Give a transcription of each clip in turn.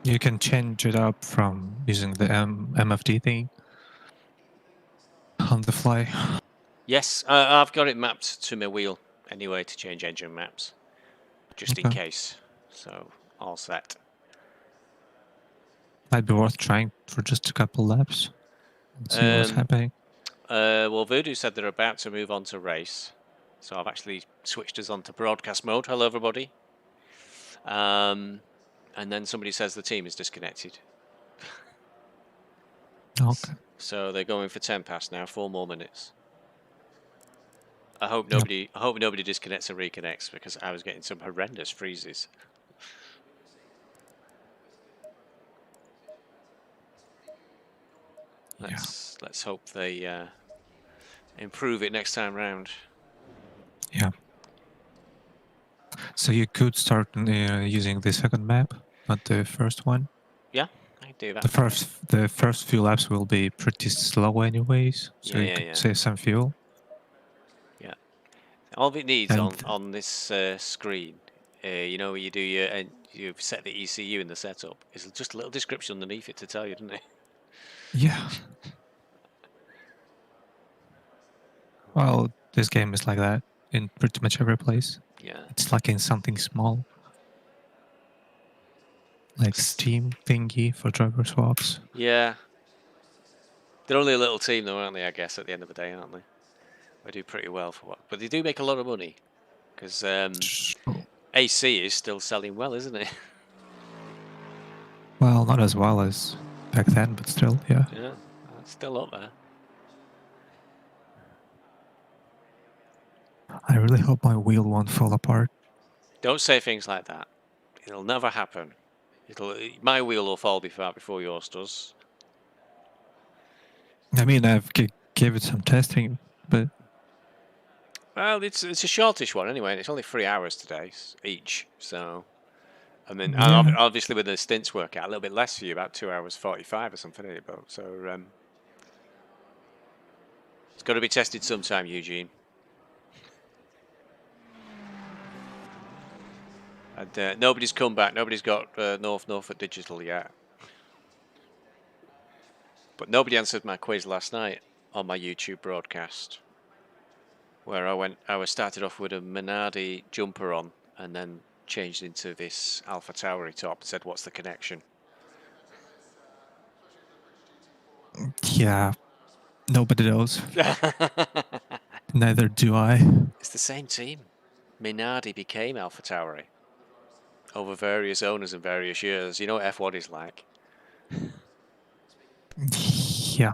You can change it up from using the MFD thing on the fly. Yes, I've got it mapped to my wheel anyway to change engine maps, just in case. So all set. Might be worth trying for just a couple laps and see what's happening. Well, Voodoo said they're about to move on to race, so I've actually switched us on to broadcast mode. Hello, everybody. And then somebody says the team is disconnected. Okay. So they're going for 10 past now, 4 more minutes. I hope nobody. I hope nobody disconnects and reconnects because I was getting some horrendous freezes. Let's hope they improve it next time round. Yeah. So you could start using the second map, not the first one. Yeah, I can do that. The first few laps will be pretty slow anyways, so you could save some fuel. Yeah. All it needs on this screen, you know, you do and you've set the ECU in the setup. It's just a little description underneath it to tell you, doesn't it? Yeah. Well, this game is like that in pretty much every place. Yeah. It's like in something small. Like Steam thingy for driver swaps. Yeah. They're only a little team though, aren't they, I guess, at the end of the day, aren't they? They do pretty well for what. But they do make a lot of money. Because AC is still selling well, isn't it? Well, not as well as back then, but still, yeah. Yeah, it's still up there. I really hope my wheel won't fall apart. Don't say things like that. It'll never happen. My wheel will fall before yours does. I mean, I've gave it some testing, but well, it's a shortish one anyway. And it's only 3 hours today each, so. I mean, obviously with the stints work out a little bit less for you, about 2 hours 45 or something, isn't it? So it's got to be tested sometime, Eugene. And nobody's come back. Nobody's got Norfolk Digital yet. But nobody answered my quiz last night on my YouTube broadcast, where I started off with a Minardi jumper on, and then changed into this Alpha Tauri top. And said, "What's the connection?" Yeah, nobody knows. Neither do I. It's the same team. Minardi became Alpha Tauri over various owners and various years. You know what F1 is like. Yeah,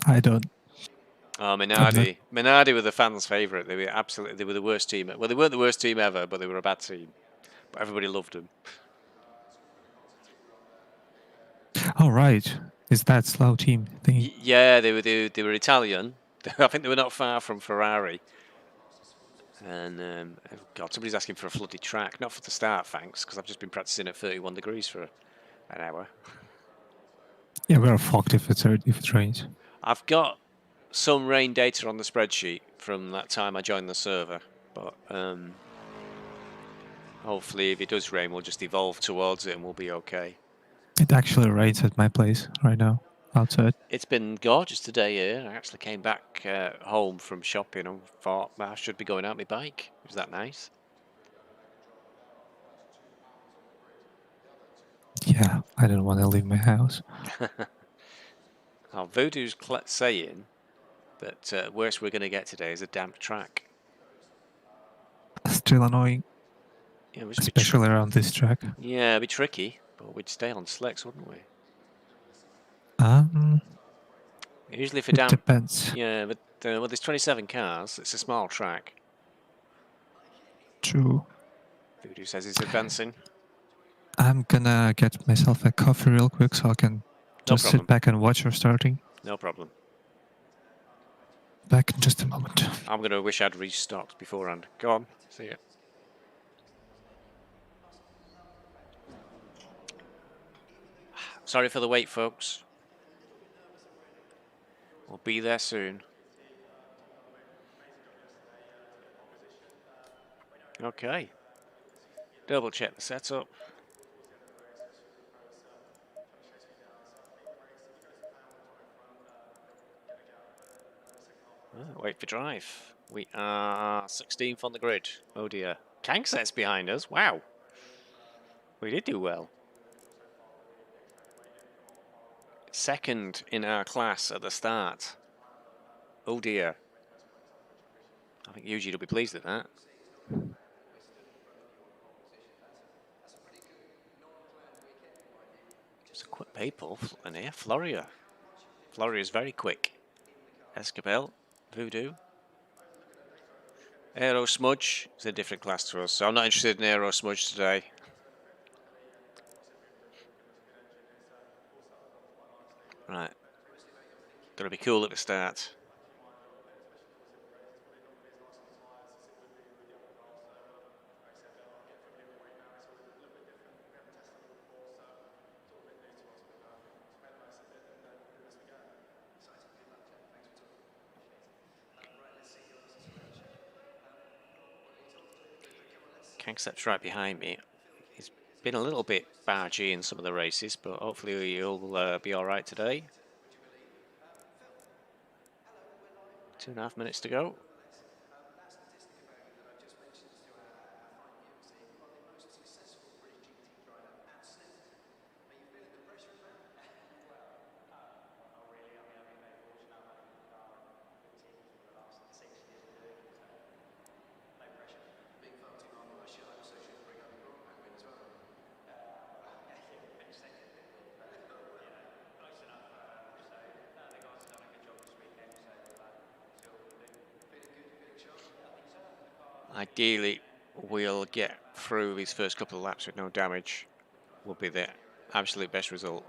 I don't. Oh, Minardi were the fans' favourite. They were the worst team. Well, they weren't the worst team ever, but they were a bad team. But everybody loved them. Oh right, is that slow team thing? Yeah, they were Italian. I think they were not far from Ferrari. And oh God, somebody's asking for a flooded track. Not for the start, thanks, because I've just been practicing at 31 degrees for an hour. Yeah, we're fucked if it rains. I've got some rain data on the spreadsheet from that time I joined the server, but hopefully if it does rain, we'll just evolve towards it and we'll be okay. It actually rains at my place right now, outside. It's been gorgeous today here. I actually came back home from shopping and thought, well, I should be going out my bike. Was that nice? Yeah, I don't want to leave my house. Oh, Voodoo's saying that worst we're going to get today is a damp track. Still annoying. Yeah, especially around this track. Yeah, it'd be tricky, but we'd stay on slicks, wouldn't we? Usually for damp. Depends. Yeah, but well, there's 27 cars. It's a small track. True. Voodoo says he's advancing. I'm gonna get myself a coffee real quick so I can just sit back and watch her starting. No problem. Back in just a moment. I'm gonna wish I'd restocked beforehand. Go on, see ya. Sorry for the wait, folks. We'll be there soon. Okay. Double check the setup. Oh, wait for drive. We are 16th on the grid. Oh dear. Kankset's behind us. Wow. We did do well. Second in our class at the start. Oh dear. I think Eugene will be pleased at that. It's a quick people in here. Floria. Floria is very quick. Escapel. Voodoo. Aero Smudge is a different class to us, so I'm not interested in Aero Smudge today. Right. Gotta be cool at the start. Kankset's right behind me. He's been a little bit bargy in some of the races, but hopefully he'll be all right today. 2.5 minutes to go. Ideally, we'll get through these first couple of laps with no damage. Will be the absolute best result.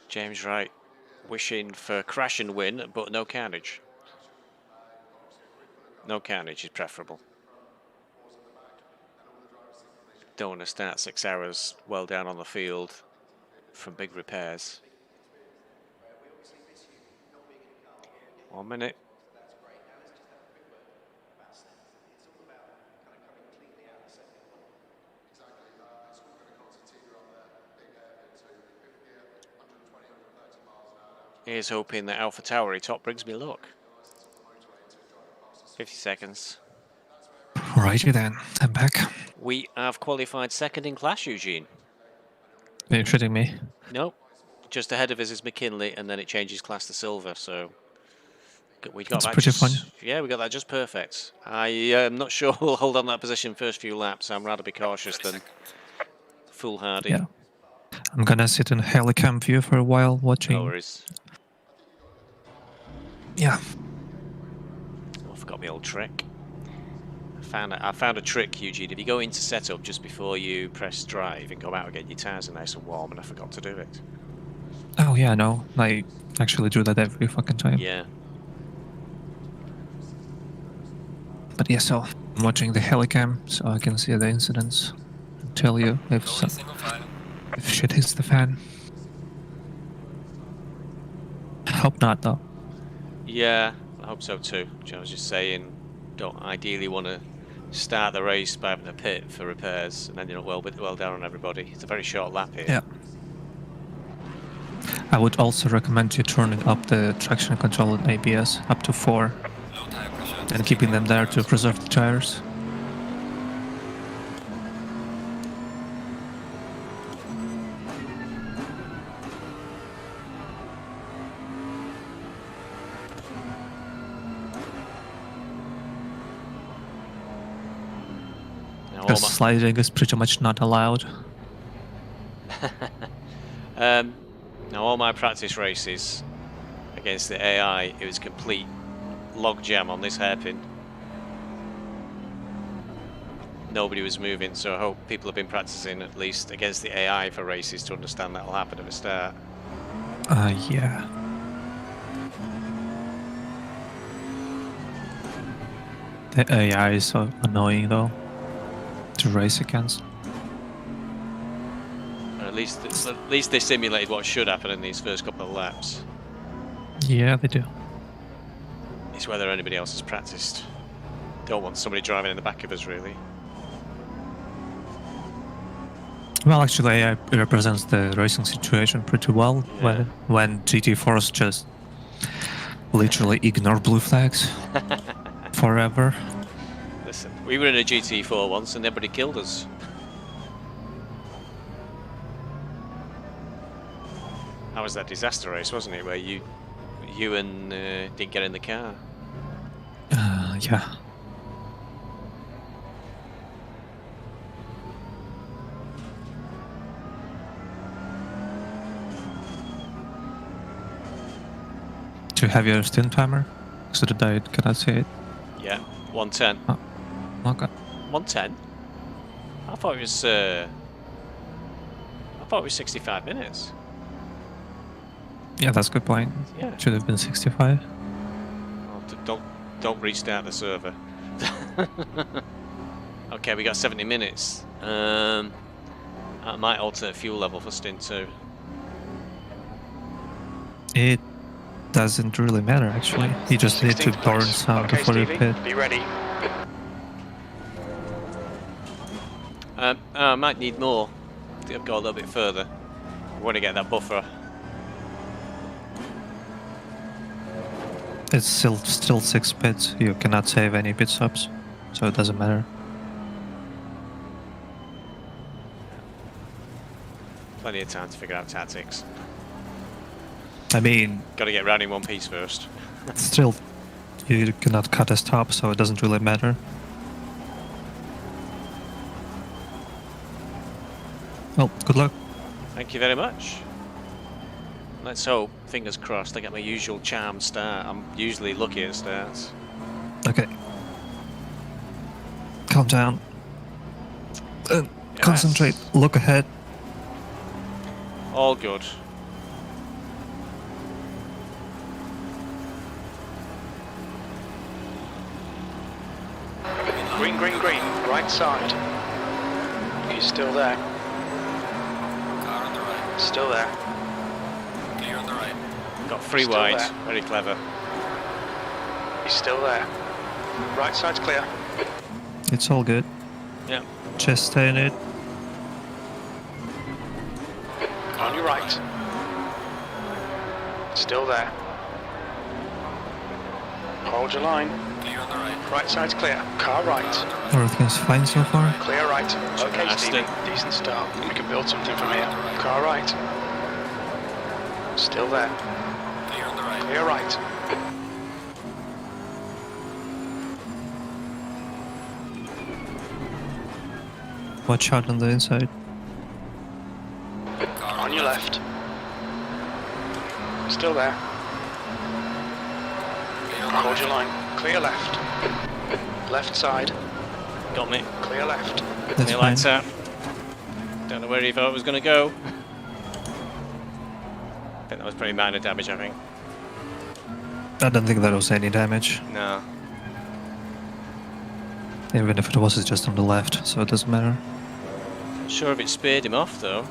James Wright wishing for crash and win, but no carnage. No carnage is preferable. Don't want to start 6 hours well down on the field from big repairs. 1 minute. Here's hoping that Alpha Tauri top brings me luck. 50 seconds. Righty then, I'm back. We have qualified second in class, Eugene. Are you shitting me? Nope. Just ahead of us is McKinley, and then it changes class to silver, so we got That's that pretty just, fun. Yeah, we got that just perfect. I am not sure we'll hold on that position first few laps. I'm rather be cautious than foolhardy. Yeah. I'm gonna sit in helicam view for a while watching. No worries. Yeah. Oh, I forgot my old trick. I found a trick, Eugene. If you go into setup just before you press drive and go out and get your tyres nice and warm, and I forgot to do it. Oh yeah, no. I actually do that every fucking time. Yeah. But yeah, so I'm watching the helicam so I can see the incidents and tell you if shit hits the fan. Hope not though. Yeah, I hope so too. I was just saying, don't ideally want to start the race by having a pit for repairs and then you're well down on everybody. It's a very short lap here. Yeah. I would also recommend you turning up the traction control and ABS up to 4 and keeping them there to preserve the tires. Because sliding is pretty much not allowed. Now all my practice races against the AI, it was complete logjam on this hairpin. Nobody was moving, so I hope people have been practicing at least against the AI for races to understand that'll happen at the start. The AI is so annoying though to race against. At least they simulated what should happen in these first couple of laps. Yeah, they do. It's whether anybody else has practiced. Don't want somebody driving in the back of us, really. Well, actually, AI represents the racing situation pretty well. Yeah. When GT4s just literally ignore blue flags forever. Listen, we were in a GT4 once and everybody killed us. That was that disaster race, wasn't it, where you and didn't get in the car? Yeah. Do you have your stint timer? So that I cannot see it. Yeah, 110. Oh, okay. 110? I thought it was 65 minutes. Yeah, that's a good point. Yeah. Should have been 65. Oh, don't restart the server. Okay, we got 70 minutes. I might alter the fuel level for stint 2. It doesn't really matter actually. You just need to burn some before you pit. Be ready. I might need more to go a little bit further. I want to get that buffer. It's still 6 pits. You cannot save any pit stops, so it doesn't matter. Plenty of time to figure out tactics. I mean, Got to get round in one piece first. still, you cannot cut a stop, so it doesn't really matter. Well, good luck. Thank you very much. Let's hope, fingers crossed, I get my usual charm start. I'm usually lucky at starts. Okay. Calm down. Concentrate. Look ahead. All good. Green, green, green. Right side. He's still there. Car on the right. Still there. Clear on the right. Got 3 Still wide. there. Very clever. He's still there. Right side's clear. It's all good. Yeah. Just stay in it. On your right. Still there. Hold your line. Clear on the right. Right side's clear. Car right. Everything's fine so far. Clear right. Okay, Nasty. Stephen. Decent start. We can build something from here. Car right. Still there. Clear on the right. Clear right. Watch out on the inside. Car On your left. Still there. Clear on the Hold your right. line. Clear left. Left side. Got me. Clear left. That's My fine. lights out. Don't know where he thought it was going to go. I think that was pretty minor damage, I think. I don't think there was any damage. No. Even if it was, it's just on the left, so it doesn't matter. Not sure if it speared him off, though.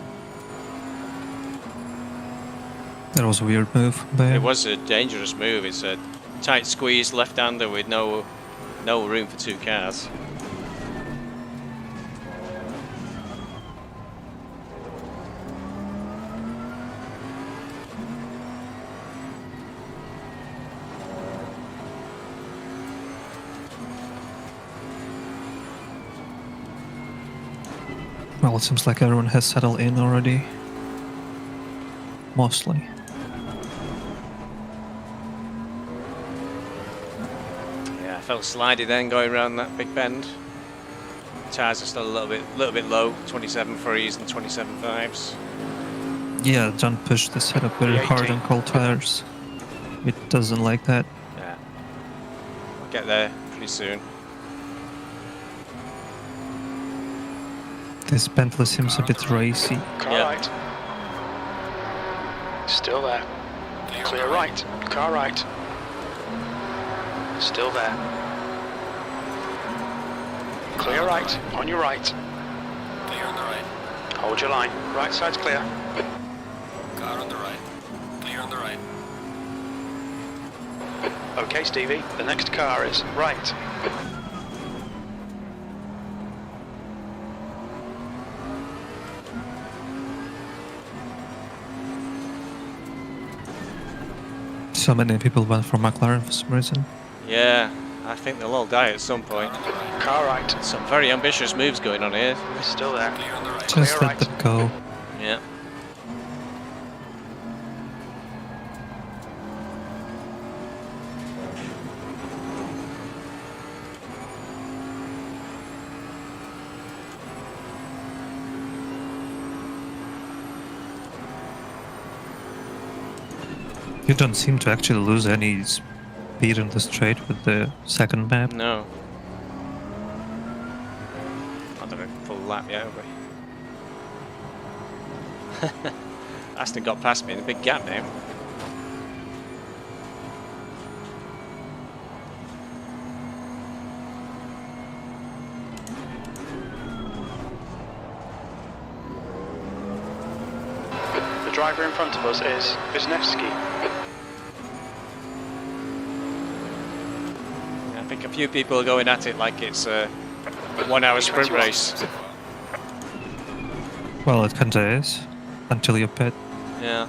That was a weird move by It him. was a dangerous move. It's a tight squeeze left-hander with no room for 2 cars. Well, it seems like everyone has settled in already. Mostly. Yeah, I felt slidey then going around that big bend. Tyres are still a little bit low. 27 3s and 27 5s. Yeah, don't push the setup very hard on cold tires. It doesn't like that. Yeah. I'll get there pretty soon. This Bentley seems a bit racy. Car Yeah. right. Still there. Clear on Clear the right. right. Car right. Still there. Clear right. On your right. Clear on the right. Hold your line. Right side's clear. Car on the right. Clear on the right. Okay, Stevie. The next car is right. So many people went for McLaren for some reason. Yeah, I think they'll all die at some point. Car right. Some very ambitious moves going on here. Still there. Clear on the right. Just Clear let right. them go. Yeah. You don't seem to actually lose any speed in the straight with the second map. No. Not done a full lap yet, have we? Aston got past me in a big gap now. The driver in front of us is Wisniewski. I think a few people are going at it like it's a 1 hour sprint race. Well, it kinda is. Until you pit. Yeah.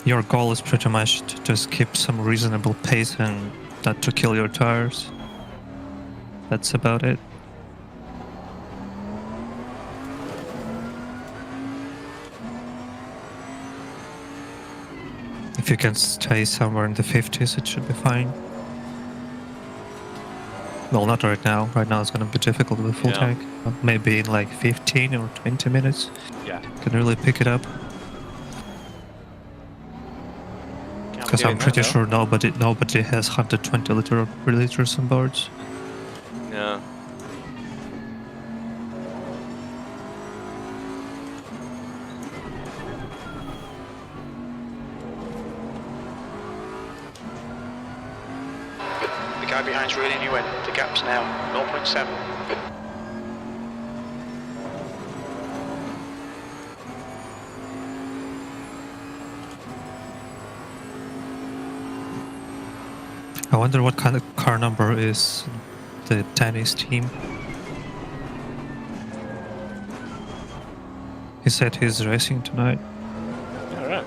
Your goal is pretty much to just keep some reasonable pace and not to kill your tires. That's about it. If you can stay somewhere in the 50s, it should be fine. Well, not right now. Right now it's gonna be difficult with full Yeah. tank. But maybe in like 15 or 20 minutes, Yeah. you can really pick it up. Can't be Because doing I'm that, pretty though. sure nobody has 120 liters on boards. No. The guy behind's reeling you in. The gap's now 0.7. I wonder what kind of car number is the Danny's team. He said he's racing tonight. Alright.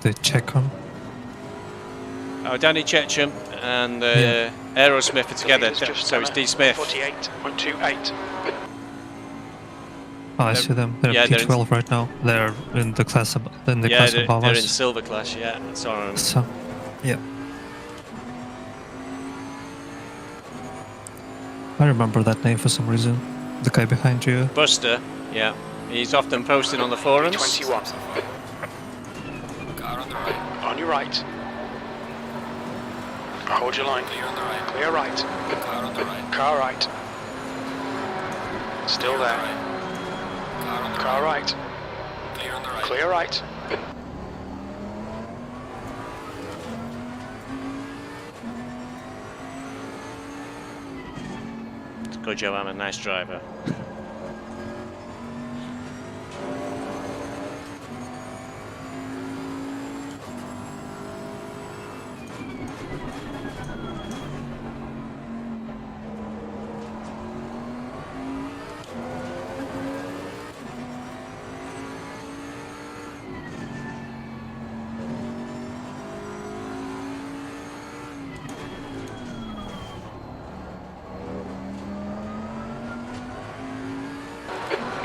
The Checkham. Oh, Danny Checham and Yeah. Aerosmith are together, Just so it's on D. a Smith. 48.28. Oh, I They're- see them. They're yeah, they're in- P12 right now. They're in the class in the Yeah, class they're above in us. silver class, yeah. Sorry. So, yeah. I remember that name for some reason. The guy behind you. Buster, yeah. He's often posted on the forums. 21. Car on the right. On your right. Hold your line. Clear on the right. Clear right. Car on the right. Car right. Still Clear on the there. right. Car on the Car right. right. Clear on the right. Clear right. Good job, I'm a nice driver.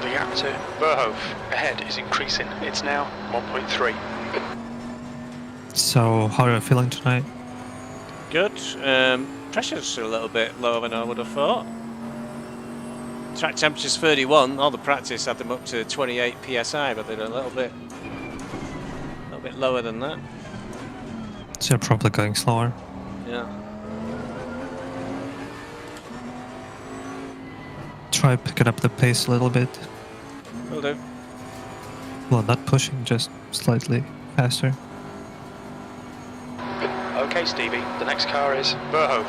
The gap to Verhoeven ahead is increasing. It's now 1.3. So, how are you feeling tonight? Good. Pressure's a little bit lower than I would have thought. Track temperature's 31. All the practice had them up to 28 psi, but they're a little bit lower than that. So you're probably going slower. Yeah. Try picking up the pace a little bit. Will do. Well, not pushing, just slightly faster. Okay, Stevie, the next car is Verhoef.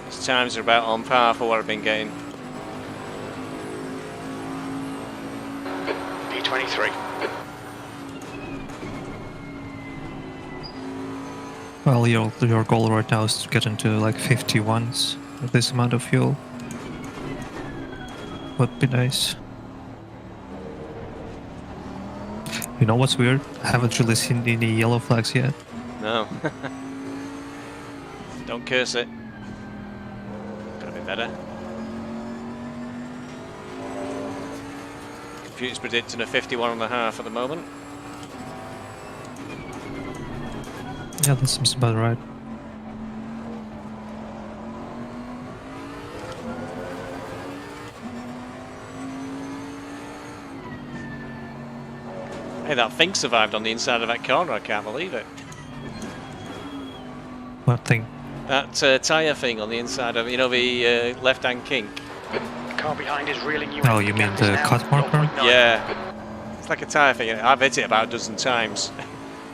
His times are about on par for what I've been getting. P23. Well, your goal right now is to get into like 51s with this amount of fuel. Would be nice. You know what's weird? I haven't really seen any yellow flags yet. No. Don't curse it. Gotta be better. Computer's predicting a 51.5 at the moment. Yeah, that seems about right. Hey, that thing survived on the inside of that corner, I can't believe it. What thing? That tyre thing on the inside of, you know, the left-hand kink. The car behind is reeling you Oh, in. you mean Gap is the now cut marker? 0.9. Yeah. It's like a tyre thing. I've hit it about a dozen times.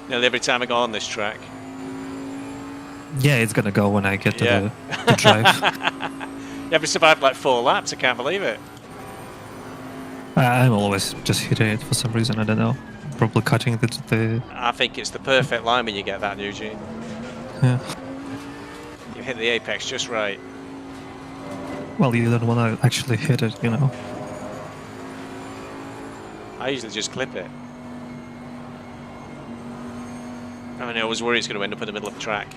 Nearly every time I go on this track. Yeah, it's gonna go when I get to Yeah. the drive. Yeah, we survived like 4 laps, I can't believe it. I'm always just hitting it for some reason, I don't know. Probably cutting the I think it's the perfect line when you get that, Eugene. yeah. You hit the apex just right. Well, you don't want to actually hit it, you know. I usually just clip it. I mean, I always worry it's going to end up in the middle of the track.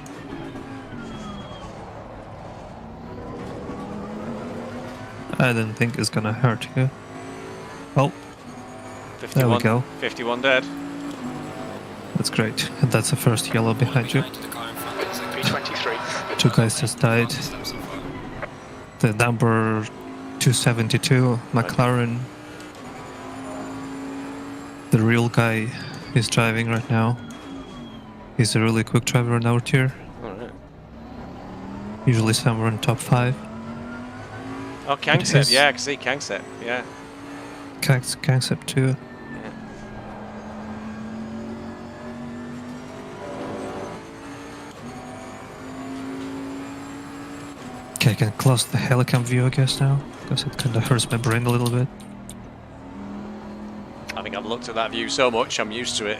I don't think it's gonna hurt you. Oh, 51, there we go. 51 dead. That's great. And that's the first yellow behind you. Behind the car in front is a P23. 2 guys just died. step so far. The number 272 McLaren. The real guy is driving right now. He's a really quick driver in our tier. Alright. Usually somewhere in top 5. Oh, Kangset, yeah, I can see Kangset, yeah. Kangsep too. Yeah. Okay, I can close the helicam view I guess now, because it kinda hurts my brain a little bit. I think I've looked at that view so much, I'm used to it.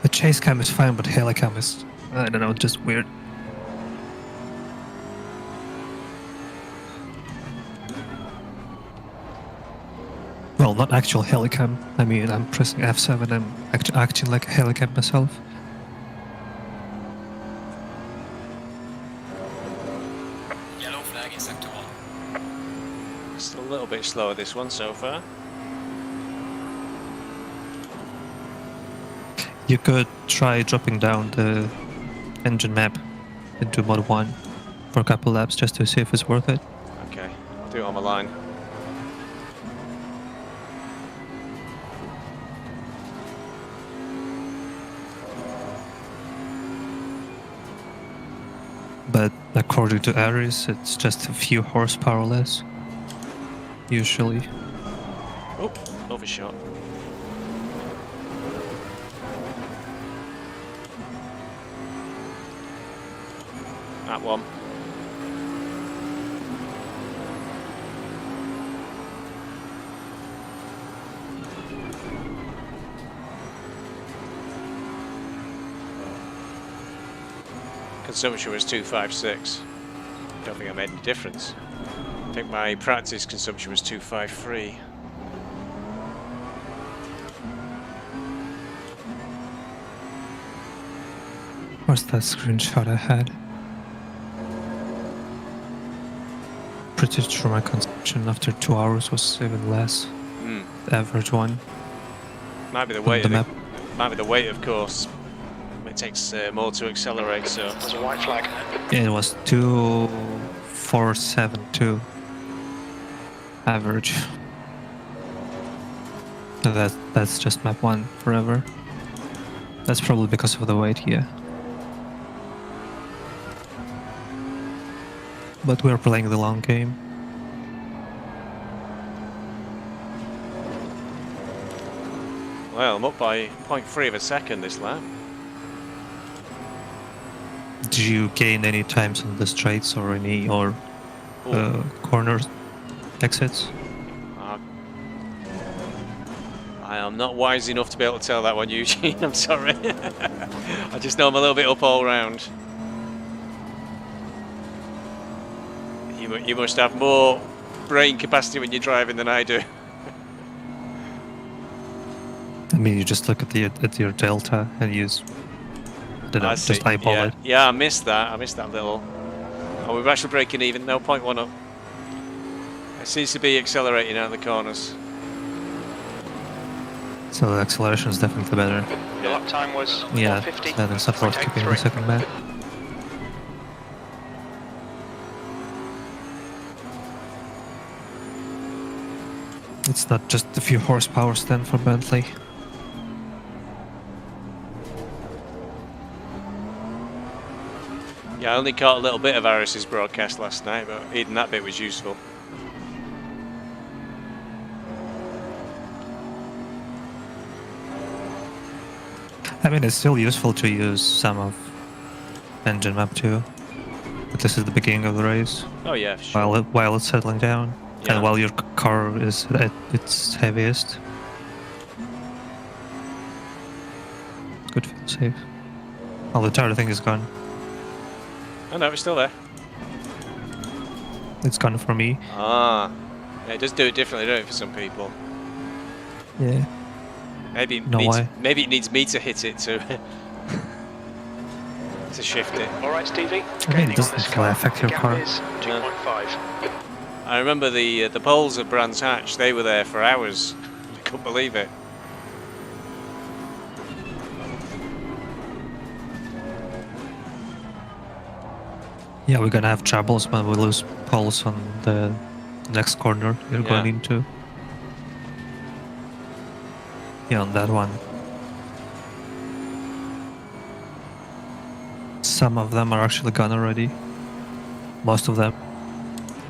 The chase cam is fine, but helicam is, I don't know, just weird. Well, not actual helicam. I mean, I'm pressing F7, I'm acting like a helicam myself. Yellow flag in sector 1. Just a little bit slower this one so far. You could try dropping down the engine map into mod 1 for a couple laps just to see if it's worth it. Okay, I'll do it on my line. But according to Aries, it's just a few horsepower less. Usually. Oh, overshot. That one. Consumption was 256. Don't think I made any difference. I think my practice consumption was 253. Where's that screenshot I had? Pretty sure my consumption after 2 hours was even less. The average one. Might be the on weight the of map. might be the weight, of course. It takes more to accelerate, so There's a white flag. Yeah, it was 2472 average. That's just map 1 forever. That's probably because of the weight, yeah. But we're playing the long game. Well, I'm up by 0.3 of a second this lap. Did you gain any times on the straights or any corner exits? I am not wise enough to be able to tell that one, Eugene. I'm sorry. I just know I'm a little bit up all round. You must have more brain capacity when you're driving than I do. I mean, you just look at your delta and use. I see. Just eyeball it. Yeah, I missed that. I missed that little. Oh, we're actually breaking even. No, 0.1 up. It seems to be accelerating out of the corners. So the acceleration is definitely better. The lap time was 450. And it's not worth keeping the second back. It's not just a few horsepower then for Bentley. Yeah, I only caught a little bit of Aris's broadcast last night, but even that bit was useful. I mean, it's still useful to use some of engine map too. But this is the beginning of the race. Oh yeah, for sure. While it's settling down, Yeah. and while your car is at its heaviest. Good for the save. Oh, the tire thing is gone. Oh no, it's still there. It's gone for me. Ah, yeah, it does do it differently, don't it, for some people? Yeah. Maybe it No needs, way. maybe it needs me to hit it to to shift it. All right, Stevie. I mean, it doesn't really affect your Gap car. is 2.5. I remember the poles at Brands Hatch. They were there for hours. I couldn't believe it. Yeah, we're gonna have troubles when we lose poles on the next corner you're going into. Yeah, on that one. Some of them are actually gone already. Most of them.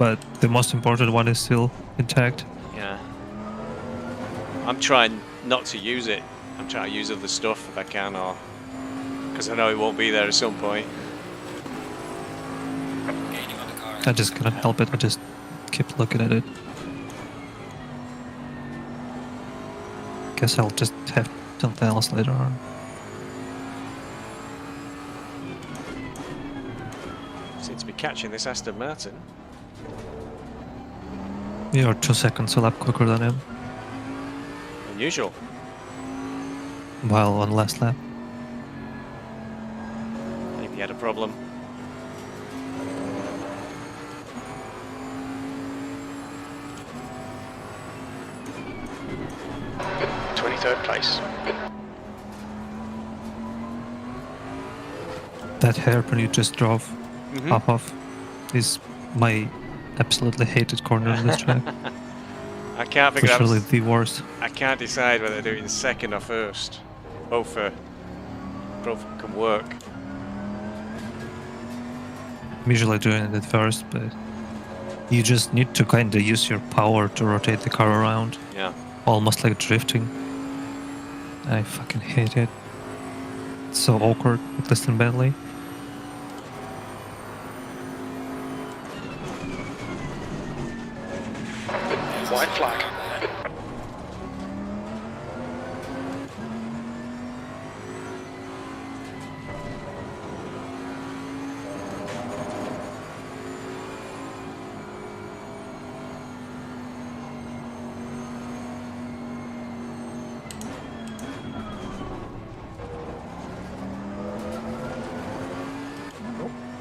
But the most important one is still intact. Yeah. I'm trying not to use it. I'm trying to use other stuff if I can, or because I know it won't be there at some point. Gaining on the car. I just cannot help it. I just keep looking at it. Guess I'll just have something else later on. Seem to be catching this Aston Martin. You're 2 seconds a lap quicker than him. Unusual. While on last lap. Maybe he had a problem. Third place. That hairpin you just drove off of is my absolutely hated corner on this track. I can't figure out. Literally the worst. I can't decide whether to do it in second or first. Both can work. I'm usually doing it at first, but you just need to kind of use your power to rotate the car around. Yeah. Almost like drifting. I fucking hate it. It's so awkward, at least in Bentley. White flag.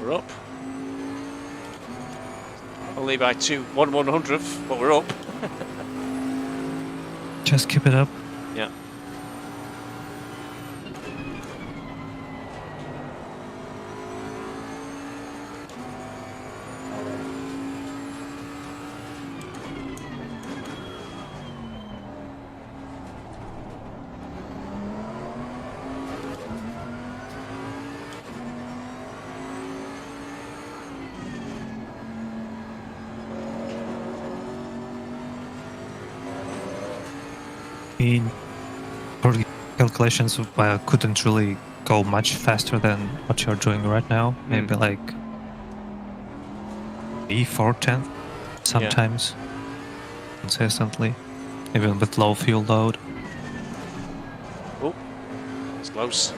We're up. Only by 1/100th, but we're up. Just keep it up. Yeah. I mean, for calculations, couldn't really go much faster than what you're doing right now. Maybe like 4/10 sometimes, consistently, even with low fuel load. Oh, it's close.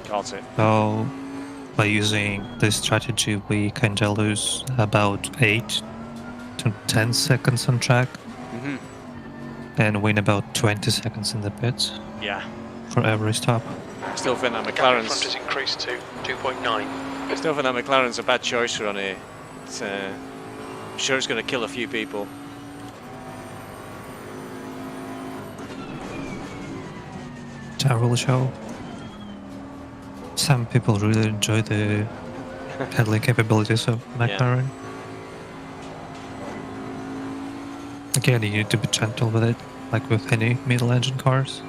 Caught it. So by using this strategy, we kinda lose about 8 to 10 seconds on track and win about 20 seconds in the pits Yeah. for every stop. Still think that The gap in front McLaren's. has increased to 2.9. Still think that McLaren's a bad choice for on here. It's, I'm sure it's going to kill a few people. Time will show. Some people really enjoy the handling capabilities of McLaren. Again, you need to be gentle with it, like with any middle engine cars.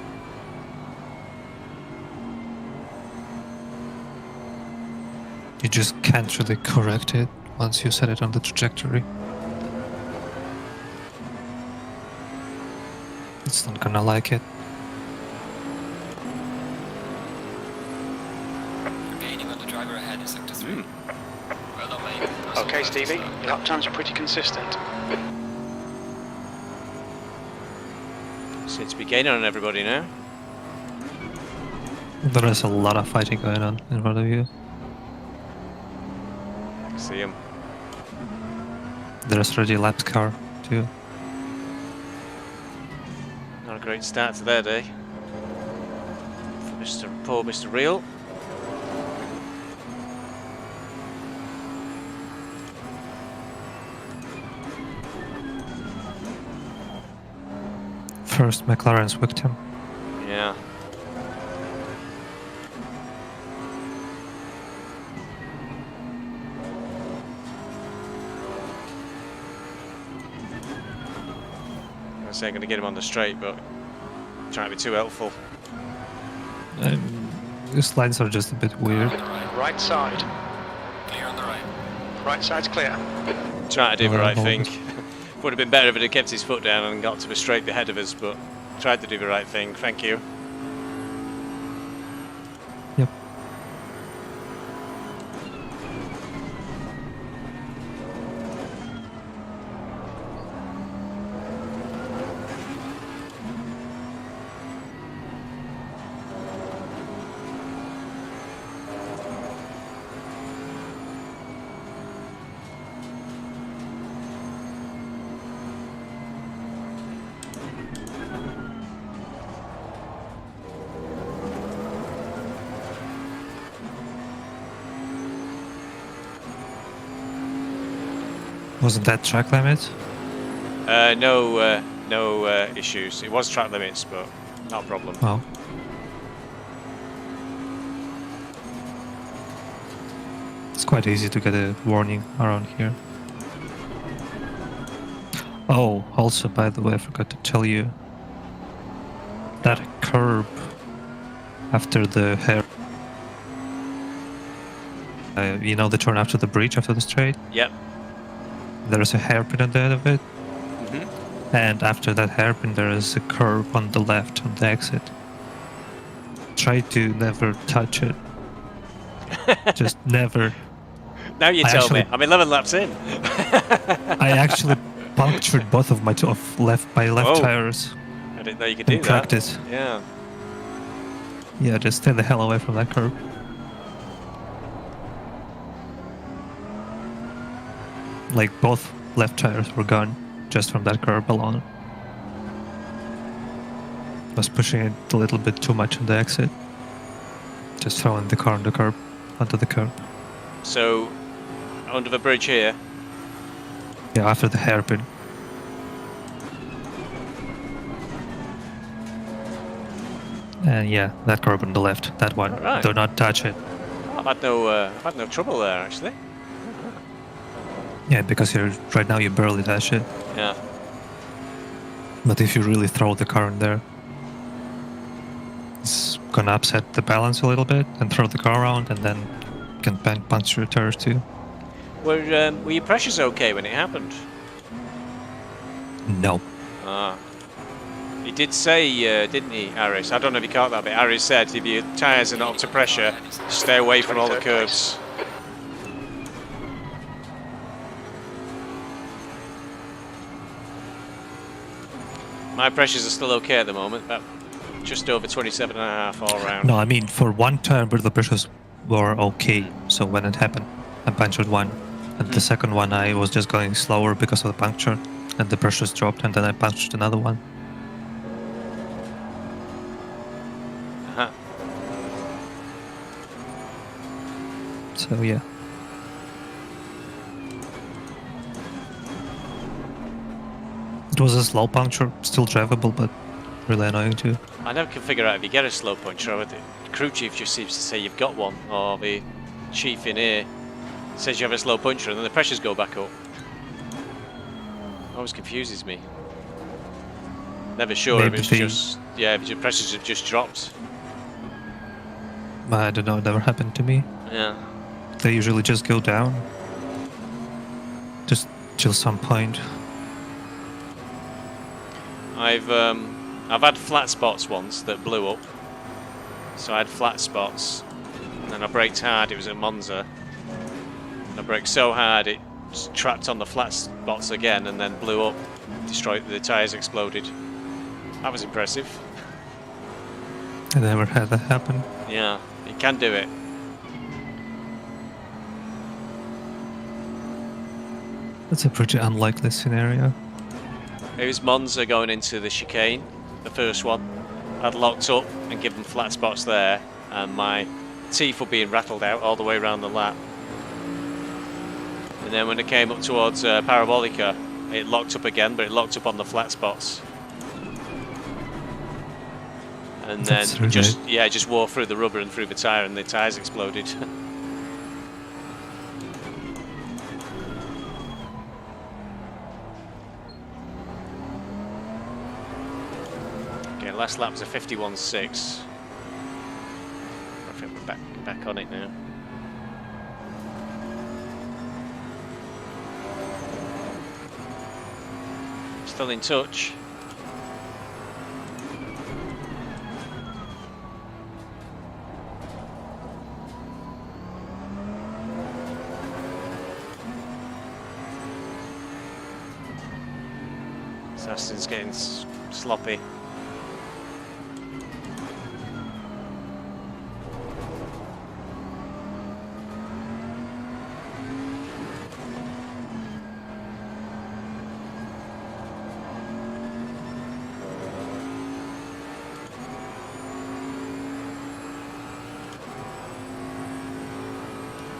You just can't really correct it once you set it on the trajectory. It's not gonna like it. Gaining on the driver ahead in sector 3. Well done, mate. Okay, Stevie, your lap times are pretty consistent. Seems to be gaining on everybody now. There is a lot of fighting going on in front of you. See him. There's already a laps car too. Not a great start to their day. Poor Mr. Real. First McLaren's victim. Yeah. I say I'm going to get him on the straight, but I'm trying to be too helpful. These lines are just a bit weird. On the right. Right side. Clear on the right. Right side's clear. Trying to do the Well, right well, thing. Would have been better if it had kept his foot down and got to the straight ahead of us, but tried to do the right thing. Thank you. Yep. Wasn't that track limit? No issues. It was track limits, but not a problem. Oh. It's quite easy to get a warning around here. Oh, also, by the way, I forgot to tell you that curb after the hair. You know the turn after the bridge, after the straight? Yep. There is a hairpin at the end of it, and after that hairpin there is a curve on the left on the exit. Try to never touch it. Just never. Now you tell me. I'm 11 laps in. I actually punctured both of my left Oh. tires I didn't know you could do in that. practice. Yeah. Yeah, just stay the hell away from that curve. Like both left tires were gone just from that curb alone. Was pushing it a little bit too much on the exit. Just throwing the car on the curb, onto the curb. So, under the bridge here. Yeah, after the hairpin. And yeah, that curb on the left, that one. Alright. Do not touch it. I've had no trouble there actually. Yeah, because right now you barely touch it. Yeah. But if you really throw the car in there, it's gonna upset the balance a little bit and throw the car around, and then you can puncture your tires too. Were your pressures okay when it happened? No. Ah. He did say, didn't he, Aris? I don't know if you caught that bit. Aris said if your tyres are not up to pressure, stay away from all the 23rd curves. My pressures are still okay at the moment, about just over 27.5 all round. No, I mean for one turn where the pressures were okay. So when it happened, I punctured one, and the second one I was just going slower because of the puncture, and the pressures dropped, and then I punctured another one. Uh-huh. So yeah. It was a slow puncture, still drivable, but really annoying too. I never can figure out if you get a slow puncture, or the crew chief just seems to say you've got one, or the chief in here says you have a slow puncture, and then the pressures go back up. Always confuses me. Never sure Maybe if it's just, yeah, if your pressures have just dropped. I don't know, it never happened to me. Yeah. They usually just go down. Just till some point. I've had flat spots once that blew up. So I had flat spots, and then I braked hard. It was at Monza. And I braked so hard it just trapped on the flat spots again, and then blew up. Destroyed. The tyres exploded. That was impressive. I never had that happen. Yeah, you can do it. That's a pretty unlikely scenario. It was Monza going into the chicane, the first one. I'd locked up and given flat spots there, and my teeth were being rattled out all the way around the lap. And then when it came up towards Parabolica, it locked up again, but it locked up on the flat spots. And then That's really just just wore through the rubber and through the tyre, and the tyres exploded. Okay, last lap's a 51.6. I think we're back on it now. Still in touch. Aston's getting sloppy.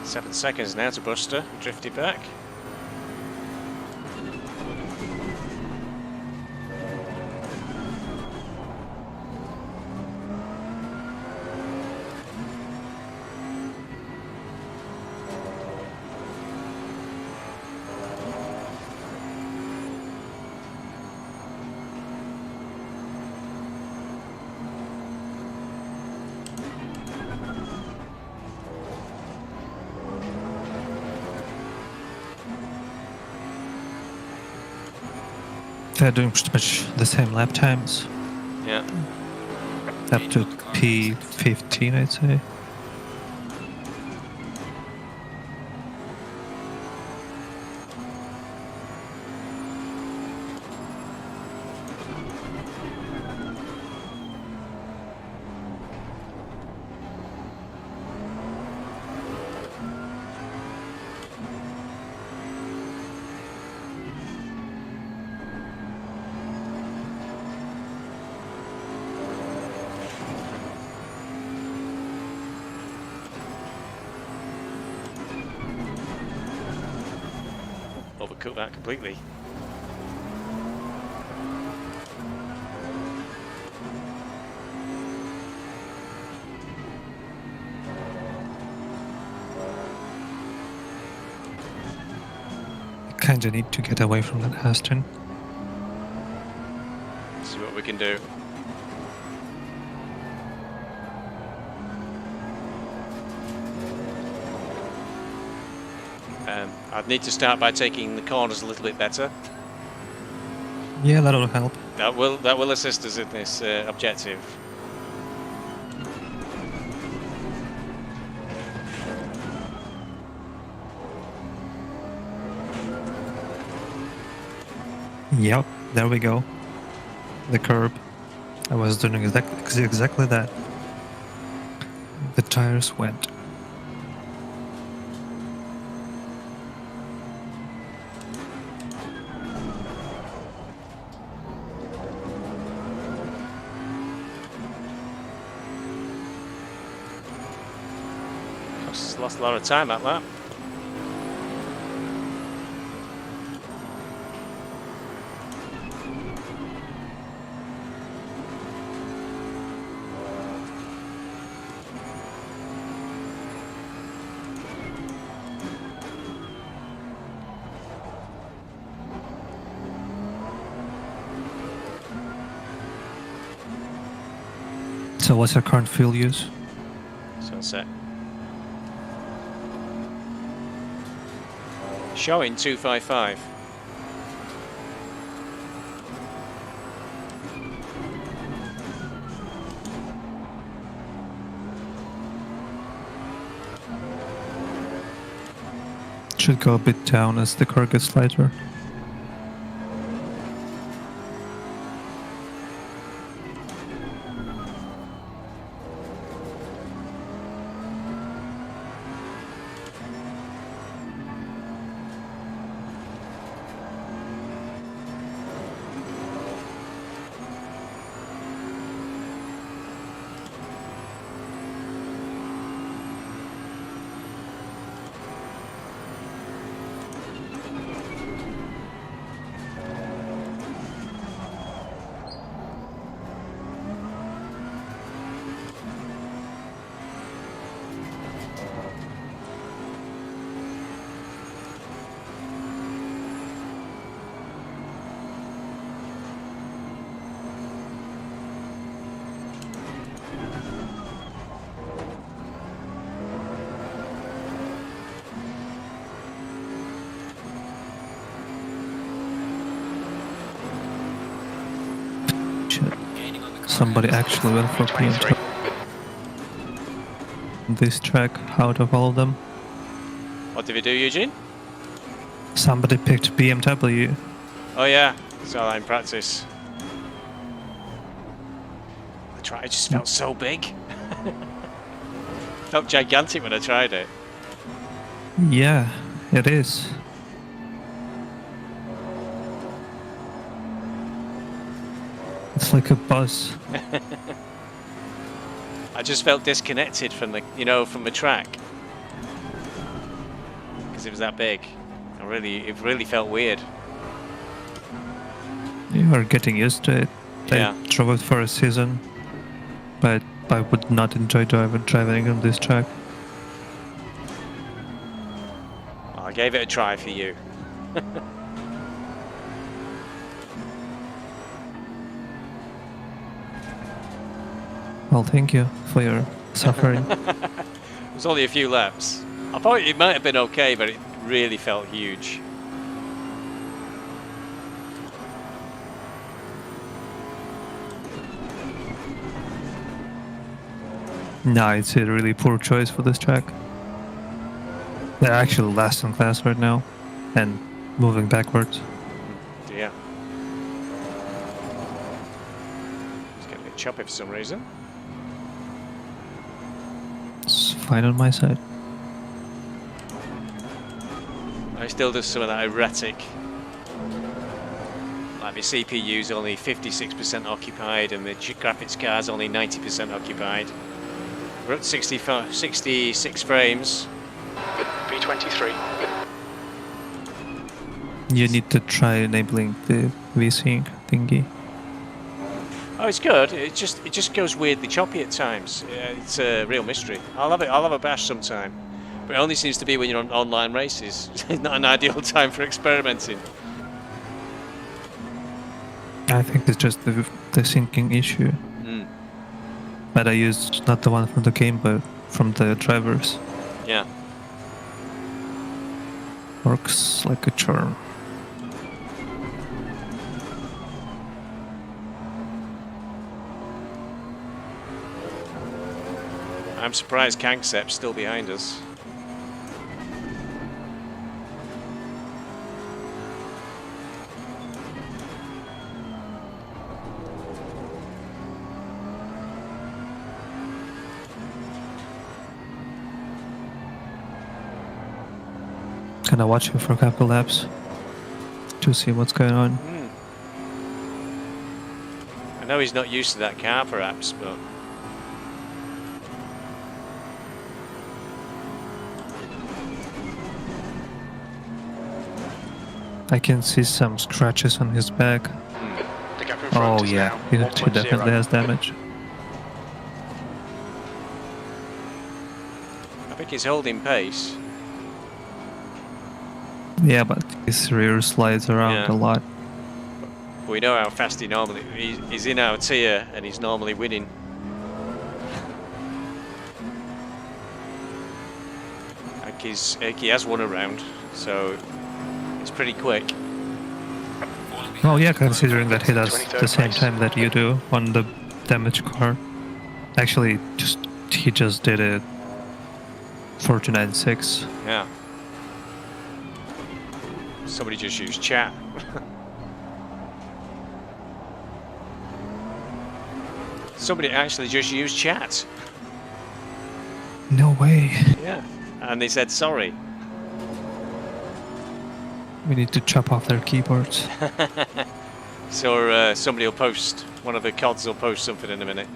Seven seconds now to Buster, drifted back. They're doing pretty much the same lap times. Yeah. Up to P15, I'd say. Overcooked that completely. I kinda need to get away from that Aston. See what we can do. I'd need to start by taking the corners a little bit better. Yeah, that'll help. That will assist us in this objective. Yep, there we go. The curb. I was doing exactly that. The tires went. Just lost a lot of time at that. So what's your current fuel use? Sunset. Showing 255. Should go a bit down as the car gets lighter. Somebody actually went for BMW. This track out of all of them. What did we do, Eugene? Somebody picked BMW. Oh yeah, saw that in practice. The track just felt so big. Felt gigantic when I tried it. Yeah, it is. It's like a bus. I just felt disconnected from the, from the track because it was that big. It really felt weird. You are getting used to it. Yeah. I drove it for a season, but I would not enjoy driving on this track. Well, I gave it a try for you. Well, thank you for your suffering. It was only a few laps. I thought it might have been okay, but it really felt huge. No, it's a really poor choice for this track. They're actually last in class right now, and moving backwards. Yeah. It's getting a bit choppy for some reason. It's fine on my side. I still do some of that erratic. Like my CPU's only 56% occupied and the graphics card's only 90% occupied. We're at 66 frames. B23. You need to try enabling the VSync thingy. Oh, it's good. It just goes weirdly choppy at times. It's a real mystery. I'll have a bash sometime, but it only seems to be when you're on online races. It's not an ideal time for experimenting. I think it's just the syncing issue. But I used not the one from the game, but from the drivers. Yeah. Works like a charm. I'm surprised Kangsep's still behind us. Gonna watch him for a couple laps to see what's going on. I know he's not used to that car perhaps, but I can see some scratches on his back. The gap in front Oh is yeah, now he 1.0. definitely has damage. I think he's holding pace. Yeah, but his rear slides around Yeah. a lot. We know how fast he normally... He's in our tier and he's normally winning. Like he has won a round, so it's pretty quick. Oh yeah, considering that he does 23rd the same place. time that you do on the damage car. Actually, he just did it 49.6. Yeah. Somebody just used chat. Somebody actually just used chat. No way. Yeah. And they said sorry. We need to chop off their keyboards. So somebody will post, one of the CODs will post something in a minute.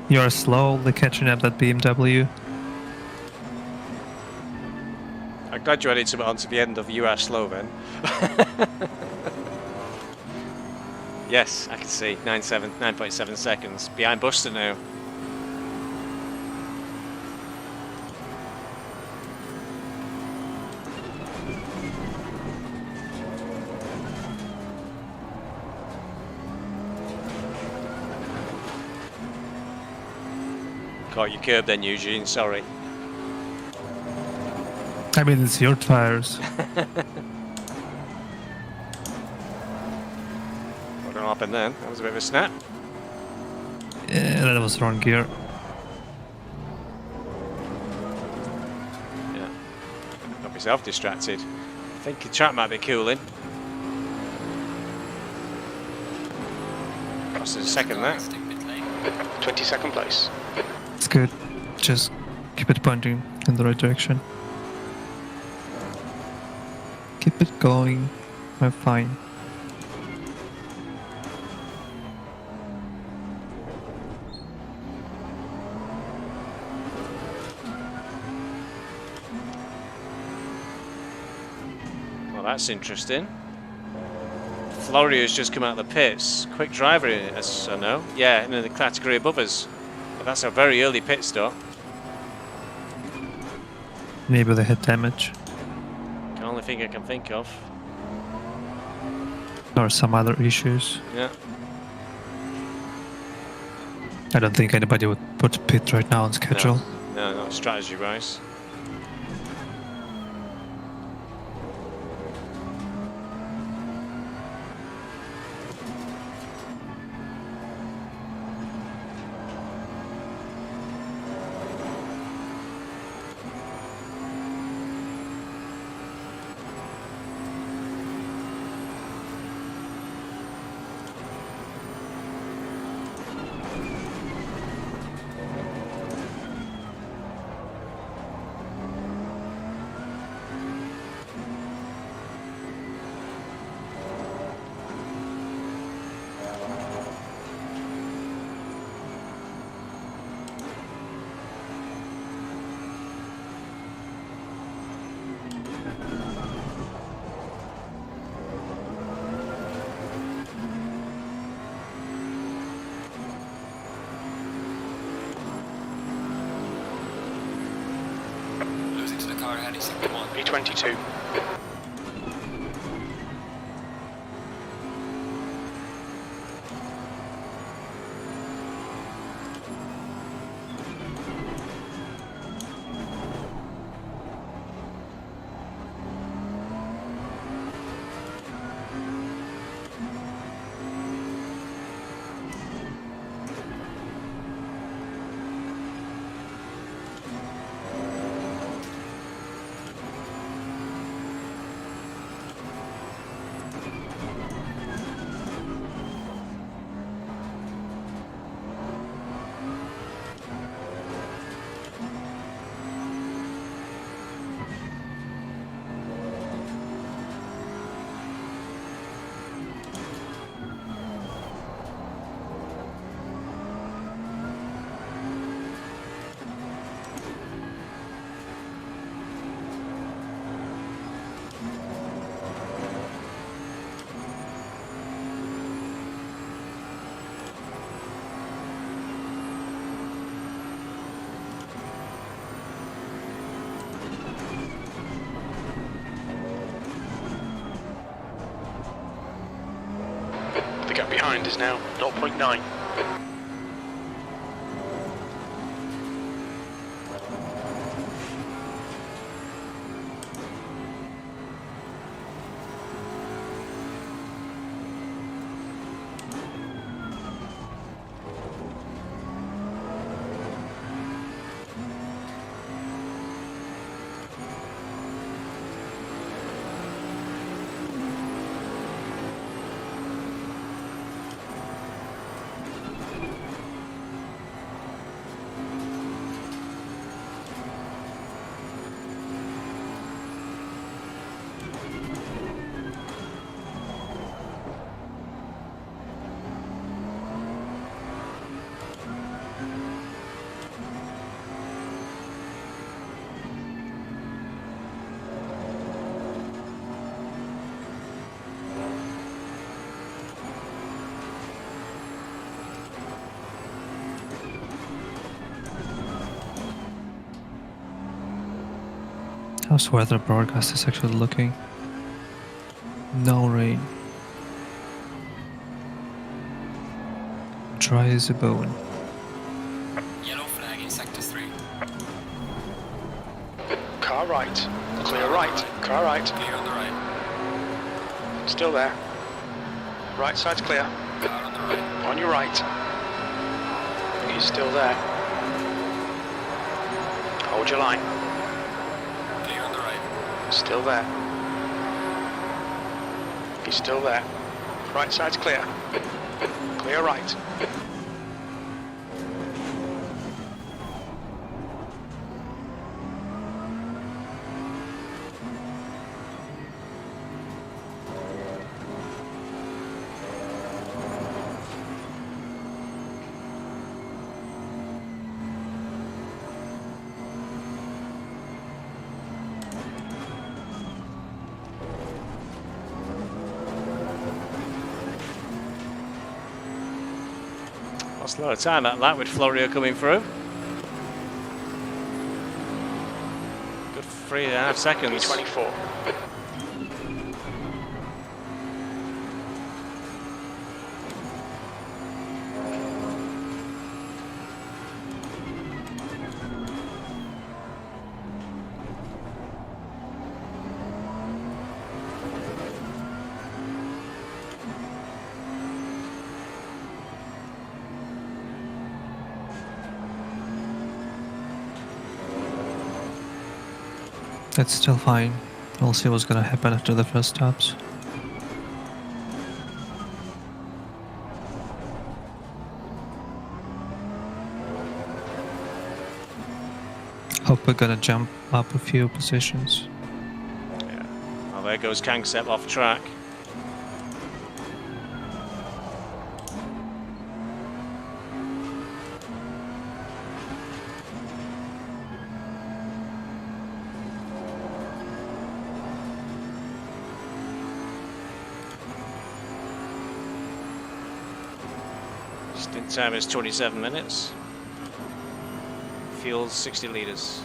You're slowly catching up that BMW. I'm glad you added something onto the end of you are slow then. Yes, I can see 9.7 seconds behind Buster now. Caught your curb then, Eugene, sorry. I mean, it's your tires. What happened then? That was a bit of a snap. Yeah, that was wrong gear. Yeah. Got myself distracted. I think the track might be cooling. Lost a second there. 22nd place. It's good. Just keep it pointing in the right direction. Keep it going. I'm fine. Well, that's interesting. Florio's just come out of the pits. Quick driver, as I know. Yeah, in the category above us. But that's a very early pit stop. Maybe they had damage. The only thing I can think of. Or some other issues. Yeah. I don't think anybody would put pit right now on schedule. No, not strategy-wise. Losing to the car ahead, he's P1. P22. gap behind is now 0.9. How's weather broadcast is actually looking? No rain. Dry as a bone. Yellow flag in sector 3. Car right. Clear right. Car right. Clear on the right. Still there. Right side's clear. Car on the right. On your right. He's still there. Hold your line. Clear on the right. Still there. He's still there. Right side's clear. Clear right. Lost a lot of time at that with Florio coming through. Good 3.5 seconds. P24. It's still fine. We'll see what's gonna happen after the first stops. Hope we're gonna jump up a few positions. Yeah. Well, there goes Kangsep off track. Stint time is 27 minutes. Fuel 60 litres.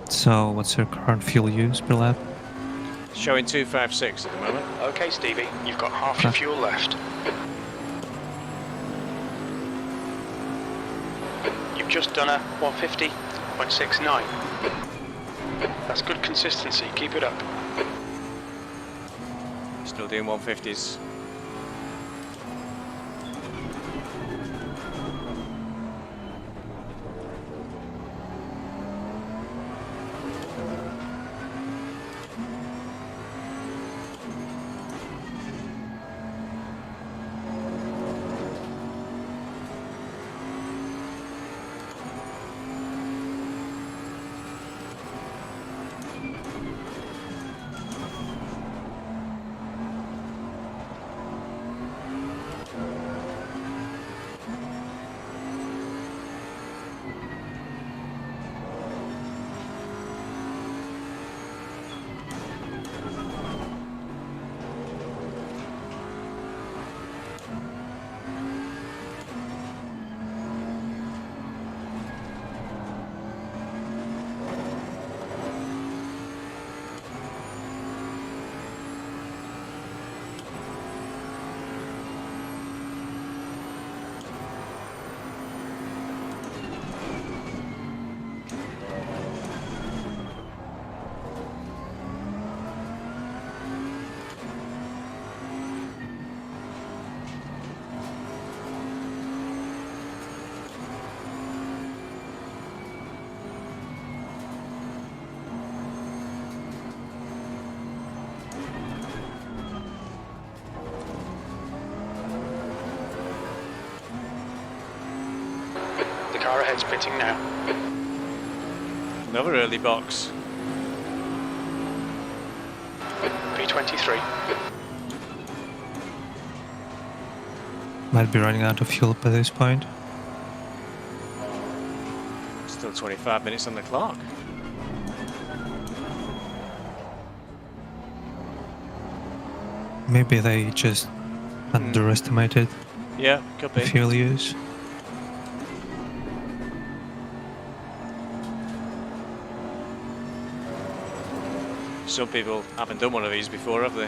So, what's your current fuel use per lap? Showing 256 at the moment. Okay, Stevie, you've got half your fuel left. You've just done a 150.69. That's good consistency, keep it up. Still doing 150s. Car ahead's pitting now. Another early box. P23. Might be running out of fuel by this point. Still 25 minutes on the clock. Maybe they just underestimated Yeah, could the be. fuel use. Some people haven't done one of these before, have they?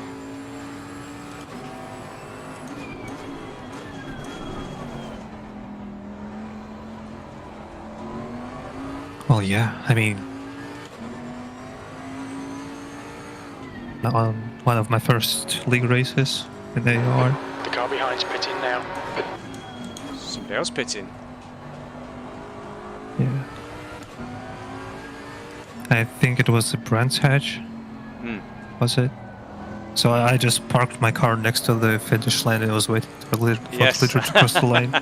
Well, yeah, I mean, on one of my first league races in AOR. The car behind's pitting now. Somebody else pitting. Yeah. I think it was the Brands Hatch, was it? So I just parked my car next to the finish line and I was waiting for Yes. literally to cross the line.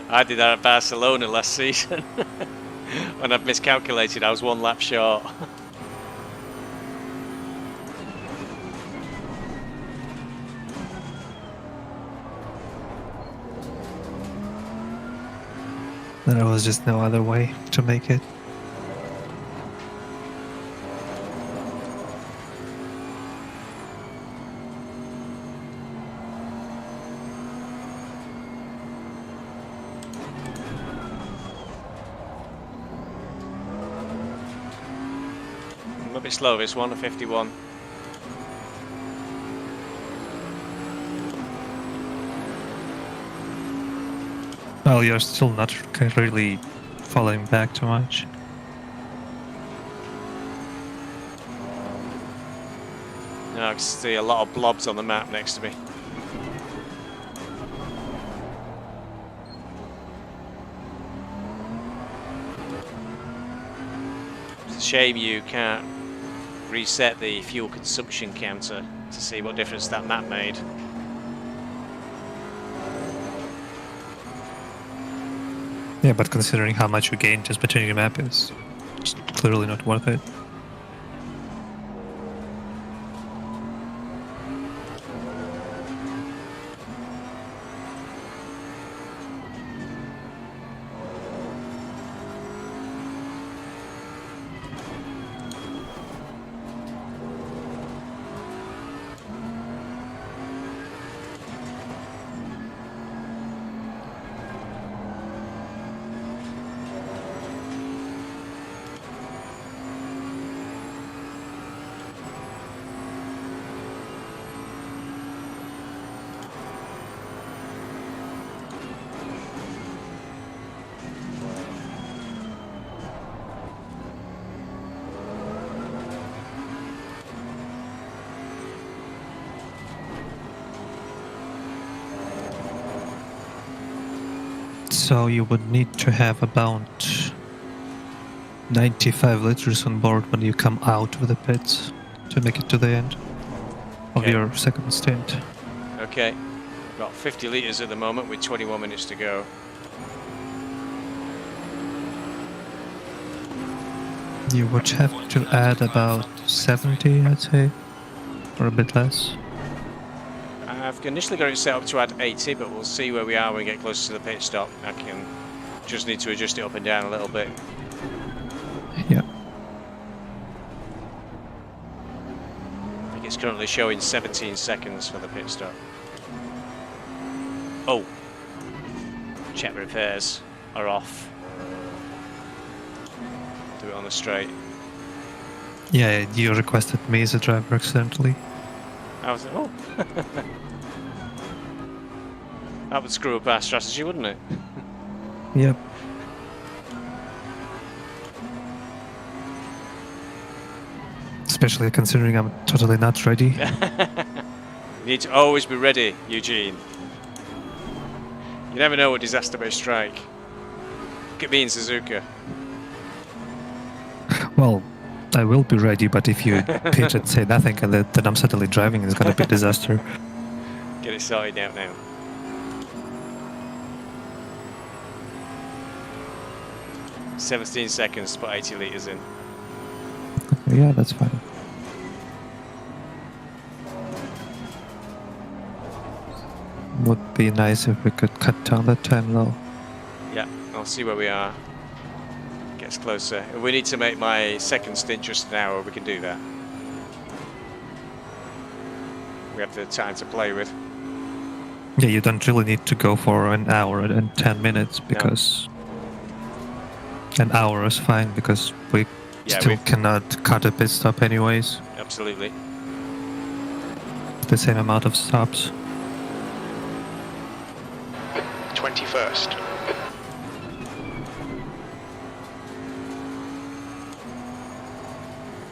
I did that at Barcelona last season. When I've miscalculated, I was 1 lap short. There was just no other way to make it. I'm a bit slow this one, a 51. Well, you're still not really falling back too much. Now I can see a lot of blobs on the map next to me. It's a shame you can't reset the fuel consumption counter to see what difference that map made. Yeah, but considering how much you gain just by changing the map, it's clearly not worth it. So you would need to have about 95 liters on board when you come out of the pits to make it to the end of Okay. your second stint. Okay, we've got 50 litres at the moment with 21 minutes to go. You would have to add about 70, I'd say, or a bit less. I've initially got it set up to add 80, but we'll see where we are when we get closer to the pit stop. I can just need to adjust it up and down a little bit. Yeah. I think it's currently showing 17 seconds for the pit stop. Oh, check repairs are off. Do it on the straight. Yeah, you requested me as a driver accidentally. I was oh. That would screw up our strategy, wouldn't it? Yep. Especially considering I'm totally not ready. You need to always be ready, Eugene. You never know what disaster may strike. Look at me in Suzuka. Well, I will be ready, but if you pitch and say nothing and then I'm suddenly driving, it's gonna be a disaster. Get it sorted out now. 17 seconds to put 80 litres in. Yeah, that's fine. Would be nice if we could cut down that time though. Yeah, I'll see where we are. Gets closer. If we need to make my second stint just an hour, we can do that. We have the time to play with. Yeah, you don't really need to go for an hour and 10 minutes because an hour is fine because we still cannot cut a pit stop anyways. Absolutely. The same amount of stops. 21st.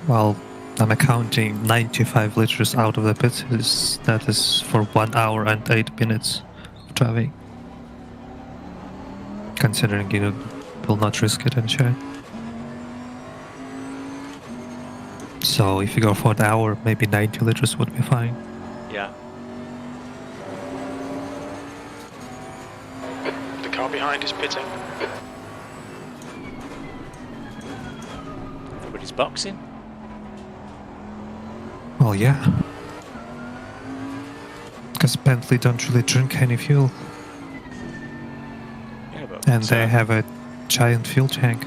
Well, I'm accounting 95 liters out of the pit. That is for 1 hour and 8 minutes of driving. Considering you will not risk it and share. So if you go for an hour, maybe 90 liters would be fine. Yeah. The car behind is pitting. Everybody's boxing. Well, yeah. Because Bentley don't really drink any fuel. Yeah, but And they have a giant fuel tank.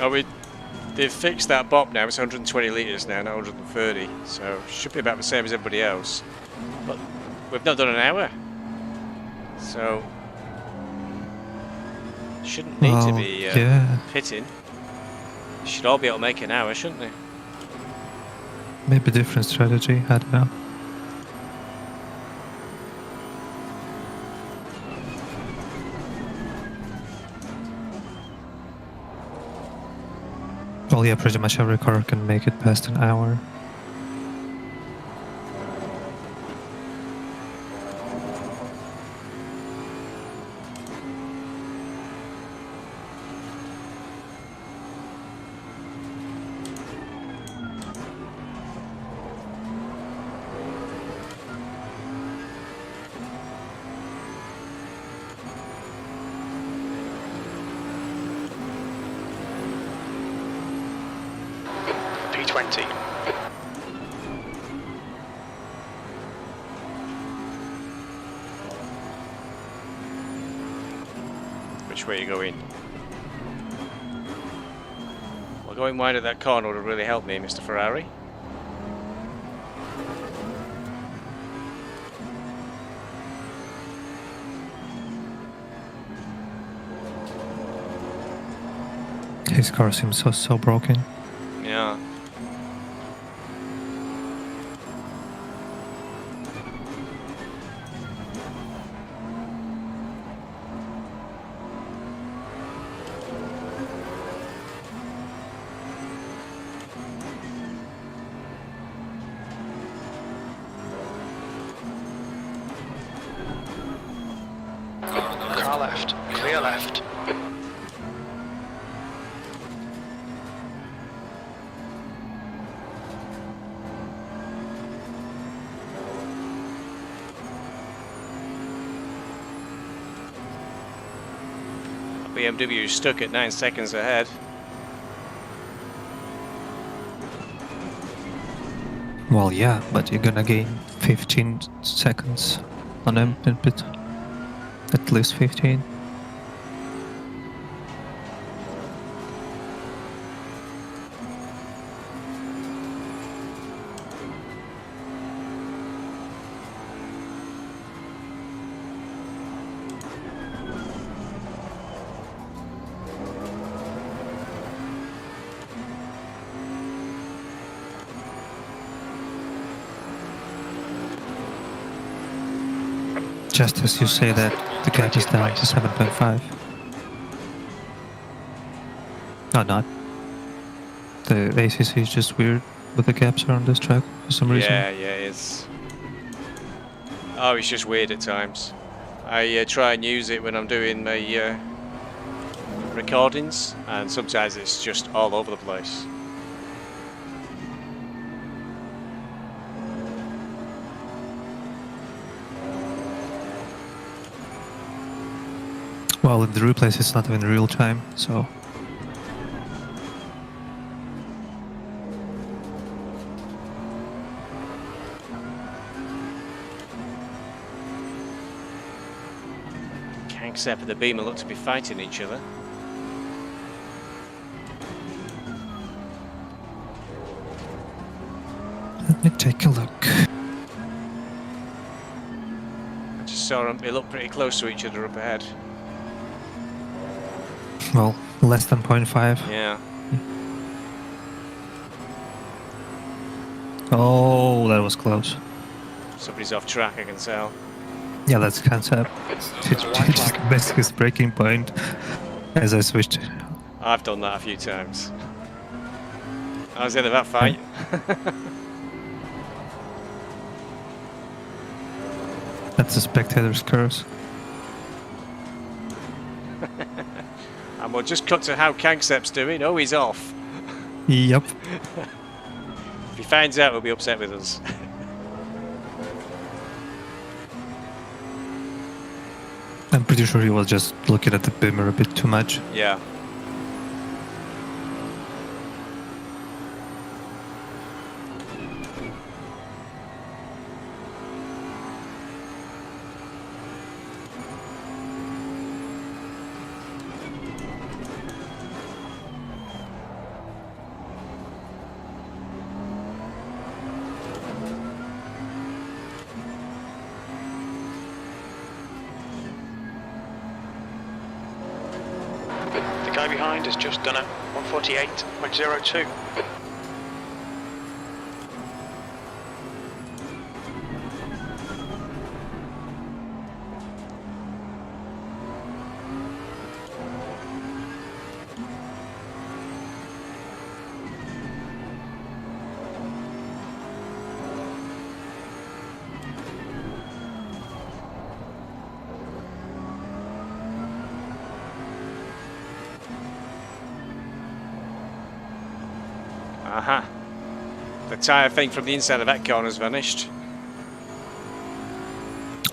Oh, they've fixed that bop now. It's 120 litres now, not 130. So should be about the same as everybody else. But we've not done an hour. So shouldn't need to be pitting. Should all be able to make an hour, shouldn't they? Maybe different strategy, I don't know. Well, yeah, pretty much every car can make it past an hour. P20. Which way are you going? Well, going wide at that corner would have really helped me, Mr. Ferrari. His car seems so broken. Yeah. Car left. Clear left. BMW is stuck at 9 seconds ahead. Well, yeah, but you're gonna gain 15 seconds on him in pit. At least 15. Just as you say that, the gap is down to 7.5. No, not. The ACC is just weird with the gaps around this track for some reason. Yeah, it's... Oh, it's just weird at times. I try and use it when I'm doing my recordings, and sometimes it's just all over the place. Well, in the replays it's not even real time, so Except for the Beamer look to be fighting each other. Let me take a look. I just saw them, they look pretty close to each other up ahead. Well, less than 0.5. Yeah. Oh, that was close. Somebody's off track, I can tell. Yeah, that's concept. He just missed his braking point as I switched. I've done that a few times. I was in that fight. That's a spectator's curse. And we'll just cut to how Kankcep's doing. Oh, he's off. Yep. If he finds out, he'll be upset with us. I'm pretty sure he was just looking at the Beamer a bit too much. Yeah. The guy behind has just done a 148.02. Aha. The tyre thing from the inside of that corner's vanished.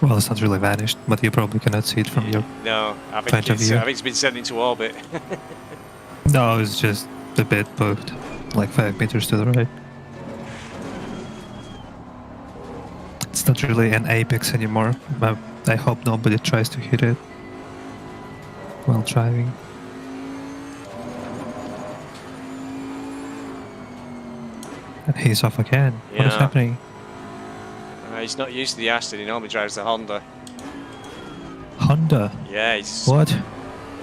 Well, it's not really vanished, but you probably cannot see it from your No, I point think, of view. I think it's been sent into orbit. No, it's just a bit moved, like 5 meters to the right. It's not really an apex anymore. I hope nobody tries to hit it while driving. And he's off again. What is Yeah. happening? He's not used to the Aston, he normally drives the Honda. Honda? Yeah, he's What?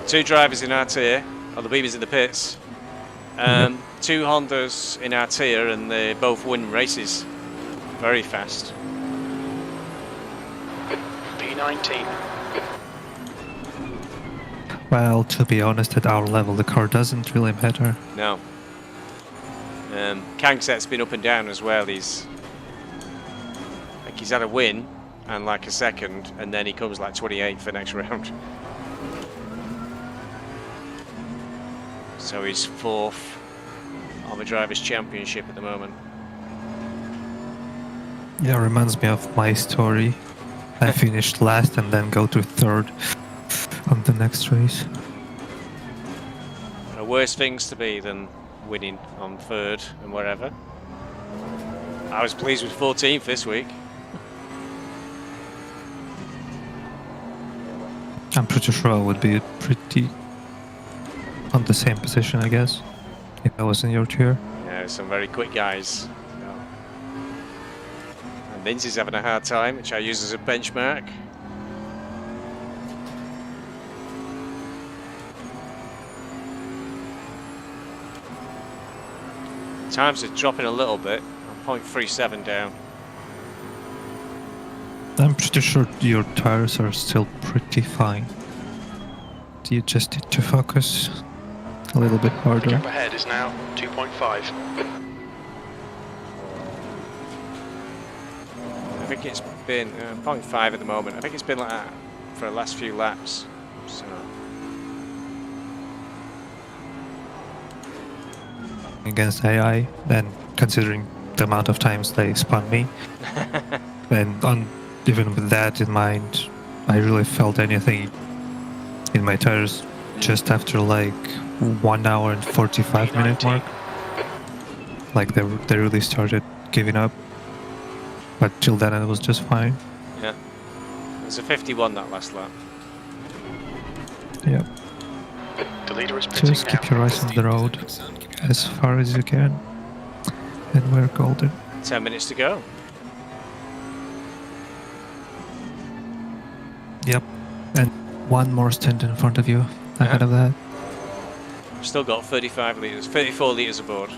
2 drivers in our tier, or the Beamer's in the pits. 2 Hondas in our tier, and they both win races very fast. P19. Well, to be honest, at our level, the car doesn't really matter. No. Kankset's been up and down as well. He's had a win and like a second, and then he comes like 28th for next round. So he's 4th on the Drivers' Championship at the moment. Yeah, reminds me of my story. I finished last and then go to 3rd on the next race. There are worse things to be than winning on 3rd and wherever. I was pleased with 14th this week. I'm pretty sure I would be pretty on the same position, I guess, if I was in your tier. Yeah, some very quick guys. And Lindsay's having a hard time, which I use as a benchmark. Times are dropping a little bit. I'm 0.37 down. I'm pretty sure your tires are still pretty fine. You just need to focus a little bit The harder. gap ahead is now 2.5. I think it's been 0.5 at the moment. I think it's been like that for the last few laps. So Against AI, and considering the amount of times they spun me, and even with that in mind, I really felt anything in my tires just after like 1 hour and 45 minute mark. Like they really started giving up, but till then it was just fine. yeah, it was a 51 that last lap. Yep. The leader is pitting Just now. keep your eyes on the road as far as you can. And we're golden. 10 minutes to go. Yep. And one more stint in front of you. Ahead of that. Still got 35 litres, 34 litres aboard.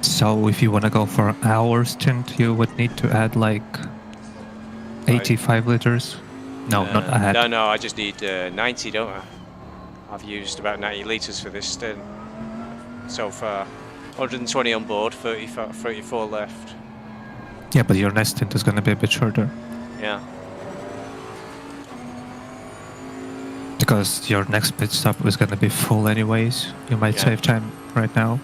So if you want to go for an hour stint, you would need to add like 85 liters. No, not add. No, I just need 90, don't I? I've used about 90 litres for this stint so far. 120 on board, 34 left. Yeah, but your next stint is going to be a bit shorter. Yeah. Because your next pit stop is going to be full anyways. You might save time right now.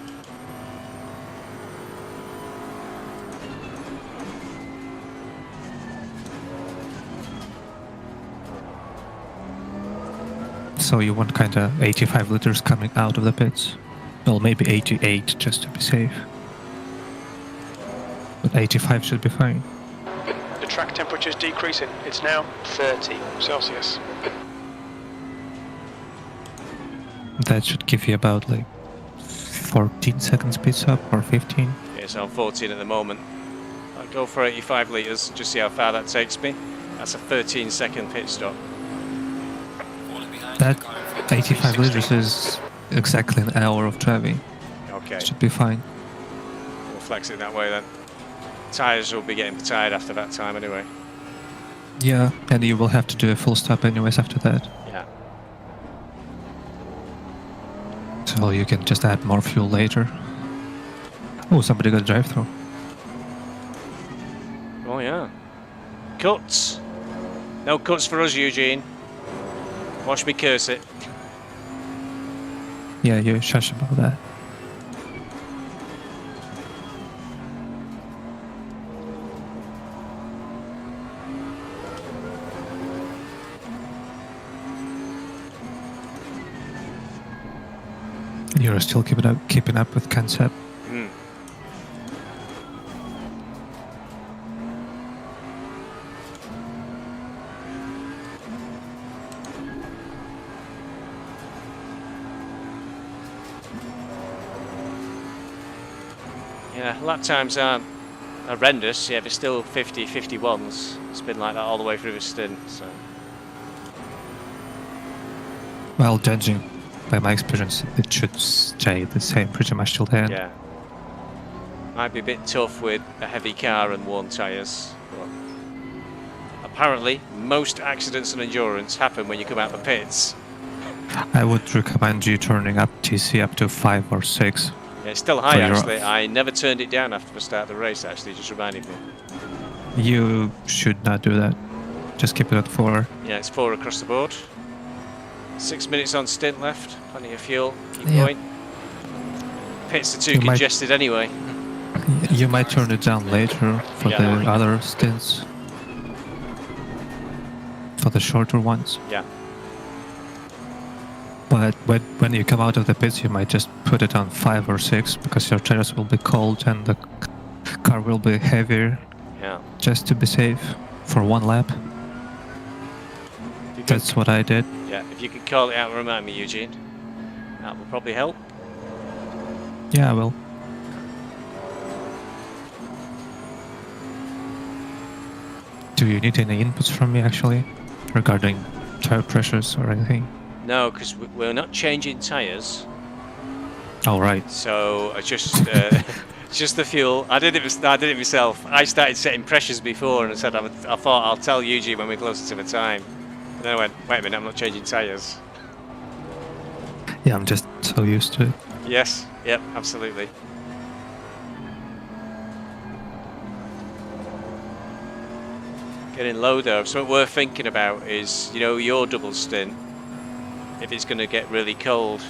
So you want kind of 85 liters coming out of the pits. Well, maybe 88 just to be safe. But 85 should be fine. The track temperature is decreasing. It's now 30 Celsius. That should give you about like 14 seconds pit stop or 15. Yeah, so I'm 14 at the moment. I'll go for 85 litres, just see how far that takes me. That's a 13-second pit stop. That 85 liters is exactly an hour of driving. Okay. Should be fine. We'll flex it that way then. Tyres will be getting tired after that time anyway. Yeah, and you will have to do a full stop anyways after that. Yeah. So you can just add more fuel later. Oh, somebody got a drive-through. Oh yeah. Cuts. No cuts for us, Eugene. Watch me curse it. Yeah, you shush about that. You're still keeping up with concept. Yeah, lap times aren't horrendous. Yeah, but still 50, 51s. It's been like that all the way through the stint. So. Well, judging by my experience, it should stay the same pretty much till the end. Yeah. Might be a bit tough with a heavy car and worn tyres. But apparently, most accidents and endurance happen when you come out the pits. I would recommend you turning up TC up to 5 or 6. Yeah, it's still high actually. I never turned it down after the start of the race actually, just reminded me. You should not do that. Just keep it at 4. Yeah, it's 4 across the board. 6 minutes on stint left, plenty of fuel, keep going. Pits are too congested anyway. You might turn it down later for the other stints. For the shorter ones. Yeah. But when you come out of the pits, you might just put it on 5 or 6 because your tires will be cold and the car will be heavier. Yeah. Just to be safe for 1 lap. That's what I did. Yeah, if you could call it out and remind me, Eugene, that will probably help. Yeah, I will. Do you need any inputs from me actually regarding tire pressures or anything? No, because we're not changing tyres. All right. So I just just the fuel. I did it myself. I started setting pressures before and said I thought I'll tell Eugene when we're closer to the time. And then I went, wait a minute, I'm not changing tyres. Yeah, I'm just so used to it. Yes. Yep. Absolutely. Getting low though. So what we're thinking about is, you know, your double stint. If it's going to get really cold,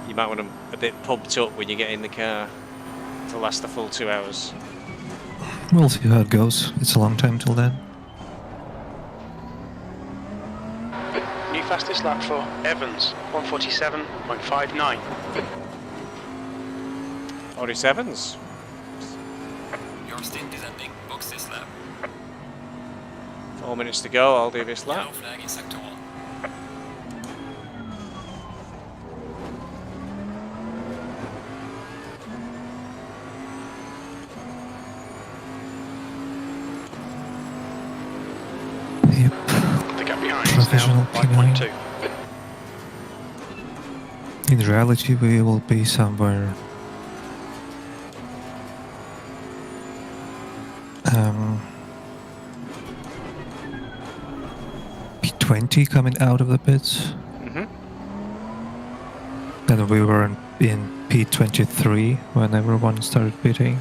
you might want them a bit pumped up when you get in the car to last the full 2 hours. We'll see how it goes. It's a long time till then. New fastest lap for Evans, 147.59. 47s. Your stint is ending. Box this lap. 4 minutes to go, I'll do this lap. Yellow flag in sector 1. Yep. The gap behind is Provisional now 5.2. In reality, we will be somewhere P20 coming out of the pits. And we were in P23 when everyone started pitting,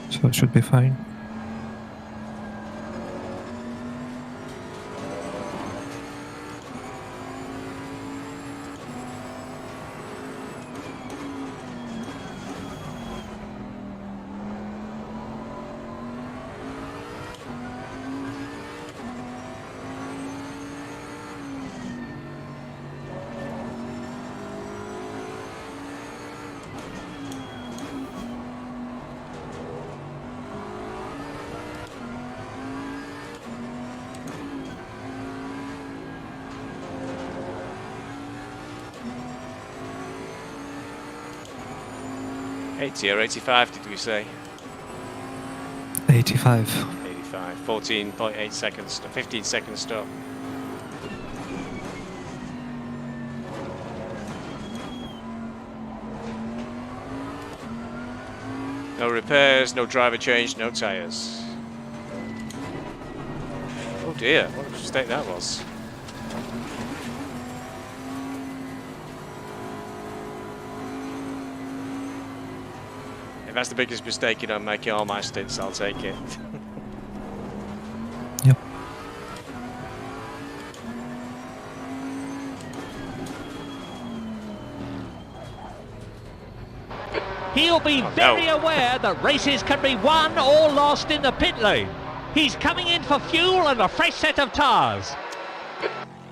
so it should be fine. Or 85, did we say? 85. 85. 14.8 seconds. 15 seconds stop. No repairs, no driver change, no tyres. Oh dear, what a mistake that was. If that's the biggest mistake you don't make in all my stints, I'll take it. Yep. He'll be very aware that races can be won or lost in the pit lane. He's coming in for fuel and a fresh set of tyres.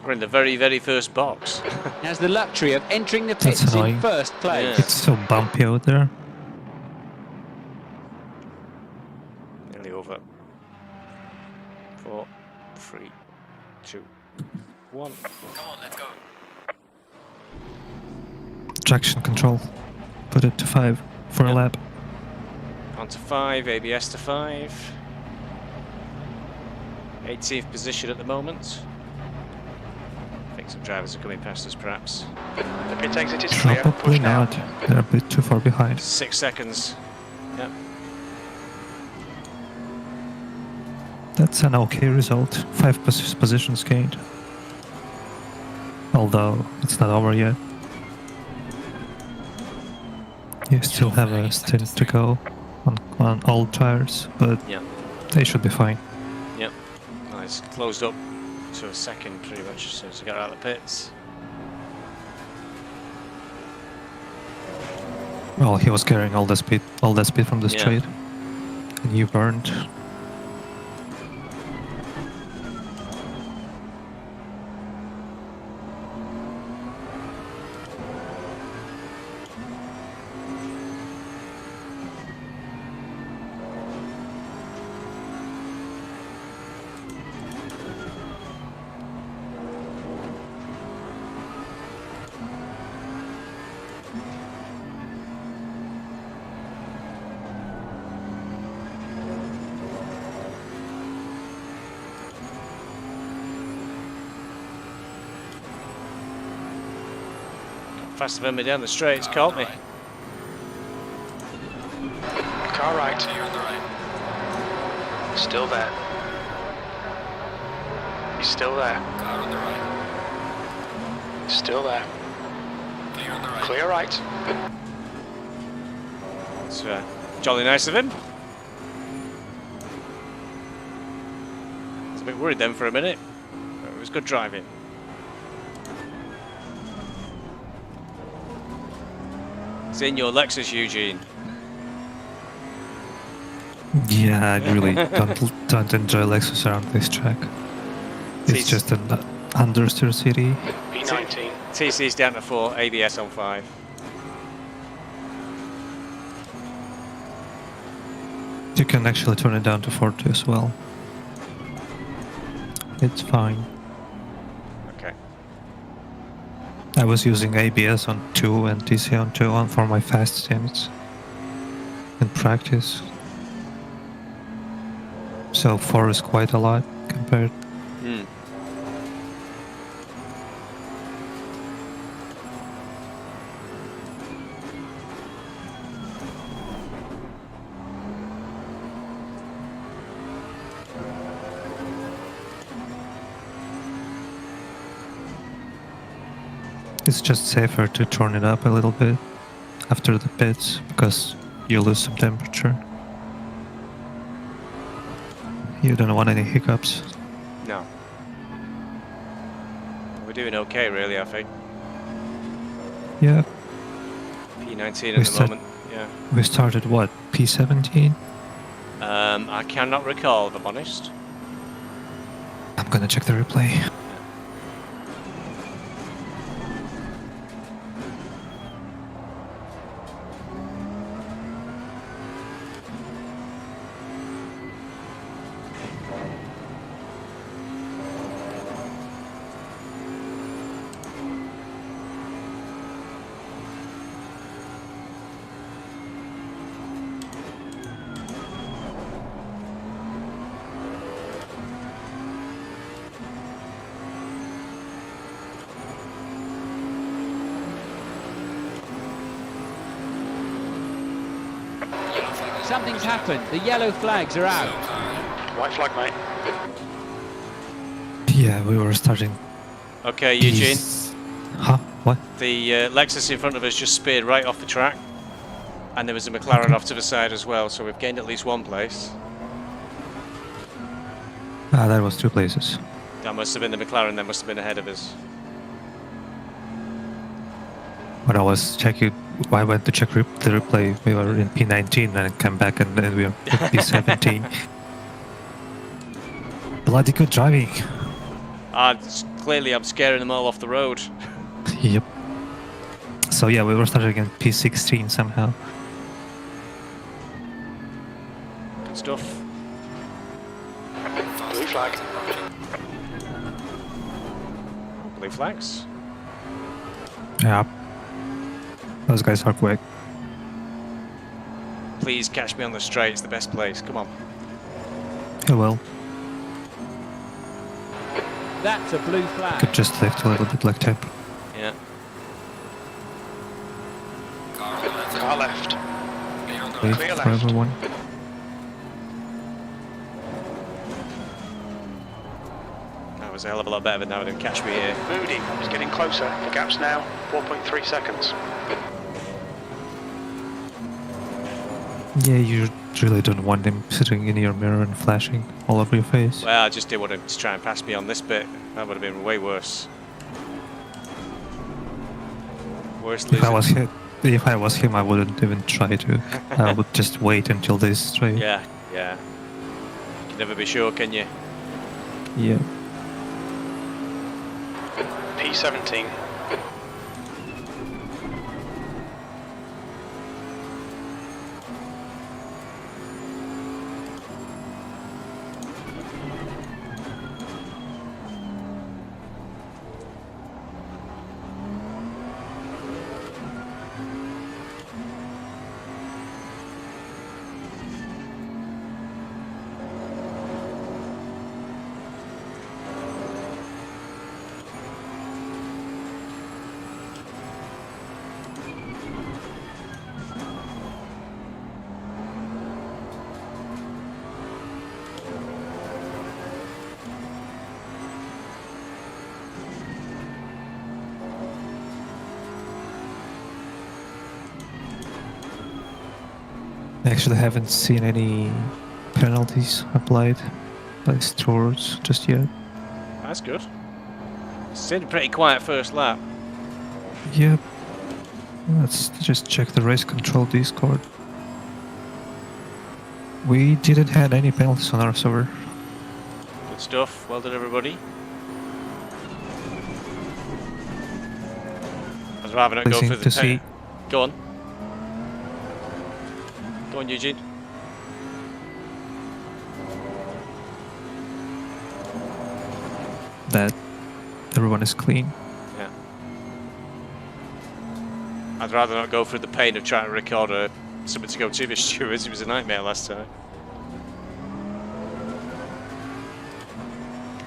We're in the very, very first box. Has the luxury of entering the That's pits annoying. in first place. It's so bumpy out there. Nearly over. 4, 3, 2, 1. Come on, let's go. Traction control. Put it to 5 for a lap. On to 5, ABS to 5. 18th position at the moment. I think some drivers are coming past us perhaps. The pit exit is clear. Probably Push now. not. They're a bit too far behind. 6 seconds. Yep. That's an okay result. 5 positions gained. Although it's not over yet. You still have a stint to go on all tires, but Yep. they should be fine. Yep. Nice. Closed up to a second pretty much as soon as we got out of the pits. Well, he was carrying all that speed from the Yeah. straight, and you burned. Faster than me down the straight, it's caught me. Car right. Clear on the right. Still there. He's still there. Car on the right. Still there. Clear on the right. Clear right. It's jolly nice of him. I was a bit worried then for a minute, but it was good driving. It's in your Lexus, Eugene. Yeah, I really don't enjoy Lexus around this track. It's just an understeer city. P19. TC's down to 4, ABS on 5. You can actually turn it down to 40 as well. It's fine. Okay. I was using ABS on 2 and TC on 2 for my fast stints in practice. So 4 is quite a lot compared. Hmm. It's just safer to turn it up a little bit after the pits because you lose some temperature. You don't want any hiccups. No. We're doing okay, really, I think. Yeah, P19 at the moment, yeah. we started what, P17? I cannot recall, if I'm honest. I'm gonna check the replay. Something's happened. The yellow flags are out. White flag, mate. Yeah, we were starting. Okay, Eugene. Huh? What? The Lexus in front of us just speared right off the track. And there was a McLaren off to the side as well, so we've gained at least one place. Ah, that was 2 places. That must have been the McLaren, that must have been ahead of us. When I was checking, I went to check the replay, we were in P19 and came back and then we were in P17. Bloody good driving. Clearly I'm scaring them all off the road. Yep. So yeah, we were starting in P16 somehow. Good stuff. Blue flag. Blue flags. Yeah. Those guys are quick. Please catch me on the straight, it's the best place, come on. Oh well. That's a blue flag. Could just lift a little bit like tip. Yeah. Car left. Wait Clear for left. everyone. That was a hell of a lot better than now, didn't catch me here. Moody is getting closer. The gap's now 4.3 seconds. Yeah, you really don't want him sitting in your mirror and flashing all over your face. Well, I just didn't want him to try and pass me on this bit. That would have been way worse. Worst If losing. I was him, I wouldn't even try to. I would just wait until this straight. Yeah, yeah. You can never be sure, can you? Yeah. P17. I actually haven't seen any penalties applied by stewards just yet. That's good. Seemed a pretty quiet first lap. Yep. Let's just check the race control Discord. We didn't have any penalties on our server. Good stuff. Well done, everybody. I'd rather not go Pleasing for to the see. Go on. Go on, Eugene. that everyone is clean. Yeah. I'd rather not go through the pain of trying to record something to go to the stewards. It was a nightmare last time.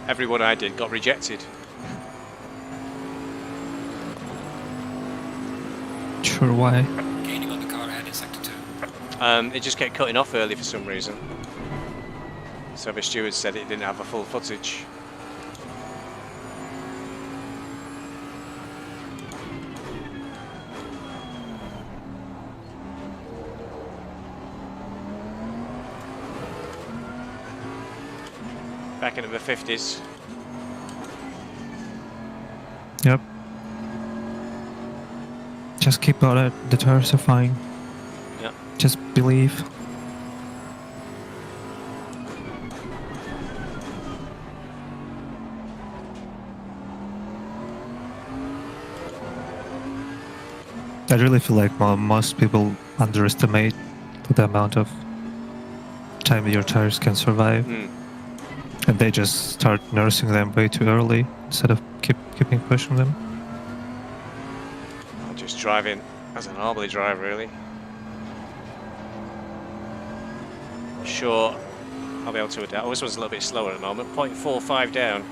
Everyone I did got rejected. Sure, why? Gaining on the car ahead in sector 2. It just kept cutting off early for some reason. So the steward said it didn't have a full footage. Back into the 50s. Yep. Just keep on it. The tires are fine. Yeah. Just believe. I really feel like most people underestimate the amount of time your tires can survive. And they just start nursing them way too early instead of keeping pushing them. I'm just driving as I normally drive, really. Sure, I'll be able to adapt. Oh, this one's a little bit slower at the moment. 0.45 down.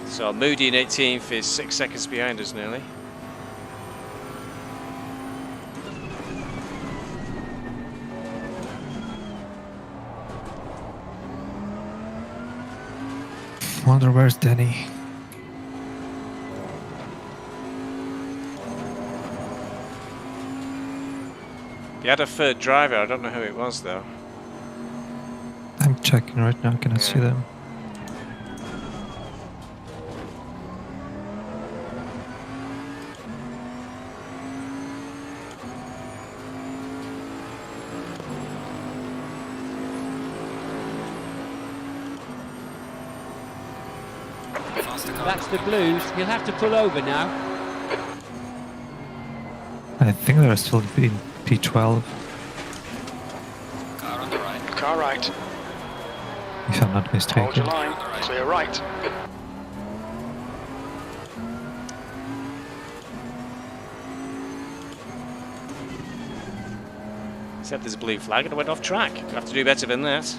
So Moody in 18th is 6 seconds behind us nearly. Wonder where's Danny? You had a third driver, I don't know who it was though. I'm checking right now, I cannot see them. That's the blues. He'll have to pull over now. I think they're still in P12, Car on the right. Car right. if I'm not Hold mistaken. your line. Clear right. Except there's a blue flag and I went off track. You have to do better than that.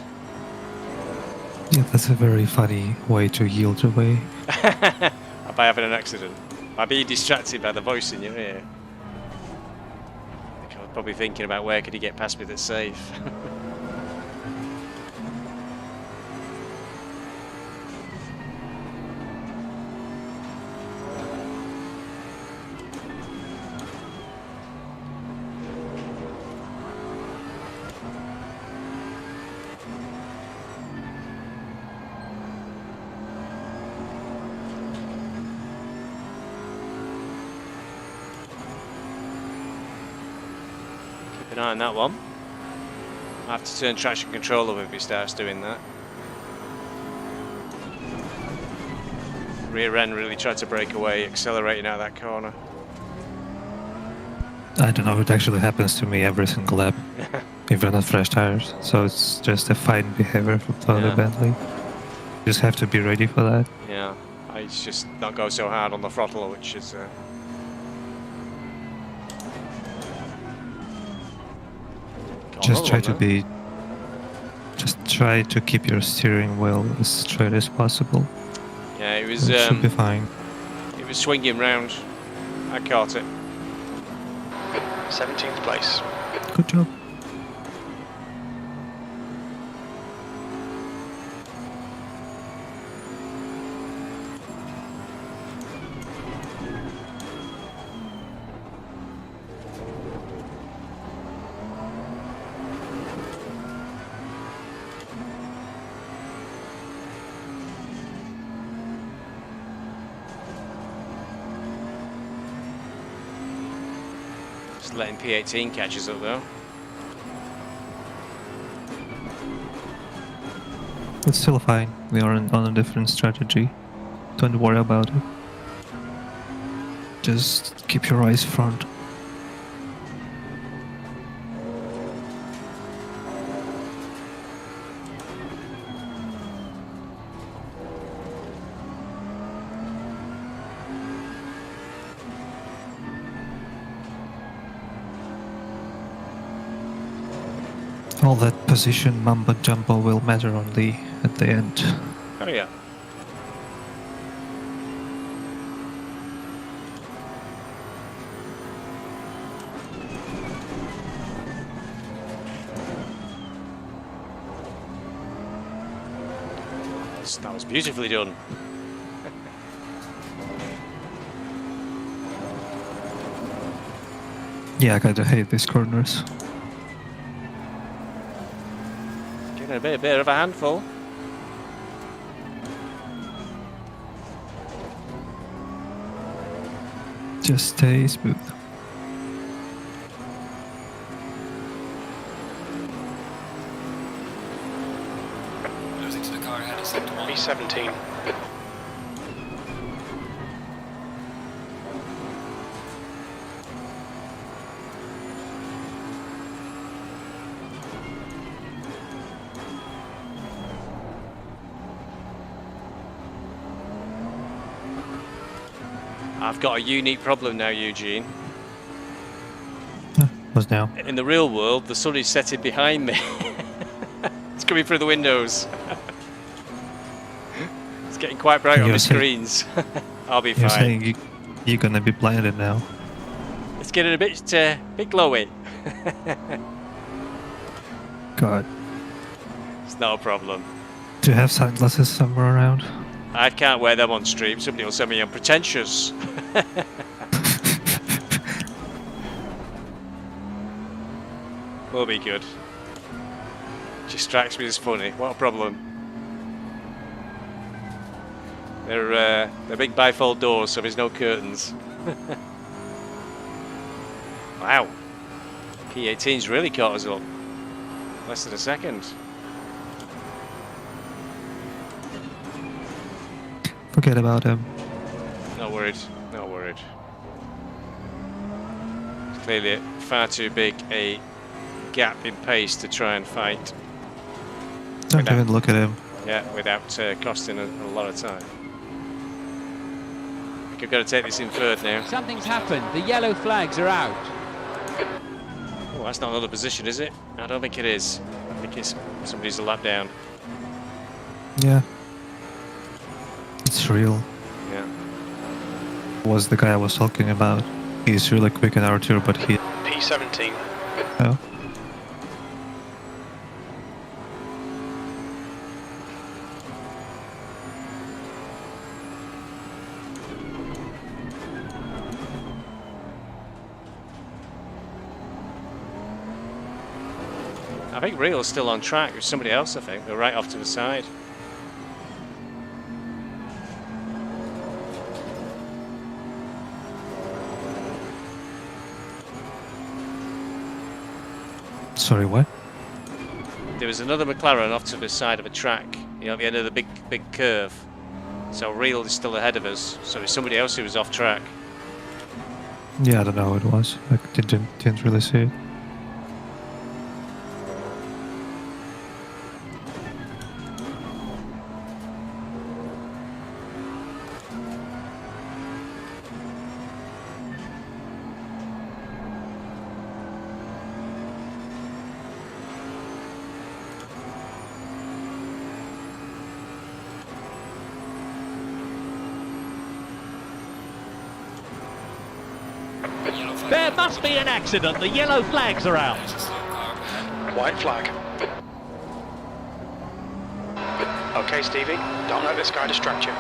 Yeah, that's a very funny way to yield away. By having an accident. By being distracted by the voice in your ear. I was probably thinking about where could he get past me that's safe. Keep an eye on that one. I have to turn traction control up if he starts doing that. Rear end really tried to break away, accelerating out of that corner. I don't know, it actually happens to me every single lap, even on fresh tires. So it's just a fine behavior from the Bentley. You just have to be ready for that. Yeah, I just not go so hard on the throttle, which is Just try to keep your steering wheel as straight as possible. Yeah, it was. It should be fine. It was swinging round. I caught it. 17th place. Good job. Just letting P18 catch us up though. It's still fine. We are on a different strategy. Don't worry about it. Just keep your eyes front. All that position mumbo jumbo will matter only at the end. Oh yeah. That was beautifully done. Yeah, I kinda hate these corners. Getting a bit of a handful. Just stay smooth. Losing to the car ahead of sector 1. B17. I've got a unique problem now, Eugene. What's now? In the real world, the sun is setting behind me. It's coming through the windows. It's getting quite bright on the screens. I'll be You're fine. saying you're gonna be blinded now. It's getting a bit glowy. God. It's not a problem. Do you have sunglasses somewhere around? I can't wear them on stream. Somebody will send me unpretentious. We'll be good. Just strikes me as funny. What a problem. They're big bifold doors, so there's no curtains. Wow. P18's really caught us up. Less than a second. Forget about him. Not worried. Not worried. It's clearly far too big a gap in pace to try and fight. Don't even look at him. Yeah, without costing a lot of time. I think I've got to take this in third now. Something's happened. The yellow flags are out. Oh, that's not another position, is it? I don't think it is. I think it's somebody's a lap down. Yeah. It's real. Yeah. Was the guy I was talking about. He's really quick in R2, but he... P17. Oh. I think Real's still on track with somebody else, I think. They're right off to the side. Sorry, what? There was another McLaren off to the side of a track, you know, at the end of the big curve. So Real is still ahead of us. So it's somebody else who was off track. Yeah, I don't know who it was. I didn't really see it. There must be an accident. The yellow flags are out. White flag. Okay, Stevie, don't let this guy distract you.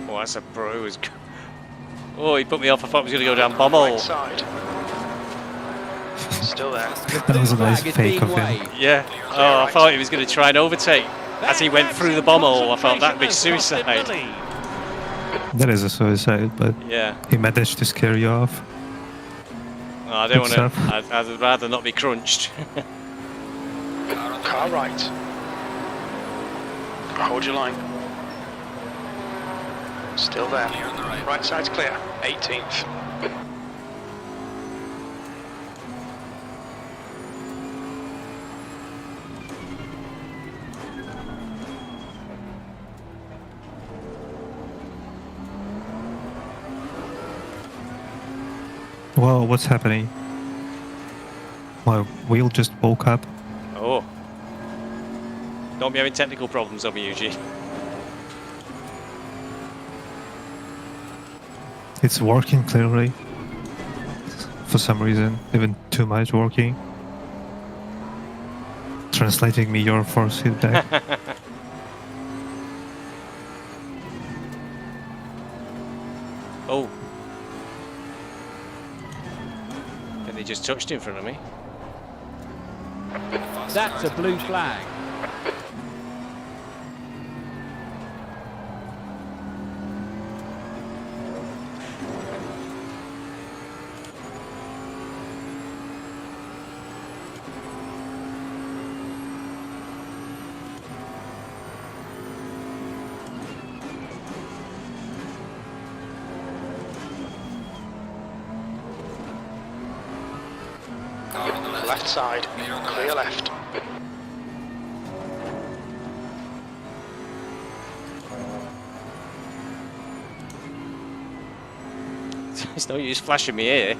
Oh, that's a bruise. Oh, he put me off. I thought he was going to go down Bommel. Right side. Still there. That was a nice Flag is fake being of him. waved. Yeah. Oh, I thought he was going to try and overtake. As he went through the Bommel, I thought that'd be suicide. That is a suicide, but Yeah. he managed to scare you off. Oh, I don't Good want to. stuff. I'd rather not be crunched. Car right. Hold your line. Still there. Clear on the right. Right side's clear. 18th. Whoa, what's happening? My wheel just woke up. Oh, Don't be having technical problems over Eugene. It's working clearly. For some reason, even too much working. Translating me your force feedback. Oh. And they just touched in front of me. That's a blue flag. Car on the left. Left side, Clear on the clear left. left. It's no use flashing me here.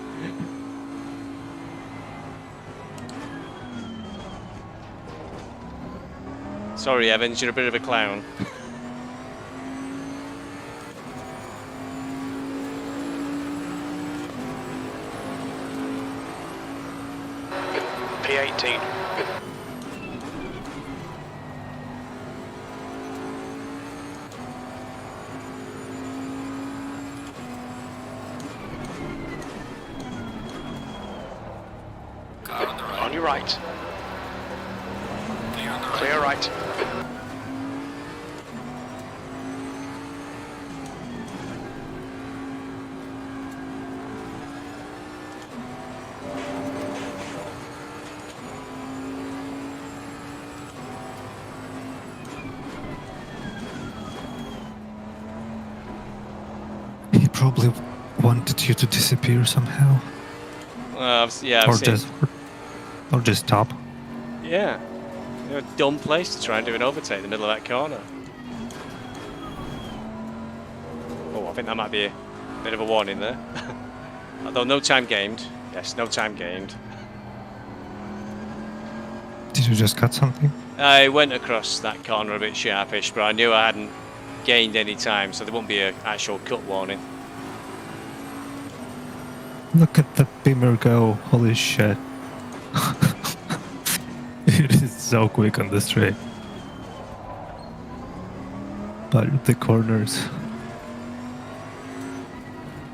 Sorry, Evans, you're a bit of a clown. P18. Car on the right. On your right. Clear on the right. Clear right. He probably wanted you to disappear somehow. Yeah, I've seen. Or just stop. Yeah. A dumb place to try and do an overtake in the middle of that corner. Oh, I think that might be a bit of a warning there. Although no time gained. Yes, no time gained. Did you just cut something? I went across that corner a bit sharpish, but I knew I hadn't gained any time, so there won't be an actual cut warning. Look at the Beamer go, holy shit. It is so quick on the straight. But the corners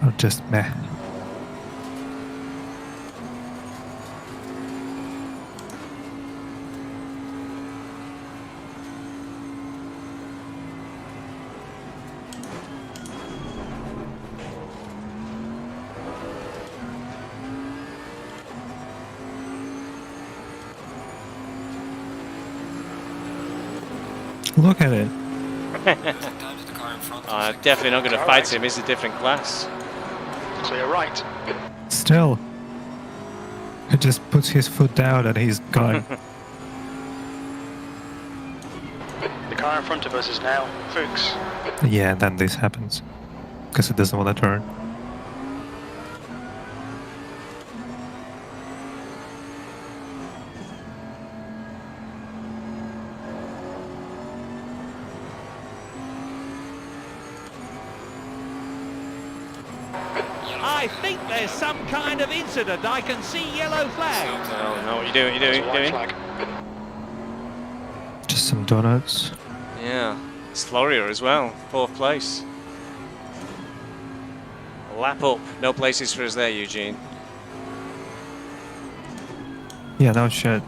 are just meh. Look at it. Sometimes the car in front is Definitely not going to fight him. He's a different class. Clear right. Still. He just puts his foot down and he's gone. The car in front of us is now Fuchs. Yeah, then this happens. Because it doesn't want to turn. I think there's some kind of incident. I can see yellow flag. Oh, no, what you doing? That's a white flag. Just some donuts. Yeah. It's Florio as well. 4th place. Lap up. No places for us there, Eugene. Yeah, no shit.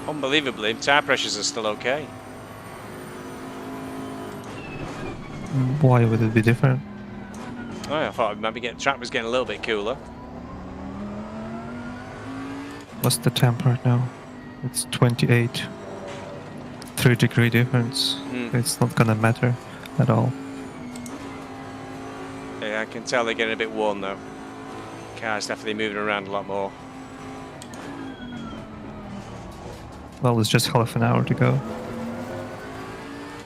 Unbelievably, tyre pressures are still okay. Why would it be different? Oh, I thought maybe track was getting a little bit cooler. What's the temp right now? It's 28. 3-degree difference. It's not gonna matter at all. Yeah, I can tell they're getting a bit warm though. Car's definitely moving around a lot more. Well, it's just half an hour to go.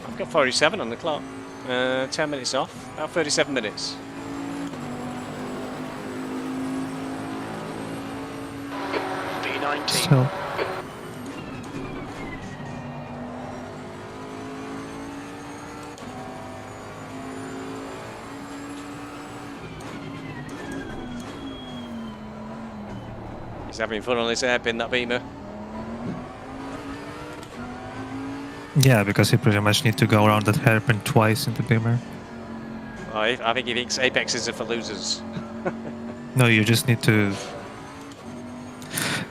I've got 47 on the clock. 10 minutes off. About 37 minutes. V19. So, He's having fun on this hairpin, that Beamer. yeah, because you pretty much need to go around that hairpin twice in the Beamer. Oh, I think he thinks Apexes are for losers. No, you just need to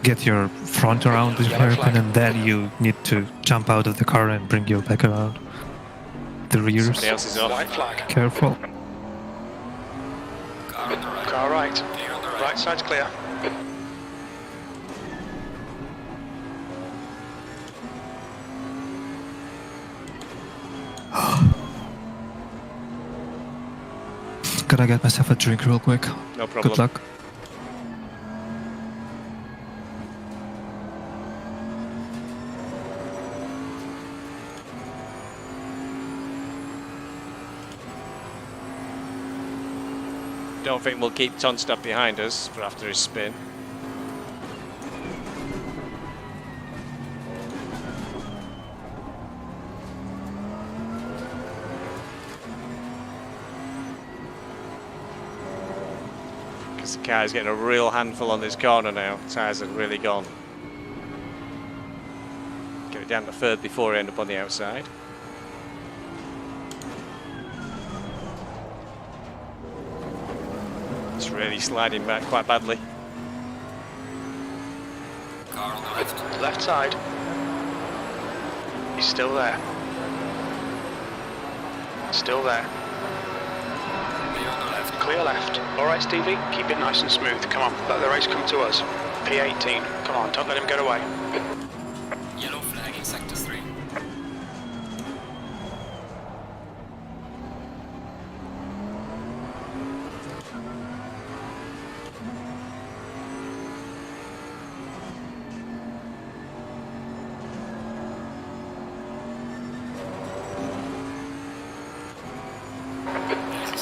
get your front around the Yellow hairpin, flag. and then you need to jump out of the car and bring your back around the rears. Somebody else is off. White flag. Careful. Car on the right. Car right. Clear on the right. Right side's clear. Gonna get myself a drink real quick. No problem. Good luck. Don't think we'll keep Tonstad behind us for after his spin. Because the car is getting a real handful on this corner now. Tyres are really gone. Get it down to third before I end up on the outside. It's really sliding back quite badly. Car on the left. Left side. He's still there. Still there. Clear on the left. Clear left. Alright, Stevie, keep it nice and smooth. Come on, let the race come to us. P18. Come on, don't let him get away. Yellow flag in sector 3.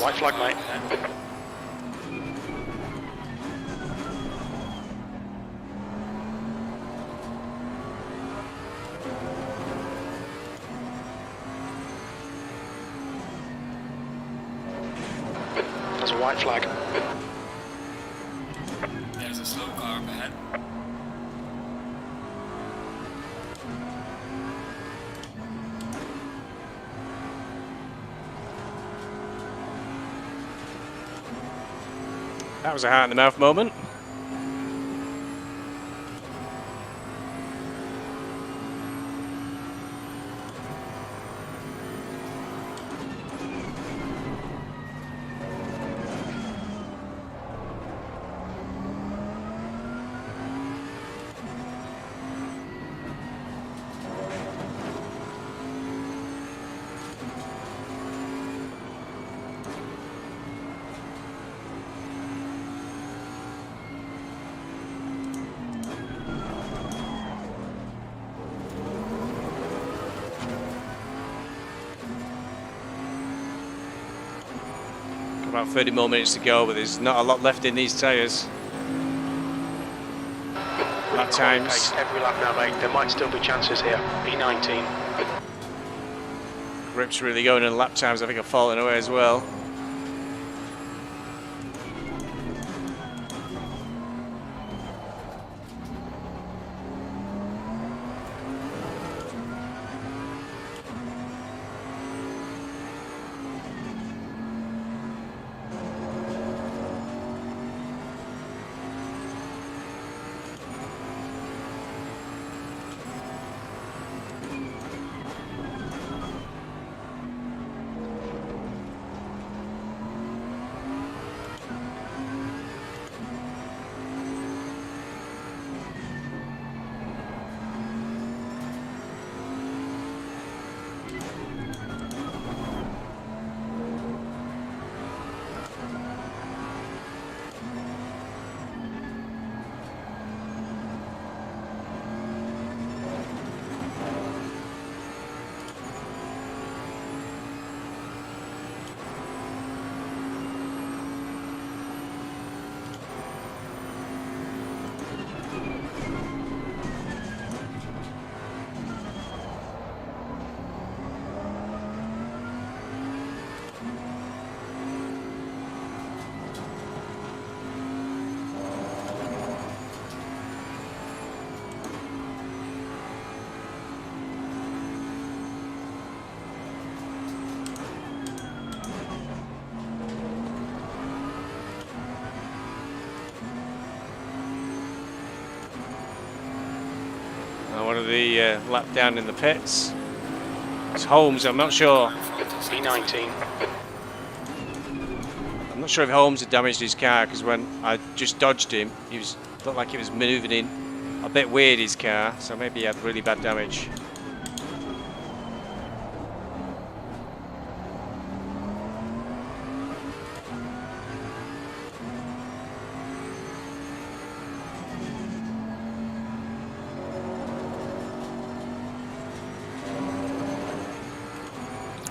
White flag, mate. There's a white flag. There's a slow car up ahead. That was a heart in the mouth moment. About 30 more minutes to go, but there's not a lot left in these tyres. Lap times. Pace every lap now, mate. There might still be chances here. P19. Grip's really going, and lap times I think are falling away as well. for the lap down in the pits. It's Holmes, I'm not sure. B19. I'm not sure if Holmes had damaged his car, because when I just dodged him, looked like he was manoeuvring in a bit weird, his car, so maybe he had really bad damage.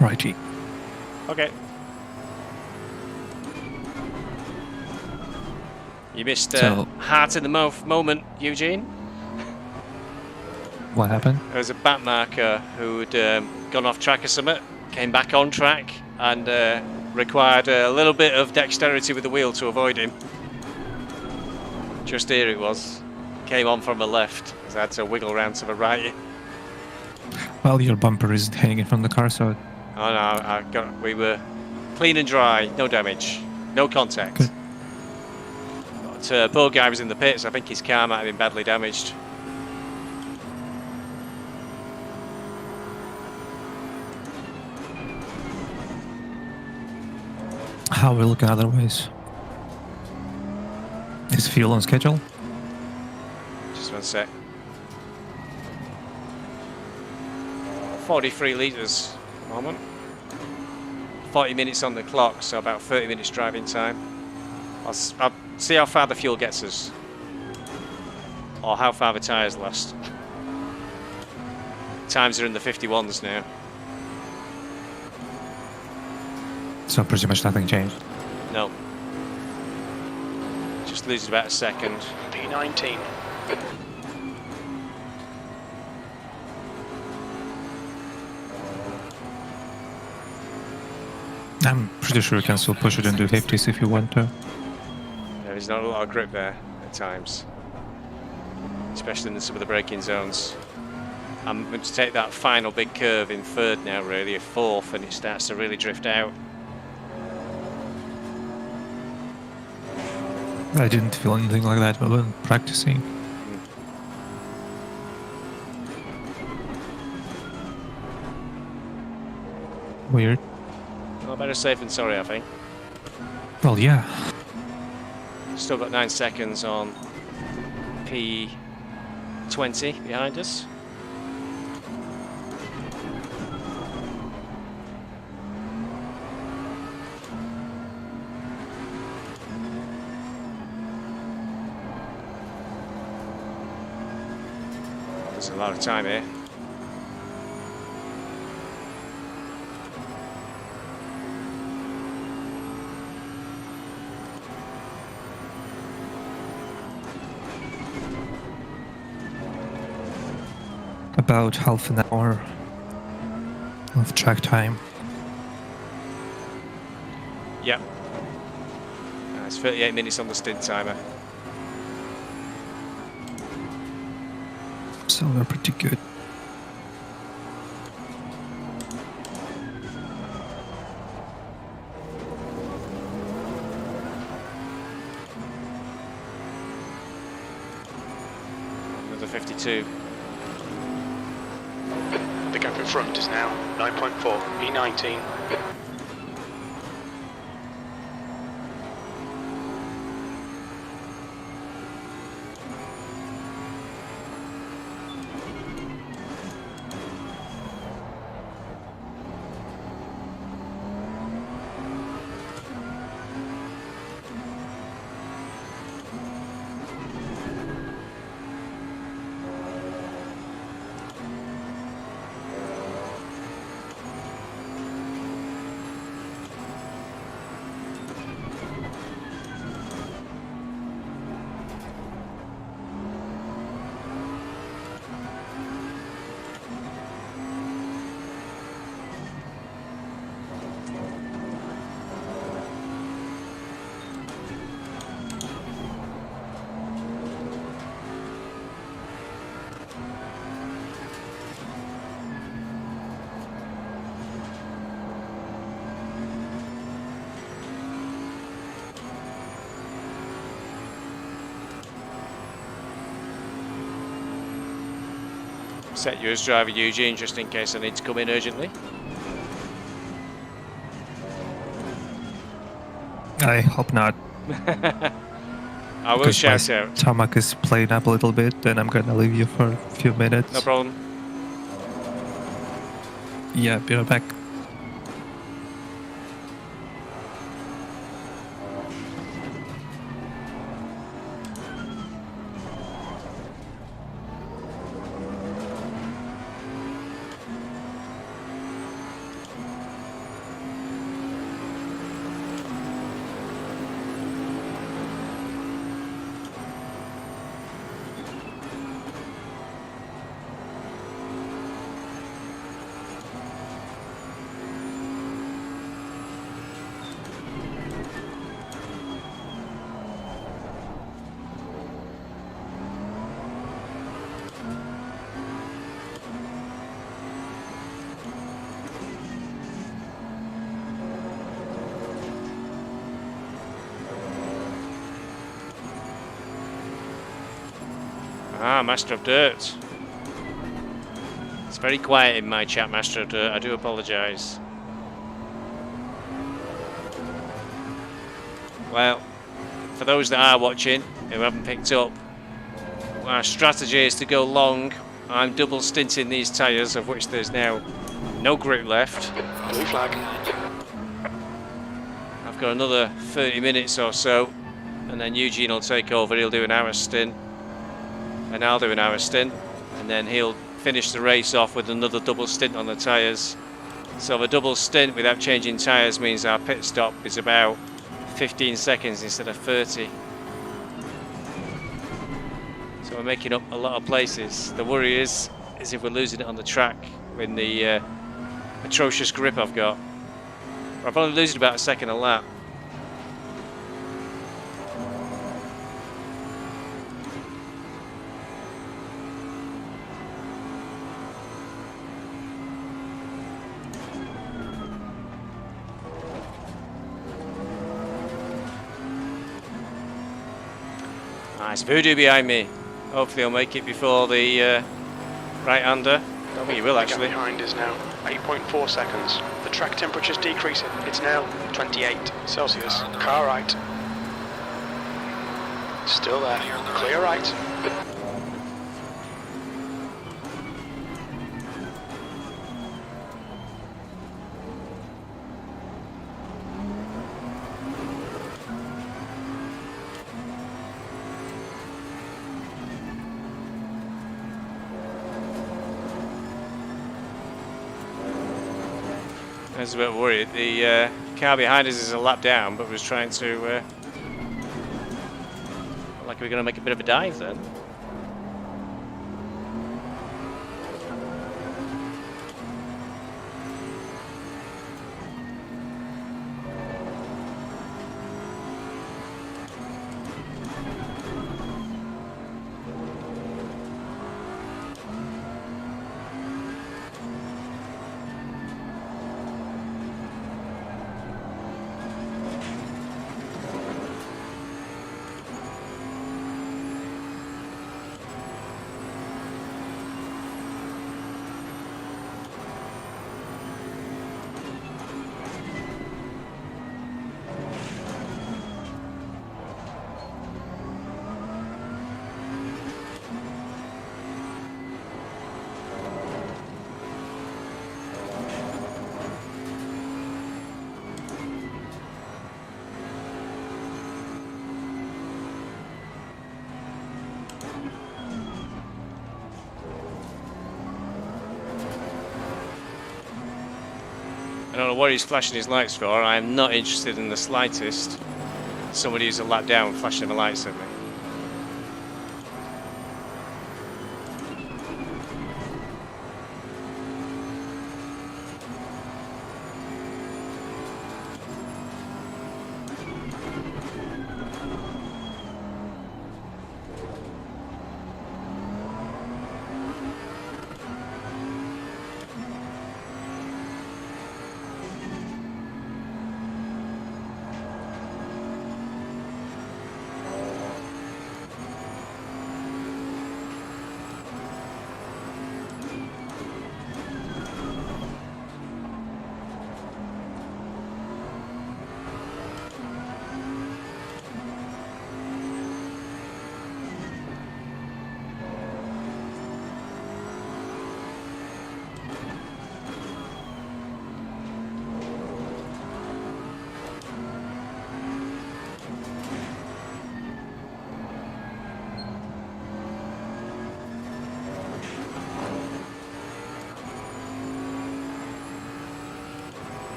Righty. Okay. You missed So- heart in the mouth moment, Eugene. What happened? There was a back marker who'd gone off track or something, came back on track, and required a little bit of dexterity with the wheel to avoid him. Just here it was. Came on from the left, so I had to wiggle round to the right. Well, your bumper isn't hanging from the car, so Oh no, we were clean and dry, no damage, no contact. Good. But poor guy was in the pits. I think his car might have been badly damaged. how are we looking otherwise? Is fuel on schedule? Just one sec. 43 litres at the moment. 40 minutes on the clock, so about 30 minutes driving time. I'll see how far the fuel gets us. Or how far the tyres last. Times are in the 51s now. So pretty much nothing changed. No. Just loses about a second. B19. I'm pretty sure you can still push it into 50s if you want to. There's not a lot of grip there at times. Especially in some of the braking zones. I'm going to take that final big curve in third now, really, a fourth, and it starts to really drift out. I didn't feel anything like that when practicing. Weird. Well, better safe than sorry, I think. Well, yeah. Still got 9 seconds on P20 behind us. There's a lot of time here. About half an hour of track time. Yep. It's 38 minutes on the stint timer. So we're pretty good. Another 52. The gap in front is now 9.4. B19. set you as driver, Eugene, just in case I need to come in urgently. I hope not. I will Because shout my out. stomach is playing up a little bit, then I'm gonna leave you for a few minutes. No problem. Yeah, be right back. Ah, Master of Dirt. It's very quiet in my chat, Master of Dirt. I do apologise. Well, for those that are watching who haven't picked up, our strategy is to go long. I'm double stinting these tyres, of which there's now no grip left. Blue flag. I've got another 30 minutes or so, and then Eugene will take over. He'll do an hour stint, and I'll do an hour stint, and then he'll finish the race off with another double stint on the tyres. So the double stint without changing tyres means our pit stop is about 15 seconds instead of 30. So we're making up a lot of places. The worry is if we're losing it on the track with the atrocious grip I've got. I'll probably lose it about a second a lap. Nice voodoo behind me. Hopefully I'll make it before the right-hander. I don't think he will actually. The gap behind is now 8.4 seconds. The track temperature's decreasing. It's now 28 Celsius. Car right. Still there. Clear right. I was a bit worried. The car behind us is a lap down, but was trying to like we're going to make a bit of a dive then. I don't know what he's flashing his lights for. I am not interested in the slightest. Somebody who's a lap down flashing the lights at me.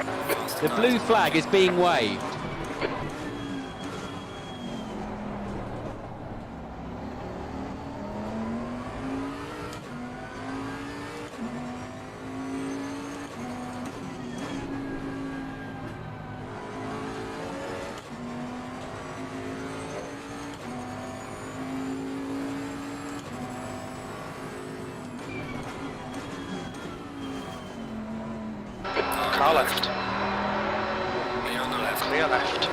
Faster The cars blue on the flag is being waved. Car left. Clear on the left. Clear left.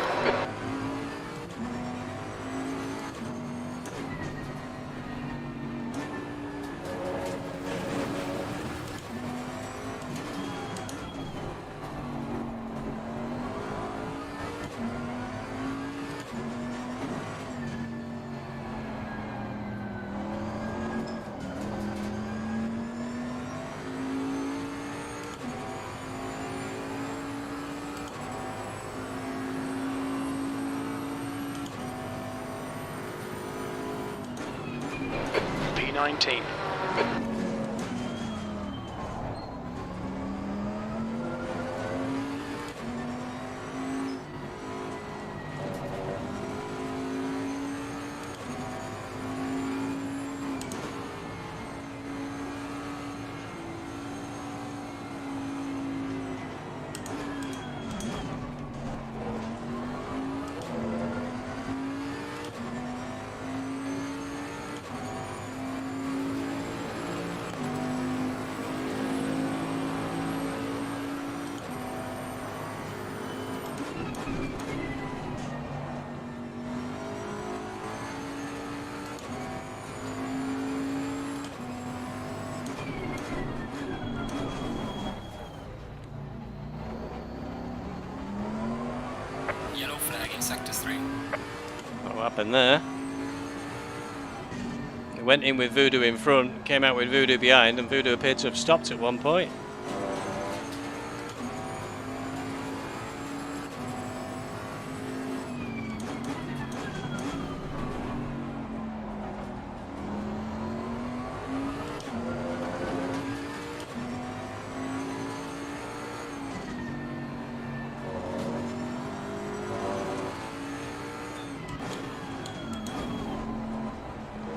B19. Yellow flag in sector 3. What happened there? It went in with Voodoo in front, came out with Voodoo behind, and Voodoo appeared to have stopped at one point.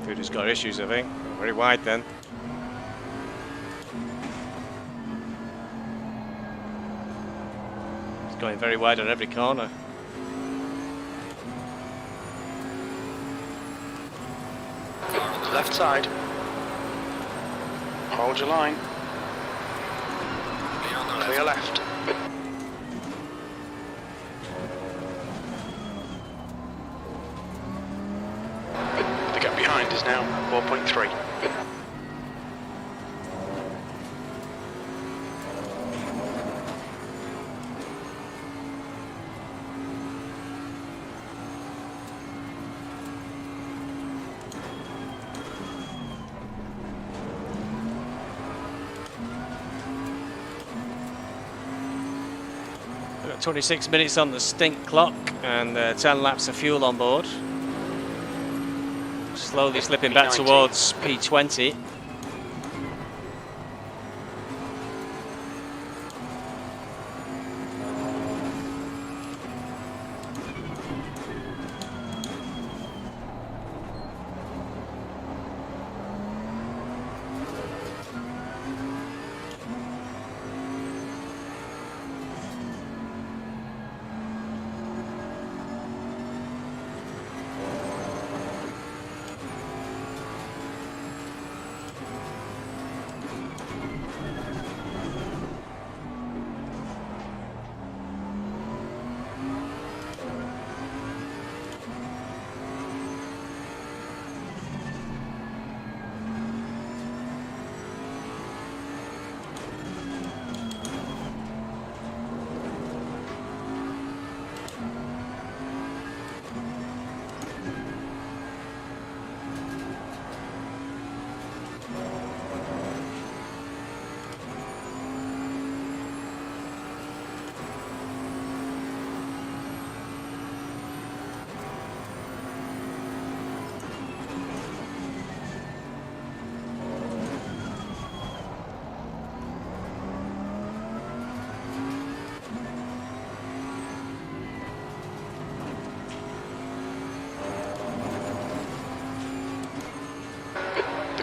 Voodoo's got issues, I think. Very wide then. He's going very wide on every corner. Car on the Left side. Hold your line. Clear on the left. Clear left. The gap behind is now 4.3. We've got 26 minutes on the stink clock and 10 laps of fuel on board. Slowly slipping back P19. towards P20.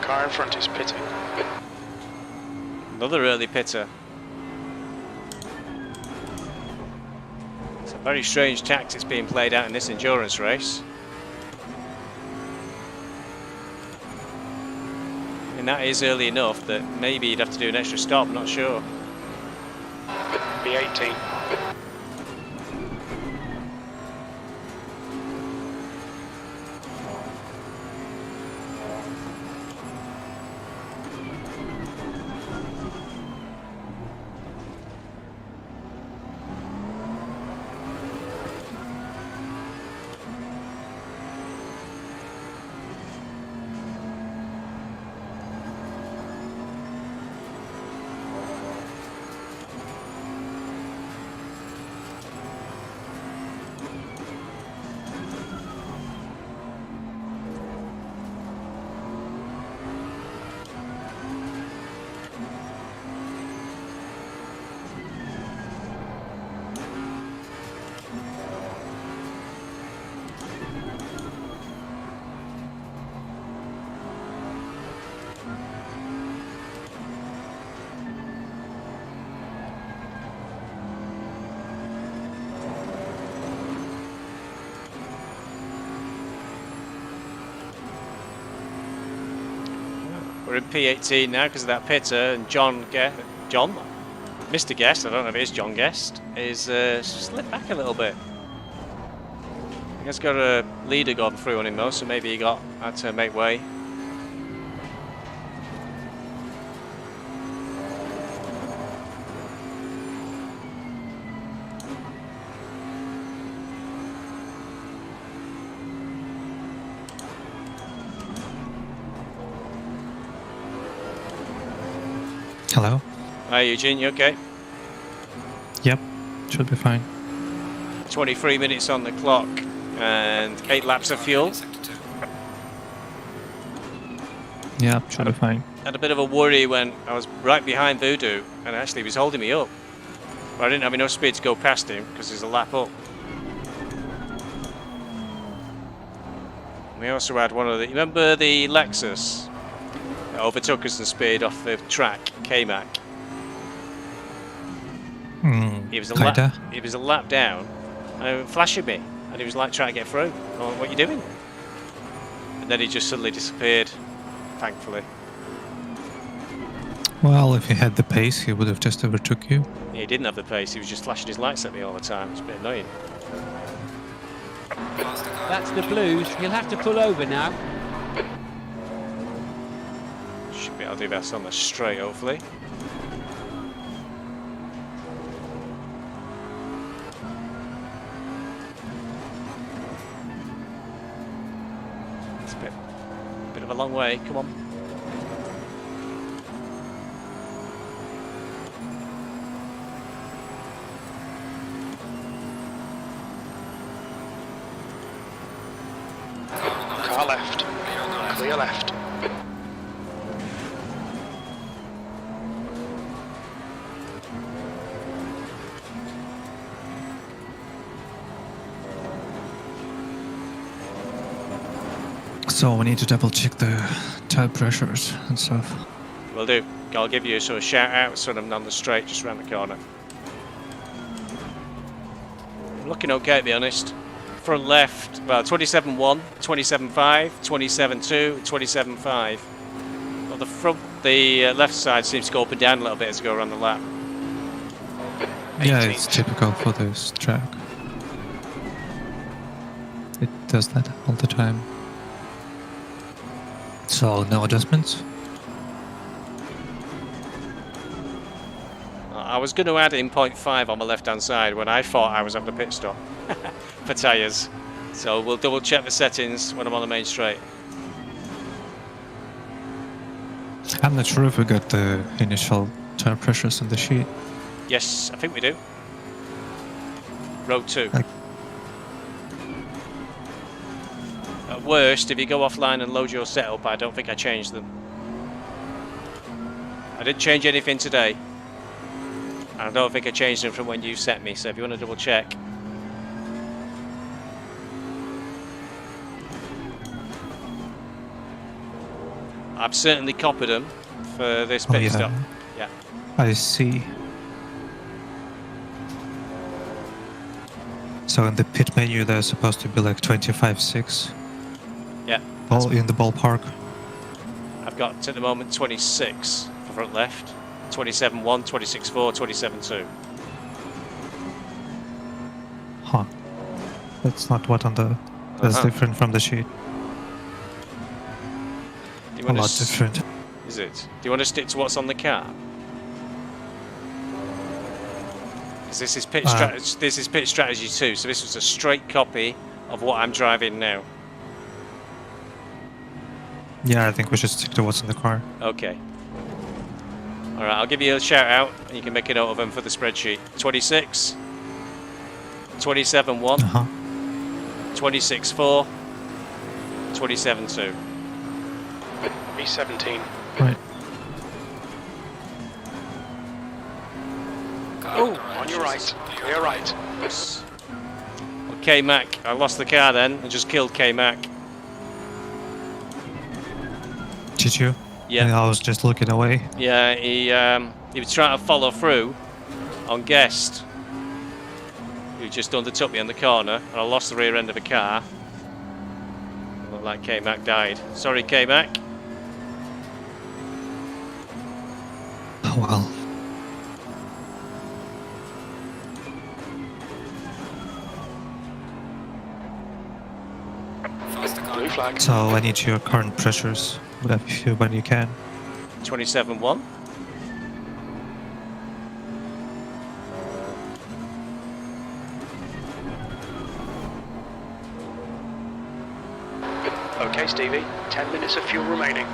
Car in front is pitting. Another early pitter. It's a very strange tactics being played out in this endurance race. And that is early enough that maybe you'd have to do an extra stop, I'm not sure. B18. We're in P18 now because of that pitter, and Mr. Guest, I don't know if it is John Guest, is slipped back a little bit. He has got a leader gone through on him though, so maybe he had to make way. Hello? Hi Eugene, you okay? Yep, should be fine. 23 minutes on the clock and 8 laps of fuel. Yeah, should be fine. Had a bit of a worry when I was right behind Voodoo and actually he was holding me up. But I didn't have enough speed to go past him because there's a lap up. We also had one of the, remember the Lexus that overtook us in speed off the track, K-Mac? He was a lap down and flashing me, and he was like trying to get through. Oh, what are you doing? And then he just suddenly disappeared, thankfully. Well, if he had the pace, he would have just overtook you. Yeah, he didn't have the pace, he was just flashing his lights at me all the time. It's a bit annoying. That's the blues. He'll have to pull over now. Should be able to do that on the straight, hopefully. It's a bit of a long way, come on. Car left. Clear left. So we need to double check the tire pressures and stuff. Will do. I'll give you a sort of shout out sort of on the straight just around the corner. Looking okay to be honest. Front left, well 27.1, 27.5, 27.2, 27.5. Well, the left side seems to go up and down a little bit as we go around the lap. Yeah, 18th. it's typical for this track. It does that all the time. So, no adjustments? I was going to add in 0.5 on the left hand side when I thought I was at the pit stop for tyres. So we'll double check the settings when I'm on the main straight. I'm not sure if we got the initial tire pressures on the sheet. Yes, I think we do. Road 2. Like- At worst, if you go offline and load your setup, I don't think I changed them. I didn't change anything today. I don't think I changed them from when you set me, so if you want to double check. I've certainly copied them for this Oh, pit yeah. stop. Yeah. I see. So in the pit menu, they're supposed to be like 25.6. Yeah. All in the ballpark. I've got at the moment 26 for front left, 27.1, 26.4, 27.2. Huh. That's not what on the... That's different from the sheet. Do you A want lot to different. Is it? Do you want to stick to what's on the car? Because this is pit strategy 2, so this was a straight copy of what I'm driving now. Yeah, I think we should stick to what's in the car. Okay. All right, I'll give you a shout out, and you can make a note of them for the spreadsheet. 26, 27.1, 26.4, 27.2. B17. Right. Oh, on your right. Clear right. Well, K-Mac, I lost the car then and just killed K-Mac. Did you? Yeah. I was just looking away. Yeah, he was trying to follow through on Guest, who just undertook me on the corner, and I lost the rear end of a car. Looked like K-Mac died. Sorry, K-Mac. Oh well. Blue flag. So I need your current pressures when you can. 27.1. Okay, Stevie. 10 minutes of fuel remaining.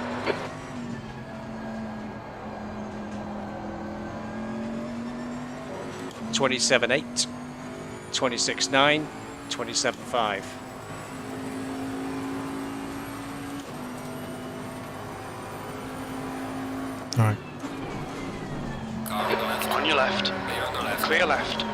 $27.8, $26.9, $27.5. All right. Car on the left. On your left. Clear on the left. Clear left.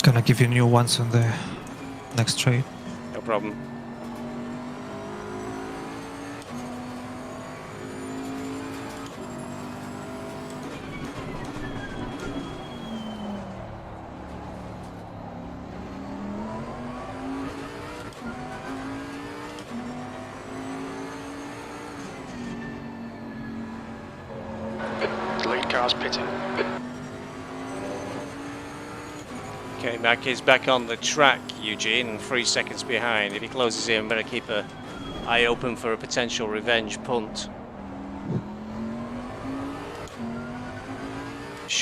Gonna give you new ones on the next trade. No problem. The lead car's pitting. Okay, Mac is back on the track, Eugene, and 3 seconds behind. If he closes in, better keep an eye open for a potential revenge punt.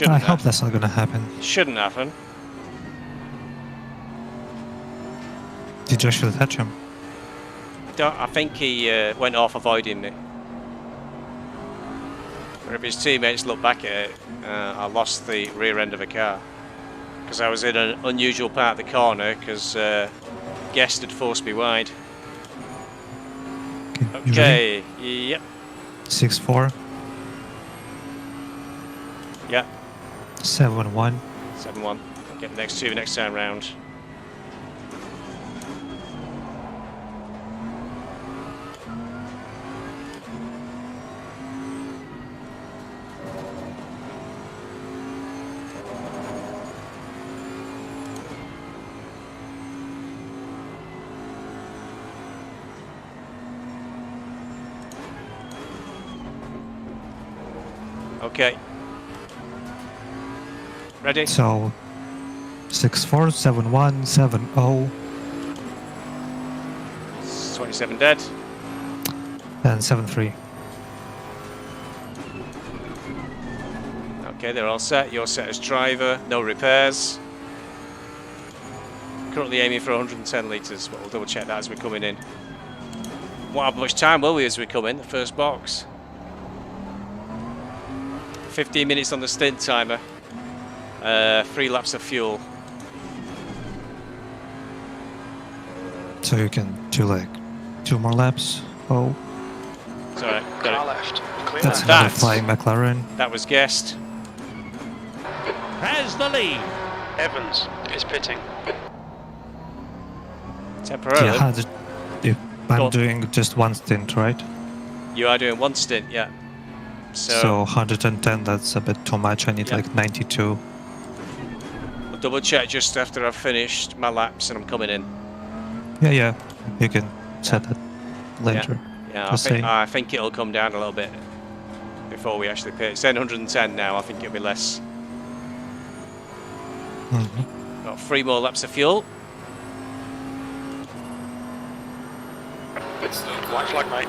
I hope that's not gonna happen. Shouldn't happen. Did you actually touch him? I think he went off avoiding me. Or if his teammates look back at it, I lost the rear end of a car. Because I was in an unusual part of the corner because Guest had forced me wide. Okay, yep. 6-4. Yep. 7-1. 7-1. Get the next two next time round. Okay. Ready? So 6-4, 7-1, 7-0. 27 dead. And 7-3. Okay, they're all set. You're set as driver. No repairs. Currently aiming for 110 litres, but we'll double check that as we're coming in. Won't have much time, will we, as we come in the first box? 15 minutes on the stint timer. 3 laps of fuel. So you can do like 2 more laps. Oh, Sorry, Car got it. left. Clear that's left. another That's- flying McLaren. That was guessed. Has the lead. Evans is pitting. Temporarily. If Go I'm on. doing just 1 stint, right? You are doing 1 stint, yeah. So 110, that's a bit too much. I need Yeah. like 92. I'll double check just after I've finished my laps and I'm coming in. Yeah. You can set that later. Yeah, Just saying. I think it'll come down a little bit before we actually pit. It's 110 now, I think it'll be less. Mhm. Got 3 more laps of fuel. White flag, mate.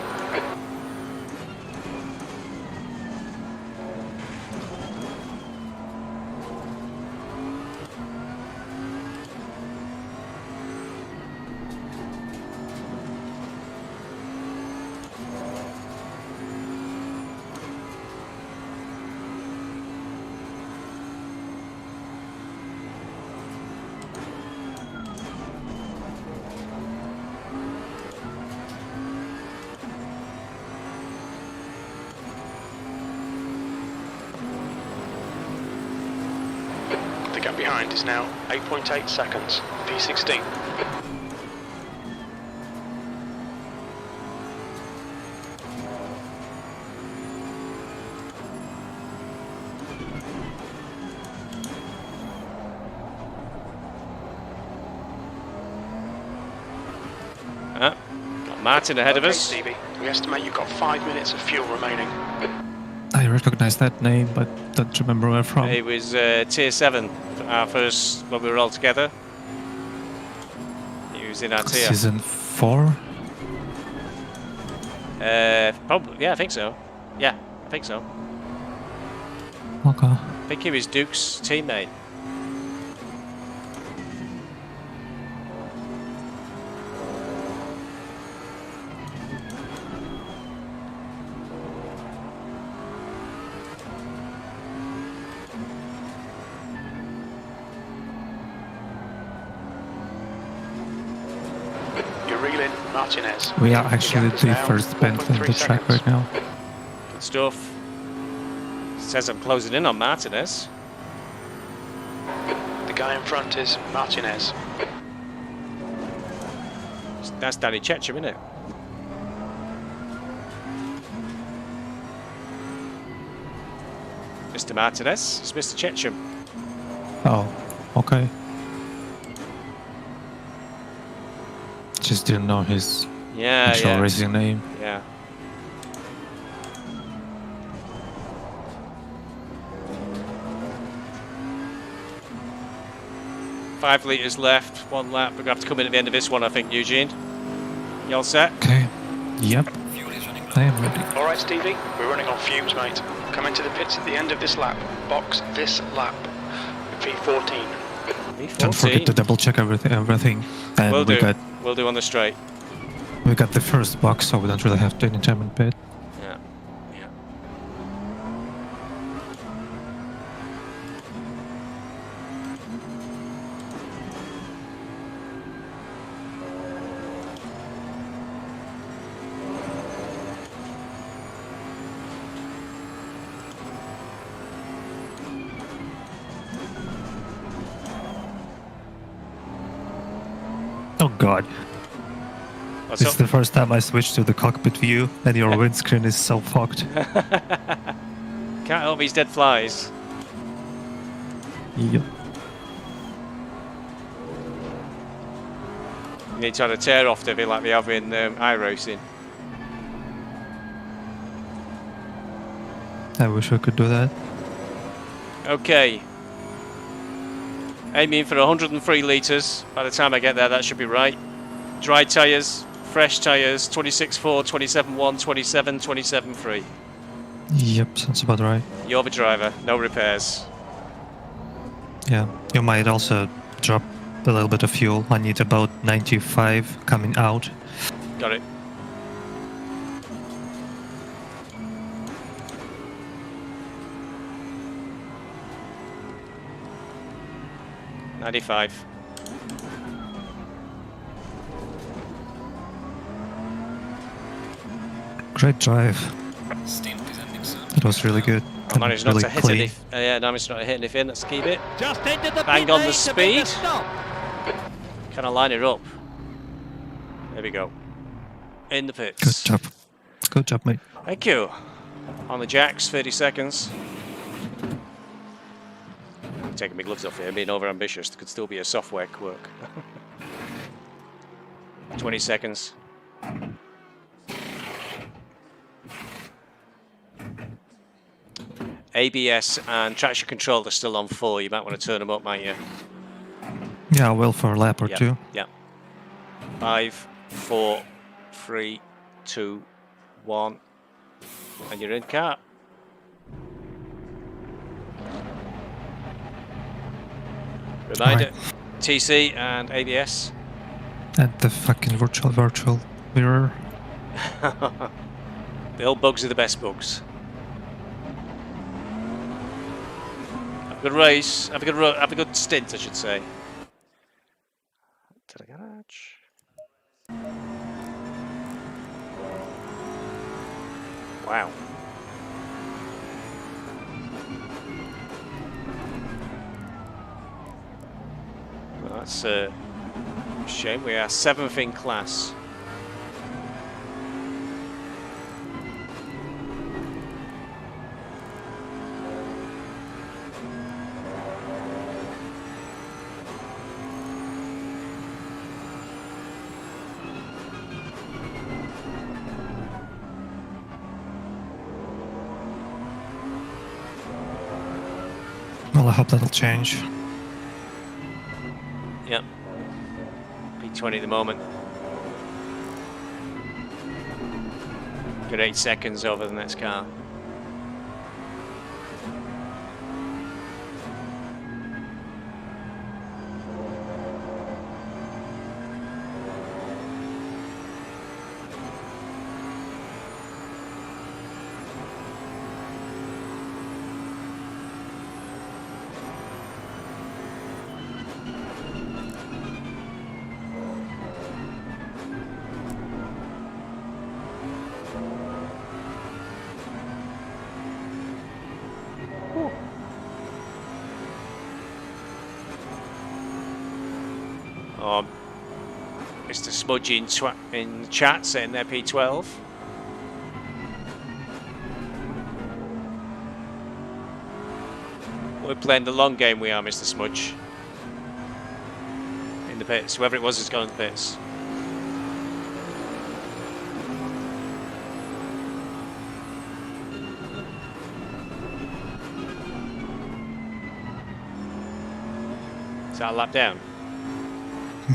The gap behind is now 8.8 seconds. P16. Got Martin ahead of Okay, us. Stevie. We estimate you've got 5 minutes of fuel remaining. I recognize that name, but don't remember where from. It was tier 7, our first when we were all together. He was in our tier. Season 4? Probably, yeah, I think so. Yeah, I think so. Okay. I think he was Duke's teammate. You're reeling Martinez. We are actually gap is the now first Bentley on 4.3 the track seconds. right now. Good stuff. Says I'm closing in on Martinez. The guy in front is Martinez. That's Danny Checham, isn't it? Mr. Martinez, it's Mr. Checham. Oh, okay. Just didn't know his Yeah, actual yeah, racing name. yeah. Five litres left, 1 lap. We're going to have to come in at the end of this one, I think, Eugene. You all set? Okay. Yep, Fuel is running low. I am ready. All right, Stevie. We're running on fumes, mate. Come into the pits at the end of this lap. Box this lap. P14. Don't forget to double check everything. And Will we do. got We'll do on the straight. the first box, so we don't really have to any time in pit. Yeah. Yeah. Oh god. What's This up? is the first time I switched to the cockpit view, and your windscreen is so fucked. Can't help these dead flies. Yep. You need to have a tear off to be like they have in iRacing. I wish I could do that. Okay. Aiming for 103 litres. By the time I get there, that should be right. Dry tyres, fresh tyres, 26.4, 27.1, 27, 27.3. Yep, sounds about right. You're the driver, no repairs. Yeah, you might also drop a little bit of fuel. I need about 95 coming out. Got it. 95. Great drive. Stint descending soon. It was really good. I managed not really to hit clean. managed not to hit anything. Let's keep it. Just entered the Bang pit on the lane to make a speed. stop. Can I line it up? There we go. In the pits. Good job. Good job, mate. Thank you. On the jacks, 30 seconds. Taking my gloves off here, being over ambitious. Could still be a software quirk. 20 seconds. ABS and traction control are still on 4. You might want to turn them up, might you? Yeah, I will for a lap or two. Yeah. 5, 4, 3, 2, 1. And you're in car. Reminder, TC and ABS. And the fucking virtual mirror. The old bugs are the best bugs. Have a good race. Have a good stint, I should say. To the garage. Wow. Well, that's a shame. We are 7th in class. Well, I hope that'll change. Yep. P20 at the moment. Good 8 seconds over the next car. Mr. Smudgy in chat saying they're P12. We're playing the long game, we are, Mr. Smudge. In the pits. Whoever it was has gone in the pits. Is that a lap down?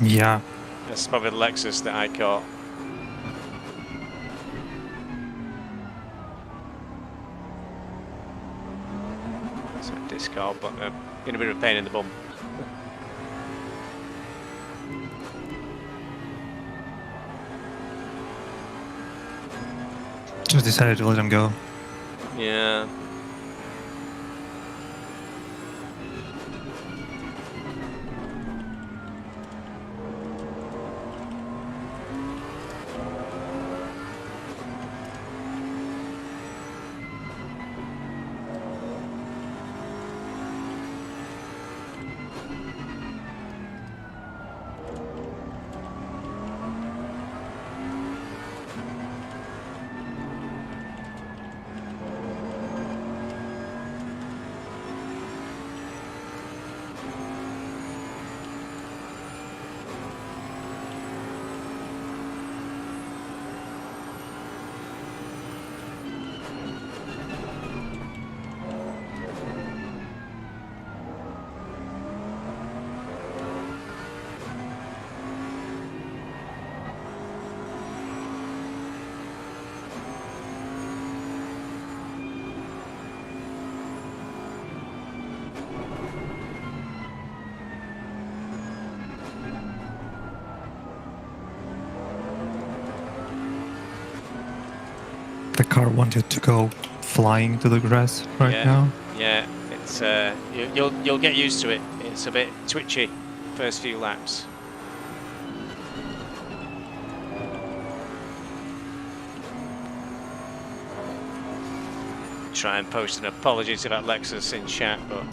Yeah. That's probably the Lexus that I caught. It's a discard, but going to be a pain in the bum. Just decided to let him go. Yeah. The car wanted to go flying to the grass right now. Yeah, it's you'll get used to it It's a bit twitchy first few laps. Try and post an apology to that Lexus in chat, but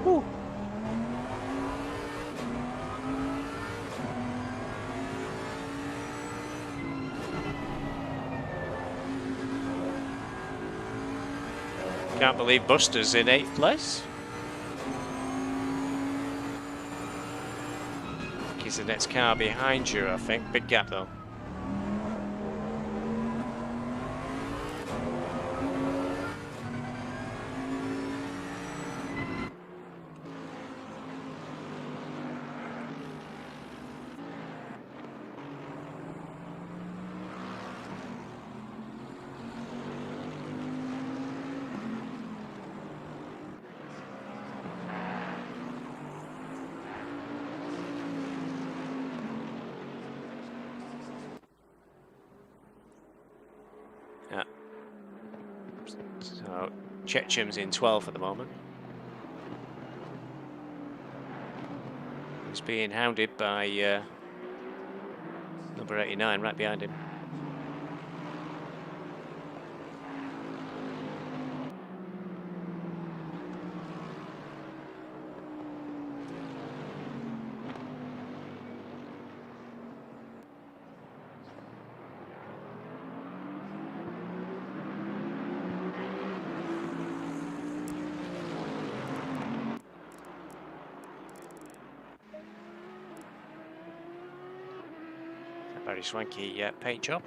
whew. Can't believe Buster's in 8th place. He's the next car behind you, I think. Big gap though. So Chechem's in 12th at the moment. He's being hounded by number 89 right behind him. Very swanky paint job.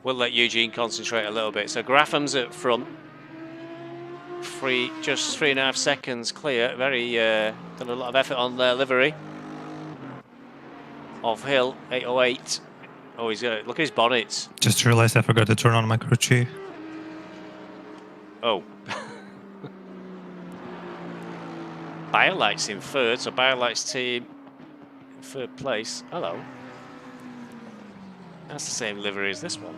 We'll let Eugene concentrate a little bit. So Grafham's at front. Just 3.5 seconds clear. Very done a lot of effort on their livery. Off hill, 808. Oh, he's got, look at his bonnets. Just realized I forgot to turn on my crew chief. Oh. BioLite's in 3rd, so BioLite's team in 3rd place. Hello. That's the same livery as this one.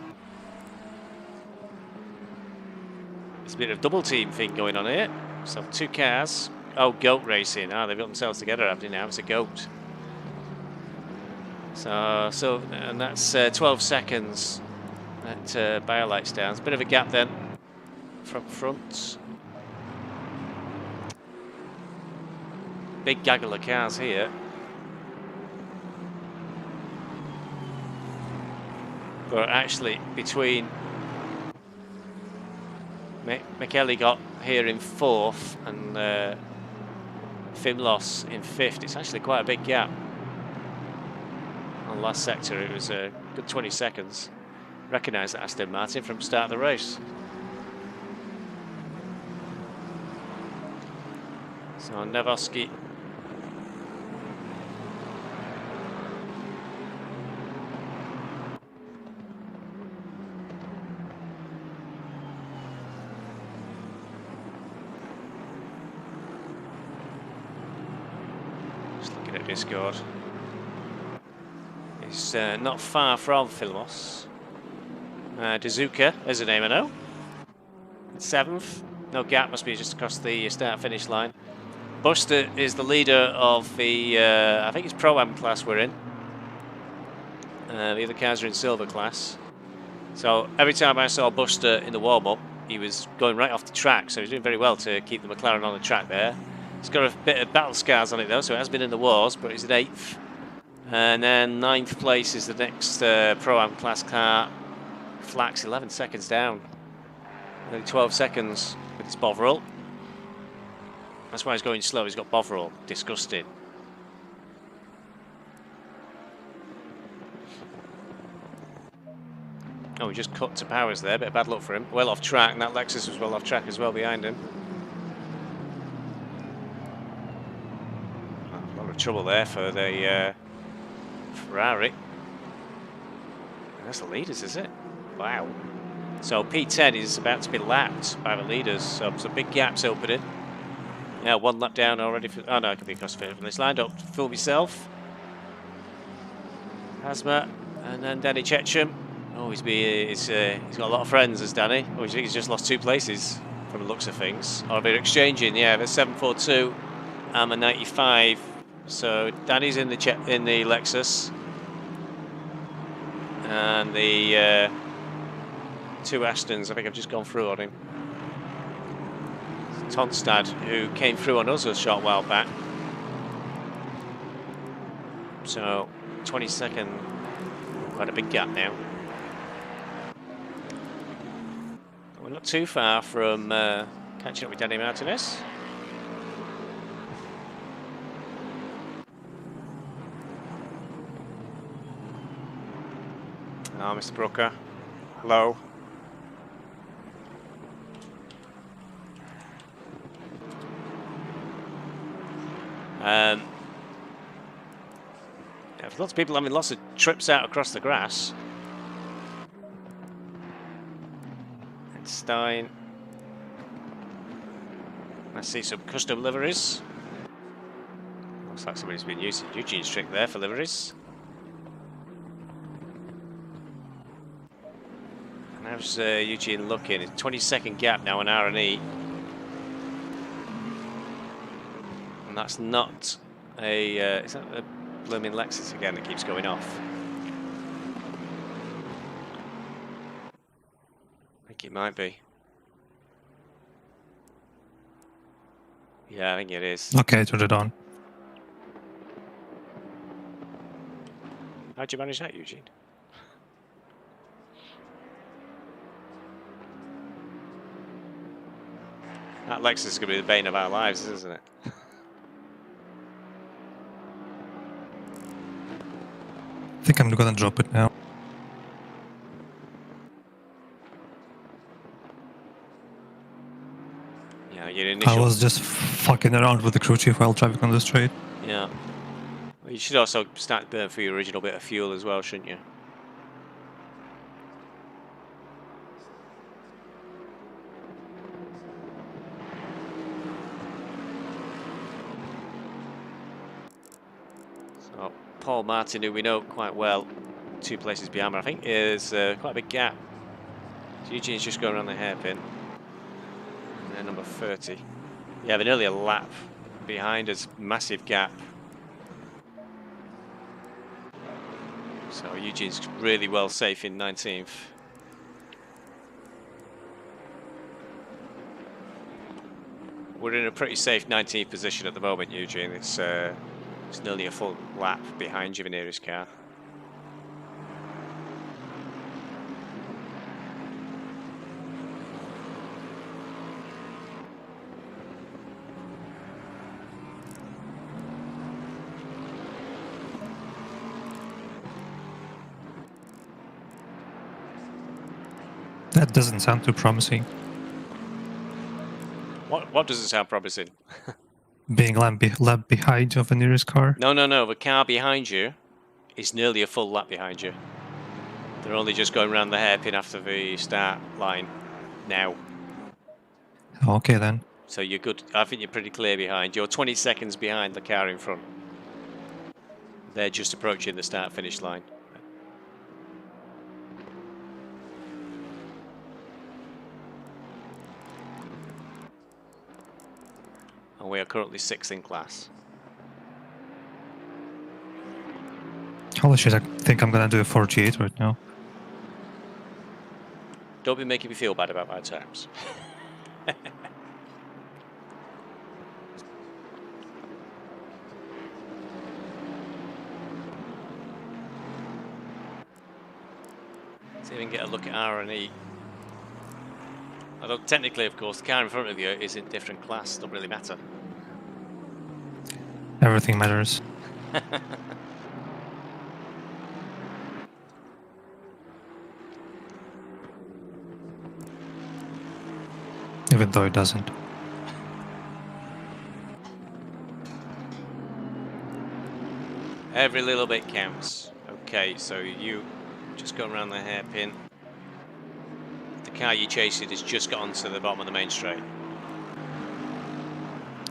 There's a bit of double team thing going on here. So 2 cars. Oh, goat racing. Ah, they've got themselves together, haven't they now? It's a goat. So and that's 12 seconds that BioLite's down. It's a bit of a gap then from front. Big gaggle of cars here. But actually between McKelly got here in 4th and Fimlos in 5th. It's actually quite a big gap. On the last sector, it was a good 20 seconds. Recognise that Aston Martin from start of the race. So Nevosky. Just looking at Discord. He's not far from Filmos. Dazuka is a name I know. 7th. No gap, must be just across the start-finish line. Buster is the leader of the, I think it's Pro-Am class we're in. The other cars are in Silver class. So every time I saw Buster in the warm-up, he was going right off the track, so he's doing very well to keep the McLaren on the track there. He's got a bit of battle scars on it though, so it has been in the wars, but he's at 8th. And then 9th place is the next Pro-Am class car. Flax 11 seconds down. Only 12 seconds with his Bovril. That's why he's going slow, he's got Bovril. Disgusting. Oh, he just cut to Powers there, bit of bad luck for him. Well off track, and that Lexus was well off track as well behind him. A lot of trouble there for the Ferrari. That's the leaders, is it? Wow. So P10 is about to be lapped by the leaders, so some big gaps opening Yeah, 1 lap down already. Oh no, it could be across the finish line. Don't fool myself. Hazmat, and then Danny Checham. Oh, he's got a lot of friends, as Danny. Oh, he's just lost 2 places from the looks of things. Oh, they're exchanging. Yeah, they're 742. I'm a 95. So Danny's in the Lexus, and the 2 Astons. I think I've just gone through on him. Tonstad, who came through on us a short while back. So 22nd, quite a big gap now. We're not too far from catching up with Danny Martinez. Oh, Mr. Brooker. Hello. Yeah, for lots of people having lots of trips out across the grass. And Stein. I see some custom liveries. Looks like somebody's been using Eugene's trick there for liveries. And how's Eugene looking? It's 22nd gap now on R&E. And that's not a... is that a blooming Lexus again that keeps going off? I think it might be. Yeah, I think it is. Okay, turn it on. How'd you manage that, Eugene? That Lexus is going to be the bane of our lives, isn't it? I think I'm gonna drop it now. Yeah, your initial... I was just fucking around with the crew chief while driving on the straight. Yeah. Well, you should also start to burn for your original bit of fuel as well, shouldn't you? So, Paul Martin, who we know quite well, 2 places behind me, I think is quite a big gap. So Eugene's just going around the hairpin. And then number 30. Yeah, they're nearly a lap behind us, massive gap. So Eugene's really well safe in 19th. We're in a pretty safe 19th position at the moment, Eugene. It's nearly a full lap behind you, the nearest car. That doesn't sound too promising. What does it sound promising? Being lap behind of the nearest car. No. The car behind you is nearly a full lap behind you. They're only just going around the hairpin after the start line now. Okay then. So you're good. I think you're pretty clear behind. You're 20 seconds behind the car in front. They're just approaching the start-finish line. And we are currently 6th in class. Holy shit, I think I'm gonna do a 48 right now. Don't be making me feel bad about my times. Let's even get a look at R&E. Although technically, of course, the car in front of you is in different class. Doesn't really matter. Everything matters. Even though it doesn't. Every little bit counts. Okay, so you just go around the hairpin. The car you're chasing has just got onto the bottom of the main straight.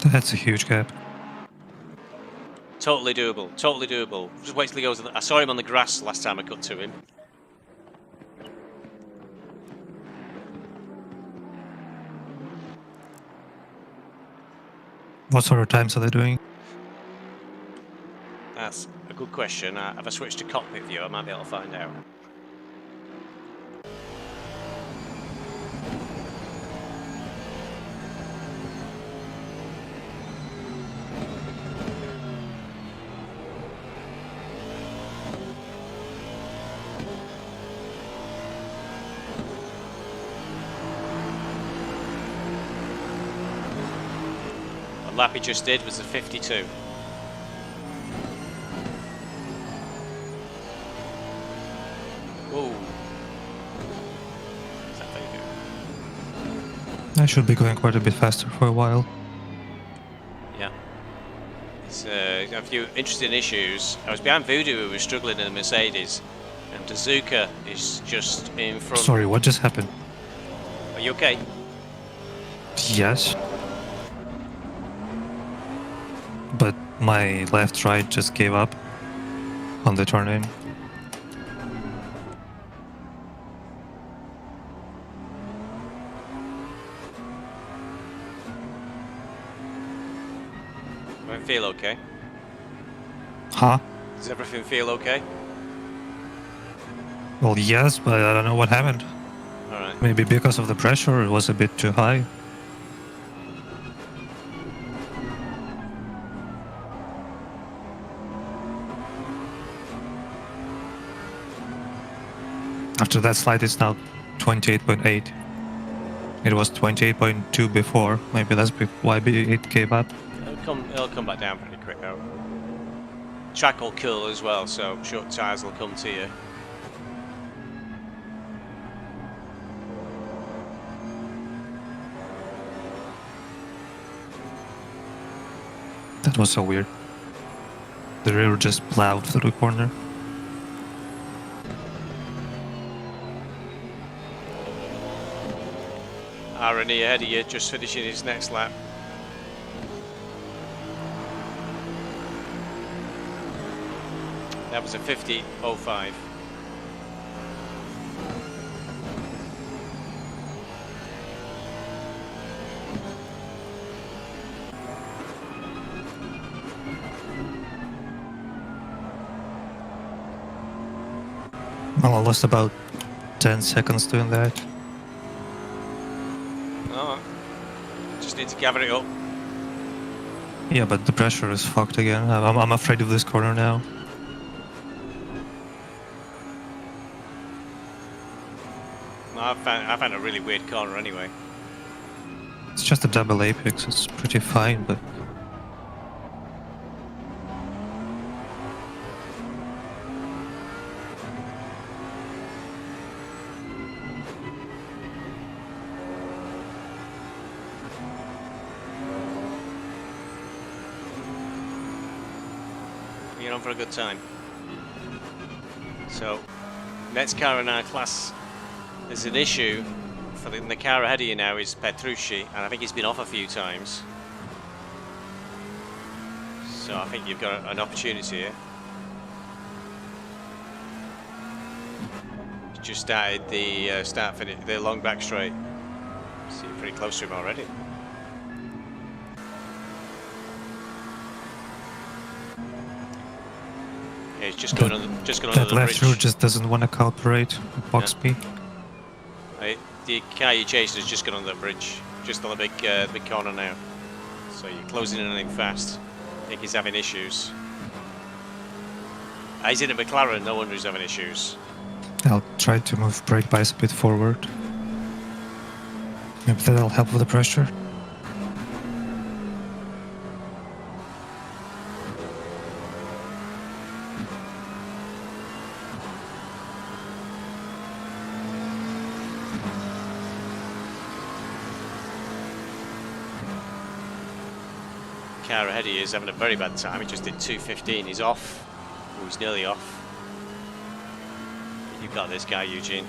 That's a huge gap. Totally doable. Totally doable. Just wait till he goes. I saw him on the grass last time I cut to him. What sort of times are they doing? That's a good question. If I switch to cockpit view, I might be able to find out. The lap he just did was a 52. Whoa. Is that very good? I should be going quite a bit faster for a while. Yeah. It's a few interesting issues. I was behind Voodoo, who was struggling in the Mercedes, and Dazuka is just in front. Sorry, what just happened? Are you okay? Yes. But my left right just gave up on the turn in. I feel okay. Huh? Does everything feel okay? Well, yes, but I don't know what happened. Alright. Maybe because of the pressure, it was a bit too high. After that slide, it's now 28.8. It was 28.2 before. Maybe that's why it gave up. It'll come back down pretty quick though. Track will cool as well, so short tyres will come to you. That was so weird. The rear just plowed through the corner. Irony ahead of you, just finishing his next lap. That was a 50.05. Well, I lost about 10 seconds doing that. Oh, just need to gather it up. Yeah, but the pressure is fucked again. I'm afraid of this corner now. I found a really weird corner anyway. It's just a double apex, it's pretty fine, but... You're on for a good time. So, next car in our class, there's an issue for the car ahead of you now is Petrucci, and I think he's been off a few times. So I think you've got an opportunity here. Just started the the long back straight. So you're pretty close to him already. Yeah, he's just going under That the left bridge. rear just doesn't want to cooperate, box me. The car you're chasing has just gone on the bridge, just on the big corner now. So you're closing in on him fast. I think he's having issues. He's in a McLaren, no wonder he's having issues. I'll try to move brake bias a bit forward. Maybe that'll help with the pressure. Car ahead of you is having a very bad time. He just did 2:15. He's off. Oh, he's nearly off. You've got this guy, Eugene.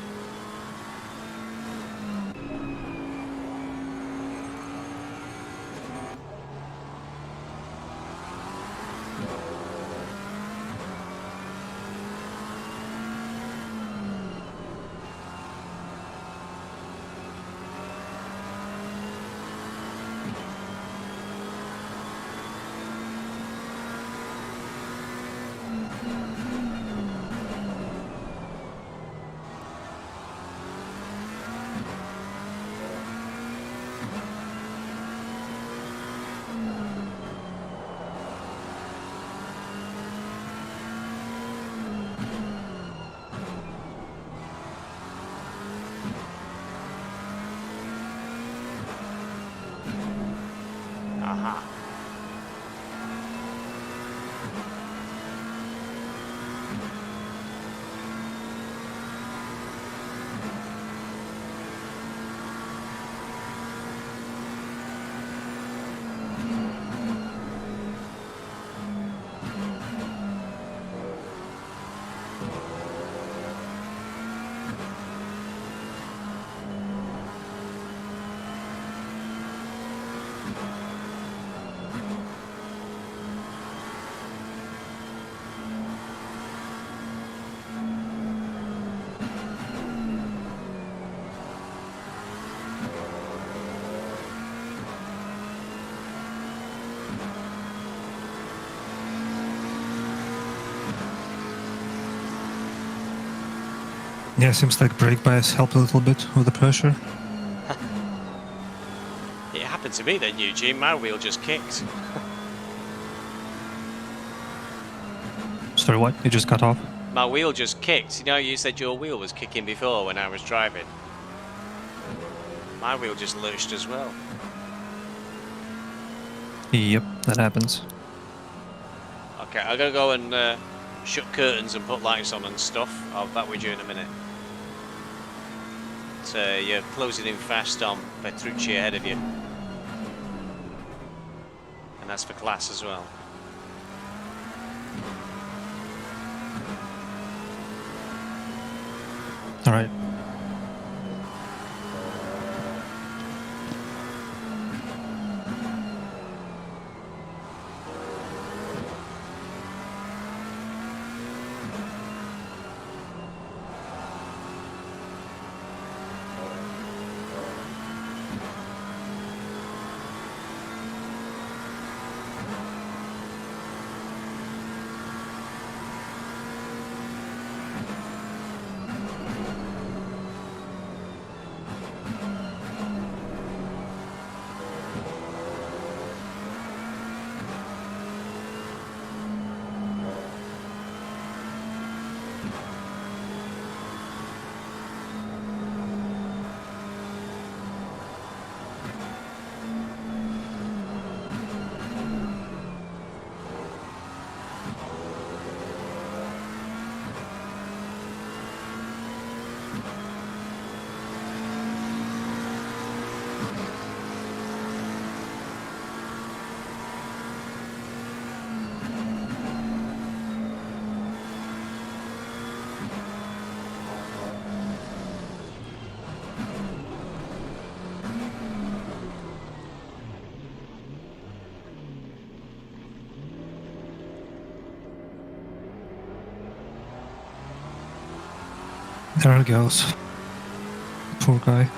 Yeah, seems like brake bias helped a little bit with the pressure. It happened to me then, Eugene. My wheel just kicked. Sorry, what? You just cut off? My wheel just kicked. You know, you said your wheel was kicking before when I was driving. My wheel just lurched as well. Yep, that happens. Okay, I'm gonna go and shut curtains and put lights on and stuff. I'll be back with you in a minute. So you're closing in fast on Petrucci ahead of you. And that's for class as well. All right. There it goes. Poor guy.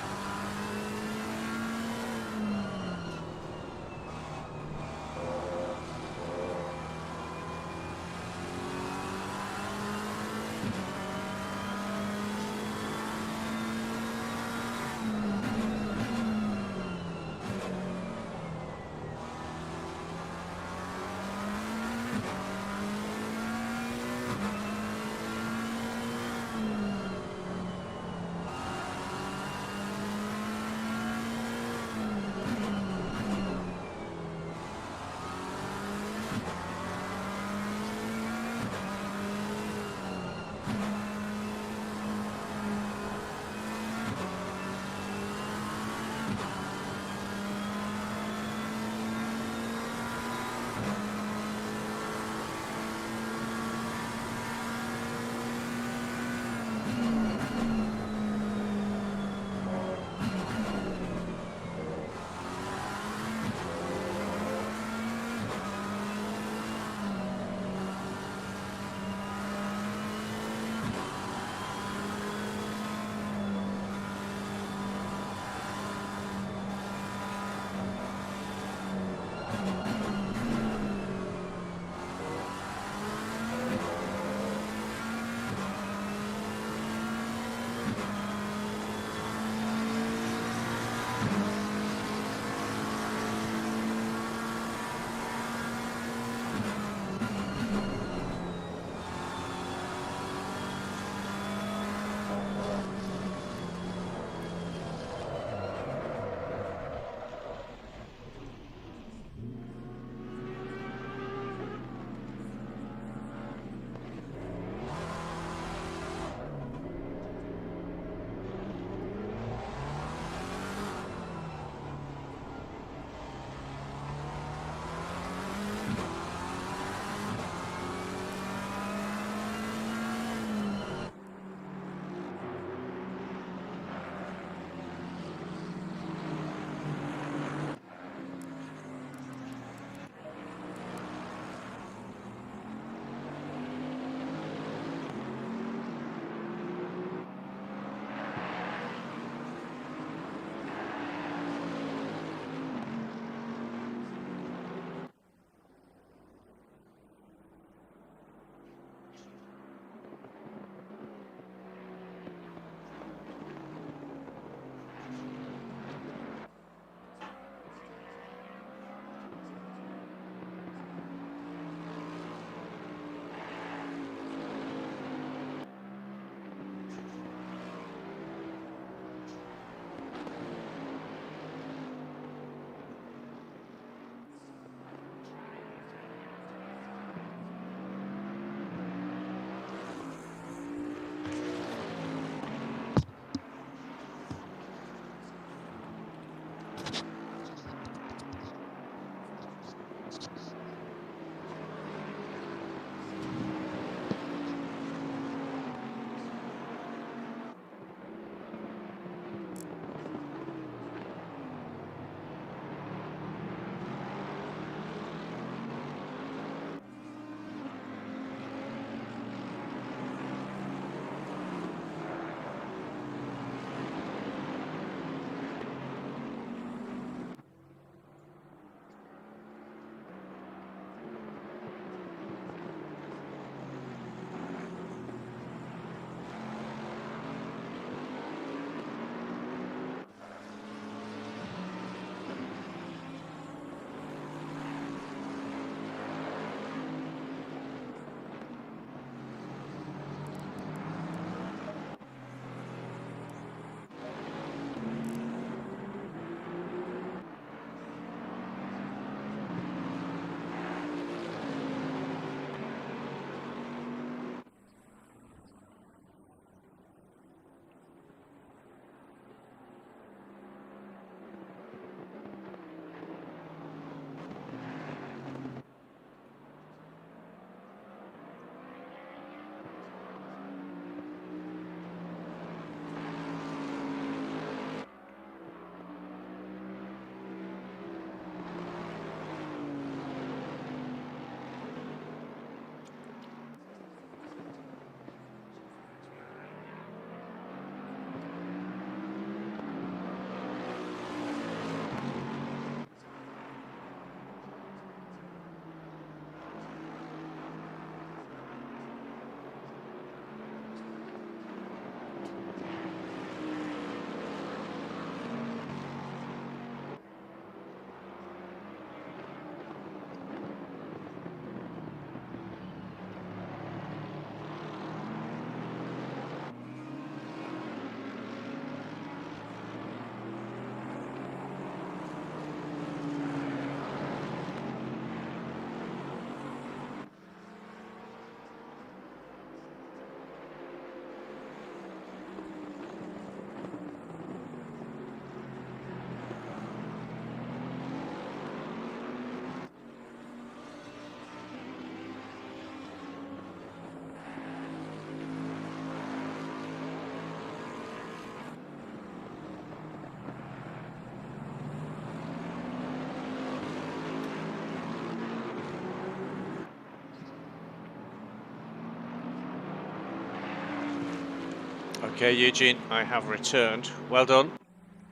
Okay, Eugene, I have returned. Well done.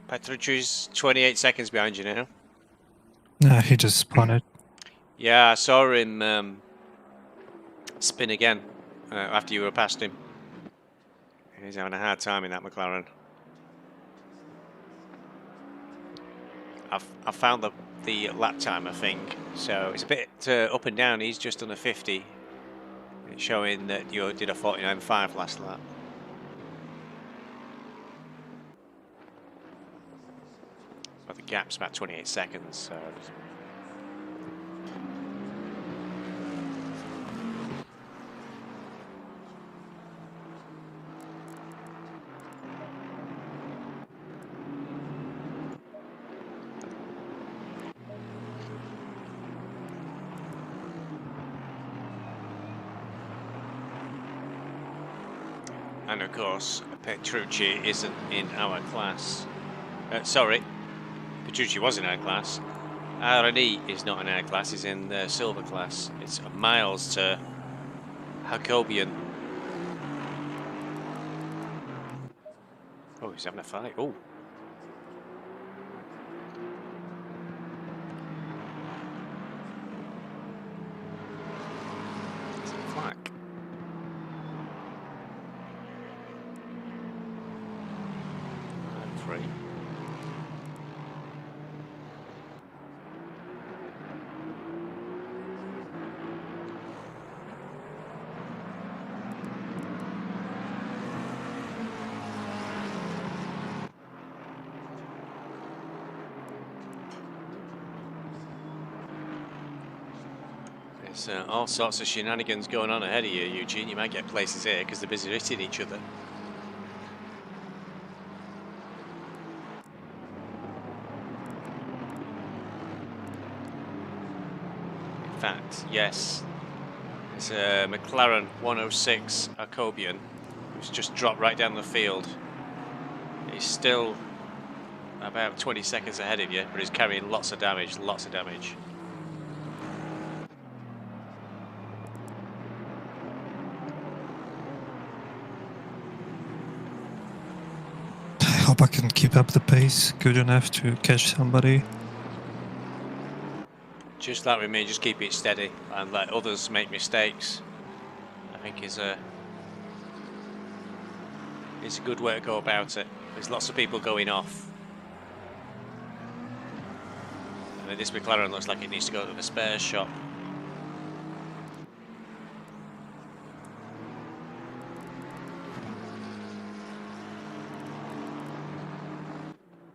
Petrucci's 28 seconds behind you now. Nah, he just spun it. Yeah, I saw him spin again after you were past him. He's having a hard time in that McLaren. I've found the lap timer thing, so it's a bit up and down. He's just done a 50. It's showing that you did a 49.5 last lap. But the gap's about 28 seconds, so... And of course, Petrucci isn't in our class. Sorry, Petrucci was in our class. R&E is not in our class, he's in the silver class. It's miles to Jacobian. Oh, he's having a fight. Oh. It's a flack. Free. There's all sorts of shenanigans going on ahead of you, Eugene. You might get places here because they're busy hitting each other. In fact, yes, it's a McLaren 106 Jacobian who's just dropped right down the field. He's still about 20 seconds ahead of you, but he's carrying lots of damage, lots of damage. I hope I can keep up the pace good enough to catch somebody. Just like with me, just keep it steady and let others make mistakes, I think is a good way to go about it. There's lots of people going off. And this McLaren looks like it needs to go to the spares shop.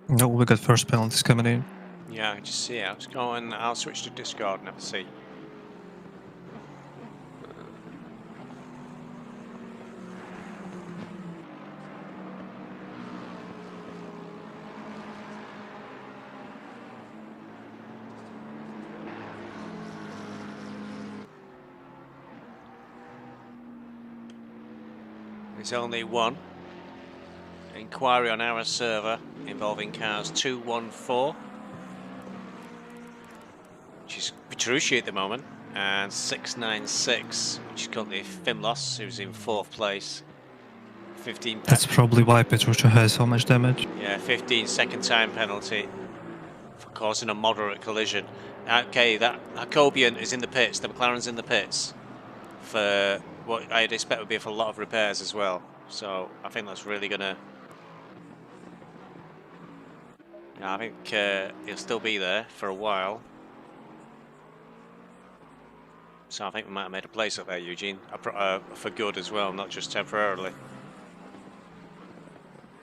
No, we got first penalties coming in. Yeah, I can just see it. I'll switch to Discord and have a see. There's only one inquiry on our server involving cars 214, which is Petrucci at the moment, and 696, which is currently Fimlos, who's in 4th place. 15. That's probably why Petrucci has so much damage. Yeah, 15 second time penalty for causing a moderate collision. Okay, that Jacobian is in the pits. The McLaren's in the pits for what I'd expect would be for a lot of repairs as well. So I think that's really gonna. Yeah, I think he'll still be there for a while. So I think we might have made a place up there, Eugene, for good as well, not just temporarily.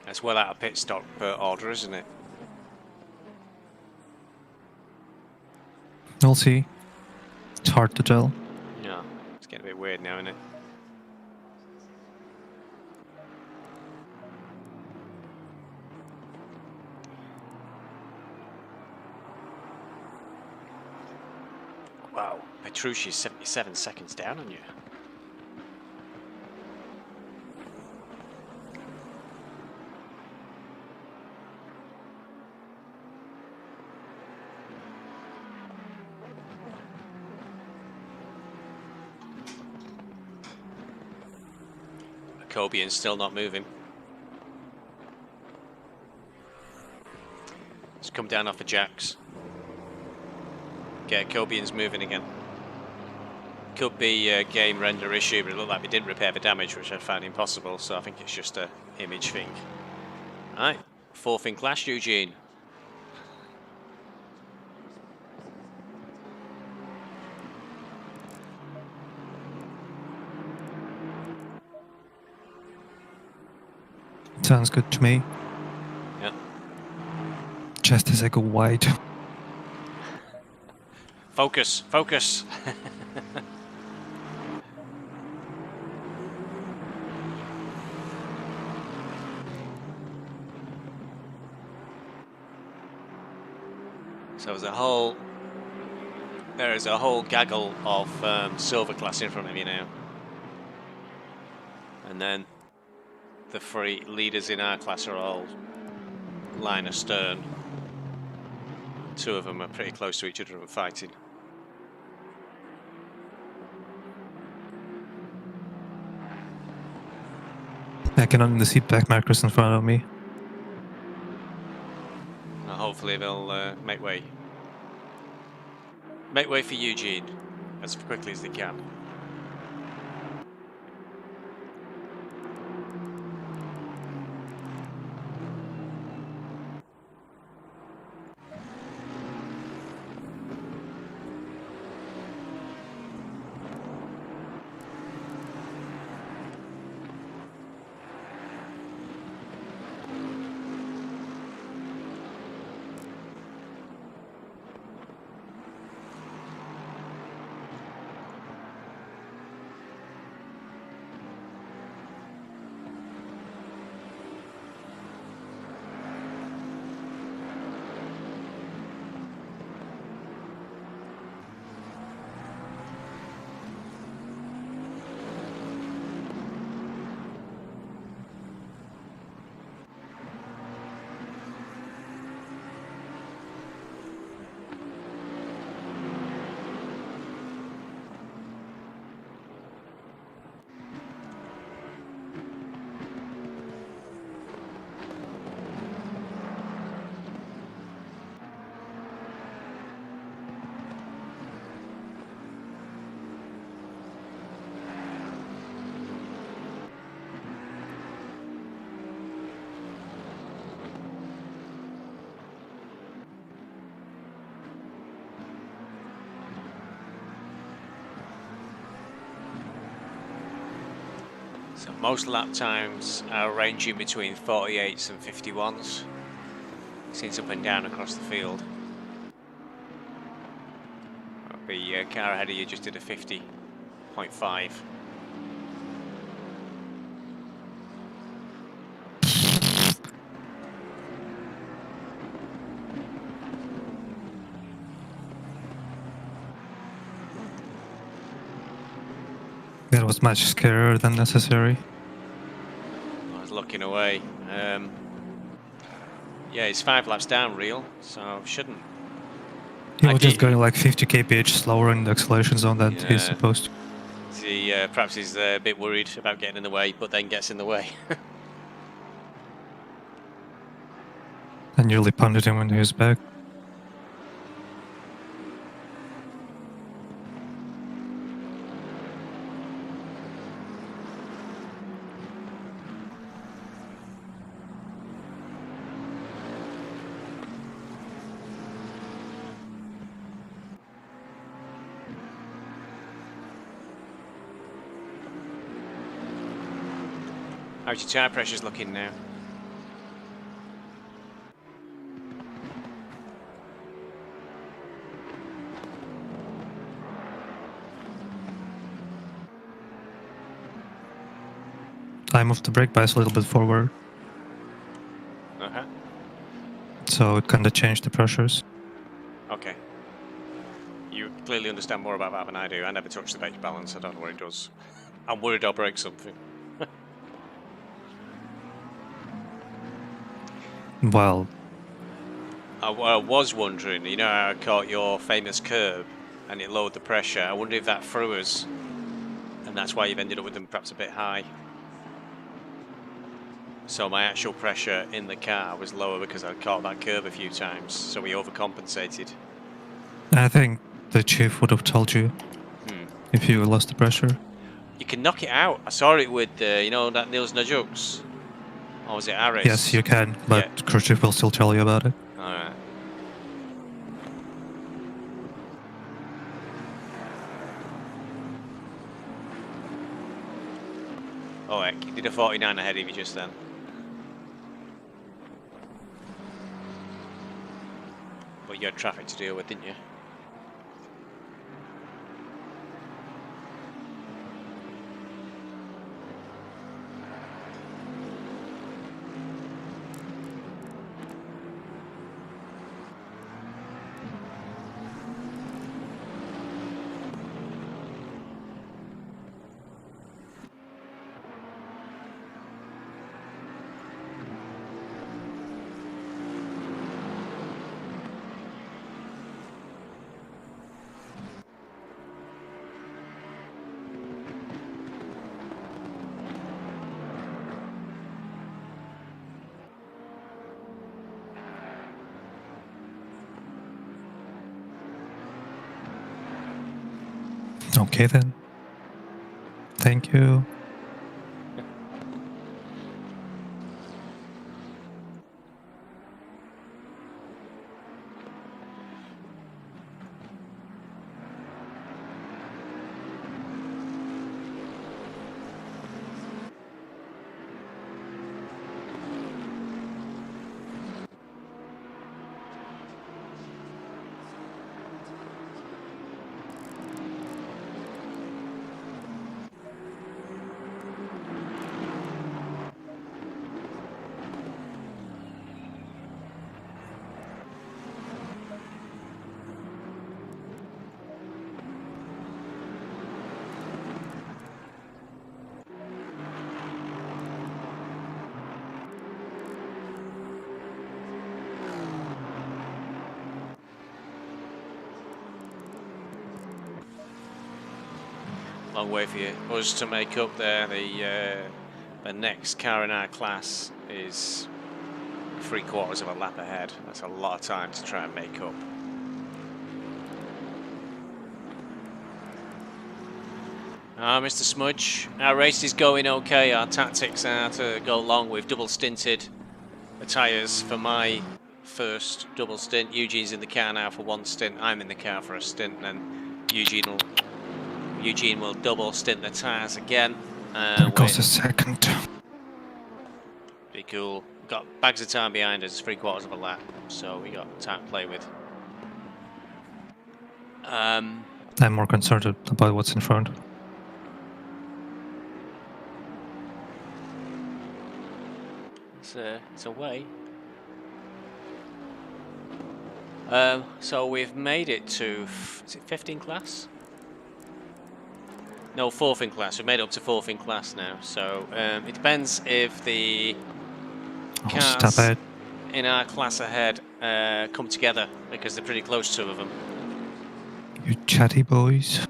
That's well out of pit stop order, isn't it? We'll see. It's hard to tell. Yeah, it's getting a bit weird now, isn't it? Wow, Petrucci's 77 seconds down on you. Jacobian's still not moving. come down off the jacks. Get Cobians moving again. Could be a game render issue, but it looked like we didn't repair the damage, which I found impossible, so I think it's just a image thing. Alright, fourth in class, Eugene. Sounds good to me. Yeah. Just as I go wide. Focus, focus. So there is a whole gaggle of silver class in front of you now. And then the three leaders in our class are all line astern. Two of them are pretty close to each other and fighting. I can only see back markers in front of me. Now hopefully they'll make way. Make way for Eugene as quickly as they can. So most lap times are ranging between 48s and 51s. Seems up and down across the field. The car ahead of you just did a 50.5. That was much scarier than necessary. I was looking away. Yeah, it's 5 laps down, real, so shouldn't. He was just going like 50 kph slower in the acceleration zone than Yeah. he's supposed to. He perhaps he's a bit worried about getting in the way, but then gets in the way. I nearly punted him when he was back. How's your tyre pressures looking now? I moved the brake bias a little bit forward, Uh-huh. so it kind of changed the pressures. Okay. You clearly understand more about that than I do. I never touch the brake balance. I don't know what it does. I'm worried I'll break something. Well, I was wondering, you know how I caught your famous curb and it lowered the pressure. I wonder if that threw us and that's why you've ended up with them perhaps a bit high. So my actual pressure in the car was lower because I'd caught that curve a few times, so we overcompensated. I think the chief would have told you if you lost the pressure. You can knock it out. I saw it with, you know, that Niels Najux. Or was it Aris? Yes, you can, but Yeah. crew chief will still tell you about it. Alright. Oh heck, you did a 49 ahead of you just then. But you had traffic to deal with, didn't you? Okay then. Thank you. Long way for you. Us to make up there. The next car in our class is 3/4 of a lap ahead. That's a lot of time to try and make up. Mr. Smudge, our race is going okay. Our tactics are to go long. We've double stinted the tyres for my first double stint. Eugene's in the car now for one stint. I'm in the car for a stint, and Eugene will double stint the tyres again. There goes a second. Be cool. Got bags of time behind us, 3/4 of a lap, so we got time to play with. I'm more concerned about what's in front. It's a way. So we've made it to, is it 15 class? No, 4th in class. We've made it up to 4th in class now. So it depends if the cars in our class ahead come together, because they're pretty close, 2 of them. You chatty boys.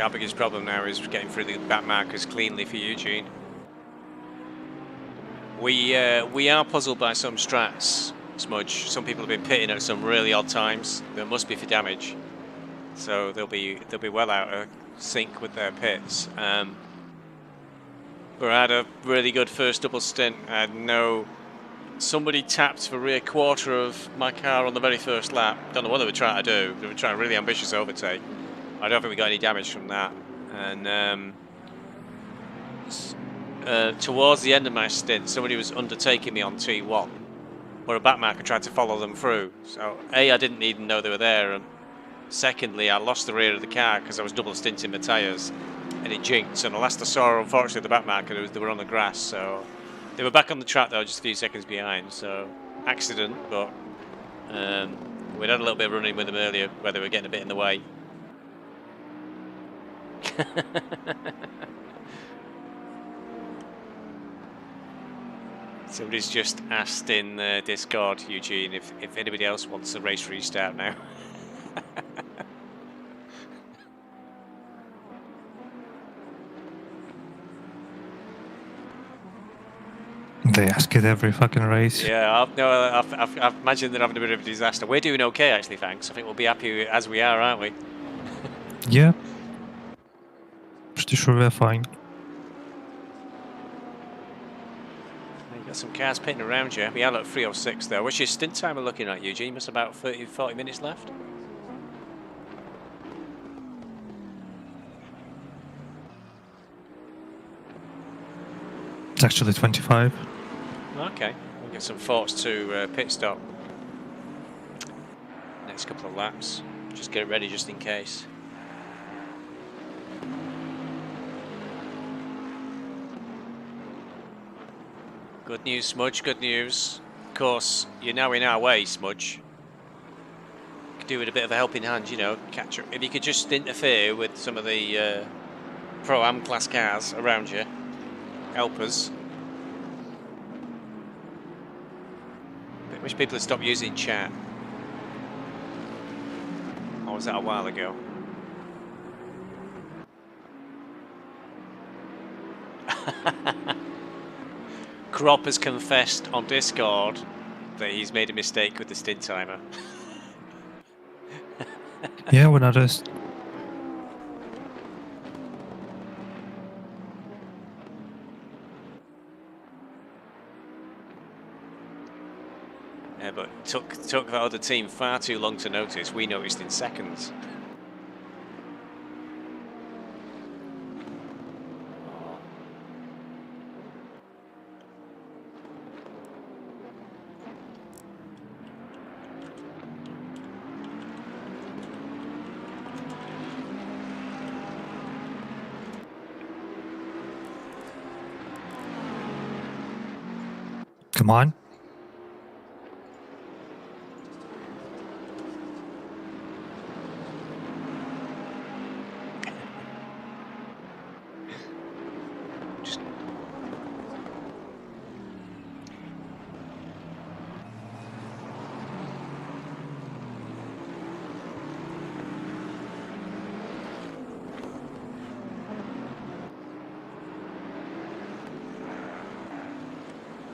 Our biggest problem now is getting through the back markers cleanly for Eugene. We are puzzled by some strats, Smudge. Some people have been pitting at some really odd times. There must be for damage, so they'll be well out of sync with their pits. But I had a really good first double stint. I know somebody tapped for rear quarter of my car on the very first lap. Don't know what they were trying to do. They were trying a really ambitious overtake. I don't think we got any damage from that. And towards the end of my stint, somebody was undertaking me on T1, where a backmarker tried to follow them through. So A, I didn't even know they were there, and secondly, I lost the rear of the car because I was double stinting the tyres, and it jinked. And the last I saw, unfortunately, the backmarker, they were on the grass. So they were back on the track though, just a few seconds behind. So accident, but we'd had a little bit of running with them earlier, where they were getting a bit in the way. Somebody's just asked in Discord, Eugene, if anybody else wants a race restart now. They ask it every fucking race. Yeah, I've imagined they're having a bit of a disaster. We're doing okay, actually, thanks. I think we'll be happy as we are, aren't we? Yeah. Pretty sure we're fine. You got some cars pitting around you. We are at 3:06 though. What's your stint timer looking at, Eugene? Must about 30-40 minutes left. It's actually 25. Okay, we'll get some thoughts to pit stop. Next couple of laps. Just get it ready just in case. Good news, Smudge, good news. Of course, you're now in our way, Smudge. Could do with a bit of a helping hand, you know, catch up. If you could just interfere with some of the Pro-Am class cars around you, help us. I wish people had stopped using chat. Or was that a while ago? Crop has confessed on Discord that he's made a mistake with the stint timer. Yeah, we're not just. Yeah, but took that other team far too long to notice. We noticed in seconds. Come on.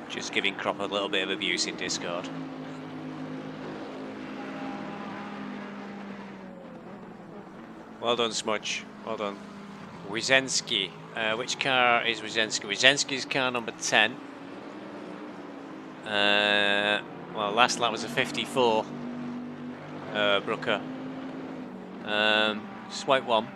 Just giving Crop a little bit of abuse in Discord. Well done, Smudge. Well done. Wizensky. Which car is Wizensky? Wizensky's car number 10. Well, last lap was a 54. Brooker. Swipe one.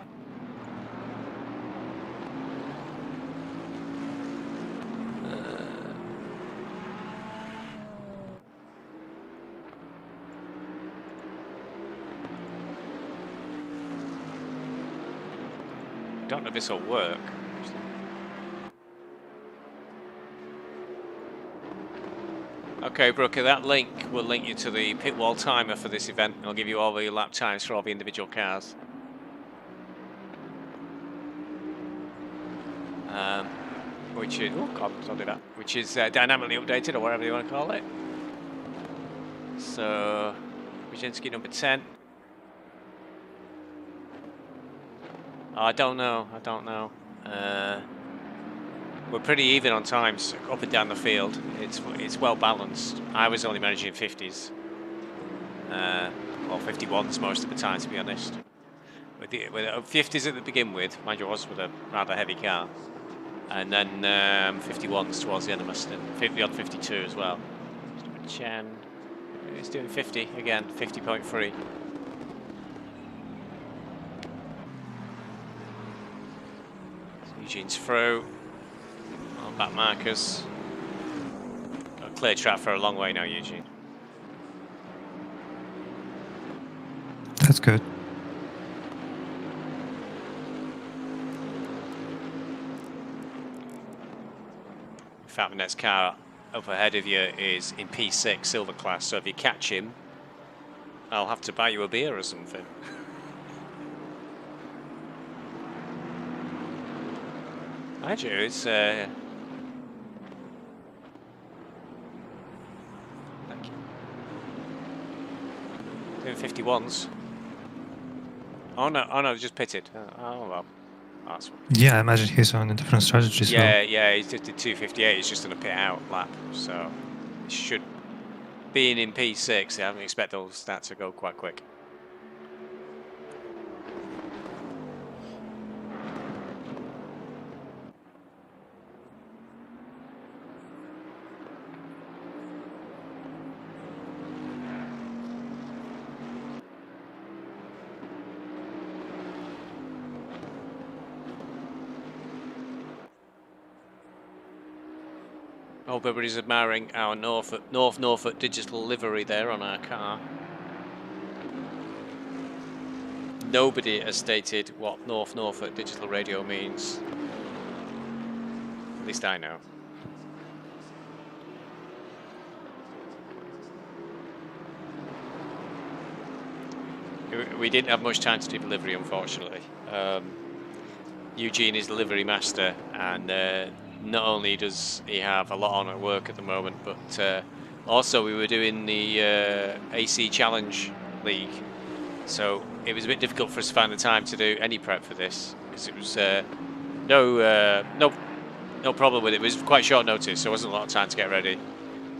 Don't know if this will work. Okay, Brooker, that link will link you to the pit wall timer for this event. I'll give you all the lap times for all the individual cars. Which is, oh God, don't do that. Which is dynamically updated, or whatever you want to call it. So, Wojcinski number 10. Oh, I don't know. We're pretty even on times up and down the field. It's well balanced. I was only managing 50s, or 51s most of the time, to be honest. With 50s at the begin with, mind you, I was with a rather heavy car, and then 51s towards the end of my stint. 50 on 52 as well. Chen, he's doing 50 again, 50.3. Eugene's through. On back markers. Got a clear track for a long way now, Eugene. That's good. In fact, the next car up ahead of you is in P6 silver class, so if you catch him, I'll have to buy you a beer or something. I do. It's thank you. Doing 51s. Oh no, just pitted. Oh well. That's Yeah, I imagine he's on a different strategy. So. yeah, he's just did 258. He's just on a pit out lap, so it should being in P6. I don't expect those stats to go quite quick. Hope everybody's admiring our North Norfolk digital livery there on our car. Nobody has stated what North Norfolk digital radio means. At least I know. We didn't have much time to do delivery, unfortunately. Eugene is the livery master, and not only does he have a lot on at work at the moment, but also we were doing the AC Challenge League, so it was a bit difficult for us to find the time to do any prep for this, because it was no problem with it. It was quite short notice, so there wasn't a lot of time to get ready,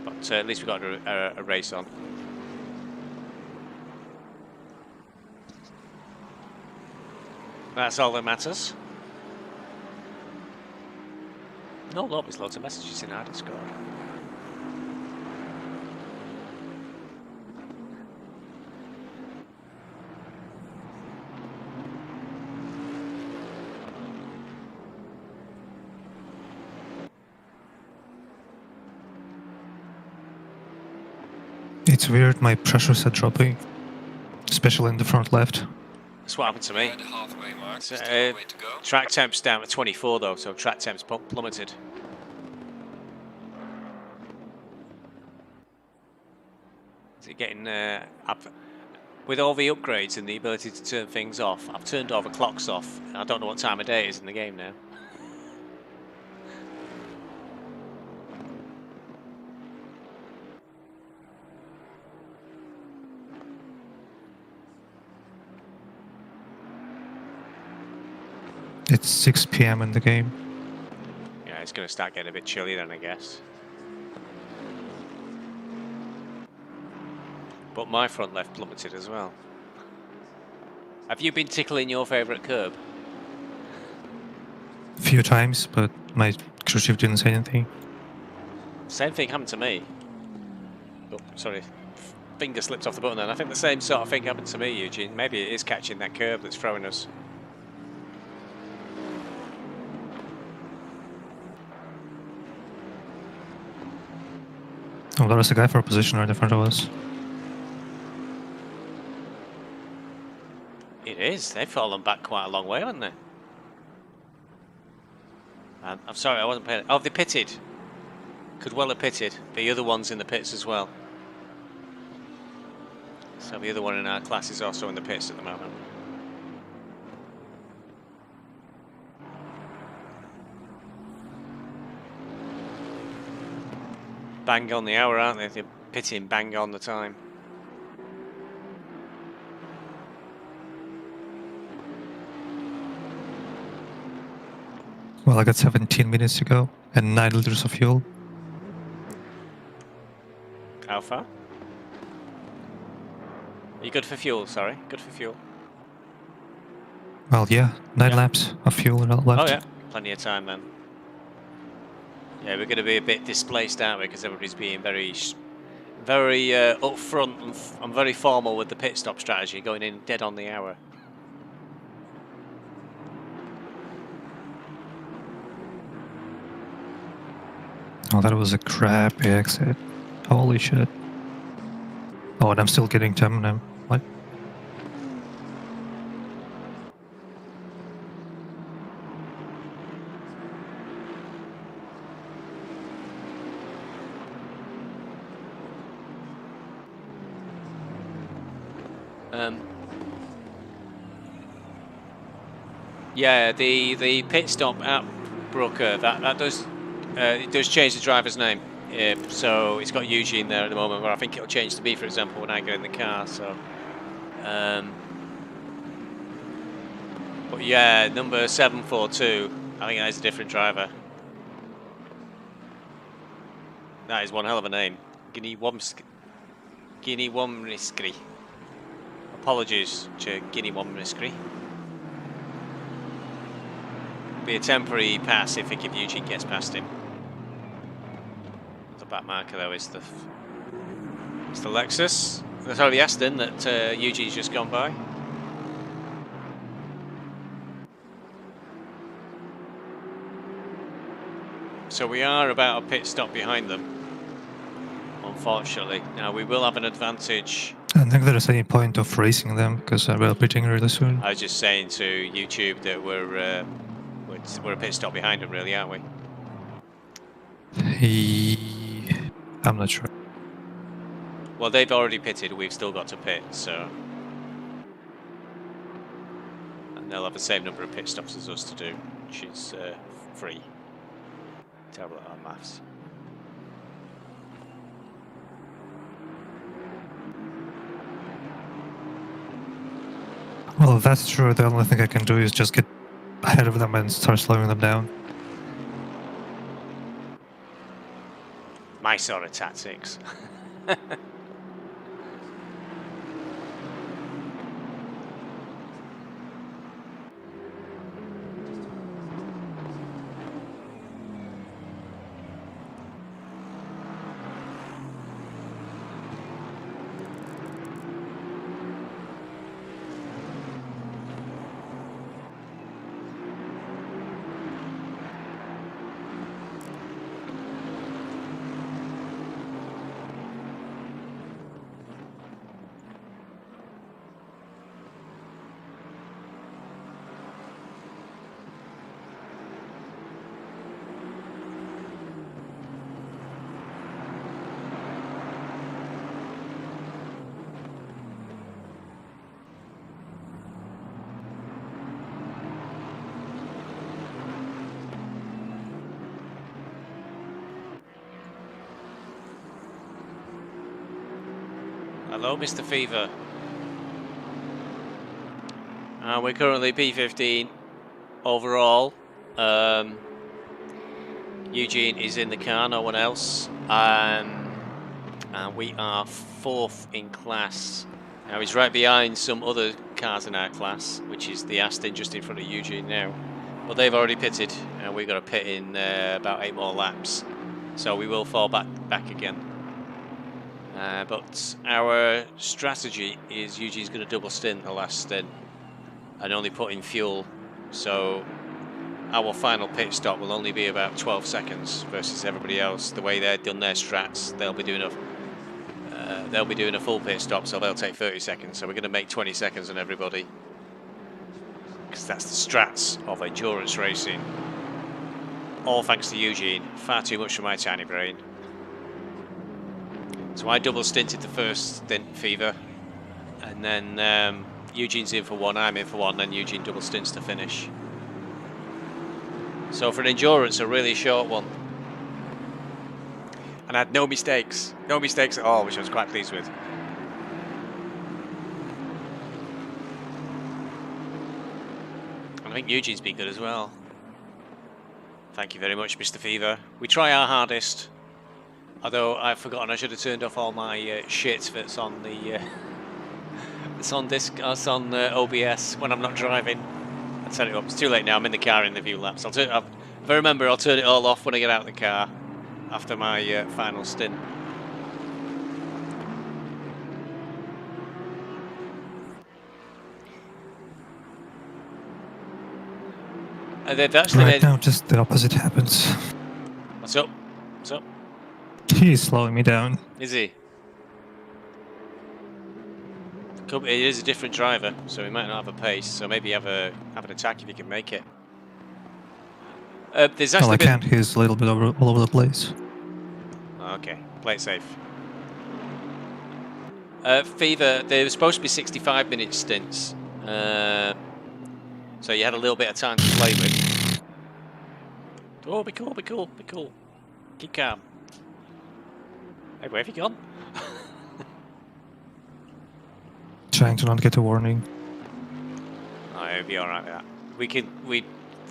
but at least we got a race on. That's all that matters. No, look, there's loads of messages in our Discord. It's weird, my pressures are dropping, especially in the front left. That's what happened to me. The halfway mark. So, Still a way to go. track temp's down at 24 though, so track temp's plummeted. Is it getting with all the upgrades and the ability to turn things off? I've turned all the clocks off. I don't know what time of day it is in the game now. It's 6 PM in the game. Yeah, it's going to start getting a bit chilly then, I guess. But my front left plummeted as well. Have you been tickling your favourite curb? A few times, but my crew chief didn't say anything. Same thing happened to me. Oh, sorry. Finger slipped off the button then. I think the same sort of thing happened to me, Eugene. Maybe it is catching that curb that's throwing us. Oh, there was a guy for a position right in front of us. It is. They've fallen back quite a long way, haven't they? I'm sorry, I wasn't paying. Oh, they pitted. Could well have pitted. The other one's in the pits as well. So the other one in our class is also in the pits at the moment. Bang on the hour, aren't they? They're pitting bang on the time. Well, I got 17 minutes to go and 9 liters of fuel. How far? Are you good for fuel? Sorry, good for fuel. Well, yeah, 9 laps of fuel left. Oh yeah, plenty of time then. Yeah, we're going to be a bit displaced, aren't we? Because everybody's being very upfront and very formal with the pit stop strategy, going in dead on the hour. Oh, that was a crappy exit. Holy shit. Oh, and I'm still getting to Eminem. What? Yeah, the pit stop at Brooker. That does it does change the driver's name. So it's got Eugene there at the moment, where I think it'll change to me, for example, when I get in the car. So, but yeah, number 742. I think that is a different driver. That is one hell of a name, Guinea Womskri. Apologies to Guinea Womskri. Be a temporary pass if Eugene gets past him. The back marker though is the Lexus. Sorry, the Aston that Eugene's just gone by. So we are about a pit stop behind them, unfortunately. Now we will have an advantage. I don't think there's any point of racing them because we're pitting really soon. I was just saying to YouTube that we're a pit stop behind them, really, aren't we? I'm not sure. Well, they've already pitted. We've still got to pit, so. And they'll have the same number of pit stops as us to do, which is 3. Terrible at our maths. Well, if that's true, the only thing I can do is just get ahead of them and start slowing them down. My sort of tactics. Hello, Mr. Fever. We're currently P15 overall. Eugene is in the car, no one else. And we are 4th in class. Now he's right behind some other cars in our class, which is the Aston just in front of Eugene now. But they've already pitted, and we've got to pit in about 8 more laps. So we will fall back again. But our strategy is Eugene's going to double stint the last stint and only put in fuel. So our final pit stop will only be about 12 seconds versus everybody else. The way they've done their strats, they'll be doing a full pit stop, so they'll take 30 seconds. So we're going to make 20 seconds on everybody, because that's the strats of endurance racing. All thanks to Eugene. Far too much for my tiny brain. So I double stinted the first stint, Fever, and then Eugene's in for one, I'm in for one, then Eugene double stints to finish. So for an endurance, a really short one. And I had no mistakes at all, which I was quite pleased with. And I think Eugene's been good as well. Thank you very much, Mr. Fever. We try our hardest. Although I've forgotten, I should have turned off all my shit that's on the it's on OBS when I'm not driving. I turn it up. It's too late now. I'm in the car in the few laps. If I remember, I'll turn it all off when I get out of the car after my final stint. And they've actually right now, just the opposite happens. What's up? What's up? He's slowing me down. Is he? It is a different driver, so he might not have a pace. So maybe have an attack if he can make it. There's actually well, I can't. He's a little bit all over the place. Okay, play it safe. Fever, they were supposed to be 65-minute stints, so you had a little bit of time to play with. Oh, be cool, be cool, be cool. Keep calm. Hey, where have you gone? Trying to not get a warning. Oh, it'll be alright with that. We've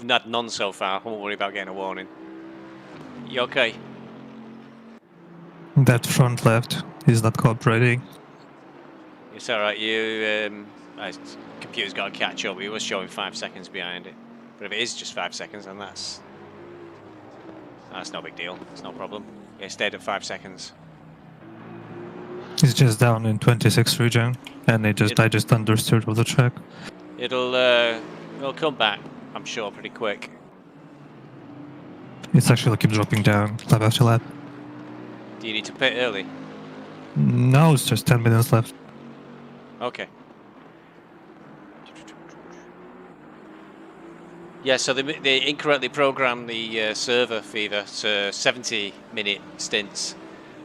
had none so far. I won't worry about getting a warning. You okay? That front left is not cooperating. It's alright, you computer's got to catch up. It was showing 5 seconds behind it. But if it is just 5 seconds, then that's no big deal. It's no problem. It stayed at 5 seconds. It's just down in 26 region, and I just understood of the track. It'll come back, I'm sure, pretty quick. It's actually keep dropping down lap after lap. Do you need to pit early? No, it's just 10 minutes left. Okay. Yeah, so they incorrectly programmed the server feeder to 70-minute stints.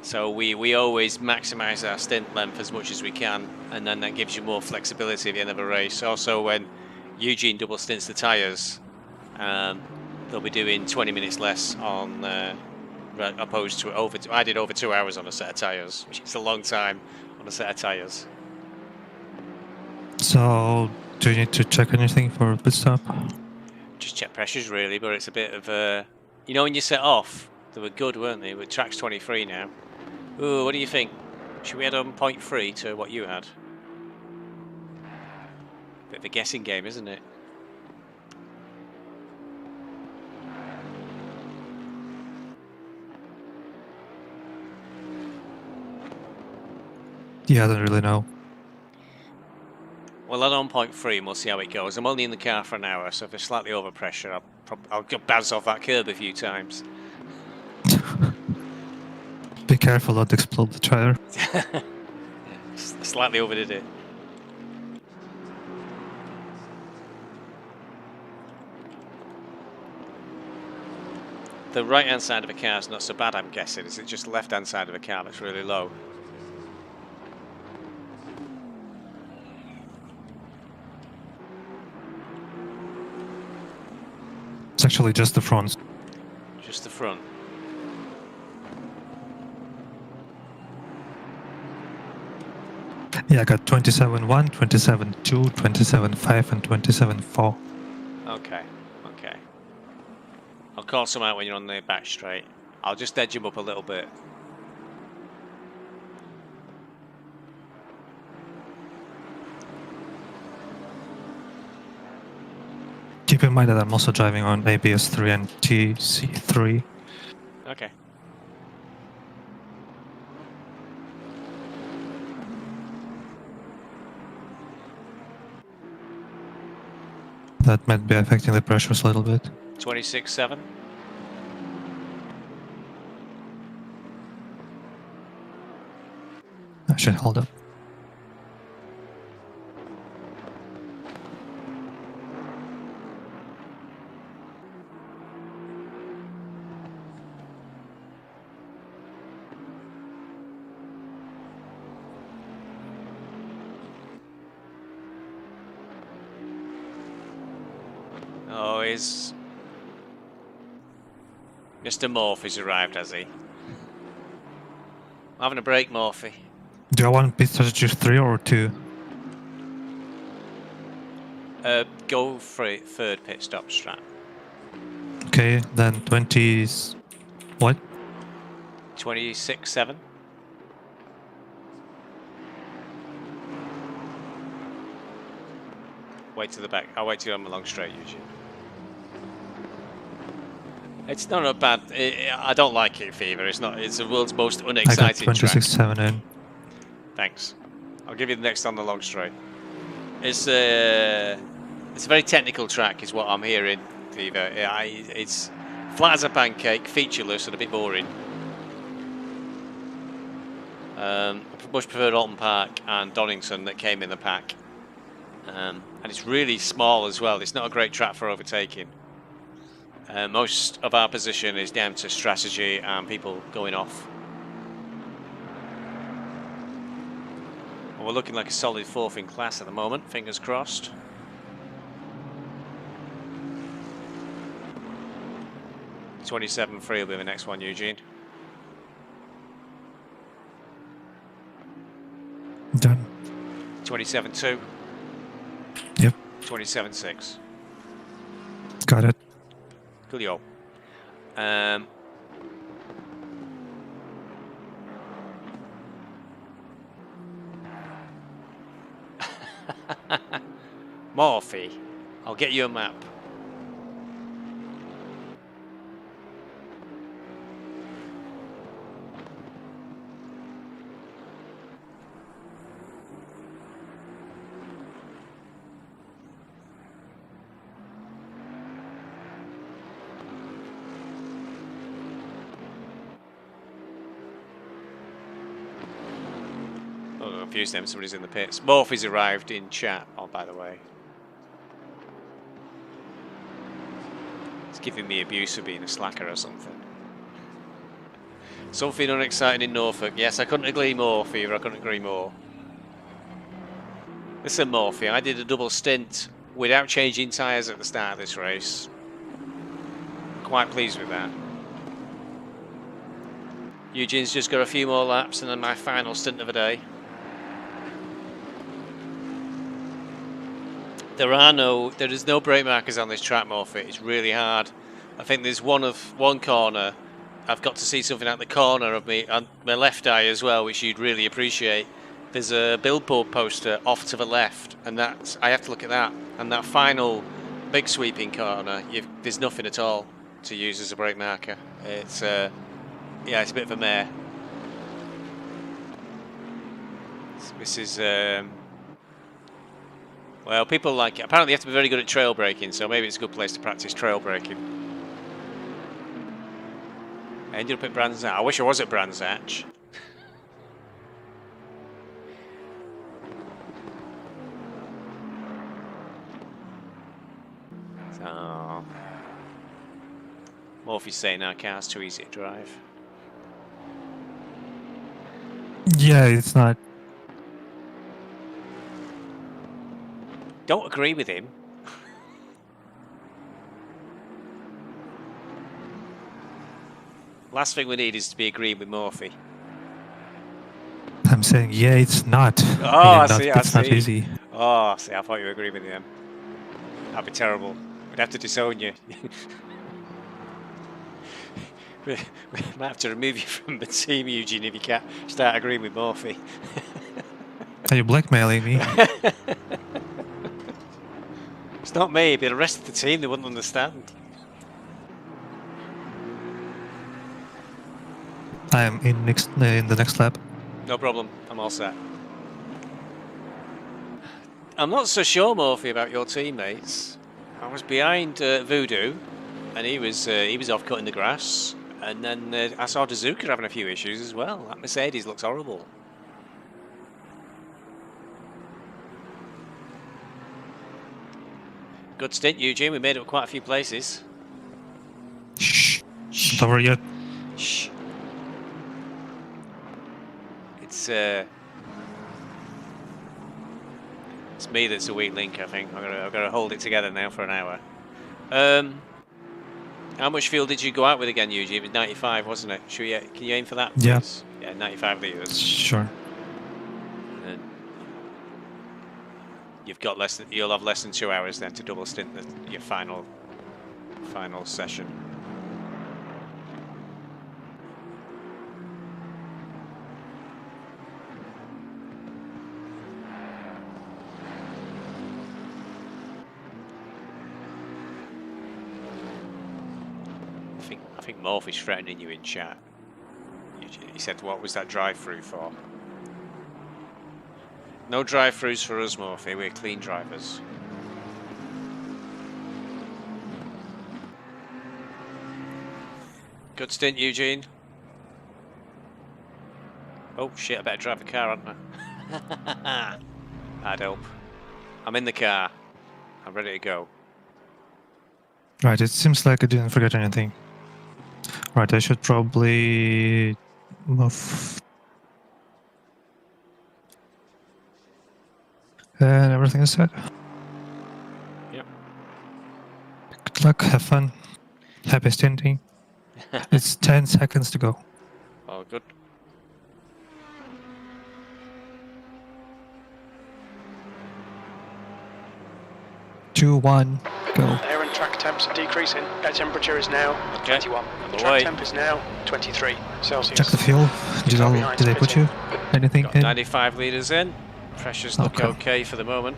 So we always maximise our stint length as much as we can, and then that gives you more flexibility at the end of a race. Also, when Eugene double stints the tyres, they'll be doing 20 minutes less on opposed to I did over 2 hours on a set of tyres, which is a long time on a set of tyres. So, do you need to check anything for pit stop? Just check pressures really, but it's a bit of you know, when you set off, they were good, weren't they? With tracks 23 now. Ooh, what do you think? Should we head on 0.3 to what you had? Bit of a guessing game, isn't it? Yeah, I don't really know. Well, on 0.3 and we'll see how it goes. I'm only in the car for an hour, so if it's slightly over pressure, I'll bounce off that curb a few times. Be careful, not explode the tire. Slightly overdid it. The right-hand side of a car is not so bad, I'm guessing. Is it just the left-hand side of a car that's really low? It's actually just the front. Just the front. Yeah, I got 27.1, 27.2, 27.5 and 27.4. Okay, okay. I'll call some out when you're on the back straight. I'll just edge him up a little bit. Keep in mind that I'm also driving on ABS 3 and TC3. Okay. That might be affecting the pressures a little bit. 26.7. I should hold up. Oh, Mr. Morphy's arrived, has he? I'm having a break, Morphy. Do I want pit strategy 3 or 2? Go for it, third pit stop strat. Okay, then 20... What? 26.7. Wait to the back. I'll wait till you're on the long straight, Eugene. It's not a bad. I don't like it, Fever. It's not. It's the world's most unexciting track. I got 26.7 in. Thanks. I'll give you the next on the long straight. It's a very technical track, is what I'm hearing, Fever. It's flat as a pancake, featureless, and a bit boring. I much prefer Alton Park and Donington that came in the pack. And it's really small as well. It's not a great track for overtaking. Most of our position is down to strategy and people going off. Well, we're looking like a solid fourth in class at the moment, fingers crossed. 27.3 will be the next one, Eugene. Done. 27.2. Yep. 27.6. Got it. Coolio. Morphy, I'll get you a map. Oh, I'm confused them. Somebody's in the pits. Morphy's arrived in chat. Oh, by the way. He's giving me abuse for being a slacker or something. Something unexciting in Norfolk. Yes, I couldn't agree more, Fever. I couldn't agree more. Listen, Morphy, I did a double stint without changing tyres at the start of this race. Quite pleased with that. Eugene's just got a few more laps and then my final stint of the day. There is no brake markers on this track, Morphy. It's really hard. I think there's one corner. I've got to see something at the corner of me, on my left eye as well, which you'd really appreciate. There's a billboard poster off to the left, and I have to look at that. And that final big sweeping corner, there's nothing at all to use as a brake marker. It's yeah, it's a bit of a mare. This is well, people like it. Apparently you have to be very good at trail braking, so maybe it's a good place to practice trail braking. I ended up at Brands Hatch. I wish I was at Brands Hatch. So, Morphy's saying our car's too easy to drive. Yeah, it's not. Don't agree with him. Last thing we need is to be agreeing with Morphy. I'm saying, yeah, it's not. Oh, I not, see, it's not easy. Oh, see, I thought you were agreeing with him. That'd be terrible. We'd have to disown you. We might have to remove you from the team, Eugene, if you can't start agreeing with Morphy. Are you blackmailing me? It's not me, it'd be the rest of the team, they wouldn't understand. I am in the next lap. No problem, I'm all set. I'm not so sure, Morphy, about your teammates. I was behind Voodoo, and he was off cutting the grass. And then I saw Dazuka having a few issues as well. That Mercedes looks horrible. Good stint, Eugene. We made it quite a few places. Shh. Not over yet. Shh. It's me that's the weak link, I think. I've got to hold it together now for an hour. How much fuel did you go out with again, Eugene? It was 95, wasn't it? Can you aim for that, please? Yeah. Yeah, 95 litres. Sure. And you'll have less than 2 hours then to double stint your final session. I think Morphy's threatening you in chat. He said, what was that drive-through for? No drive-throughs for us, Morphy. We're clean drivers. Good stint, Eugene. Oh, shit, I better drive the car, hadn't I? I'd hope. I'm in the car. I'm ready to go. Right, it seems like I didn't forget anything. Right, I should probably move. And everything is set. Yep. Good luck, have fun. Happy stinting. It's 10 seconds to go. Oh, good. Two, one, go. Air and track temps are decreasing. Air temperature is now Okay. 21. Underway. Track temp is now 23 Celsius. Check the fuel. Did they put you anything Got in? 95 litres in. Pressure's look okay for the moment.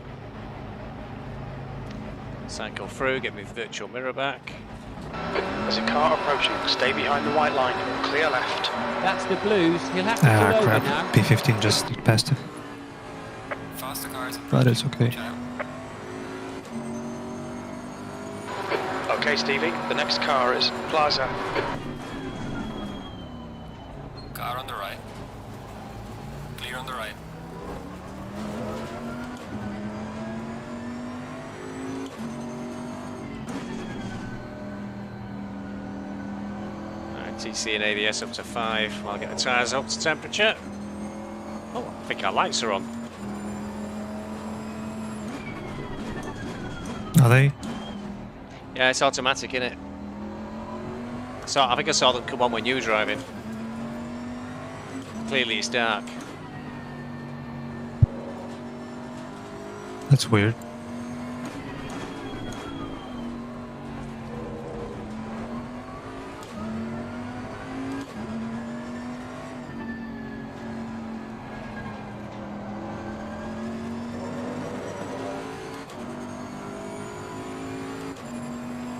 Cycle through, get my virtual mirror back. There's a car approaching. Stay behind the white line. Clear left. That's the blues. He'll have to pull Ah, over crap. now. P15 just passed it. Faster cars. But it's okay. Watch out. Okay, Stevie. The next car is Plaza. Car on the right. Clear on the right. Alright, TC and ABS up to 5. I'll get the tyres up to temperature. Oh, I think our lights are on. Are they? Yeah, it's automatic, isn't it? So I think I saw them come on when you were driving. Clearly it's dark. That's weird.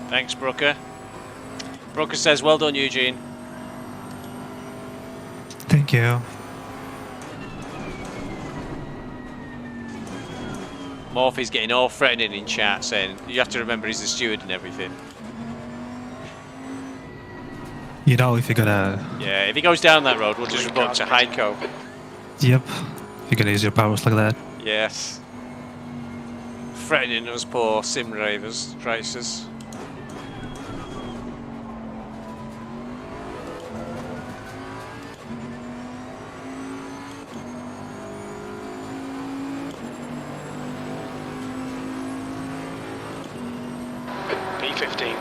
Thanks, Brooker. Brooker says, well done, Eugene. Thank you. Morphy's getting all threatening in chat, saying you have to remember he's the steward and everything. You know, if you're gonna... Yeah, if he goes down that road, we'll just report to Heiko. Yep. If you're gonna use your powers like that. Yes. Threatening us poor sim ravers, racers. P15.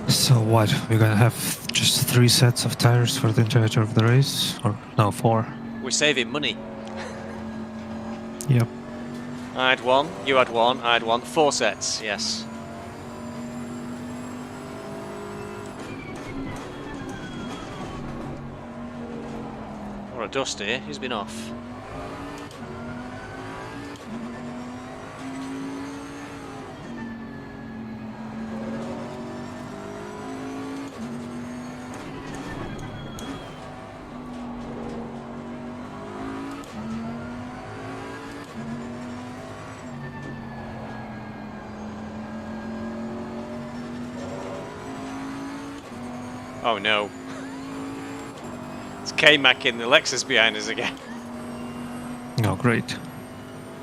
So what? We're gonna have just 3 sets of tires for the entirety of the race? Or no, 4. We're saving money. Yep. I had 1, you had 1, I had 1. 4 sets, yes. Or a Dusty, he's been off. Oh no. It's K-Mac in the Lexus behind us again. Oh, great.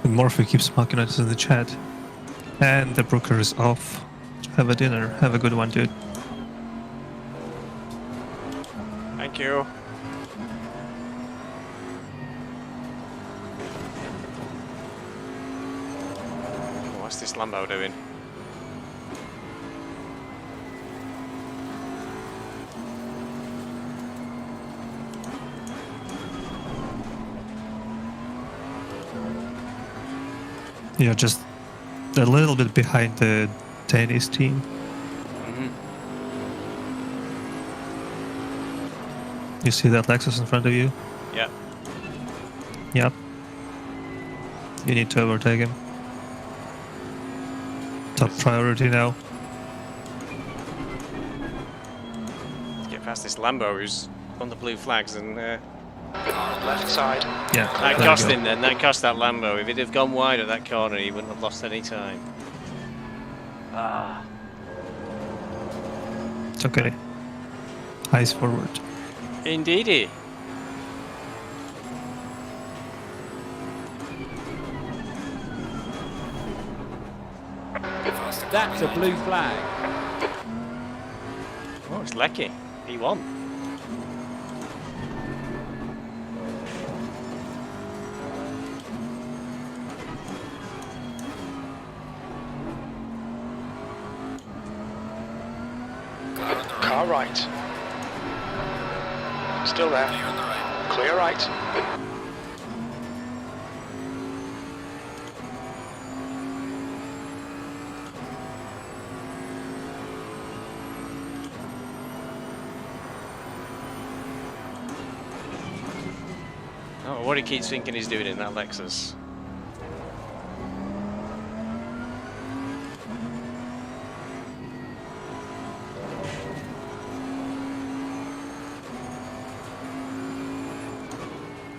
And Morphe keeps mocking us in the chat. And the broker is off. Have a dinner. Have a good one, dude. Thank you. What's this Lambo doing? You're just a little bit behind the tennis team. You see that Lexus in front of you? Yeah. Yep. You need to overtake him. Top priority now. Get past this Lambo who's on the blue flags and Left side. Yeah. that there you cost go. him then, that cost that Lambo. If he'd have gone wide at that corner he wouldn't have lost any time. Ah. It's okay. Eyes forward. Indeedy. Faster car That's on a the blue right. flag. Lecky, he won. Car right. Still there. Clear on the right. Clear right. Oh, what he keeps thinking he's doing in that Lexus.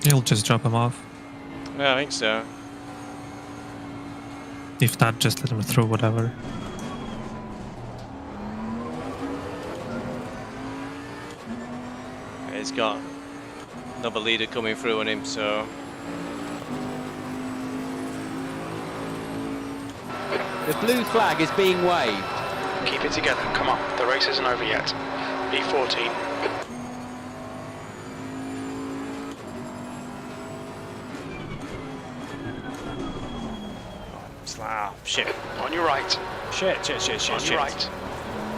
He'll just drop him off. No, I think so. If not, just let him through, whatever. He's got another leader coming through on him, so... The blue flag is being waved. Keep it together. Come on. The race isn't over yet. B14. Ah, shit. On your right. Shit. On your right.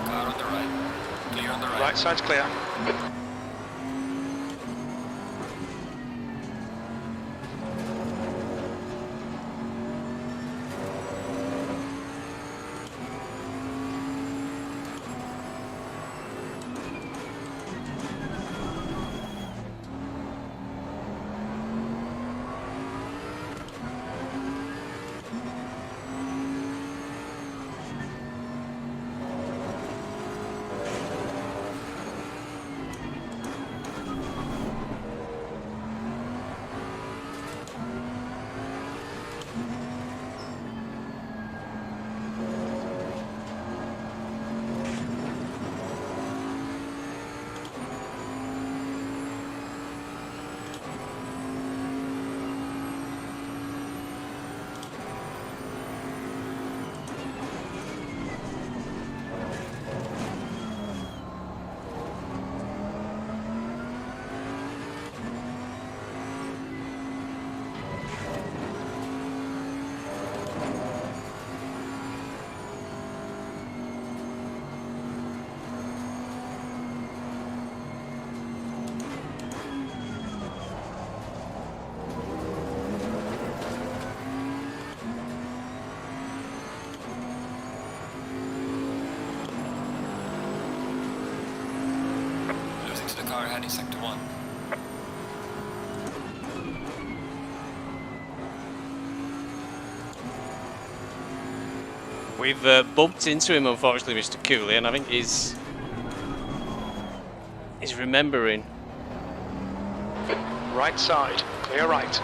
Car on the right. Clear on the right. Right side's clear. Losing to the car ahead in sector 1. We've bumped into him, unfortunately, Mr. Cooley, and I think he's remembering. Right side. Clear right.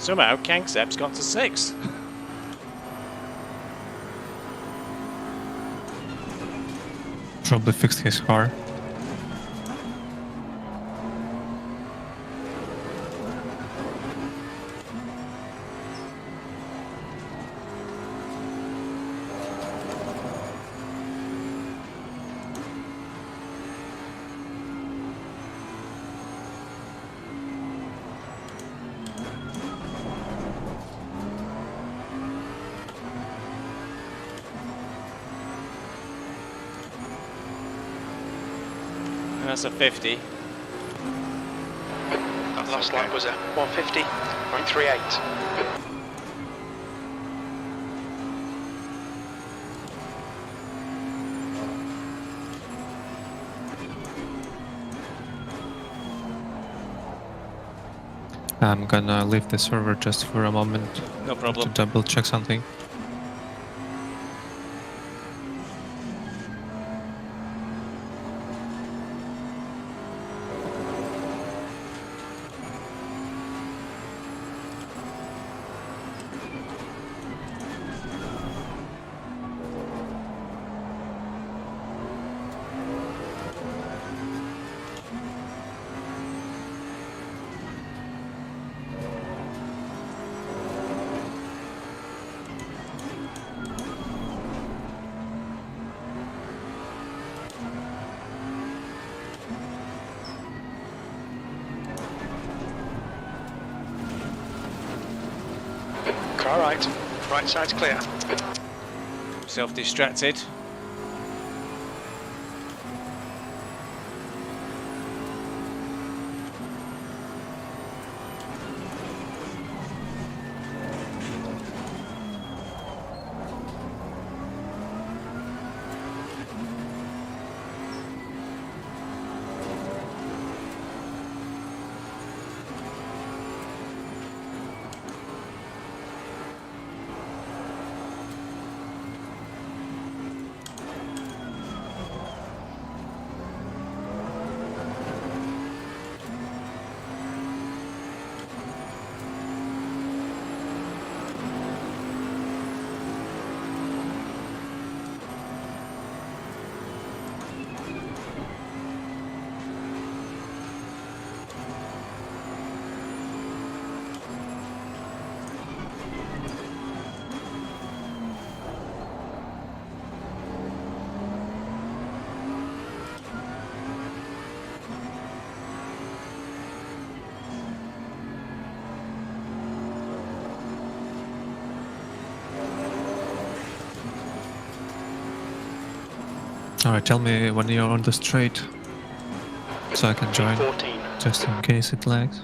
Somehow, Kangsep's got to 6. Probably fixed his car. And that's a 50. That last lap was a 150.38. I'm gonna leave the server just for a moment No to problem. double check something. Car right. Right side's clear. Self-distracted. Alright, tell me when you're on the straight, so I can join, 14. just in case it lags.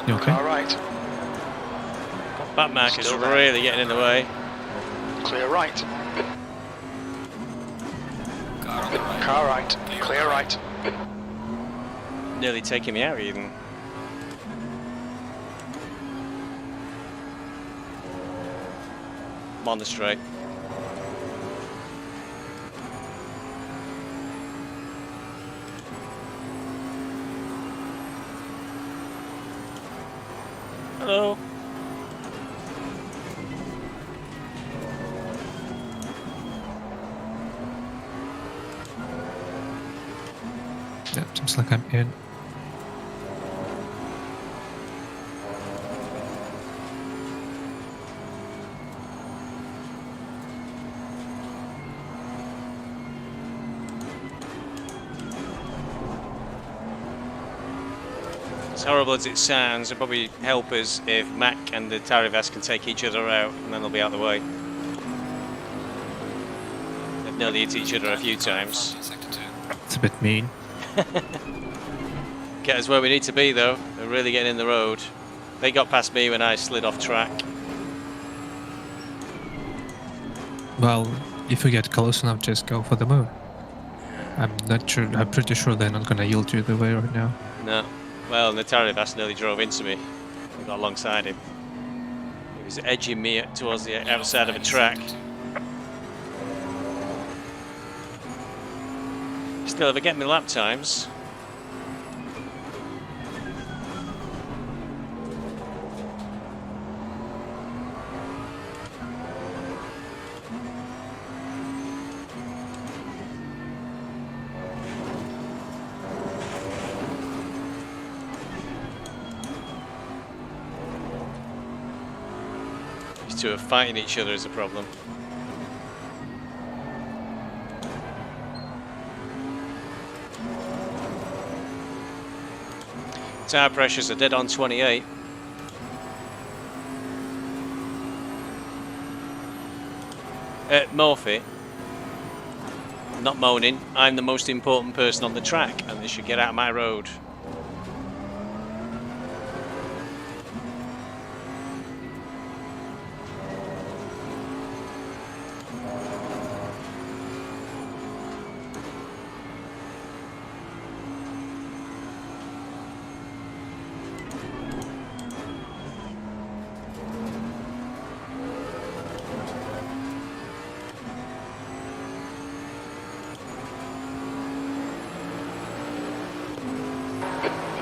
You okay? Car right. Back mark is Still there. really getting in the way. Clear right. Car on the right. Car right. Clear right. Nearly taking me out even. I'm on the straight. Hello. Yeah, seems like I'm in. As horrible as it sounds, it'll probably help us if Mac and the Tarivas can take each other out, and then they'll be out of the way. They've nearly hit each other a few times. Sector 2. It's a bit mean. Get us where we need to be though. They're really getting in the road. They got past me when I slid off track. Well, if we get close enough, just go for the move. I'm not sure, I'm pretty sure they're not gonna yield you the way right now. No. Well, the Tarivas nearly drove into me. I got alongside him. He was edging me towards the outside of a track. Still, if I get my lap times. These two are fighting each other is a problem. Tire pressures are dead on 28. Morphy, I'm not moaning. I'm the most important person on the track, and they should get out of my road.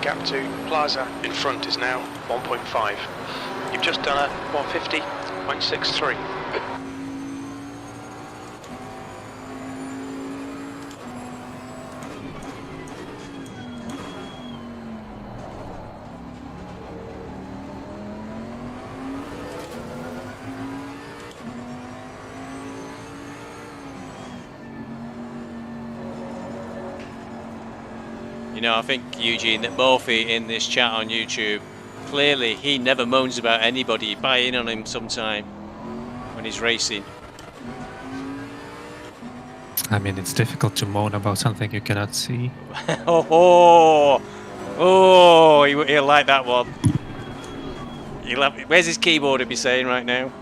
gap to Plaza in front is now 1.5. You've just done a 150.63. You know, I think, Eugene, that Morphy in this chat on YouTube, clearly he never moans about anybody. Buy in on him sometime when he's racing. I mean, it's difficult to moan about something you cannot see. He'll like that one. Where's his keyboard, he'll be saying right now?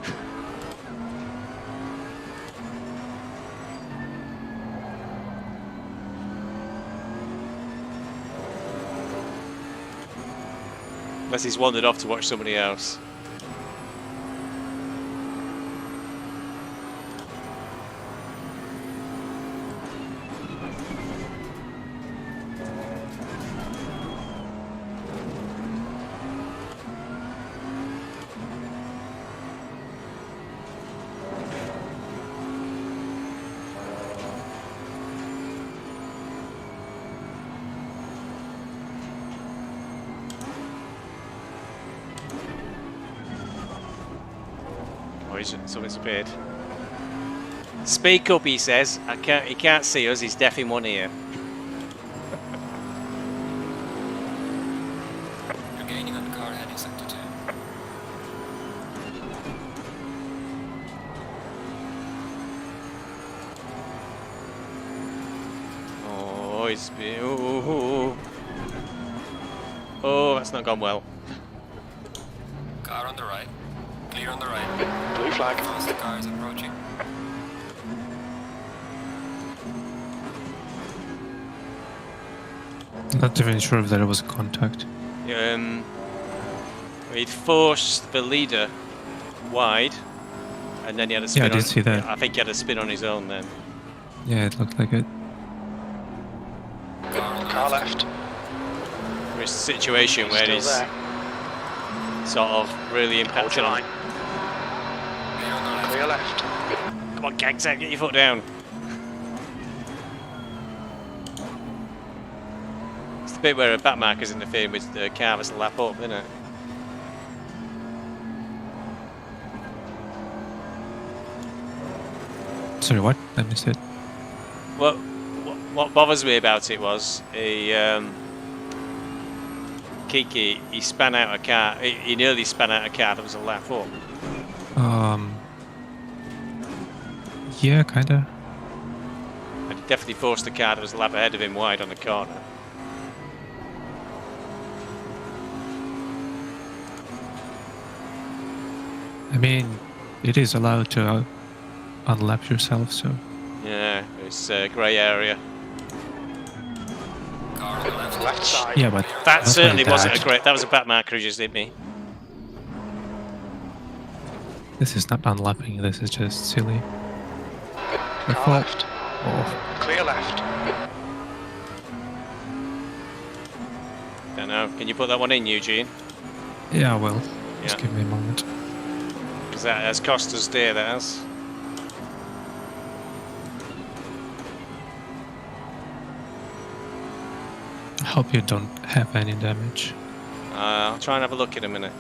Unless he's wandered off to watch somebody else. Something's appeared. Speak up, he says. He can't see us, he's deaf in one ear. You're gaining on the car heading sector 2. Oh, it's been... Oh, that's not gone well. Car on the right. Clear on the right. Blue flag. Faster car is approaching. Not even sure if there was contact. He'd forced the leader wide, and then he had a spin. Yeah, I did see that. I think he had a spin on his own then. Yeah, it looked like it. Car left. There's a situation where Still he's there. sort of really Hold impacted your on. line. Clear left. Come on, Gagtag, get your foot down. It's the bit where a back marker's interfering with the car that's a lap up, isn't it? Sorry, what? I missed it. Well, what bothers me about it was Kiki, he span out a car. He nearly span out a car that was a lap up. Yeah, kinda. And he definitely forced the car that was a lap ahead of him wide on the corner. I mean, it is allowed to unlap yourself, so... Yeah, it's a grey area. Car on the left. Left side. Yeah, but... That not certainly like wasn't that. a great. That was a back marker who just hit me. This is not unlapping, this is just silly. Car left. Oh, Clear left. Don't know. Can you put that one in, Eugene? yeah, well, just Yeah. give me a moment. Because that has cost us dear. That has. I hope you don't have any damage. I'll try and have a look in a minute.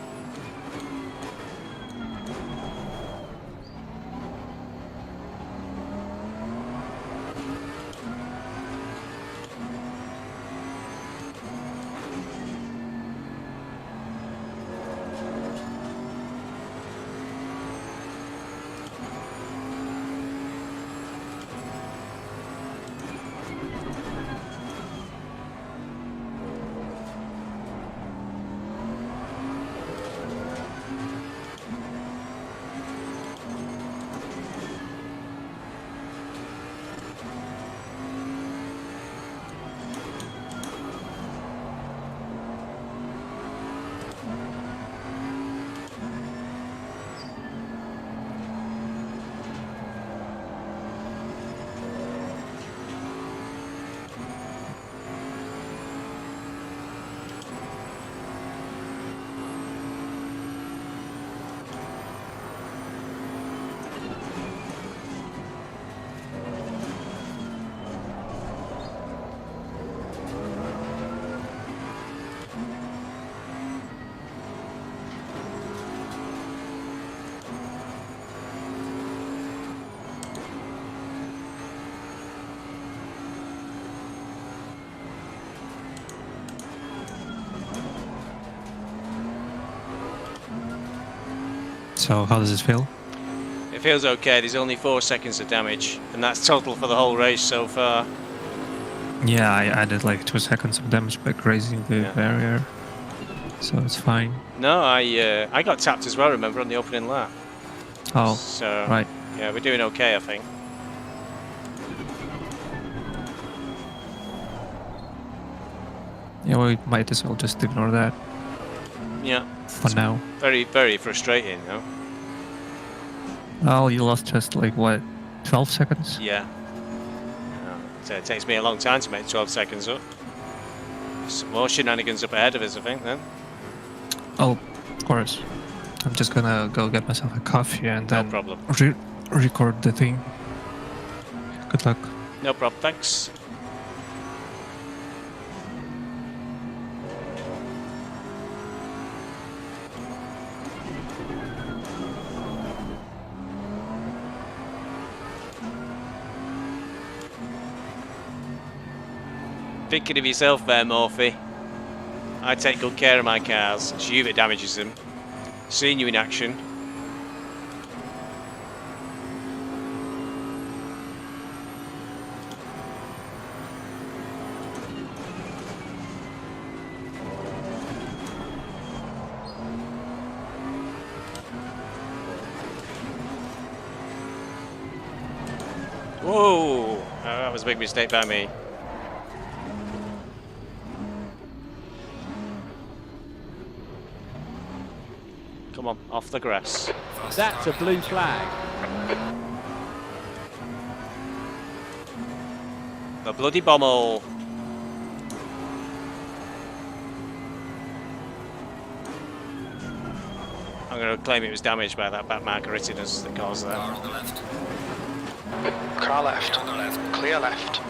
So how does it feel? It feels okay. There's only 4 seconds of damage, and that's total for the whole race so far. Yeah, I added like 2 seconds of damage by grazing the barrier, so it's fine. No, I got tapped as well, remember, on the opening lap. Oh, so, right. Yeah, we're doing okay, I think. Yeah, we might as well just ignore that. Yeah. For now. Very, very frustrating, though. Well, you lost just like what, 12 seconds? Yeah. So it takes me a long time to make 12 seconds up. Some more shenanigans up ahead of us, I think, then. Oh, of course. I'm just gonna go get myself a coffee and then No problem. record the thing. Good luck. No problem, thanks. Thinking of yourself there, Morphy. I take good care of my cars. It's you that damages them. Seeing you in action. Whoa! That was a big mistake by me. Come on, off the grass. That's a blue flag. The bloody bommel. I'm going to claim it was damaged by that back marker hitting us that caused that. Car on the left. Car left. On the left. Clear left.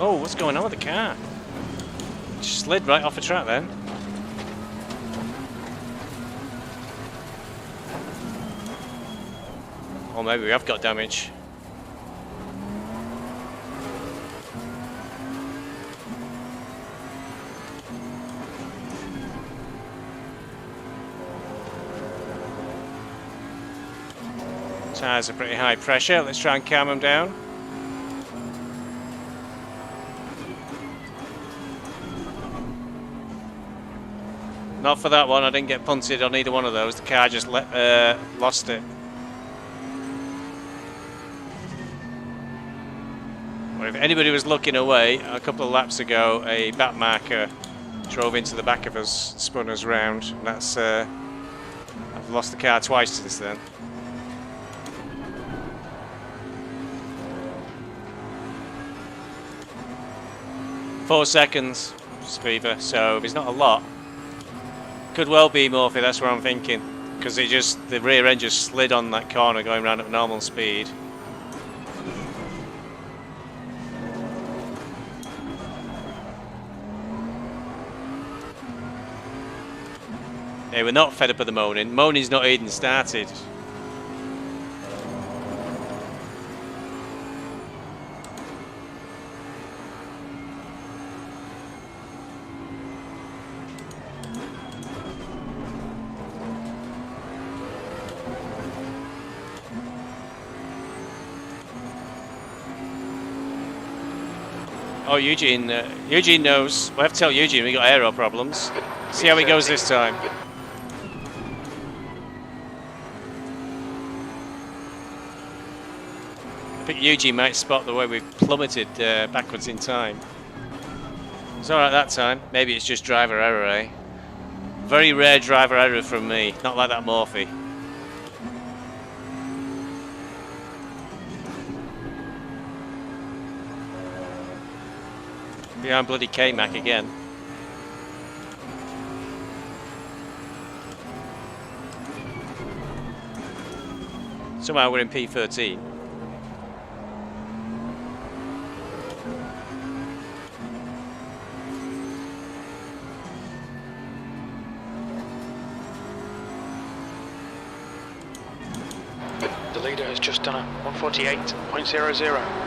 Oh, what's going on with the car? It slid right off the track then. Or maybe we have got damage. Tyres are pretty high pressure. Let's try and calm them down. Not for that one. I didn't get punted on either one of those. The car just lost it. Well, if anybody was looking away, a couple of laps ago, a back marker drove into the back of us, spun us round. And that's I've lost the car twice since then. Four seconds, Speaver. So if it's not a lot. Could well be Morphy, that's what I'm thinking. Because the rear end just slid on that corner going around at normal speed. Yeah, we're not fed up with the moaning. Moaning's not even started. Oh, Eugene. Eugene knows. We'll have to tell Eugene we got aero problems. See how he goes this time. I think Eugene might spot the way we've plummeted backwards in time. It's alright that time. Maybe it's just driver error, eh? Very rare driver error from me. Not like that Morphy. Behind bloody K-Mac again. Somehow we're in P13. The leader has just done a 148.00.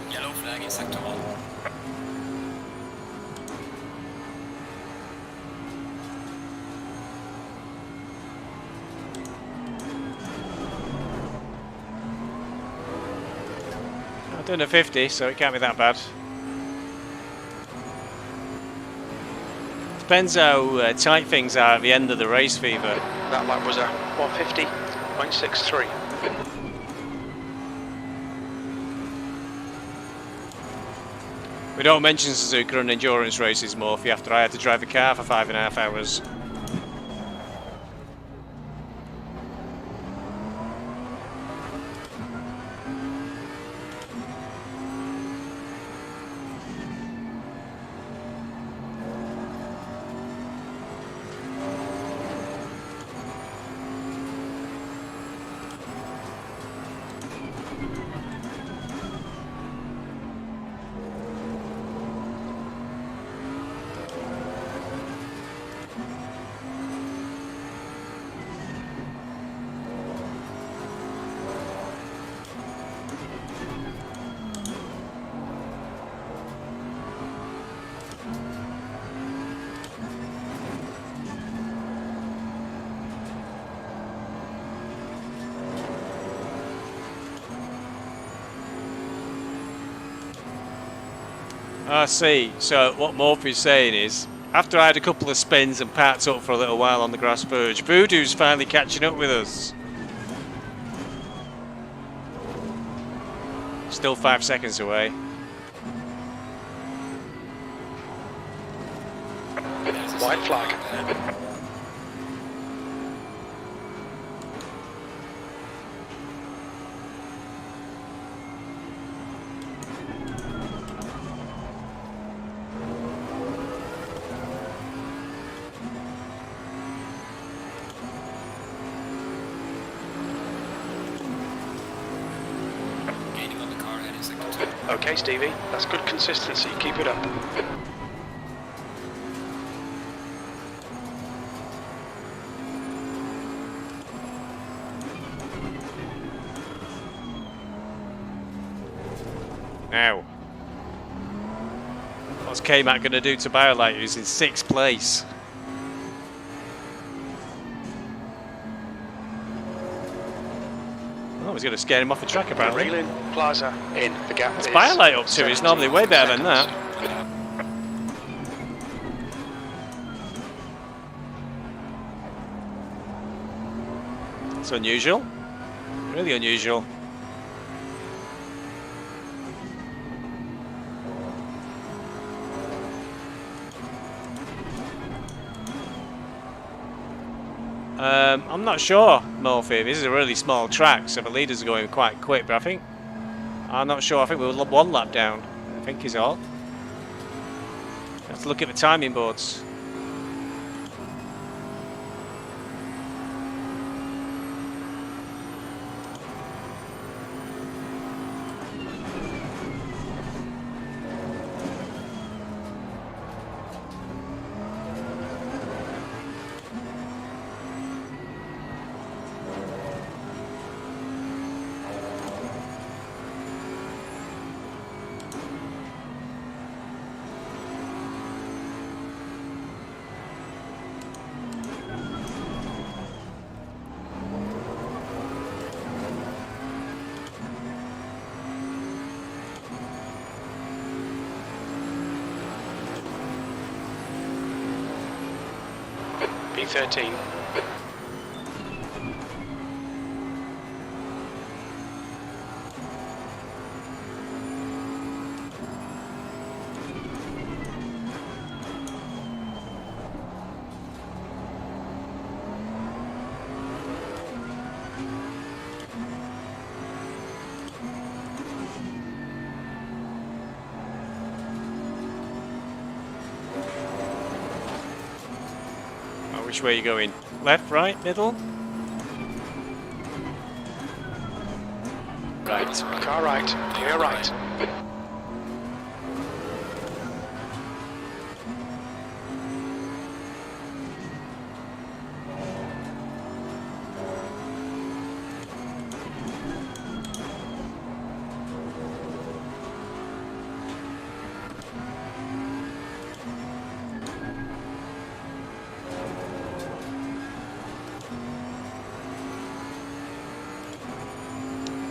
Yellow flag in sector 1. I'm doing a 50, so it can't be that bad. Depends how tight things are at the end of the race, Fever. That lap was a 150.63. We don't mention Suzuka and endurance races more after I had to drive a car for 5.5 hours. I see. So what Morphy's saying is, after I had a couple of spins and parked up for a little while on the grass verge, Voodoo's finally catching up with us. Still 5 seconds away. White flag. Gaining on the car ahead in sector 2. Okay, Stevie, that's good consistency. Keep it up. Now, what's K-Mac going to do to BioLite, who's in 6th place? Oh, he's going to scare him off the track apparently. Reeling Plaza in. The gap What's is BioLite up to? He's normally way better than that. It's unusual. Really unusual. I'm not sure, Morphy. This is a really small track, so the leaders are going quite quick, but I'm not sure. I think we're 1 lap down, I think is all. Have to look at the timing boards. B13. Which way are you going? Left, right, middle? Right. Car right. Clear right.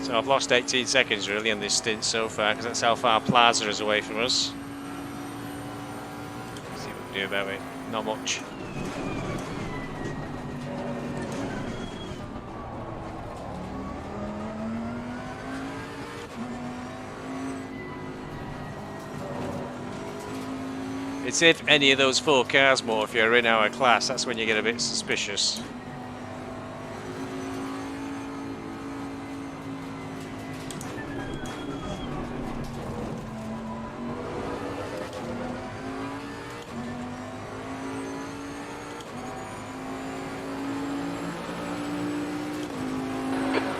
So I've lost 18 seconds really on this stint so far, because that's how far Plaza is away from us. Let's see what we can do about it. Not much. It's if any of those 4 cars more, if you're in our class, that's when you get a bit suspicious.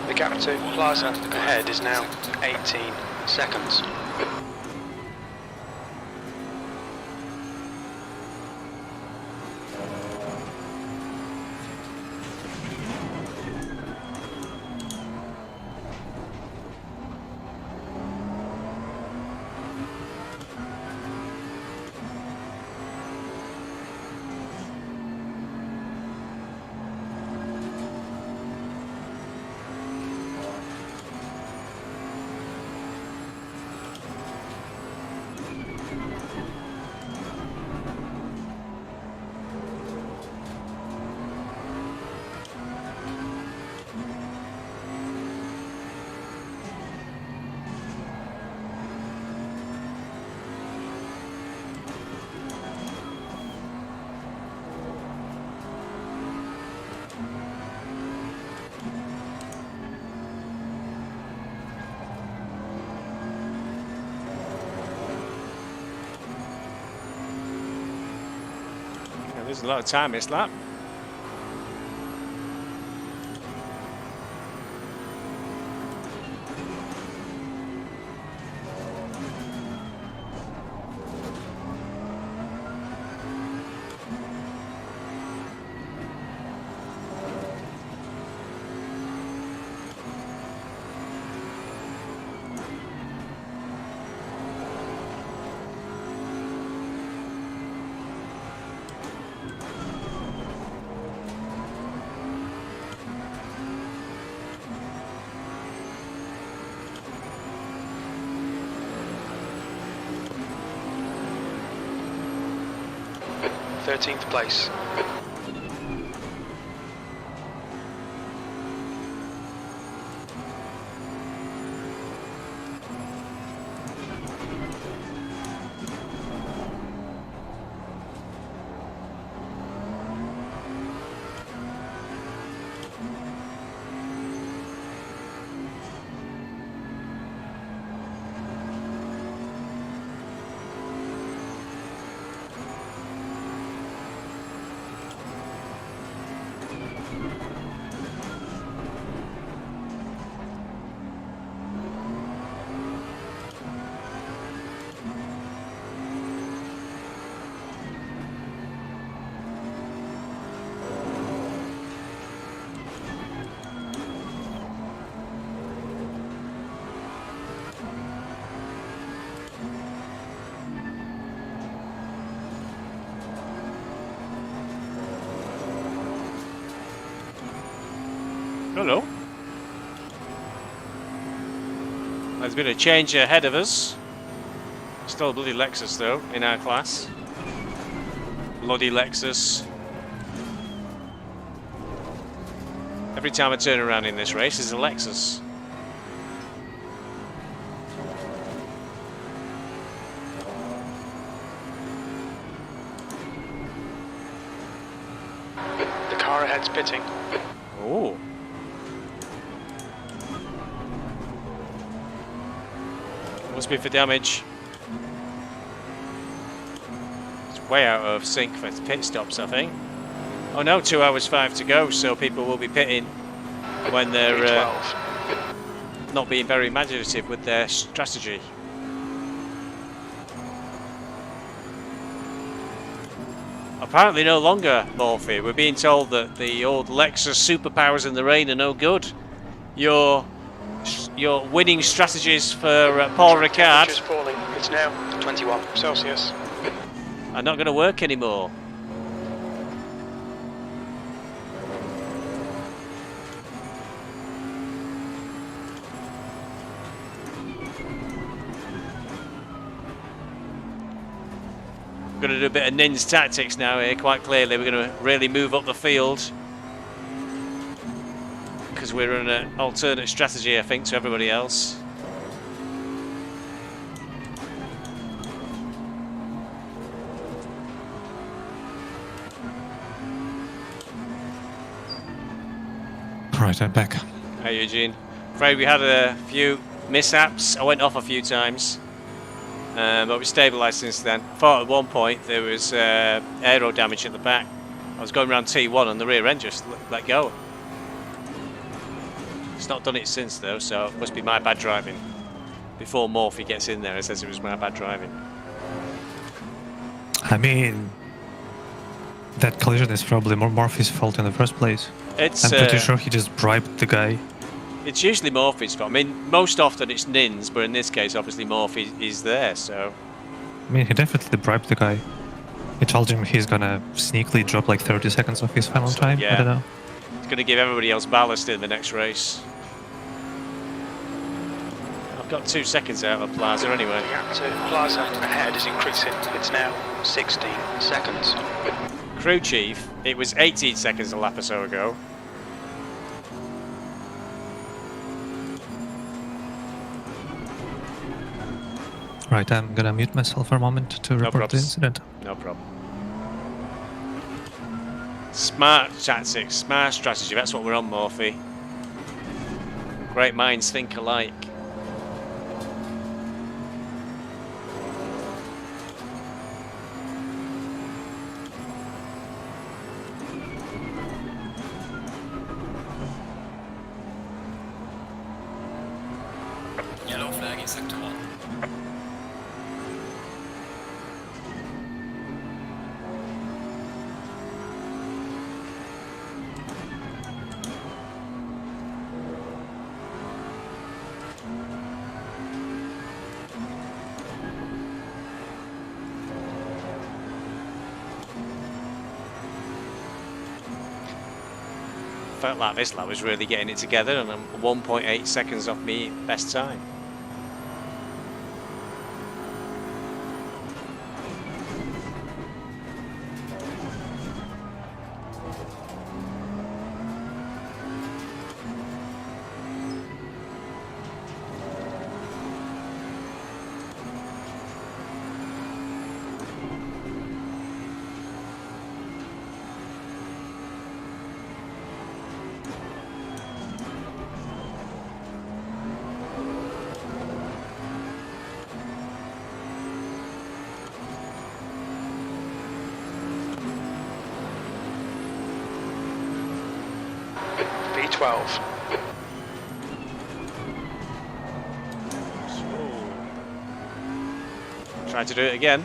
The gap to Plaza ahead is now 18 seconds. There's a lot of time this lap. Thirteenth place. Hello. There's been a change ahead of us. Still a bloody Lexus though, in our class. Bloody Lexus. Every time I turn around in this race, there's a Lexus. The car ahead's pitting. Oh. Must be for damage. It's way out of sync for pit stops, I think. Oh no, 2 hours 5 to go, so people will be pitting when they're not being very imaginative with their strategy. Apparently no longer, Morphy. We're being told that the old Lexus superpowers in the rain are no good. Your winning strategies for Paul Ricard Temperature's falling. It's now 21 Celsius. are not going to work anymore. We're going to do a bit of Nin's tactics now here, quite clearly. We're going to really move up the field. Because we're in an alternate strategy, I think, to everybody else. Right, I'm back. Hi, Eugene. Afraid we had a few mishaps. I went off a few times. But we stabilised since then. I thought at one point there was aero damage at the back. I was going around T1 and the rear end just let go. It's not done it since though, so it must be my bad driving. Before Morphy gets in there, it says it was my bad driving. I mean, that collision is probably more Morphy's fault in the first place. I'm pretty sure he just bribed the guy. It's usually Morphy's fault. I mean, most often it's Nin's, but in this case, obviously Morphy is there, so... I mean, he definitely bribed the guy. He told him he's gonna sneakily drop like 30 seconds off his final time. yeah. I don't know. It's going to give everybody else ballast in the next race. I've got 2 seconds out of Plaza anyway. The gap to Plaza ahead is increasing. It's now 16 seconds. Crew chief, it was 18 seconds a lap or so ago. Right, I'm gonna mute myself for a moment to report the incident. No problem. Smart tactics, smart strategy, that's what we're on, Morphy. Great minds think alike. Yellow flag in sector 1. Felt like this lap was really getting it together, and I'm 1.8 seconds off me best time. V12. Try to do it again.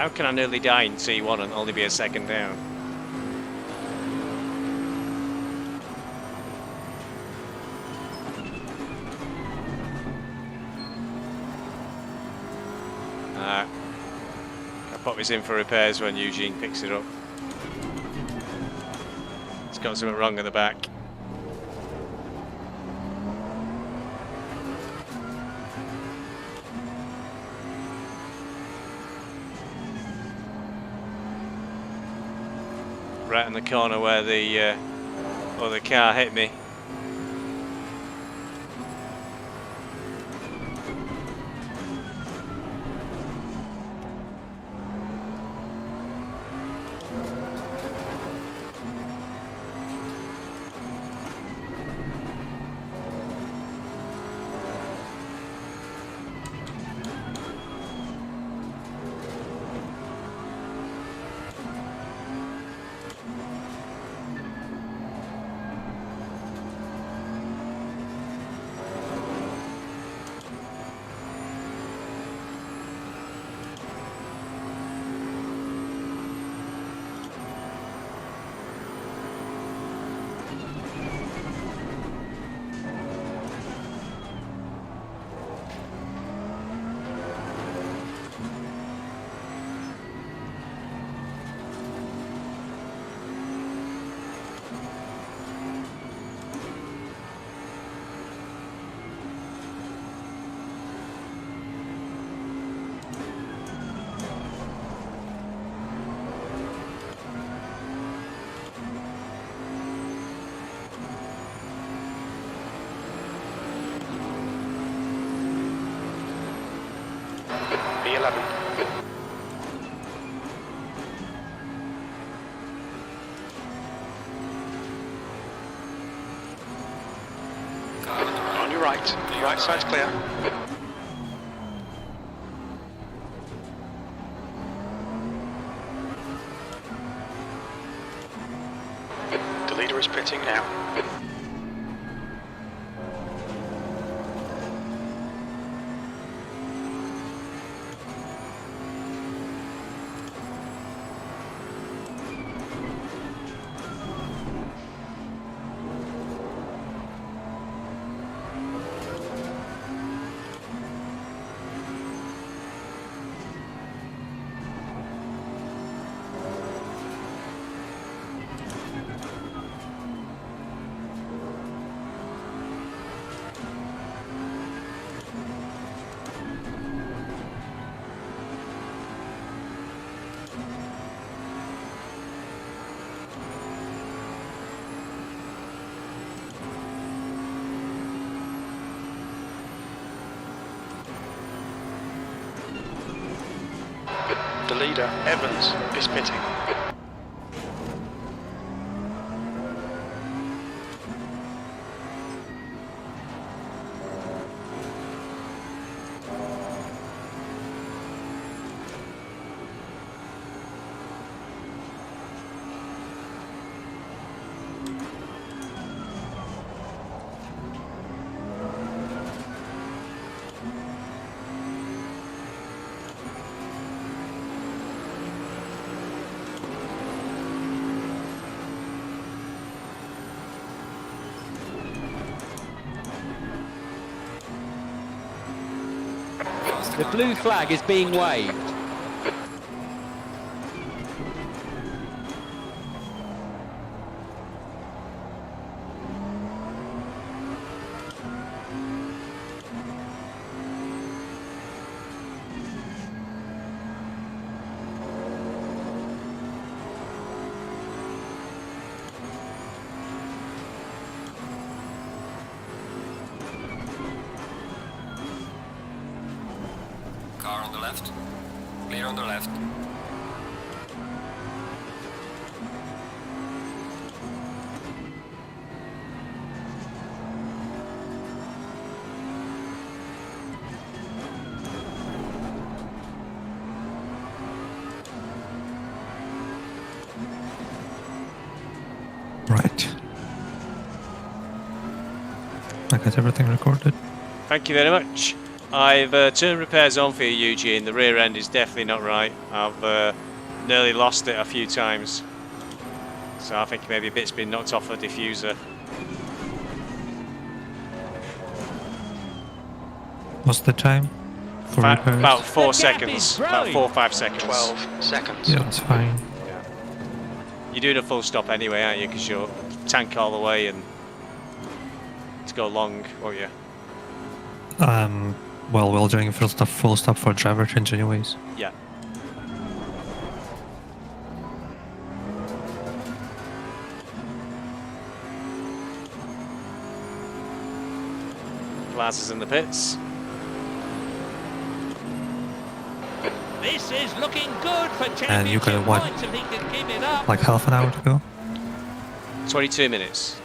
How can I nearly die in T1 and only be a second down? I'll pop this in for repairs when Eugene picks it up. It's got something wrong in the back. Right in the corner where the other car hit me. B11. On your right. Right side's clear. The leader is pitting now. The leader, Evans, is pitting. The blue flag is being waved. Car on the left. Clear on the left. Right. I got everything recorded. Thank you very much. I've turned repairs on for you, Eugene. The rear end is definitely not right. I've nearly lost it a few times. So I think maybe a bit's been knocked off a diffuser. What's the time for repairs? About 4 The gap seconds. is About growing. 4 or 5 seconds. 12 seconds. Yeah, that's fine. You're doing a full stop anyway, aren't you? Because you're tank all the way and to go long, won't you? Well, we're doing a full stop for driver change anyways. Yeah. Glasses in the pits. This is looking good for And you championship got what? points if he can keep it up. Like half an hour to go? 22 minutes.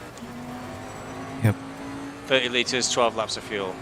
Yep. 30 litres, 12 laps of fuel.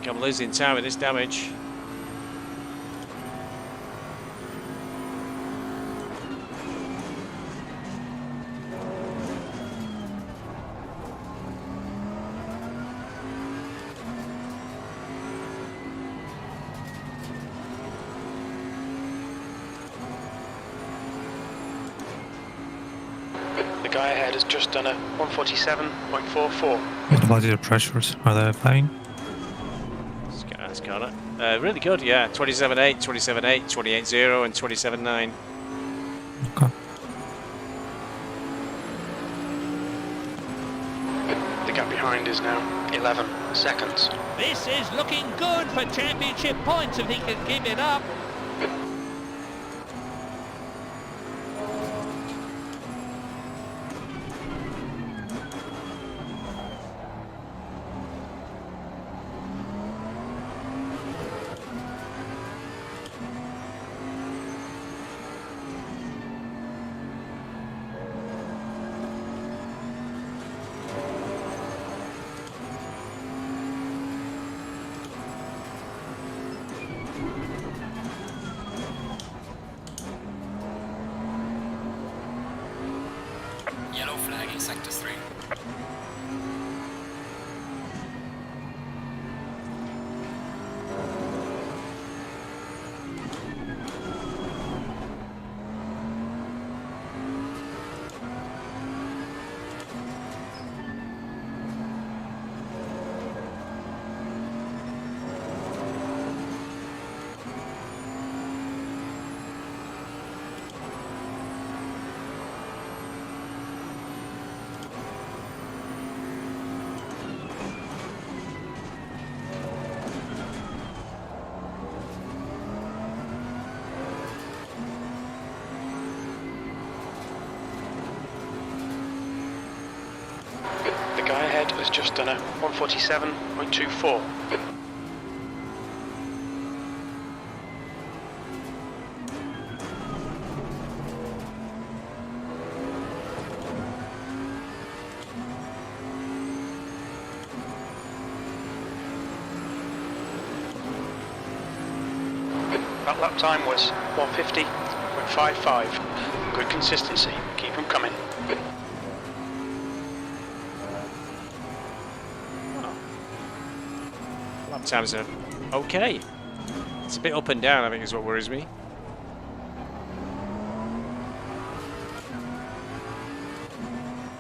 I'm losing time with this damage. The guy ahead has just done a 147.44. What about your pressures? Are they fine? That's got it. Really good, yeah. 27.8, 27.8, 28.0 and 27.9. Okay. The gap behind is now 11 seconds. This is looking good for championship points if he can keep it up. Yellow flag in sector 3. The guy ahead has just done a 147.24. That lap time was 150.55. Good consistency. Keep them coming. Lap times are okay. It's a bit up and down, I think, is what worries me.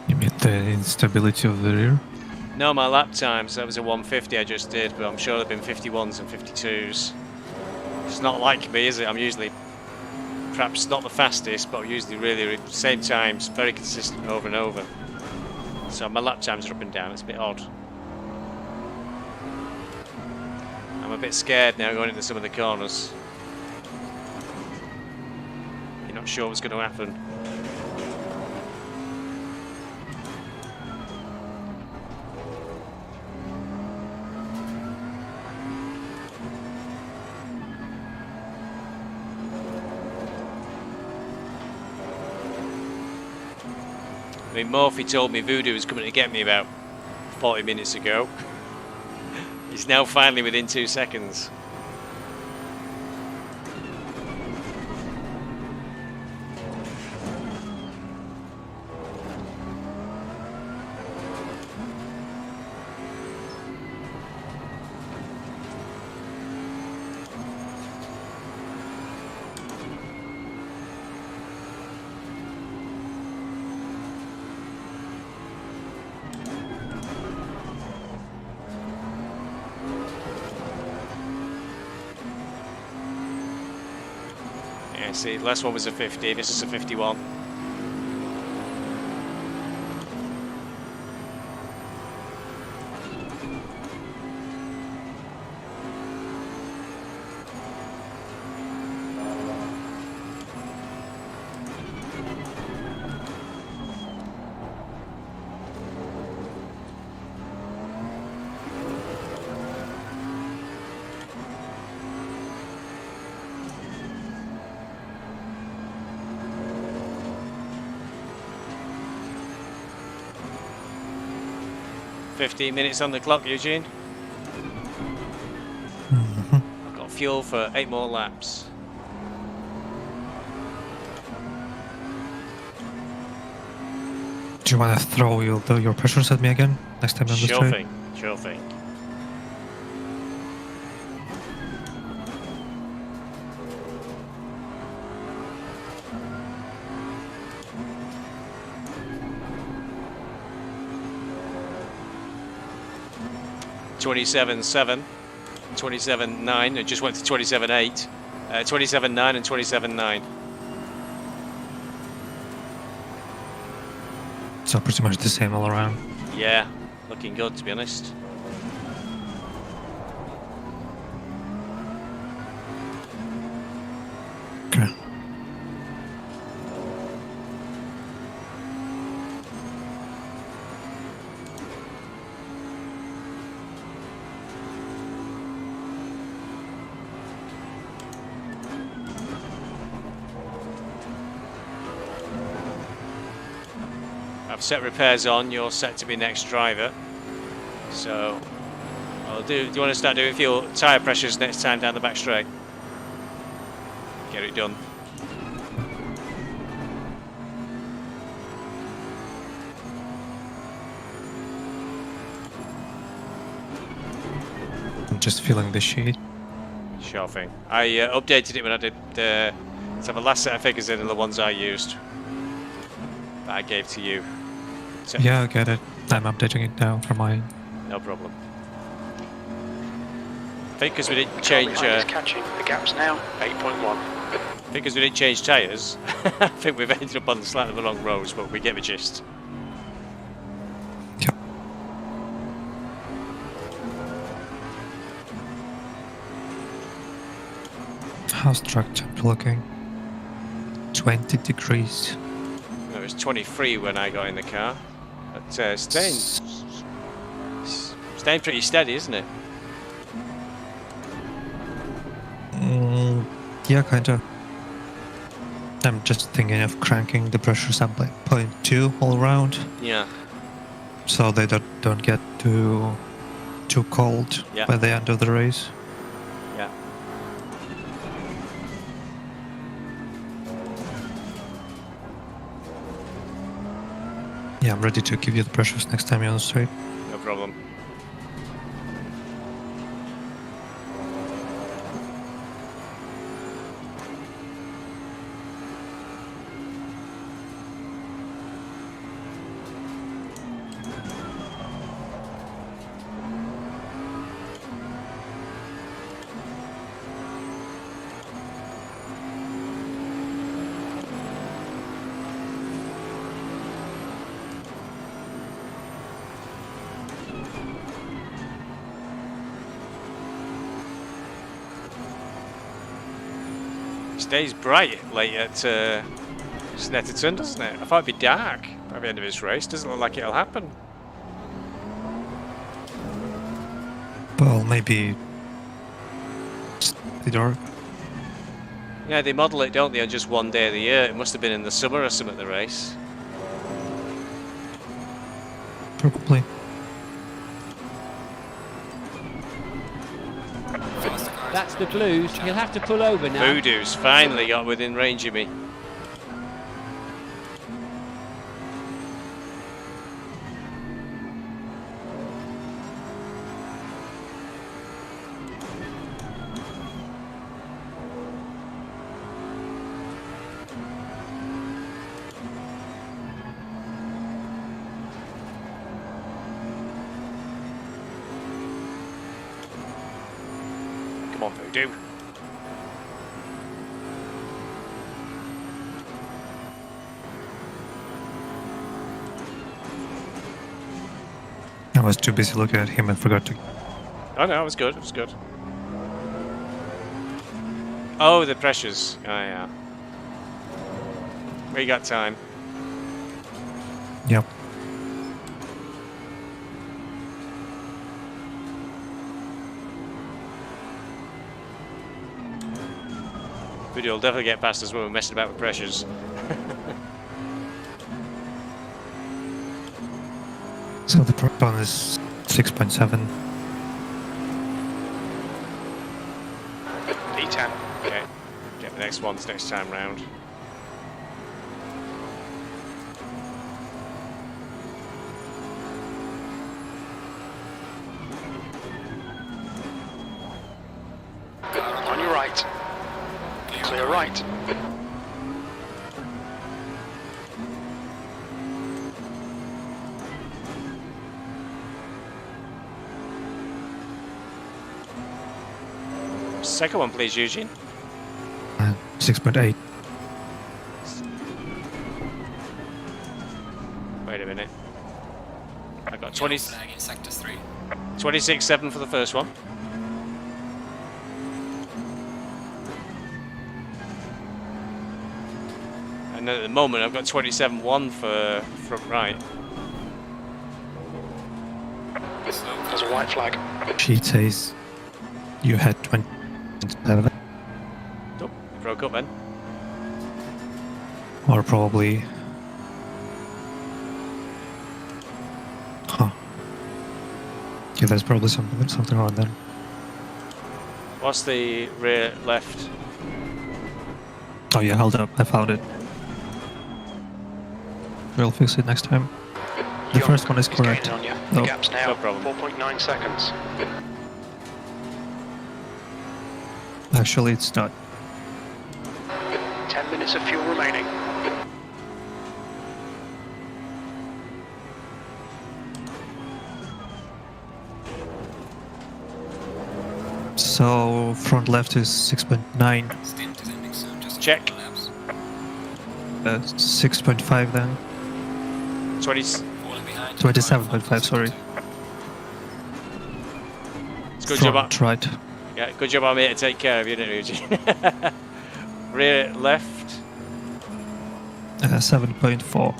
You mean the instability of the rear? No, my lap times, that was a 150 I just did, but I'm sure there have been 51s and 52s. It's not like me, is it? I'm usually perhaps not the fastest, but usually really same times, very consistent over and over. So my lap times are up and down. It's a bit odd. I'm a bit scared now going into some of the corners. You're not sure what's going to happen. I mean, Murphy told me Voodoo was coming to get me about 40 minutes ago. He's now finally within 2 seconds. See, the last one was a 50, this is a 51. $15 minutes on the clock, Eugene. I've got fuel for 8 more laps. Do you want to throw your pressures at me again next time on the Sure straight? thing, sure thing. $27.7, $27.9, it just went to $27.8, $27.9 and $27.9. So pretty much the same all around. Yeah, looking good to be honest. Okay. I've set repairs on, you're set to be next driver. So, do you want to start doing fuel tyre pressures next time down the back straight? Get it done. I'm just feeling the sheet. Sure thing. I updated it when I did so the last set of figures in and the ones I used that I gave to you. So, Yeah, I get it. I'm updating it now for mine. no problem. I think because we didn't change. Catching. The gap's now 8.1. I think because we didn't change tyres. I think we've ended up on the slightly long roads, but we get the gist. Yep. How's track temp looking? 20 degrees. It was 23 when I got in the car. But staying pretty steady, isn't it? Yeah, kinda. I'm just thinking of cranking the pressures up by 0.2 all around, Yeah. so they don't get too cold Yeah. by the end of the race. Yeah. Yeah, I'm ready to give you the pressures next time you're on the straight. No problem. Stays bright late at Snetterton, doesn't it? I thought it'd be dark by the end of this race. Doesn't look like it'll happen. Well, maybe the dark. Yeah, they model it, don't they, on just one day of the year. It must have been in the summer or something, the race. Probably. That's the blues. He'll have to pull over now. Voodoo's finally got within range of me. Come on, Voodoo. I was too busy looking at him and forgot to. Oh no, it was good, it was good. Oh, the pressures. Oh yeah. We got time. Yep. Voodoo will definitely get past us when we're messing about with pressures. So the proton is 6.7. D10. Okay. Get the next ones next time round. On your right. Clear right. Second one, please, Eugene. 6.8. Wait a minute. I got 20, Flag in sector 3. 26.7 for the first one. And then at the moment I've got 27.1 for front right. There's a white flag. Sheet says you had 27, Oh, broke up then. or probably. Huh. Yeah, there's probably something wrong then. What's the rear left? Oh yeah, hold up, I found it. We'll fix it next time. The Young first one is gaining correct. on you. No. The gap's now No problem. 4.9 seconds. Actually, it's not. 10 minutes of fuel remaining. So front left is 6.9, Stint is ending soon, just Check. laps. 6.5 then, 20. Falling behind. 27.5. Sorry. It's good job. Front right. Yeah, good job on me to take care of you, didn't you, Eugene? Rear left. 7.4.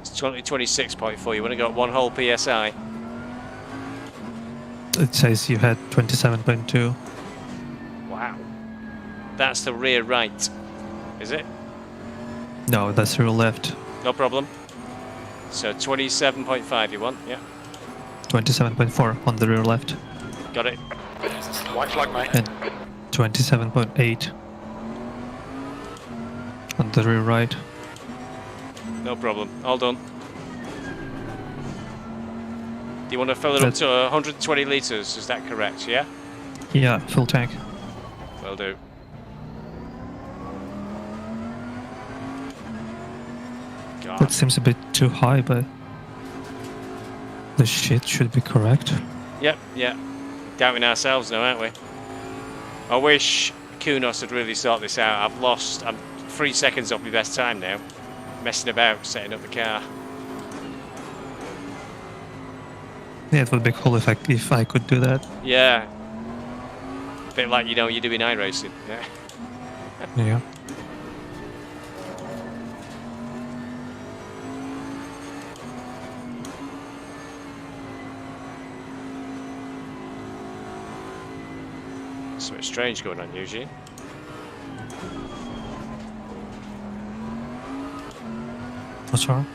It's 26.4. You want to go one whole PSI. It says you had 27.2. Wow. That's the rear right, is it? No, that's rear left. No problem. So 27.5 you want, yeah. 27.4 on the rear left. Got it. There's a slow White flag, mate. And 27.8 on the rear right. No problem. All done. Do you want to fill it up to 120 litres? Is that correct, yeah? Yeah, full tank. Will do. God. That seems a bit too high, but the shit should be correct. Yep, yeah. Doubting ourselves now, aren't we? I wish Kunos had really sorted this out. I'm 3 seconds off my best time now. Messing about, setting up the car. Yeah, it would be cool if I could do that. Yeah. bit like, you know, you're doing iRacing. Yeah. Yeah. Something strange going on, Eugene. What's wrong?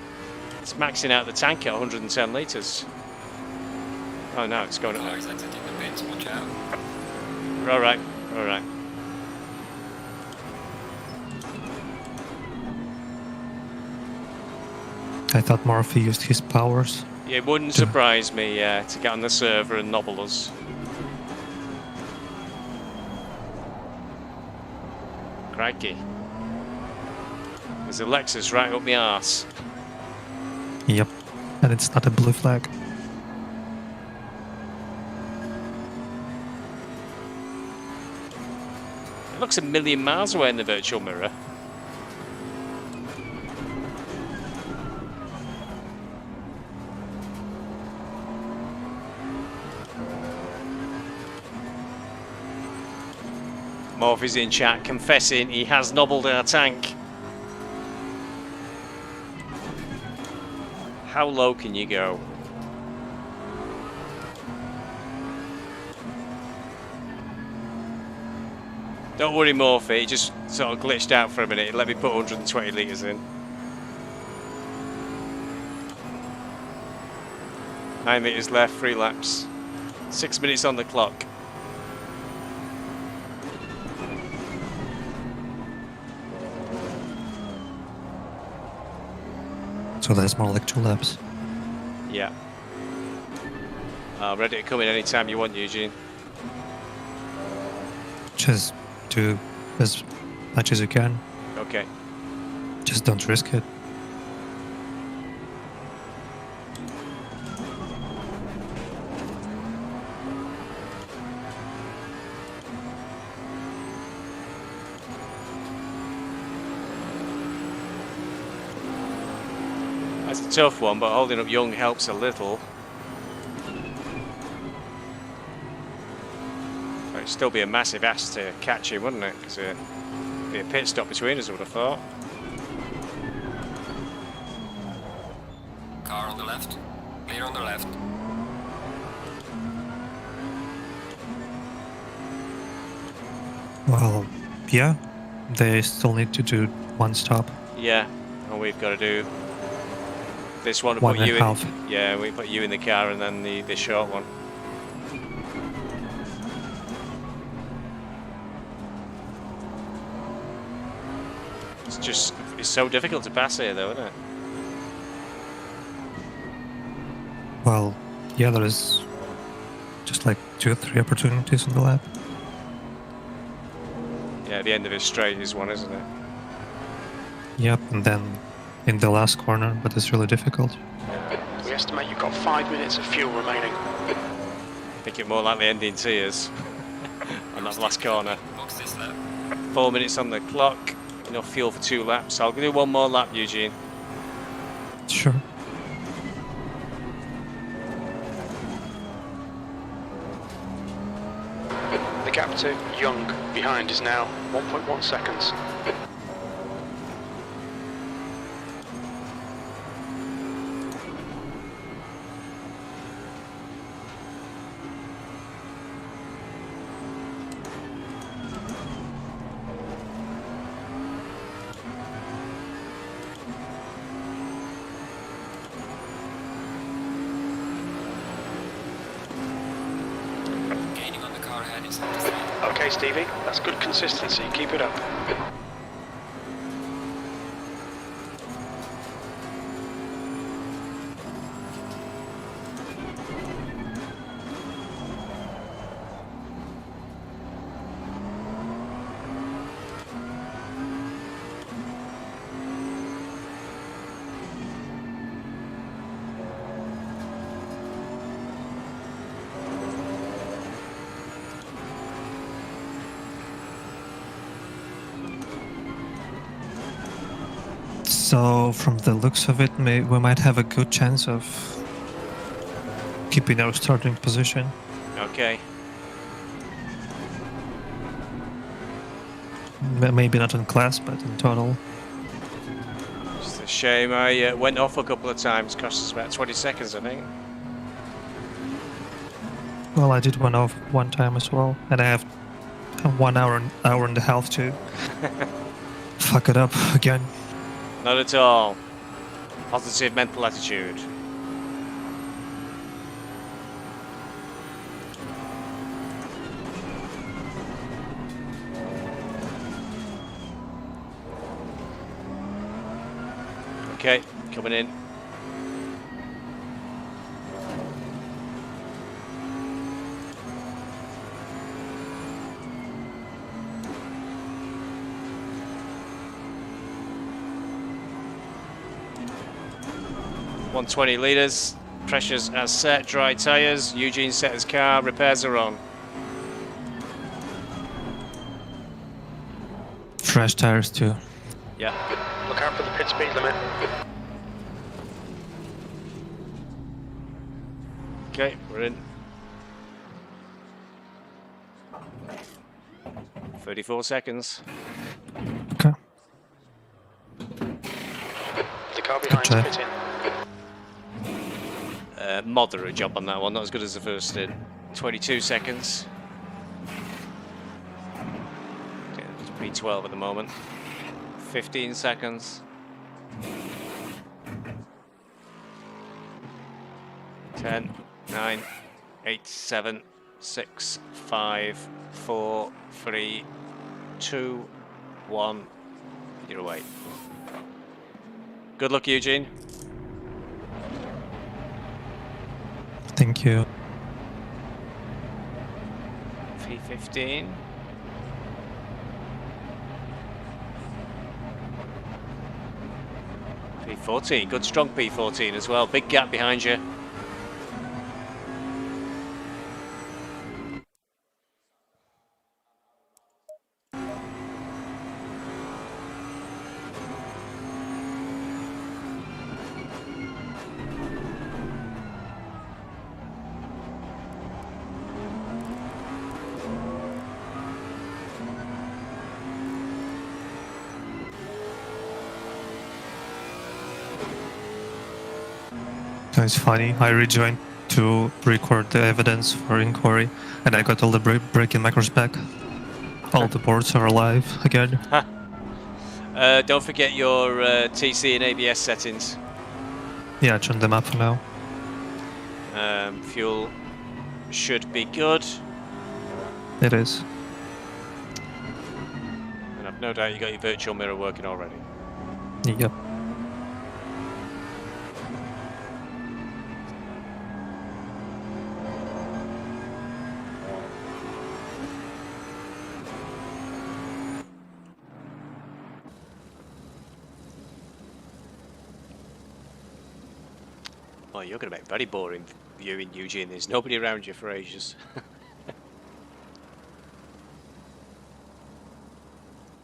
It's maxing out the tank at 110 litres. Oh no, it's going up. Cars exiting the pits, watch out. Alright, alright. I thought Murphy used his powers. It wouldn't surprise me to get on the server and nobble us. Crikey. There's a Lexus right up my arse. Yep. And it's not a blue flag. It looks a million miles away in the virtual mirror. Morphy's in chat confessing he has nobbled our tank. How low can you go? Don't worry, Morphy, he just sort of glitched out for a minute. Let me put 120 litres in. 9 litres left, 3 laps. 6 minutes on the clock. So that's more like 2 laps. Yeah. Ready to come in anytime you want, Eugene. Just do as much as you can. Okay. Just don't risk it. That's a tough one, but holding up Young helps a little. It'd still be a massive ass to catch him, wouldn't it? Because it'd be a pit stop between us, I would have thought. Car on the left. Clear on the left. Well, yeah. They still need to do 1 stop. Yeah, and we've got to do this one. One Put and you a half. in. Yeah, we put you in the car, and then the short one. It's so difficult to pass here, though, isn't it? Well, yeah, there is just like 2 or 3 opportunities on the lap. Yeah, the end of his straight is one, isn't it? Yep, and then in the last corner, but it's really difficult. We estimate you've got 5 minutes of fuel remaining. I think it more likely end in tears on that last corner. Box this lap. 4 minutes on the clock. Enough fuel for 2 laps. I'll do 1 more lap, Eugene. Sure. The gap to Young behind is now 1.1 seconds. Gaining on the car ahead is Okay, Stevie, that's good consistency. Keep it up. So, from the looks of it, we might have a good chance of keeping our starting position. Okay. Maybe not in class, but in total. It's a shame I went off a couple of times, cost us about 20 seconds, I think. Well, I did one off one time as well, and I have 1 hour and a half to fuck it up again. Not at all. Positive mental attitude. Okay, coming in. .120 litres, pressures as set, dry tyres, Eugene set his car, repairs are on. Fresh tires too. Yeah. Look out for the pit speed limit. Okay, we're in. 34 seconds. Okay. The car behind try. pit in. Moderate job on that one, not as good as the first stint. 22 seconds. Yeah, it's P12 at the moment. 15 seconds. 10, 9, 8, 7, 6, 5, 4, 3, 2, 1. You're away. Good luck, Eugene. Thank you. P15. P14, good strong P14 as well. Big gap behind you. It's funny, I rejoined to record the evidence for inquiry, and I got all the break-in macros back. All the boards are alive again. Don't forget your TC and ABS settings. Yeah, I turned them up for now. Fuel should be good. It is. And I've no doubt you got your virtual mirror working already. Yep. Oh, you're going to make very boring viewing, Eugene. There's nobody around you for ages.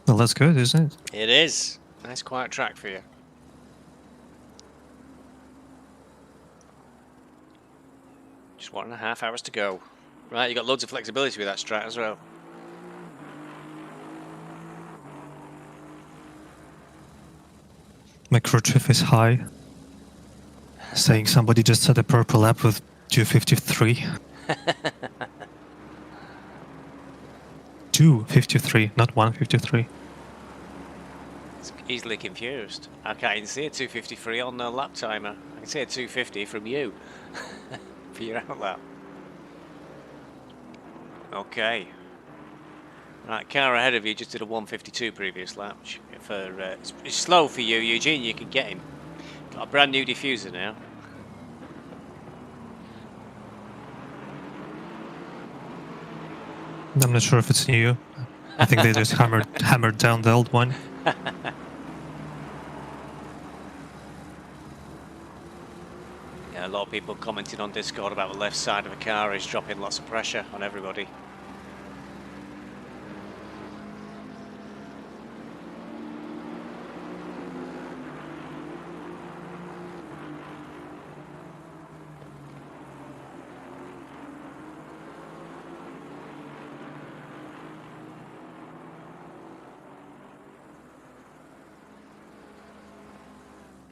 Well, that's good, isn't it? It is. Nice quiet track for you. Just 1.5 hours to go. Right, you got loads of flexibility with that strat as well. My crew drift is high. Saying somebody just had a purple lap with 253. 253, not 153. It's easily confused. I can't even see a 253 on the lap timer. I can see a 250 from you for your outlap. Okay. Right, car ahead of you just did a 152 previous lap. It's slow for you, Eugene. You can get him. Got a brand new diffuser now. I'm not sure if it's new. I think they just hammered down the old one. Yeah, a lot of people commenting on Discord about the left side of the car is dropping lots of pressure on everybody.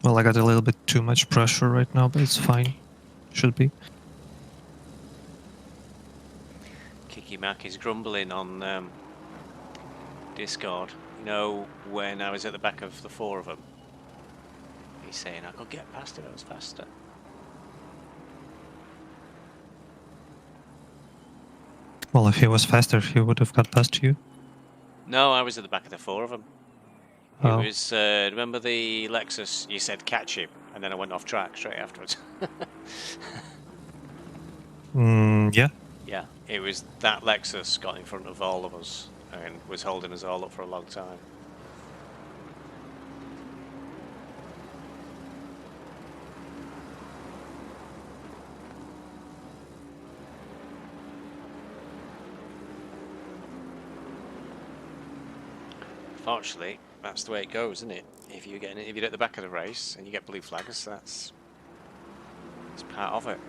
Well, I got a little bit too much pressure right now, but it's fine. Should be. Kiki Mac is grumbling on Discord. You know, when I was at the back of the 4 of them, he's saying I could get past it, I was faster. Well, if he was faster, he would have got past you. No, I was at the back of the 4 of them. It Oh. was, remember the Lexus, you said catch him, and then I went off track straight afterwards. Yeah. Yeah, it was that Lexus got in front of all of us and was holding us all up for a long time. Fortunately, that's the way it goes, isn't it? If you're at the back of the race and you get blue flags, that's part of it.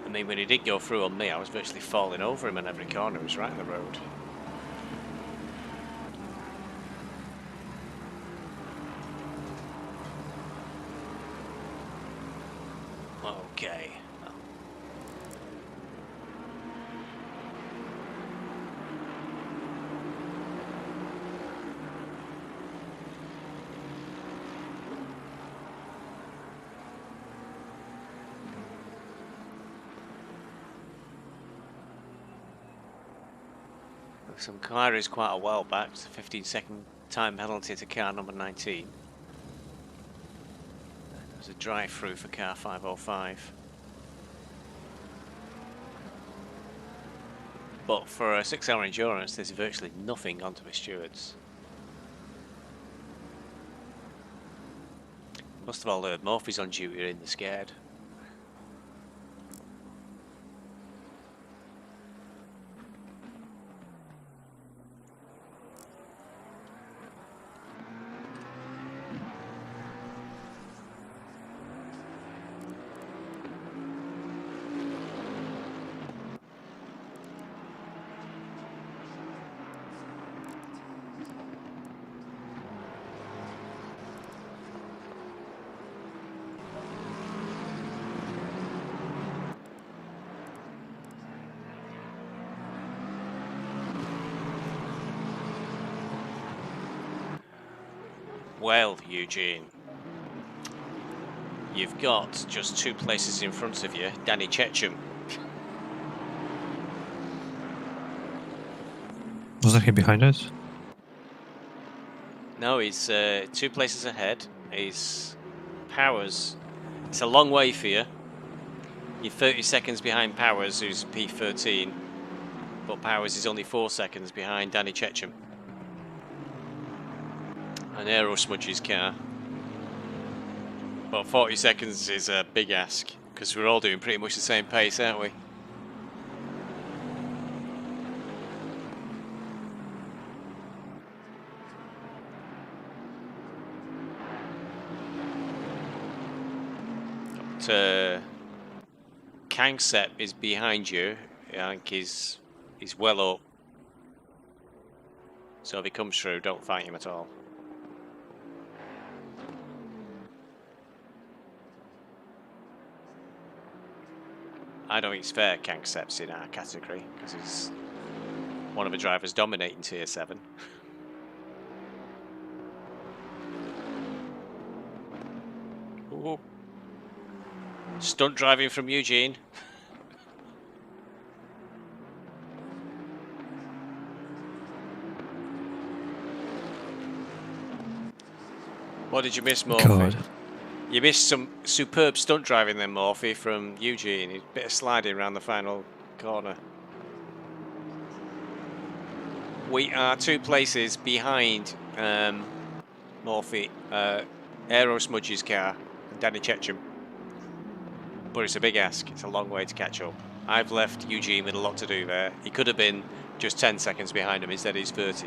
I mean, when he did go through on me, I was virtually falling over him in every corner. He was right in the road. Okay. Some inquiries quite a while back. It's a 15-second time penalty to car number 19. There's a drive-through for car 505. But for a 6-hour endurance, there's virtually nothing onto the stewards. Must have all heard Murphy's on duty in the scared. Well, Eugene, you've got just 2 places in front of you, Danny Checham. Wasn't he behind us? No, he's 2 places ahead. He's Powers. It's a long way for you. You're 30 seconds behind Powers, who's P13, but Powers is only 4 seconds behind Danny Checham. An Aero Smudge's car. But 40 seconds is a big ask, because we're all doing pretty much the same pace, aren't we? But Kangsep is behind you. I think he's well up. So if he comes through, don't fight him at all. I don't think it's fair Kangsep's in our category, because he's one of the drivers dominating Tier 7. Ooh. Stunt driving from Eugene. What did you miss, Morphy? God. You missed some superb stunt driving then, Morphy, from Eugene. A bit of sliding around the final corner. We are 2 places behind Morphy, Aero Smudge's car, and Danny Checham. But it's a big ask. It's a long way to catch up. I've left Eugene with a lot to do there. He could have been just 10 seconds behind him. Instead, he's 30.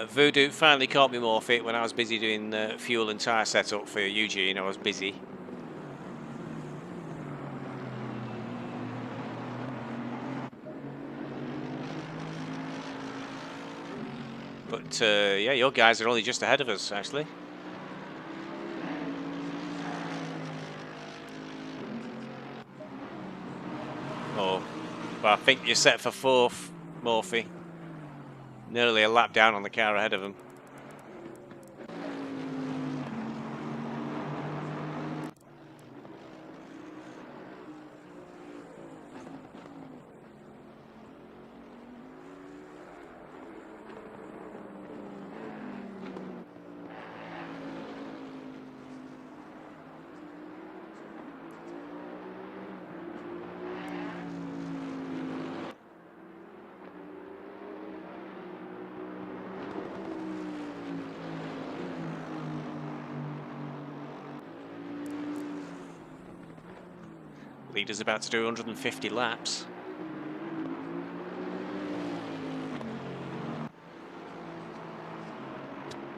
Voodoo finally caught me more fit when I was busy doing fuel and tyre setup for Eugene. I was busy. But yeah, your guys are only just ahead of us, actually. Oh, but I think you're set for 4th, Morphy. Nearly a lap down on the car ahead of him. Leader's about to do 150 laps.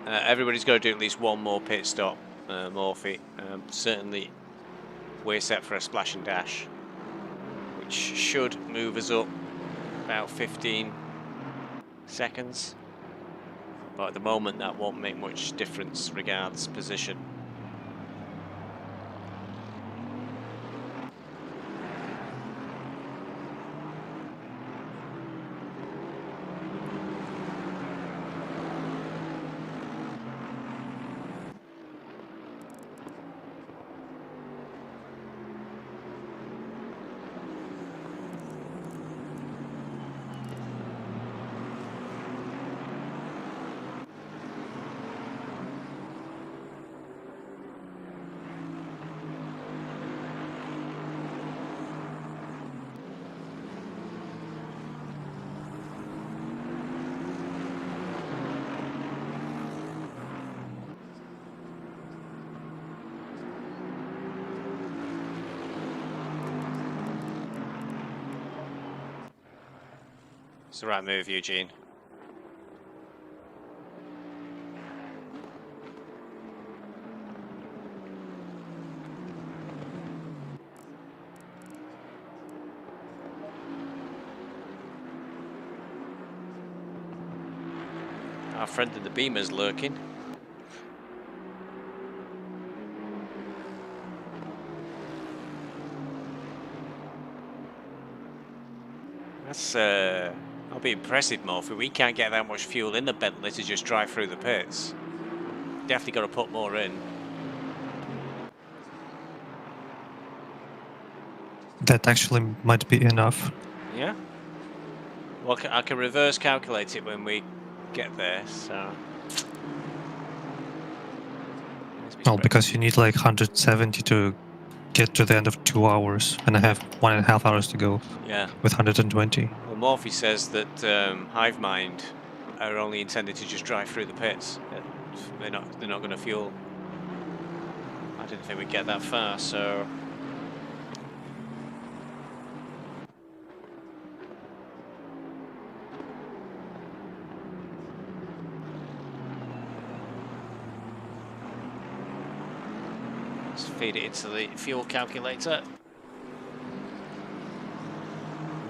Everybody's got to do at least one more pit stop, Morphy. Certainly we're set for a splash and dash, which should move us up about 15 seconds. But at the moment that won't make much difference regards position. It's the right move, Eugene. Our friend in the Beamer's lurking. That's I'll be impressive, Morphy. We can't get that much fuel in the Bentley to just drive through the pits. Definitely got to put more in. That actually might be enough. Yeah. Well, I can reverse calculate it when we get there, so... Well, because you need like 170 to get to the end of 2 hours, and I have 1.5 hours to go. Yeah. With 120. Well, Morphy says that Hivemind are only intended to just drive through the pits. They're not going to fuel. I didn't think we'd get that far, so... Let's feed it into the fuel calculator.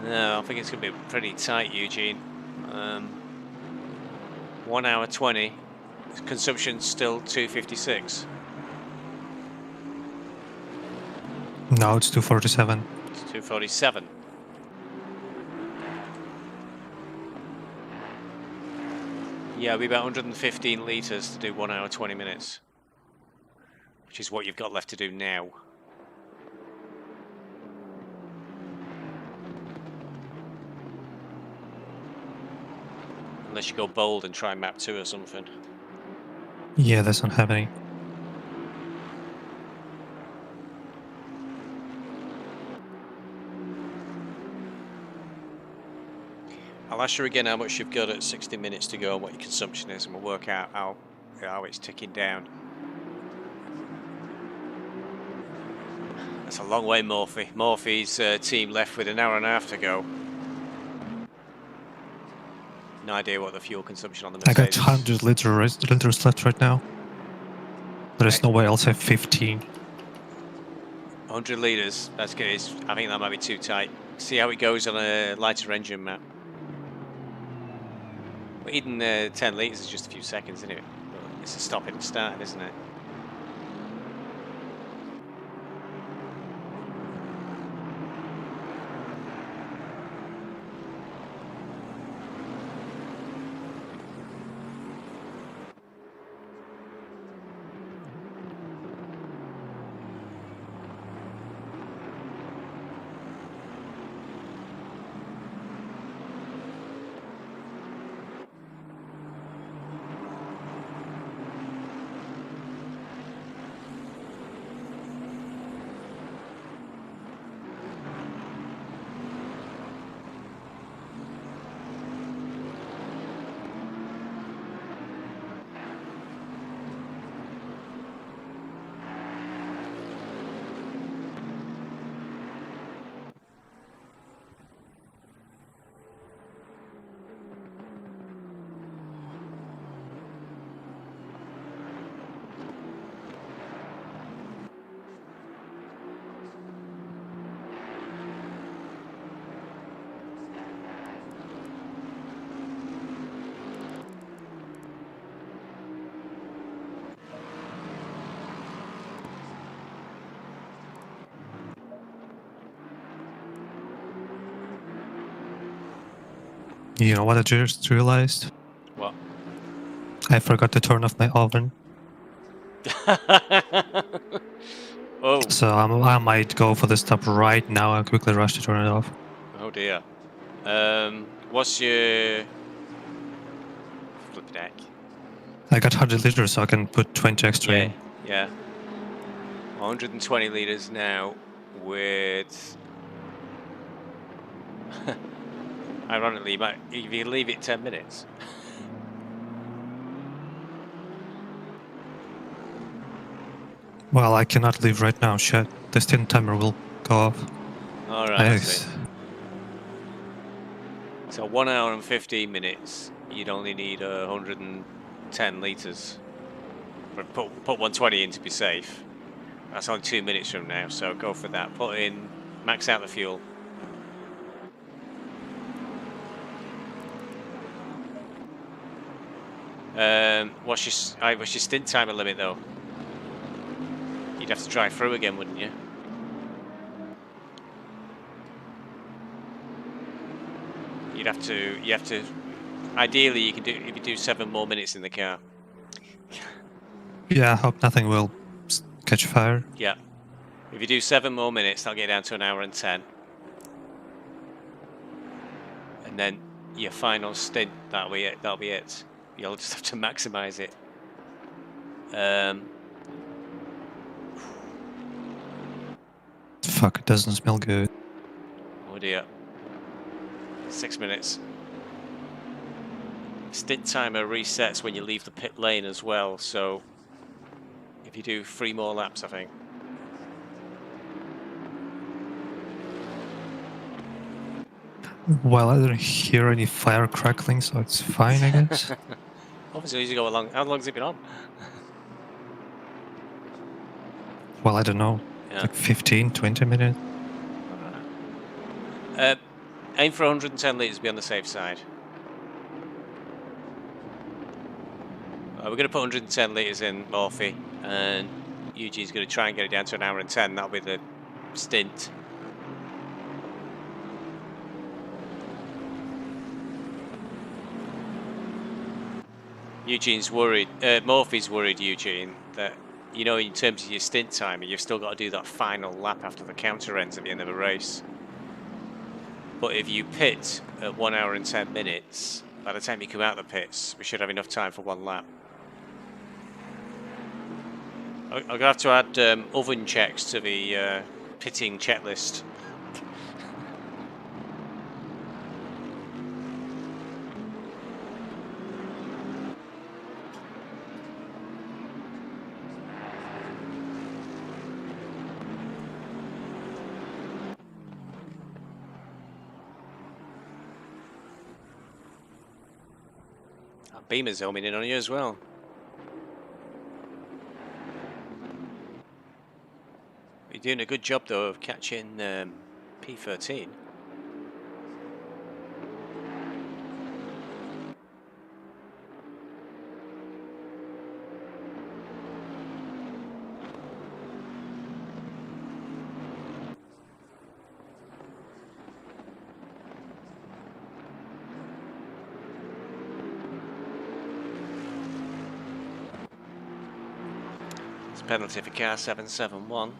No, I think it's going to be pretty tight, Eugene. 1 hour 20. Consumption's still 256. No, it's 247. It's 247. Yeah, it'll be about 115 litres to do 1 hour 20 minutes. Which is what you've got left to do now. Unless you go bold and try map 2 or something. Yeah, that's not happening. I'll ask you again how much you've got at 60 minutes to go and what your consumption is, and we'll work out how it's ticking down. That's a long way, Morphy. Morphy's team left with 1.5 hours to go. no idea what the fuel consumption on the I got Mercedes. 100 liters left right now. There is Okay. no way I'll save 15. 100 litres. That's good. I think that might be too tight. See how it goes on a lighter engine map. But even 10 litres is just a few seconds, isn't it? It's a stopping and starting, isn't it? You know what I just realized? What? I forgot to turn off my oven. Oh. So I might go for the stop right now and quickly rush to turn it off. Oh dear. What's your flip deck? I got 100 liters, so I can put 20 extra in. Yeah. 120 litres now with... Ironically, if you leave it 10 minutes. Well, I cannot leave right now, shit. The stint timer will go off. Alright, I see. Nice. So 1 hour and 15 minutes, you'd only need 110 litres. Put 120 in to be safe. That's only 2 minutes from now, so go for that. Put in, max out the fuel. What's your stint timer limit though? You'd have to drive through again, wouldn't you? You have to. Ideally, you can do if you do 7 more minutes in the car. Yeah, I hope nothing will catch fire. Yeah. If you do 7 more minutes, that'll get down to 1 hour and 10. And then your final stint, that'll be it. That'll be it. You'll just have to maximize it. Fuck, it doesn't smell good. Oh dear. 6 minutes. Stint timer resets when you leave the pit lane as well, so if you do 3 more laps, I think. Well, I didn't hear any fire crackling, so it's fine, I guess. Obviously, as you go along, how long's it been on? Well, I don't know. Yeah. Like 15, 20 minutes? Aim for 110 litres, be on the safe side. We're going to put 110 litres in Morphy, and Eugene's going to try and get it down to 1 hour and 10. That'll be the stint. Eugene's worried, Morphy's worried, Eugene, that, you know, in terms of your stint timer, you've still got to do that final lap after the counter ends at the end of a race. But if you pit at 1 hour and 10 minutes, by the time you come out of the pits, we should have enough time for 1 lap. I'm going to have to add oven checks to the pitting checklist. That Beamer's homing in on you as well. You're doing a good job though of catching P13. It's penalty for car 771.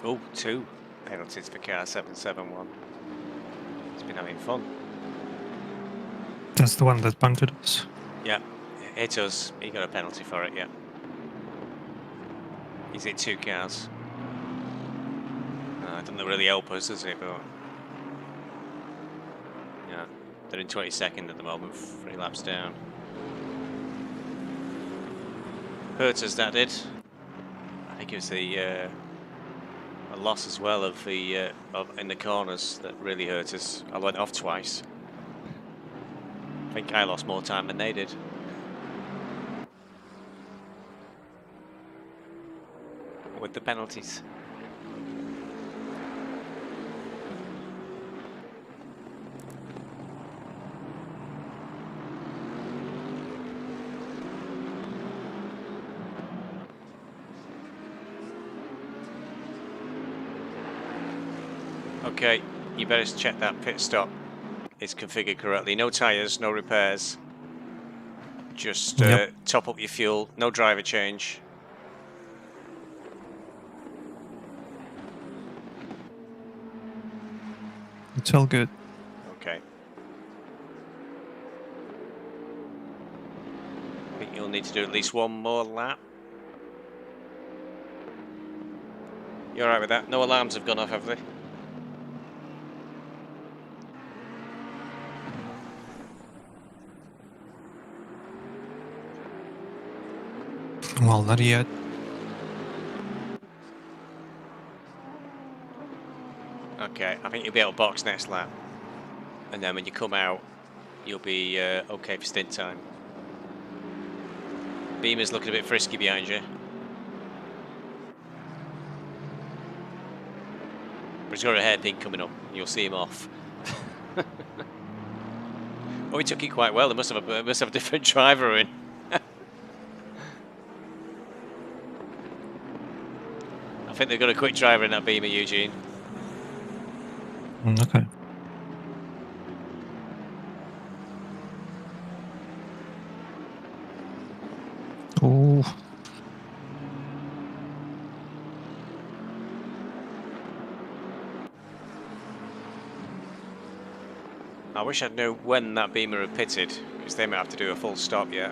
Oh, 2 penalties for car 771. It's been having fun. That's the one that punctured us. Yeah, it hit us. He got a penalty for it, yeah. He's hit 2 cars. It doesn't really help us, does it? But yeah, they're in 22nd at the moment, 3 laps down. Hurt us, that did. I think it was the a loss as well of the in the corners that really hurt us. I went off twice. I think I lost more time than they did. With the penalties. Okay, you better check that pit stop is configured correctly. No tyres, no repairs. Just top up your fuel, no driver change. It's all good. Okay. I think you'll need to do at least 1 more lap. You alright with that? No alarms have gone off, have they? Well, not yet. Okay, I think you'll be able to box next lap. And then when you come out, you'll be okay for stint time. Beamer's looking a bit frisky behind you. But he's got a hairpin coming up. You'll see him off. Oh, he took it quite well. They must have a different driver in. I think they've got a quick driver in that Beamer, Eugene. Okay. Oh. I wish I'd known when that Beamer had pitted, because they might have to do a full stop yet.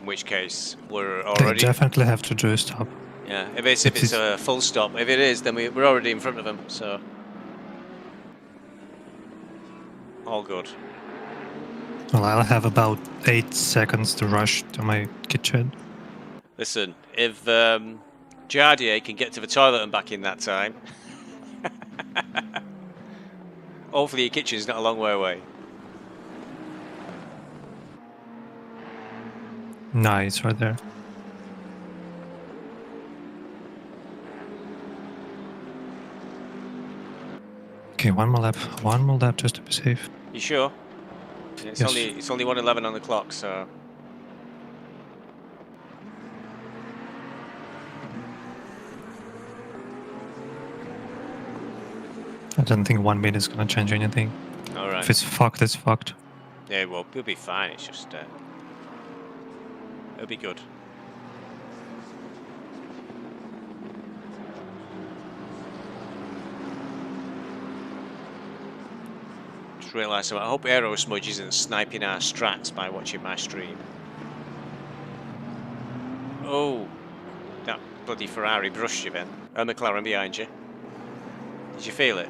In which case, we're already... They definitely have to do a stop. Yeah, if it's a full stop, if it is, then we're already in front of them, so... all good. Well, I'll have about 8 seconds to rush to my kitchen. Listen, if Jardier can get to the toilet and back in that time... hopefully your kitchen's not a long way away. No, it's right there. Okay, one more lap just to be safe. You sure? It's Yes. only 1:11 on the clock, so... I don't think 1 minute is gonna change anything. Alright. If it's fucked, it's fucked. Yeah, well, we'll be fine, it's just... it'll be good. Just realised something. I hope Aero Smudge isn't sniping our strats by watching my stream. Oh, that bloody Ferrari brushed you then. A McLaren behind you. Did you feel it?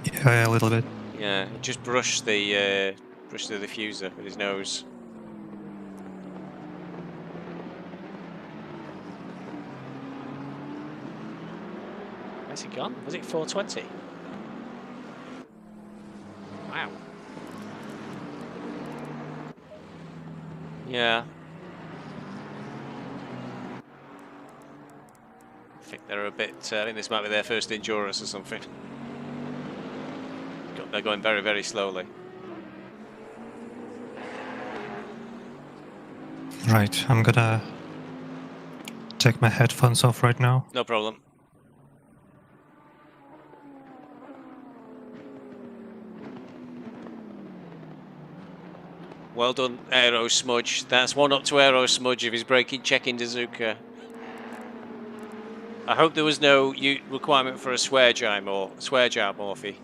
Yeah, a little bit. Yeah, he just brushed the diffuser with his nose. Where's it gone? Was it 420? Wow. Yeah. I think they're a bit, I think this might be their first endurance or something. They're going very, very slowly. Right, I'm gonna take my headphones off right now. No problem. Well done, Aero Smudge. That's 1 up to Aero Smudge if he's breaking checking Dazuka. I hope there was no requirement for a swear jar, Morphy.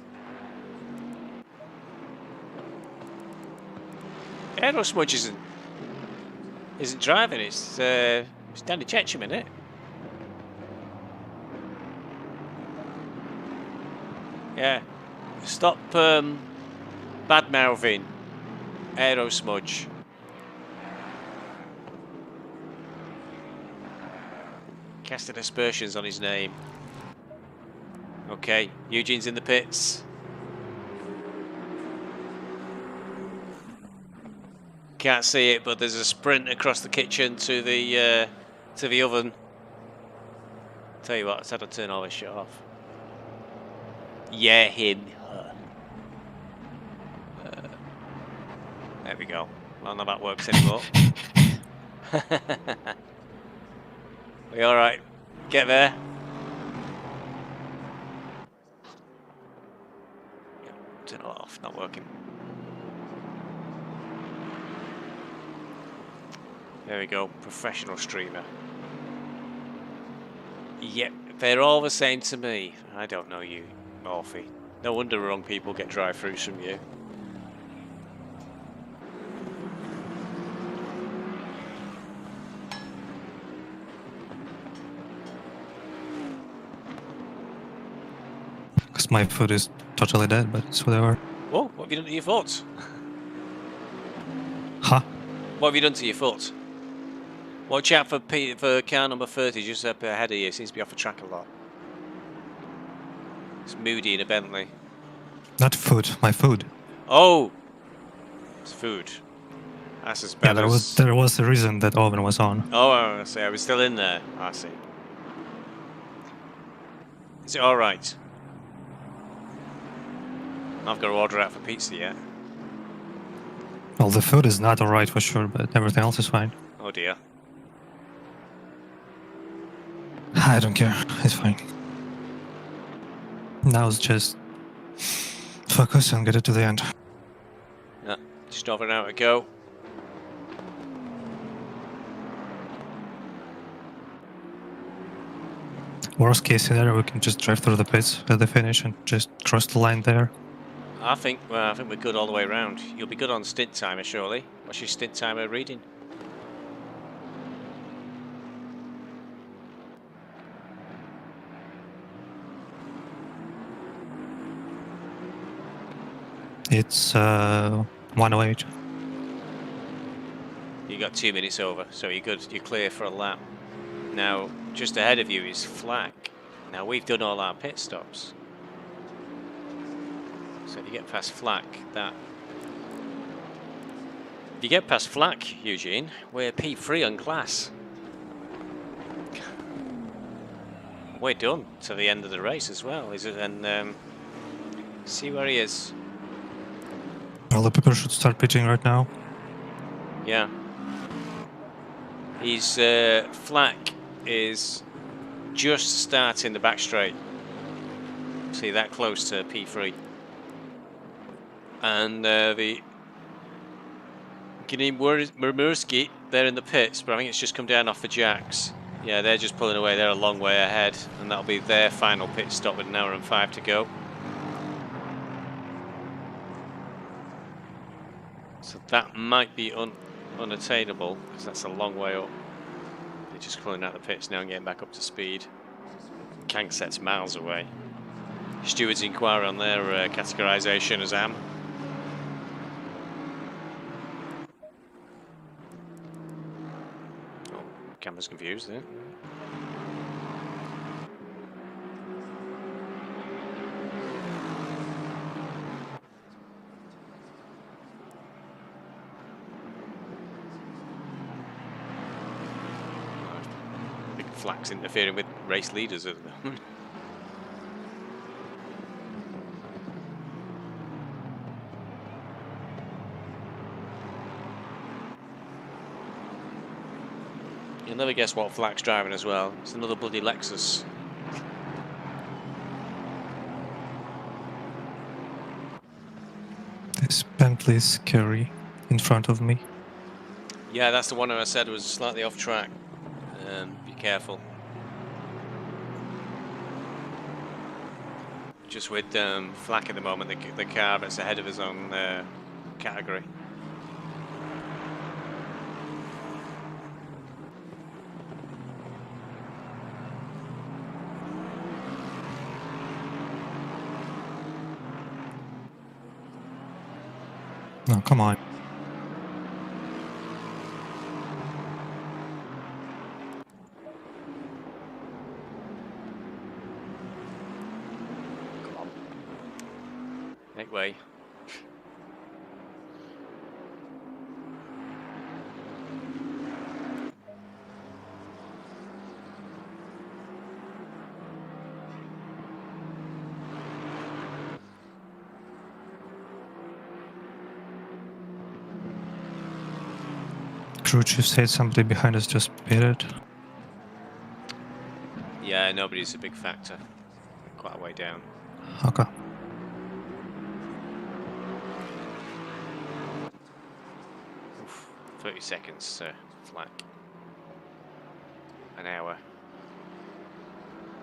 Aero Smudge isn't driving. It's Danny Checham, isn't it? Yeah. Stop bad mouthing Aero Smudge. Casting aspersions on his name. Okay, Eugene's in the pits. Can't see it, but there's a sprint across the kitchen to the oven. Tell you what, I said I'd turn all this shit off. Yeah, him. There we go. I don't know if that works anymore. We all right? Get there. Yeah, turn it off. Not working. There we go. Professional streamer. Yep, they're all the same to me. I don't know you, Morphy. No wonder wrong people get drive-throughs from you. Because my foot is totally dead, but it's whatever. Whoa, what have you done to your foot? Huh? What have you done to your foot? Watch out for car number 30 just up ahead of you. Seems to be off the track a lot. It's Moody in a Bentley. Not food, my food. Oh! It's food. That's as bad Yeah, there was a reason that oven was on. Oh, I see. I was still in there. I see. Is it alright? I've got to order out for pizza yet. Well, the food is not alright for sure, but everything else is fine. Oh dear. I don't care, it's fine. Now it's just focus and get it to the end. Yeah, just over an hour to go. Worst case scenario, we can just drive through the pits at the finish and just cross the line there. I think we're good all the way around. You'll be good on stint timer, surely. What's your stint timer reading? It's 108. You got 2 minutes over, so you're good. You're clear for a lap. Now, just ahead of you is Flack. Now we've done all our pit stops. So if you get past Flack, If you get past Flack, Eugene, we're P3 on class. We're done to the end of the race as well. And see where he is. Well, the people should start pitching right now. Yeah. He's Flack is just starting the back straight. See, that close to P3. And the Murmurski, they're in the pits, but I think it's just come down off the jacks. Yeah, they're just pulling away. They're a long way ahead, and that'll be their final pit stop with an hour and 5 to go. So that might be unattainable, because that's a long way up. They're just pulling out the pits now and getting back up to speed. Kangset's miles away. Stewards inquire on their categorisation as AM. Oh, camera's confused there. flak's interfering with race leaders at the moment. You'll never guess what flak's driving as well. It's another bloody Lexus. This Bentley's scary in front of me. Yeah, that's the one I said was slightly off track. Be careful. Just with flak at the moment, the car that's ahead of his own category. No, come on. Make way. Crew chief said somebody behind us just pitted. Yeah, nobody's a big factor. Quite a way down. Okay. Oof, 30 seconds flak. An hour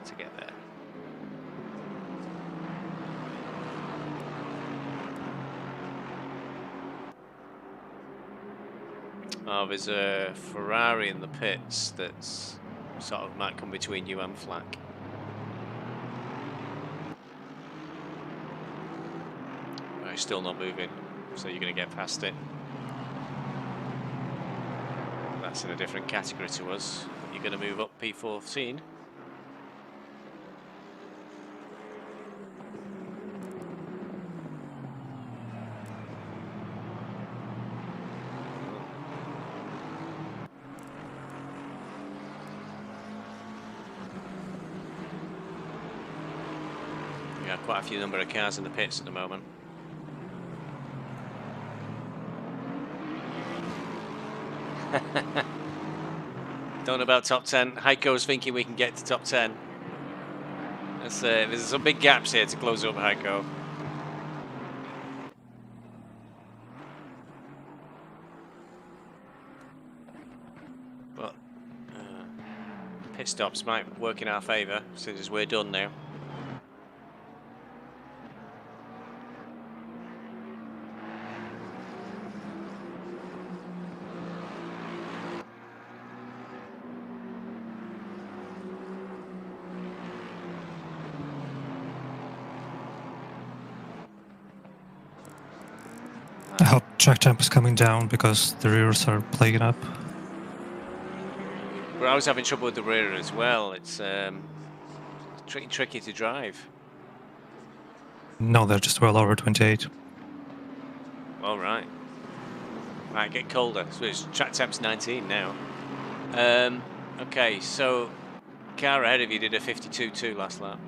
to get there. Oh, there's a Ferrari in the pits that's sort of might come between you and flak. Right, still not moving, so you're going to get past it. That's in a different category to us. You're going to move up P14. Yeah, quite a few number of cars in the pits at the moment. Don't know about top 10. Heiko's thinking we can get to top 10. There's some big gaps here to close up Heiko. But pit stops might work in our favour since we're done now. I hope track temp is coming down because the rears are plaguing up. But I was having trouble with the rear as well. It's tricky to drive. No, they're just well over 28. All right. Might get colder. So it's track temp's 19 now. Okay, so car ahead of you did a 52.2 last lap.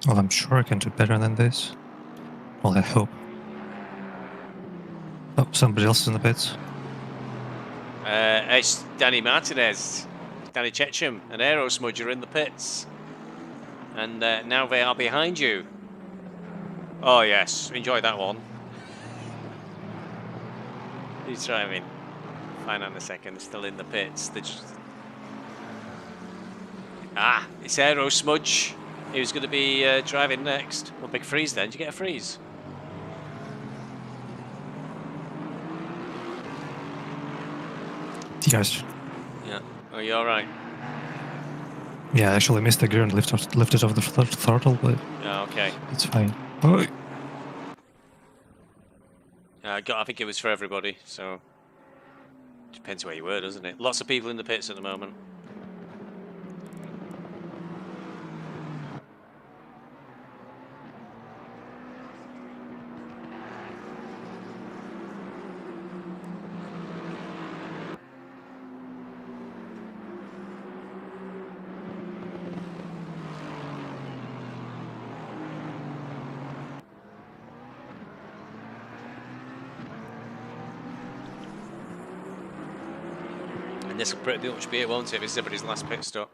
Well, I'm sure I can do better than this. Well, I hope. Oh, somebody else is in the pits. It's Danny Martinez, Danny Checham, and Aero Smudger in the pits. And now they are behind you. Oh, yes. Enjoy that one. He's driving. Fine on the second. Still in the pits. It's Aero Smudge. He was going to be driving next. Well, big freeze then. Did you get a freeze? Yes. Yeah. Are you all right? Yeah, I actually missed the gear and lifted off the throttle, but Yeah, okay. it's fine. Oh, I think it was for everybody, so depends where you were, doesn't it? Lots of people in the pits at the moment. And this will pretty much be it, won't it? This is everybody's last pit stop.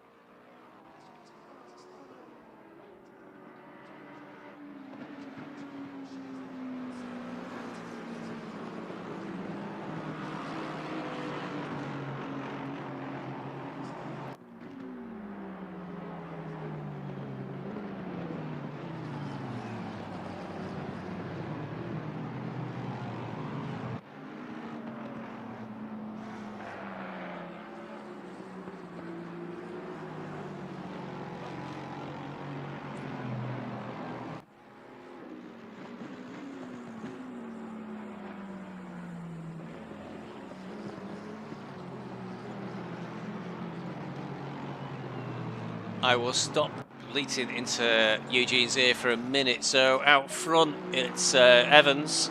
I will stop bleating into Eugene's ear for a minute. So out front, it's Evans'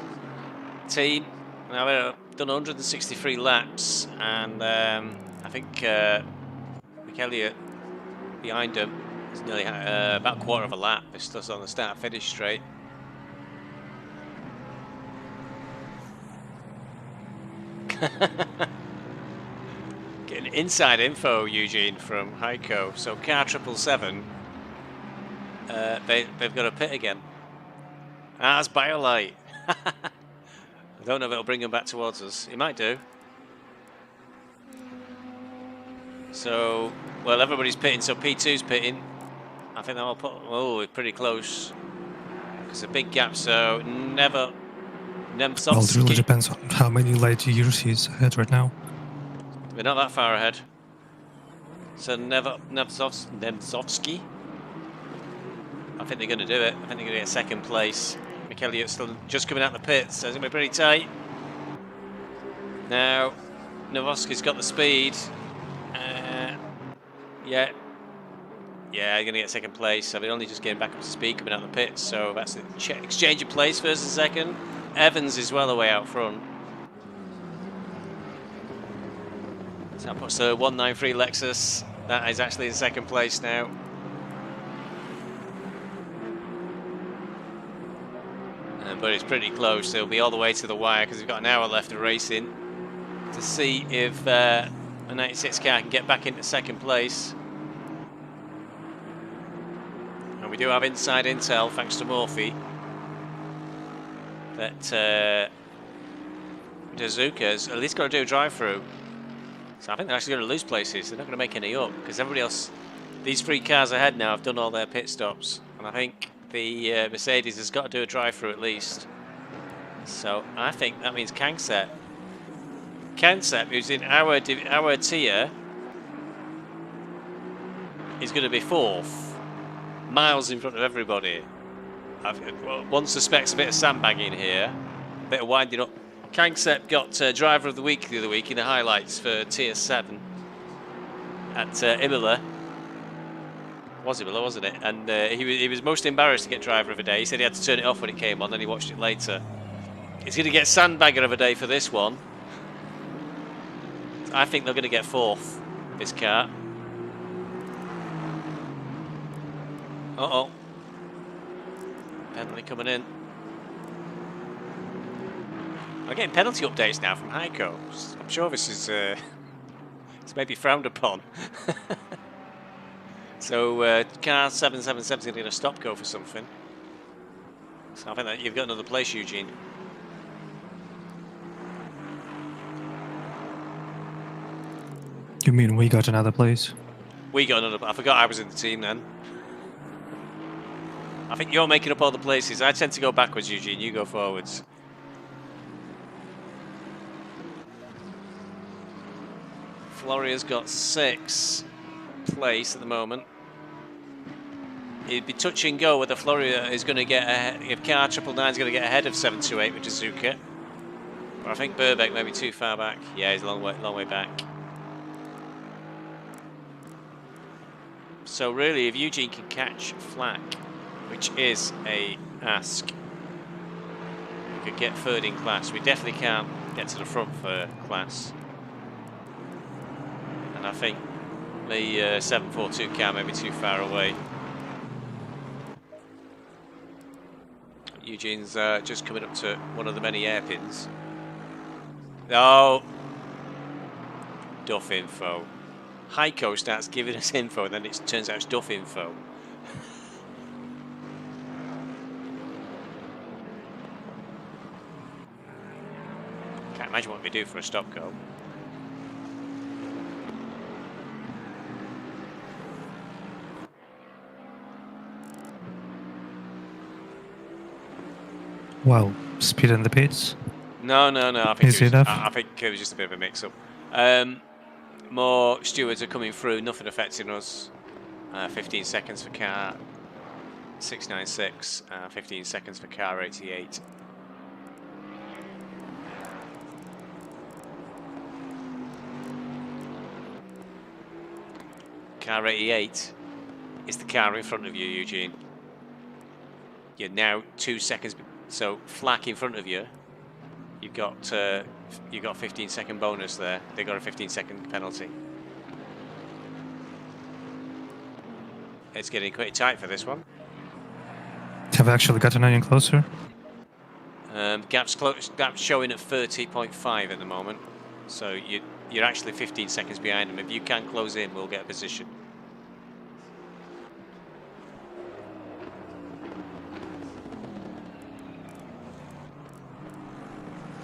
team. Now they've done 163 laps, and I think Mick Elliott behind him is nearly about a quarter of a lap. It's still on the start-finish straight. Getting inside info, Eugene, from Heiko. So car 777, they've got a pit again. That's Biolite. I don't know if it'll bring him back towards us. It might do. So, well, everybody's pitting. So P2's pitting. I think they'll put. Oh, it's pretty close. It's a big gap. So never. Well, it really depends on how many light years he's ahead right now. We're not that far ahead. So Nemzovsky. I think they're going to do it. I think they're going to get second place. Mick Elliott's still just coming out the pits, so it's going to be pretty tight. Now, Novosky's got the speed. Yeah, they're going to get second place. So they're only just getting back up to speed coming out the pits. So that's the exchange of place, first and second. Evans is well away out front. So that puts the 193 Lexus. That is actually in second place now. But it's pretty close. They'll be all the way to the wire because we've got an hour left of racing to see if a 96 car can get back into second place. And we do have inside intel, thanks to Morphy, that Dazuka's at least got to do a drive-through. So I think they're actually going to lose places. They're not going to make any up because everybody else, these three cars ahead now, have done all their pit stops. And I think the Mercedes has got to do a drive-through at least. So I think that means Kangsep, who's in our tier, is going to be fourth, miles in front of everybody. One suspects a bit of sandbagging here, a bit of winding up. Kangsep got driver of the week the other week in the highlights for tier 7 at Imola. Was Imola, wasn't it? And he was most embarrassed to get driver of the day. He said he had to turn it off when it came on, then he watched it later. He's going to get sandbagger of the day for this one. I think they're going to get fourth, this car. Uh-oh. Bentley coming in. I'm getting penalty updates now from Heiko. I'm sure this is it's maybe frowned upon. So car 777 is going to get a stop go for something. So I think that you've got another place, Eugene. You mean we got another place? We got another. I forgot I was in the team then. I think you're making up all the places. I tend to go backwards, Eugene. You go forwards. Floria's got 6th place at the moment. It'd be touch and go whether Floria is going to get ahead, if car 999 is going to get ahead of 728 with Dazuka. But I think Burbeck may be too far back. Yeah, he's a long way back. So really, if Eugene can catch Flack, which is a ask, we could get third in class. We definitely can't get to the front for class. And I think the 742 car may be too far away. Eugene's just coming up to one of the many airpins. Oh, duff info. Heiko starts giving us info, and then it turns out it's duff info. Can't imagine what we do for a stop go. Wow, speed in the pits. No. I think Easy enough. I think it was just a bit of a mix-up. More stewards are coming through. Nothing affecting us. 15 seconds for car 696. 15 seconds for car 88. Car 88 is the car in front of you, Eugene. You're now 2 seconds. So Flack in front of you. You've got 15-second bonus there. They got a 15-second penalty. It's getting quite tight for this one. Have actually gotten any closer? Gap's showing at 30.5 at the moment. So you're actually 15 seconds behind them. If you can close in, we'll get a position.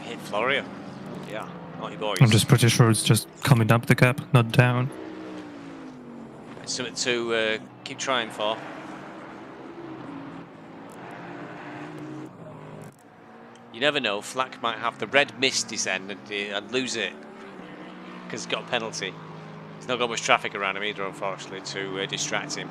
Hit Florio. Yeah, naughty boys. I'm just pretty sure it's just coming up the gap, not down. It's something to keep trying for. You never know, Flack might have the red mist descend and lose it because he's got a penalty. There's not got much traffic around him either, unfortunately, to distract him.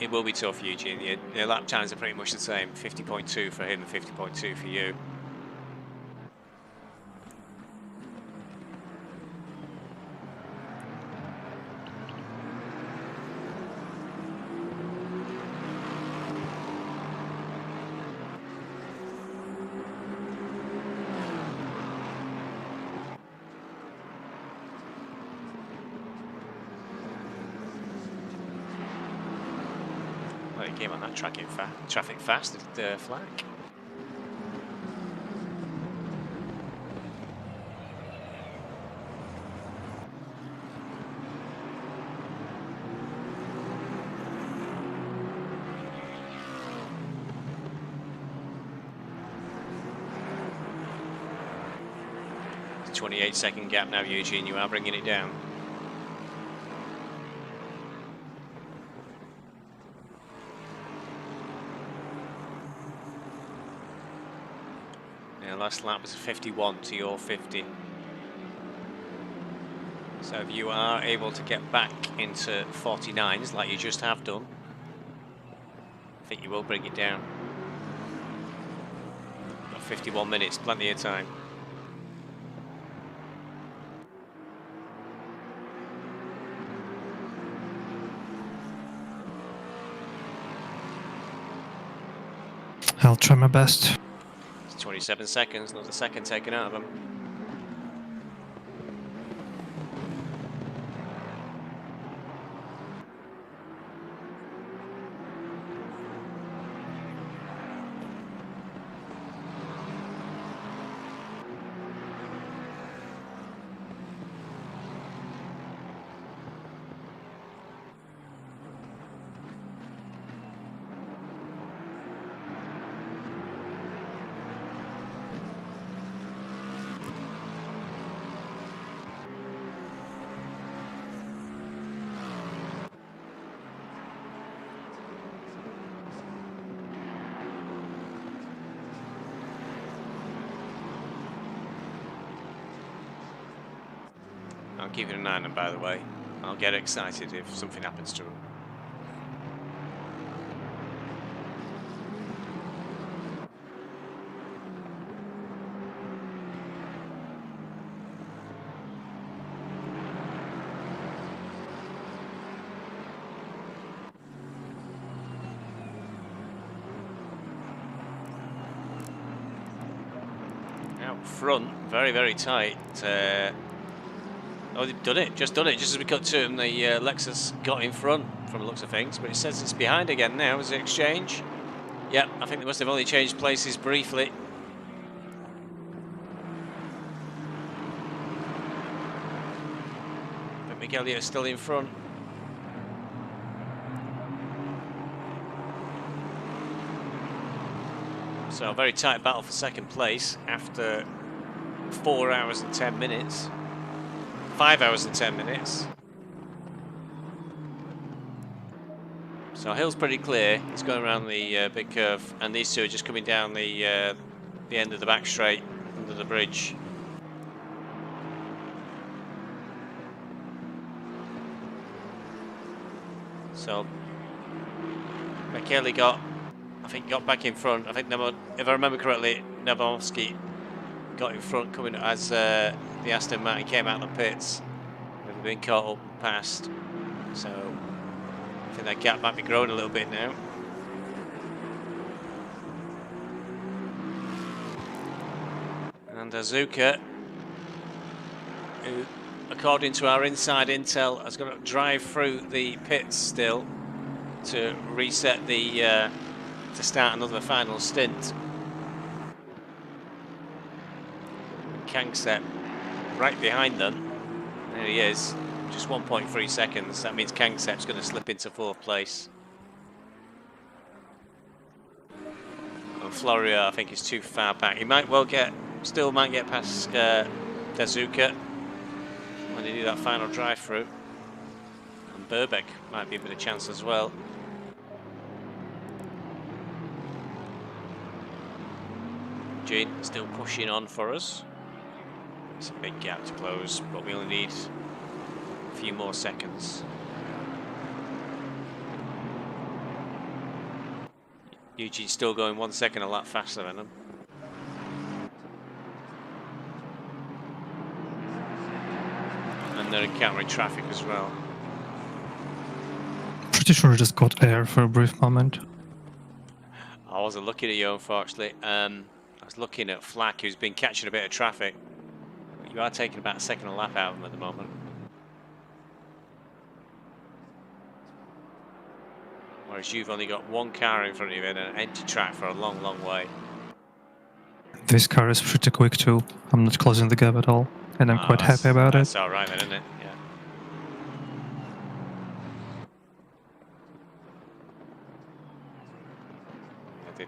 It will be tough, Eugene. Your lap times are pretty much the same. 50.2 for him and 50.2 for you. Came on that traffic fast at Flack. It's a 28-second gap now, Eugene. You are bringing it down. Last lap was 51 to your 50. So if you are able to get back into 49s like you just have done, I think you will bring it down. Got 51 minutes, plenty of time. I'll try my best. 27 seconds, not a second taken out of them. I'm keeping an eye on them, by the way. I'll get excited if something happens to them. Now, up front, very, very tight. Oh, they've done it, just as we got to him. The Lexus got in front from the looks of things, but it says it's behind again now as the exchange. Yep, I think they must have only changed places briefly. But Miguel is still in front. So a very tight battle for second place after 4 hours and 10 minutes. 5 hours and 10 minutes. So hill's pretty clear. It's going around the big curve, and these two are just coming down the end of the back straight under the bridge. So Michele got back in front. I think if I remember correctly, Nabowski got in front coming as the Aston Martin came out of the pits. They've been caught up and passed. So I think that gap might be growing a little bit now. And Azuka, who, according to our inside intel, has got to drive through the pits still to reset the to start another final stint. Kangset right behind them. There he is, just 1.3 seconds. That means Kangset's going to slip into 4th place. And Florio, I think, is too far back. He might well still might get past Dazuka when they do that final drive through. And Burbeck might be a bit of a chance as well. Eugene still pushing on for us. It's a big gap to close, but we only need a few more seconds. Eugene's still going 1 second a lap faster than him. And they're encountering traffic as well. Pretty sure I just got air for a brief moment. I wasn't looking at you, unfortunately. I was looking at Flack, who's been catching a bit of traffic. You are taking about a second a lap out of him at the moment. Whereas you've only got one car in front of you in an empty track for a long, long way. This car is pretty quick too. I'm not closing the gap at all, and I'm quite happy about it. That's all right then, isn't it? Yeah.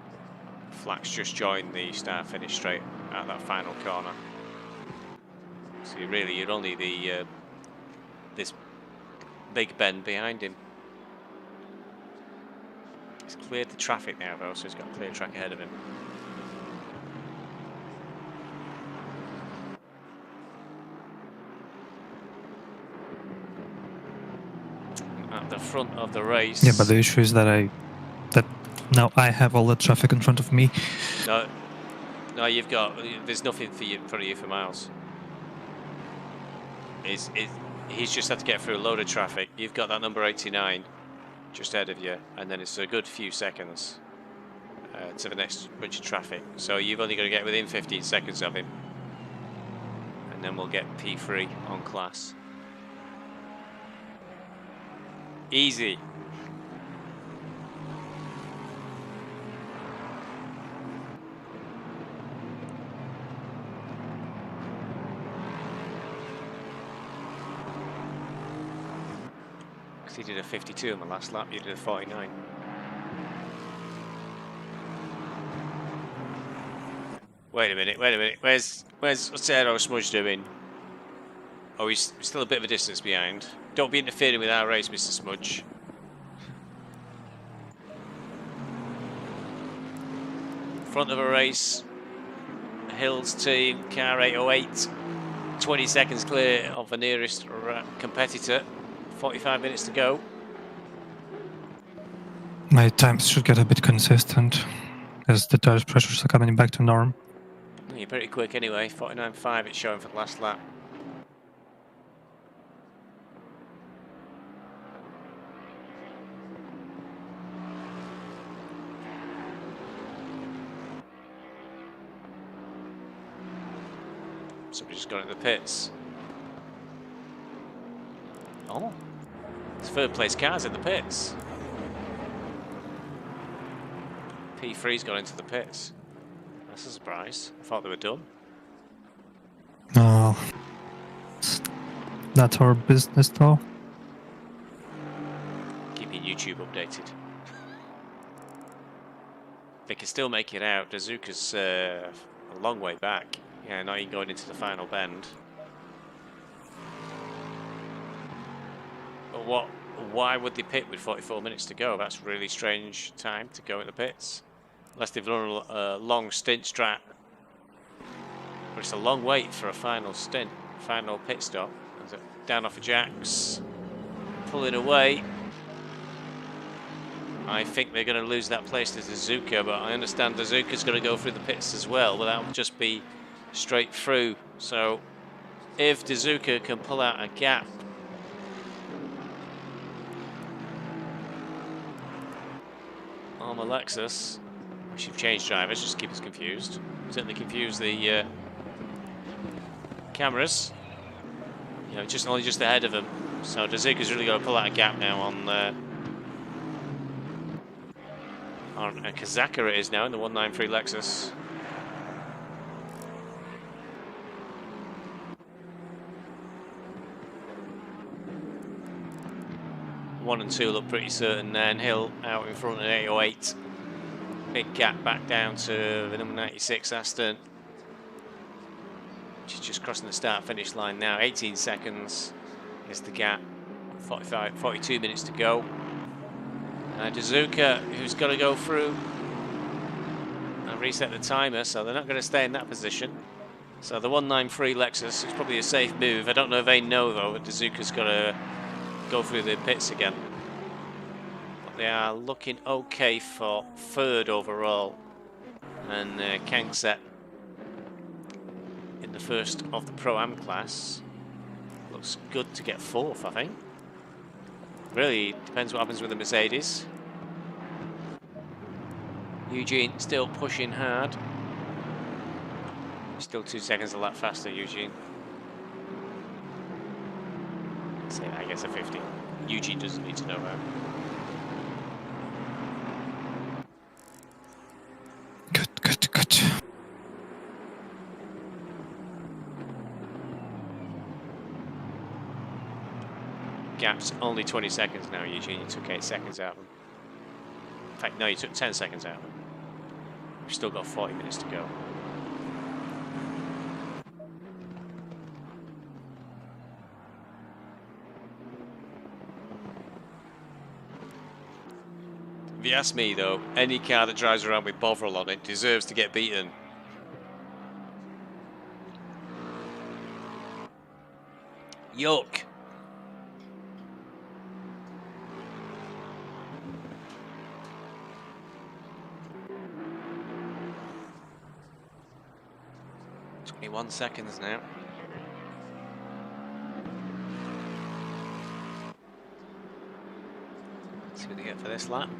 Flack's just joined the start-finish straight at that final corner. So you'd only this big bend behind him. He's cleared the traffic now though, so he's got a clear track ahead of him. At the front of the race. Yeah, but the issue is that now I have all the traffic in front of me. No, there's nothing for you in front of you for miles. He's just had to get through a load of traffic. You've got that number 89 just ahead of you, and then it's a good few seconds to the next bunch of traffic. So you've only got to get within 15 seconds of him, and then we'll get P3 on class. Easy. He did a 52 on the last lap, you did a 49. Wait a minute. Where's Assetto Smudge doing? Oh, he's still a bit of a distance behind. Don't be interfering with our race, Mr. Smudge. Front of a race, Hill's team, car 808. 20 seconds clear of the nearest competitor. 45 minutes to go. My times should get a bit consistent as the tire pressures are coming back to norm. You're pretty quick anyway. 49.5 it's showing for the last lap. Somebody just got into the pits. Oh, it's third place cars in the pits. P3's got into the pits. That's a surprise. I thought they were done. No. It's not our business though. Keep your YouTube updated. They can still make it out. Dazuka's a long way back. Yeah, not even going into the final bend. But what? Why would they pit with 44 minutes to go? That's really strange time to go in the pits. Unless they've run a long stint strat. But it's a long wait for a final stint, final pit stop. Down off of Jacks, pulling away. I think they're going to lose that place to Dazuka, but I understand Dazuka's going to go through the pits as well, but that will just be straight through. So if Dazuka can pull out a gap, on the Lexus, we should changed drivers just to keep us confused. Certainly confuse the cameras. You know, only just ahead of him. So Dazuka's really got to pull out a gap now on Kazaka it is now in the 193 Lexus. One and two look pretty certain then. Hill out in front at 808. Big gap back down to the number 96 Aston. She's just crossing the start-finish line now. 18 seconds is the gap. 42 minutes to go. Dazuka, who's got to go through and reset the timer, so they're not going to stay in that position. So the 193 Lexus is probably a safe move. I don't know if they know though that Dazuka's got to go through the pits again. But they are looking okay for third overall. And Kangset in the first of the Pro-Am class looks good to get fourth, I think. Really depends what happens with the Mercedes. Eugene still pushing hard. Still 2 seconds a lap faster, Eugene. So I guess a 50. Eugene doesn't need to know that. Good. Gap's only 20 seconds now, Eugene. You took 8 seconds out of him. In fact, no, you took 10 seconds out of him. We've still got 40 minutes to go. If you ask me, though, any car that drives around with Bovril on it deserves to get beaten. Yuck. One seconds now. Let's see what they get for this lap.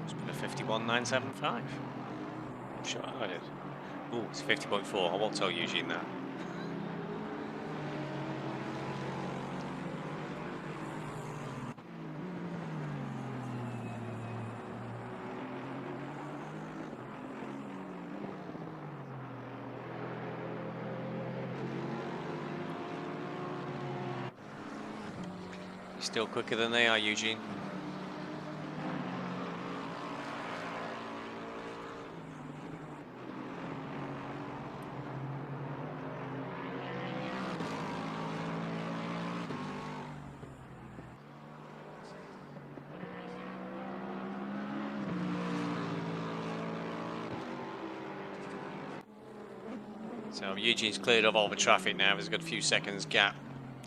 It's been a 51.975. Sure, I did. Oh, it's 50.4. I won't tell Eugene that. You're still quicker than they are, Eugene. So Eugene's cleared of all the traffic now. There's a good few seconds gap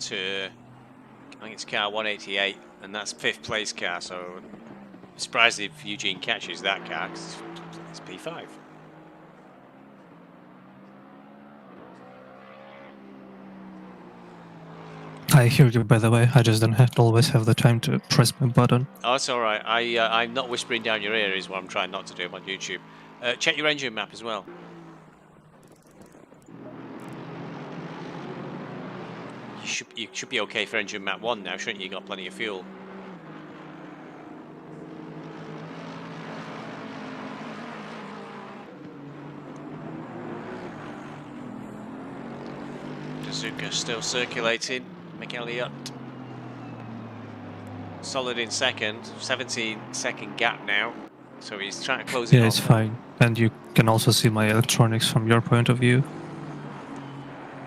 to, I think it's car 188, and that's 5th place car. So I'm surprised if Eugene catches that car, because it's P5. I hear you, by the way. I just don't always have the time to press my button. Oh, it's all right. I'm not whispering down your ear is what I'm trying not to do on YouTube. Check your engine map as well. You should be okay for engine map 1 now, shouldn't you? You got plenty of fuel. Dazuka still circulating. McElliott solid in second. 17-second gap now. So he's trying to close it Yeah, on. it's fine. And you can also see my electronics from your point of view.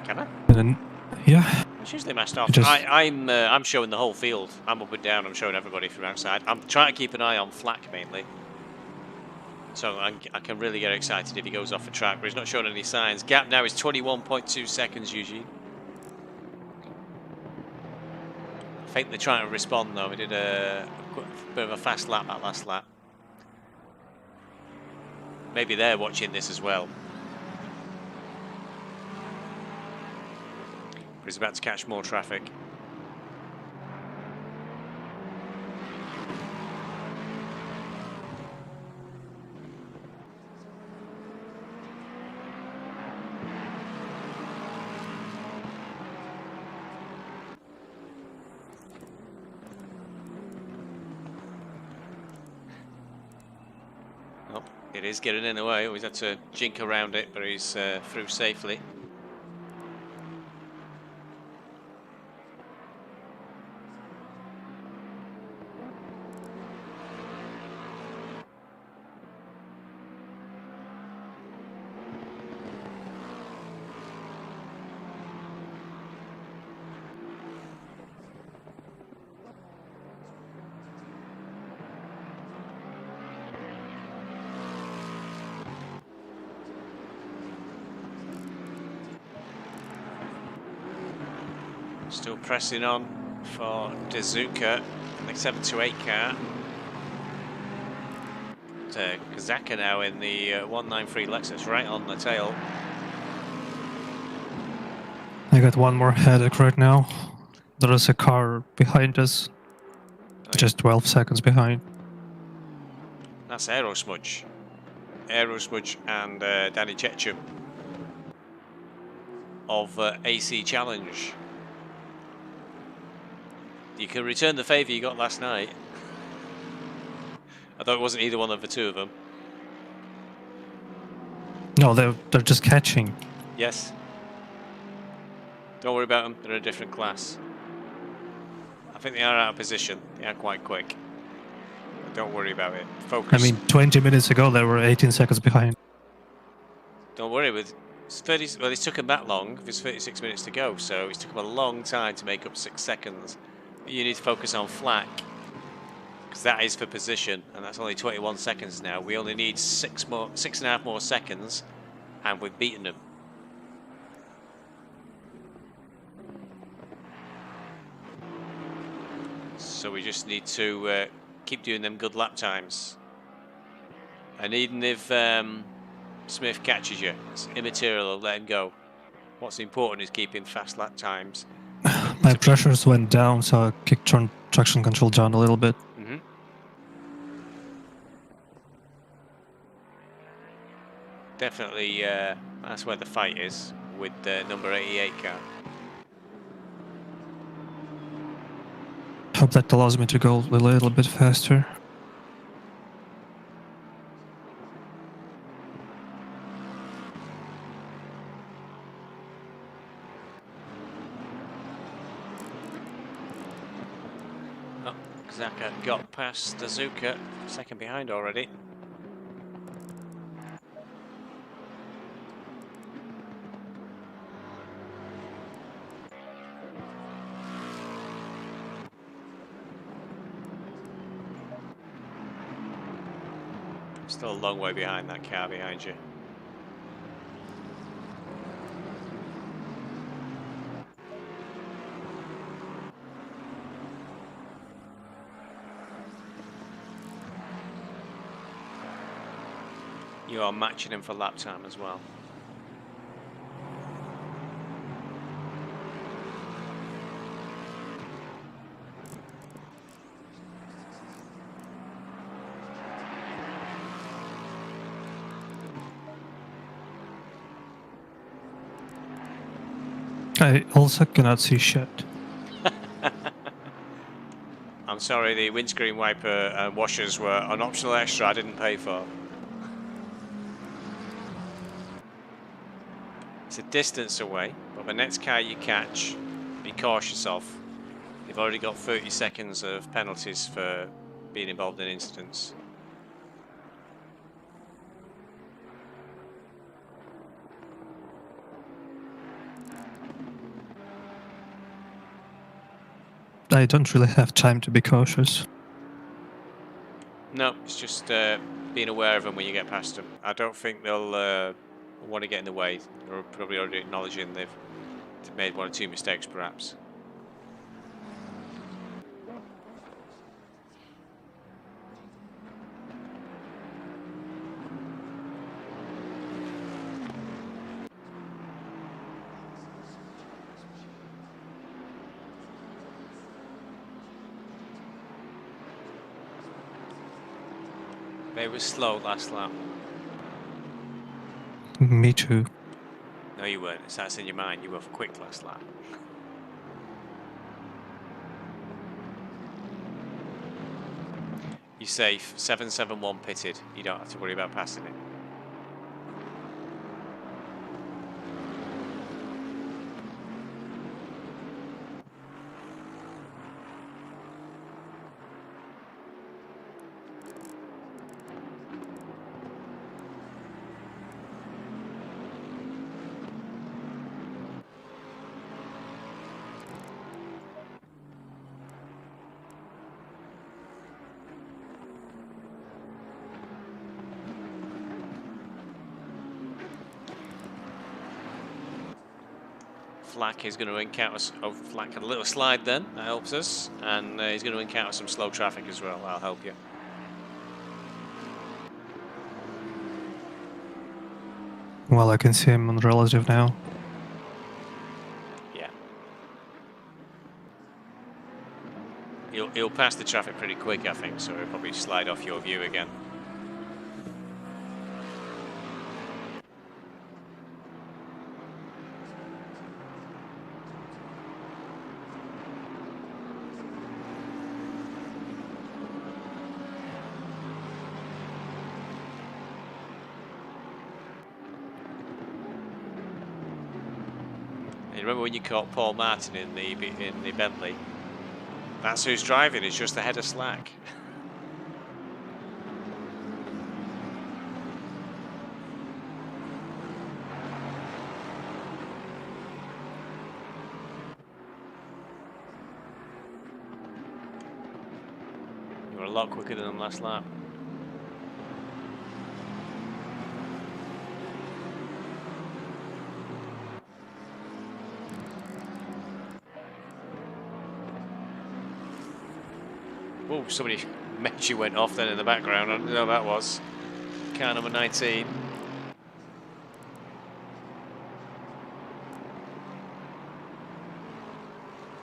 Can I? And then, yeah. It's usually matched off. Just... I'm showing the whole field. I'm up and down. I'm showing everybody from outside. I'm trying to keep an eye on Flack mainly. So I can really get excited if he goes off the track, but he's not showing any signs. Gap now is 21.2 seconds, Eugene. I think they're trying to respond though. We did a bit of a fast lap that last lap. Maybe they're watching this as well. But he's about to catch more traffic. Oh, it is getting in the way. We've had to jink around it, but he's through safely. Still pressing on for Dazuka, the 728 car. Kazaka now in the 193 Lexus, right on the tail. I got one more headache right now. There is a car behind us. Just 12 seconds behind. That's Aerosmudge. Aerosmudge and Danny Ketchum of AC Challenge. You can return the favour you got last night. I thought it wasn't either one of the two of them. No, they're just catching. Yes. Don't worry about them. They're a different class. I think they are out of position. They are quite quick. But don't worry about it. Focus. I mean, 20 minutes ago they were 18 seconds behind. Don't worry. With 30, well, it took them that long. There's 36 minutes to go, so it took them a long time to make up 6 seconds. You need to focus on Flack, because that is for position, and that's only 21 seconds now. We only need 6.5 more seconds, and we've beaten them. So we just need to keep doing them good lap times. And even if Smith catches you, it's immaterial, let him go. What's important is keeping fast lap times. My pressures went down, so I kicked traction control down a little bit. Mm-hmm. Definitely, that's where the fight is with the number 88 car. Hope that allows me to go a little bit faster. Zaka got past Dazuka, second behind already. Still a long way behind that car behind you. You are matching him for lap time as well. I also cannot see shit. I'm sorry, the windscreen wiper and washers were an optional extra I didn't pay for. It's a distance away, but the next car you catch, be cautious of. You've already got 30 seconds of penalties for being involved in incidents. I don't really have time to be cautious. No, it's just being aware of them when you get past them. I don't think they'll want to get in the way. They're probably already acknowledging they've made one or two mistakes, perhaps. They were slow last lap. Me too. No, you weren't. That's in your mind. You were quick last lap. You're safe. 771 pitted. You don't have to worry about passing it. Flack is going to encounter, Flack had a little slide then, that helps us, and he's going to encounter some slow traffic as well. I'll help you. Well, I can see him on relative now. Yeah. He'll pass the traffic pretty quick, I think, so he'll probably slide off your view again. You remember when you caught Paul Martin in the Bentley? That's who's driving. It's just ahead of Slack. You were a lot quicker than them last lap. Oh, somebody mentioned went off then in the background. I don't know who that was. Car number 19.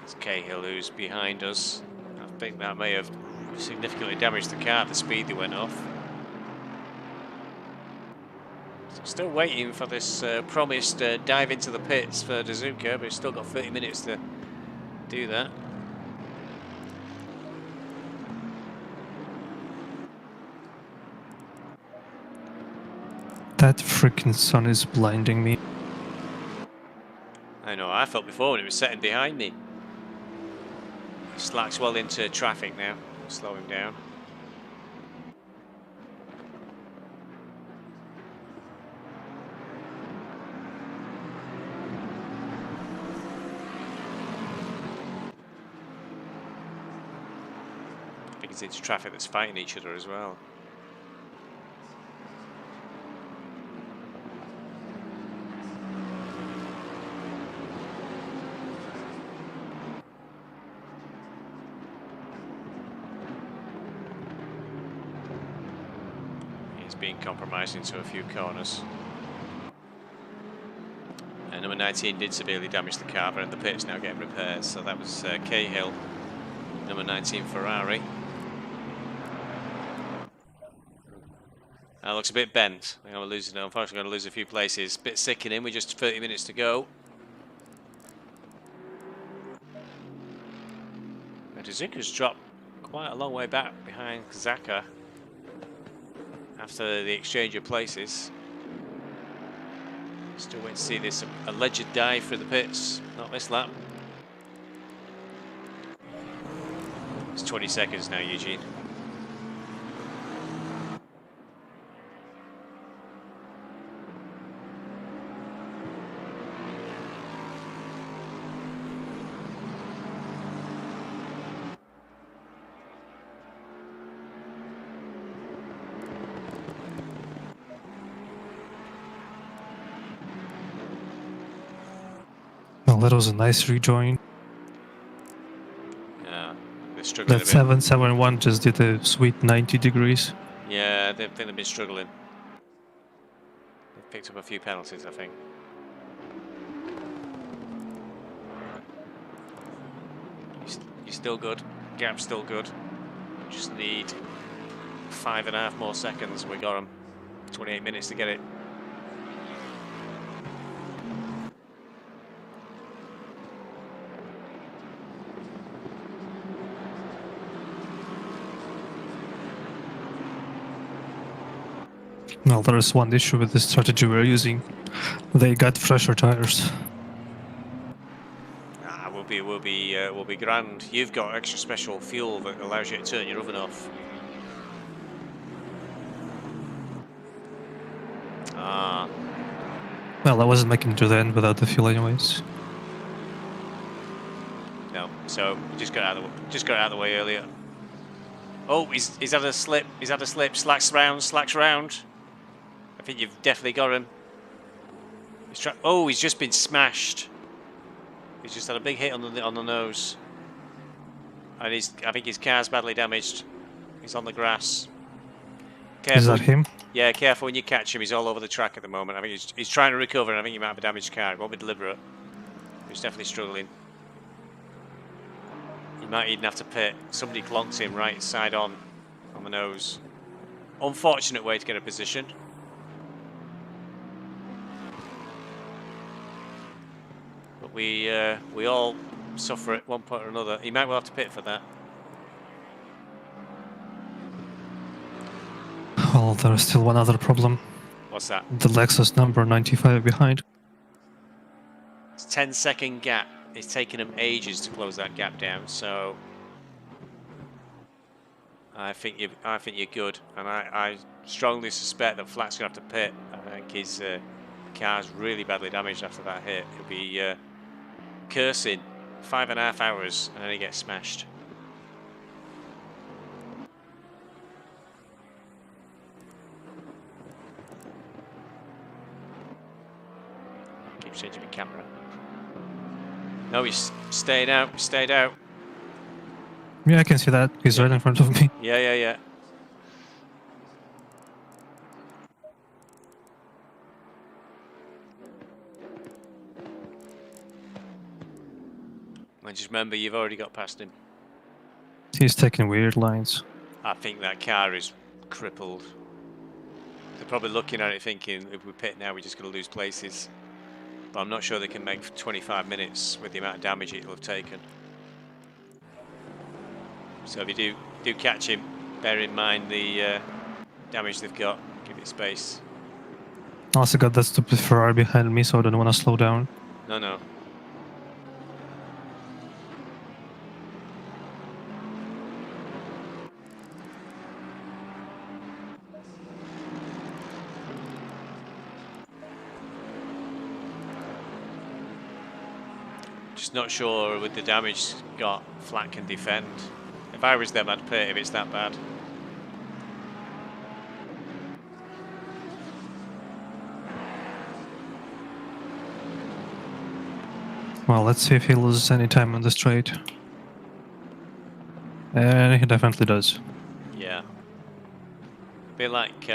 It's Cahill who's behind us. I think that may have significantly damaged the car at the speed they went off. So still waiting for this promised dive into the pits for Dazuka, but he's still got 30 minutes to do that. That freaking sun is blinding me. I know, I felt before when it was setting behind me. Slack's well into traffic now, slow him down. I think it's into traffic that's fighting each other as well. Being compromised into a few corners. And number 19 did severely damage the car, but in the pit's now getting repairs. So that was Cahill, number 19 Ferrari. That looks a bit bent. I think I'm losing. Unfortunately, going to lose a few places. Bit sickening with just 30 minutes to go. Dazuka's dropped quite a long way back behind Zaka after the exchange of places. Still waiting to see this alleged dive through the pits. Not this lap. It's 20 seconds now, Eugene. Well, that was a nice rejoin. Yeah, they're struggling That a bit. 771 just did a sweet 90 degrees. Yeah, they think they've been struggling. They've picked up a few penalties, I think. You're still good. Gap's still good. Just need 5.5 more seconds. We got them. 28 minutes to get it. Well, there is one issue with the strategy we're using. They got fresher tires. Ah, we'll be grand. You've got extra special fuel that allows you to turn your oven off. Ah, Well, I wasn't making it to the end without the fuel anyways. no. So just got out of the way earlier. Oh, he's had a slip. He's had a slip. Slacks round. I think you've definitely got him. He's just been smashed. He's just had a big hit on the nose, and I think his car's badly damaged. He's on the grass. Careful. Is that him? Yeah, careful when you catch him. He's all over the track at the moment. I think he's trying to recover, and I think he might have a damaged car. It won't be deliberate. He's definitely struggling. He might even have to pit. Somebody clonked him right side on the nose. Unfortunate way to get a position. But we all suffer at one point or another. He might well have to pit for that. Well, there is still one other problem. What's that? The Lexus number 95 behind. It's a 10-second gap. It's taken him ages to close that gap down. So I think you're good, and I strongly suspect that Flack's gonna have to pit. I think his car's really badly damaged after that hit. He'll be cursing 5.5 hours, and then he gets smashed. Keep changing my camera. No, he's stayed out. Yeah, I can see that. He's right in front of me. Yeah. And just remember, you've already got past him. He's taking weird lines. I think that car is crippled. They're probably looking at it thinking, if we pit now, we're just going to lose places. But I'm not sure they can make 25 minutes with the amount of damage it'll have taken. So if you do catch him, bear in mind the damage they've got. Give it space. I also got that stupid Ferrari behind me, so I don't want to slow down. No. Just not sure with the damage got, Flat can defend. If I was them, I'd pit if it's that bad. Well, let's see if he loses any time on the straight. And he definitely does. Yeah. A bit like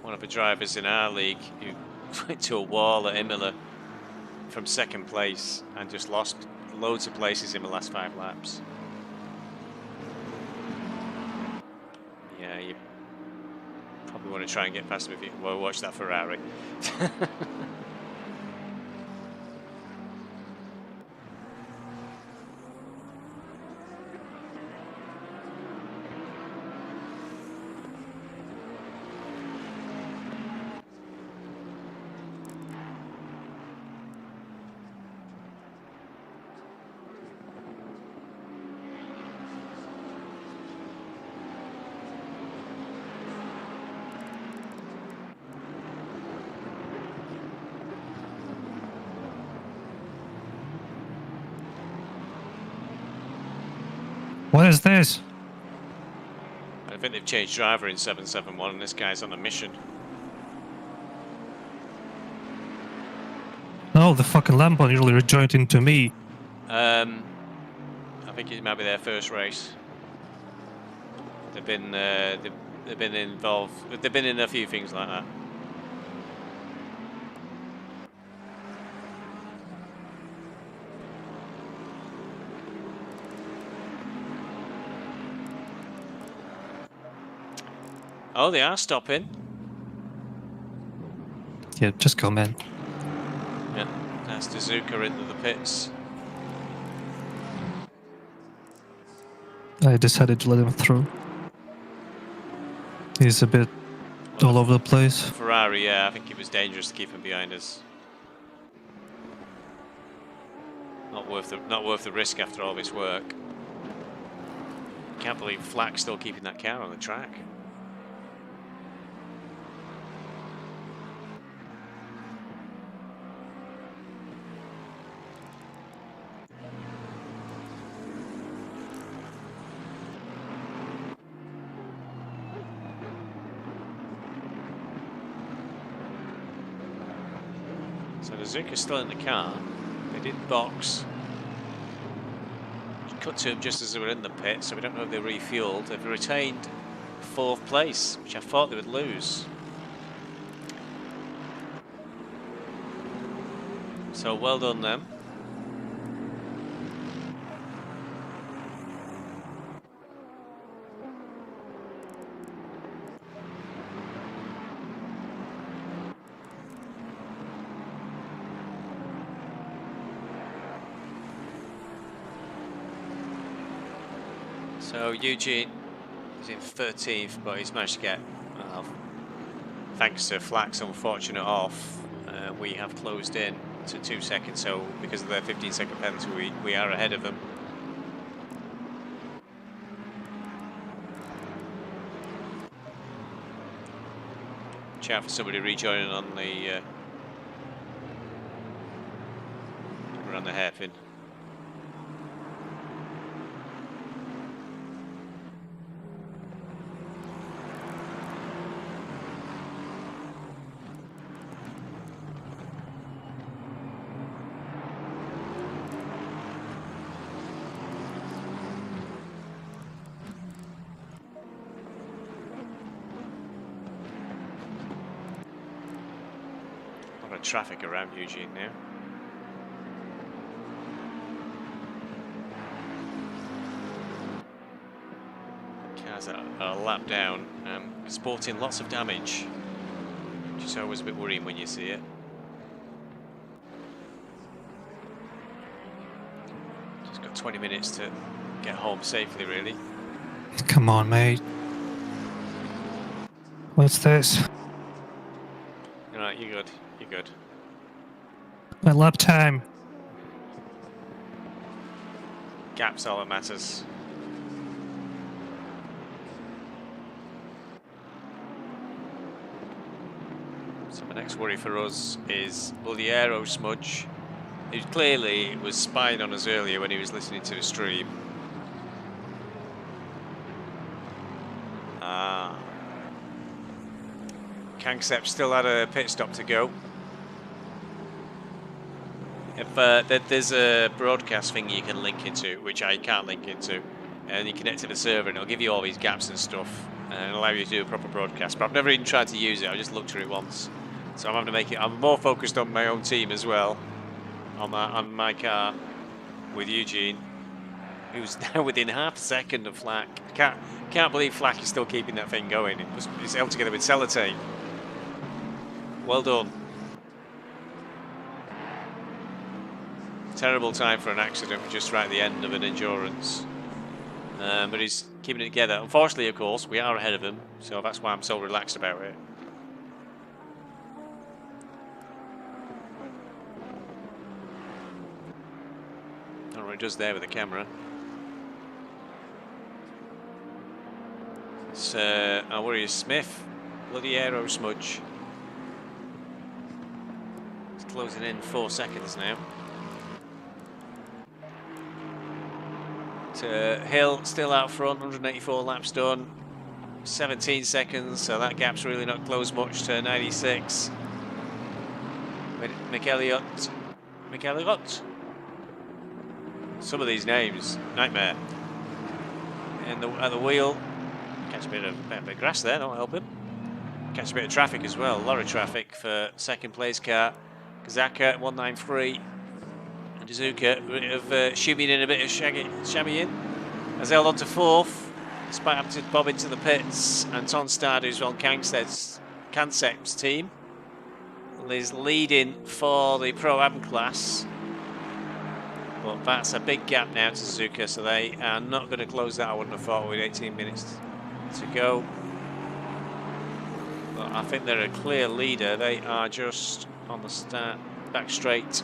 one of the drivers in our league who went to a wall at Imola from second place and just lost loads of places in the last 5 laps. Yeah, you probably want to try and get past him if you watch that Ferrari. What is this? I think they've changed driver in 771 and this guy's on a mission. No, the fucking Lambo nearly rejoined into me. I think it might be their first race. They've been involved. They've been in a few things like that. Oh, they are stopping. Yeah, just go, man. Yeah, that's Suzuka into the pits. I decided to let him through. He's a bit all over the place. Ferrari, yeah, I think it was dangerous to keep him behind us. Not worth the risk after all this work. Can't believe Flack's still keeping that car on the track. So the Zuka's still in the car. They did box. Cut to him just as they were in the pit, so we don't know if they refueled. They've retained 4th place, which I thought they would lose. So well done them. So Eugene is in 13th, but he's managed to get, thanks to Flack's unfortunate off, we have closed in to 2 seconds. So because of their 15-second penalty, we are ahead of them. Chat for somebody rejoining on the around the hairpin. Traffic around Eugene now. Cars are a lap down, sporting lots of damage, which is always a bit worrying when you see it. Just got 20 minutes to get home safely, really. Come on, mate. What's this? Alright, you're good. You're good. My lap time. Gap's all that matters. So the next worry for us is will the aero smudge, who clearly was spying on us earlier when he was listening to the stream. Kangsep still had a pit stop to go. If there's a broadcast thing you can link into, which I can't link into, and you connect to the server and it'll give you all these gaps and stuff and allow you to do a proper broadcast. But I've never even tried to use it. I just looked at it once, so I'm having to make it. I'm more focused on my own team as well, on my car with Eugene, who's now within half a second of Flack. Can't believe Flack is still keeping that thing going. It's held together with sellotape. Well done. Terrible time for an accident just right at the end of an endurance. But he's keeping it together. Unfortunately, of course, we are ahead of him, so that's why I'm so relaxed about it. I don't know what he does there with the camera. It's, I worry is Smith. Bloody aero smudge. It's closing in 4 seconds now. Hill still out front, 184 laps done, 17 seconds, so that gap's really not closed much to 96. Micheliot. Some of these names, nightmare. And at the wheel, catch a bit of grass there, not helping. Catch a bit of traffic as well, lorry traffic for second place car. Kazaka 193. And Izuka shimmying in a bit of shammying. Has held on to fourth, despite having to bob into the pits. And Ton Stad, who's on Kansep's team, is leading for the Pro-Am class. But that's a big gap now to Suzuka, so they are not going to close that, I wouldn't have thought, with 18 minutes to go. But I think they're a clear leader. They are just on the start, back straight.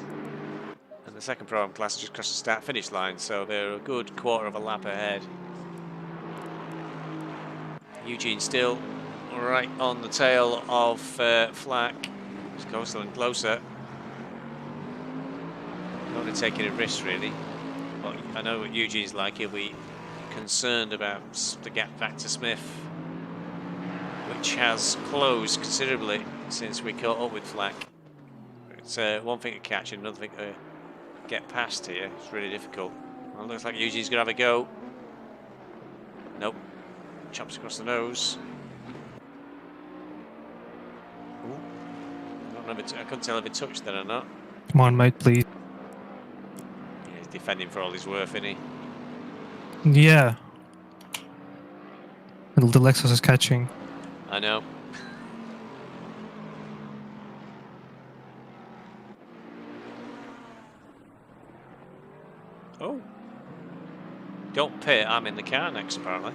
And the second Pro-Am class just crossed the start-finish line, so they're a good quarter of a lap ahead. Eugene still right on the tail of Flack. It's closer and closer. Not really taking a risk, really. But I know what Eugene's like. He'll be concerned about the gap back to Smith, which has closed considerably since we caught up with Flack. It's one thing to catch and another thing to get past here. It's really difficult. Well, it looks like Eugene's going to have a go. Nope. Chops across the nose. Ooh. I couldn't tell if he touched that or not. Come on, mate, please. Yeah, he's defending for all his worth, isn't he? Yeah. The Lexus is catching. I know. Oh. Don't pit, I'm in the car next, apparently.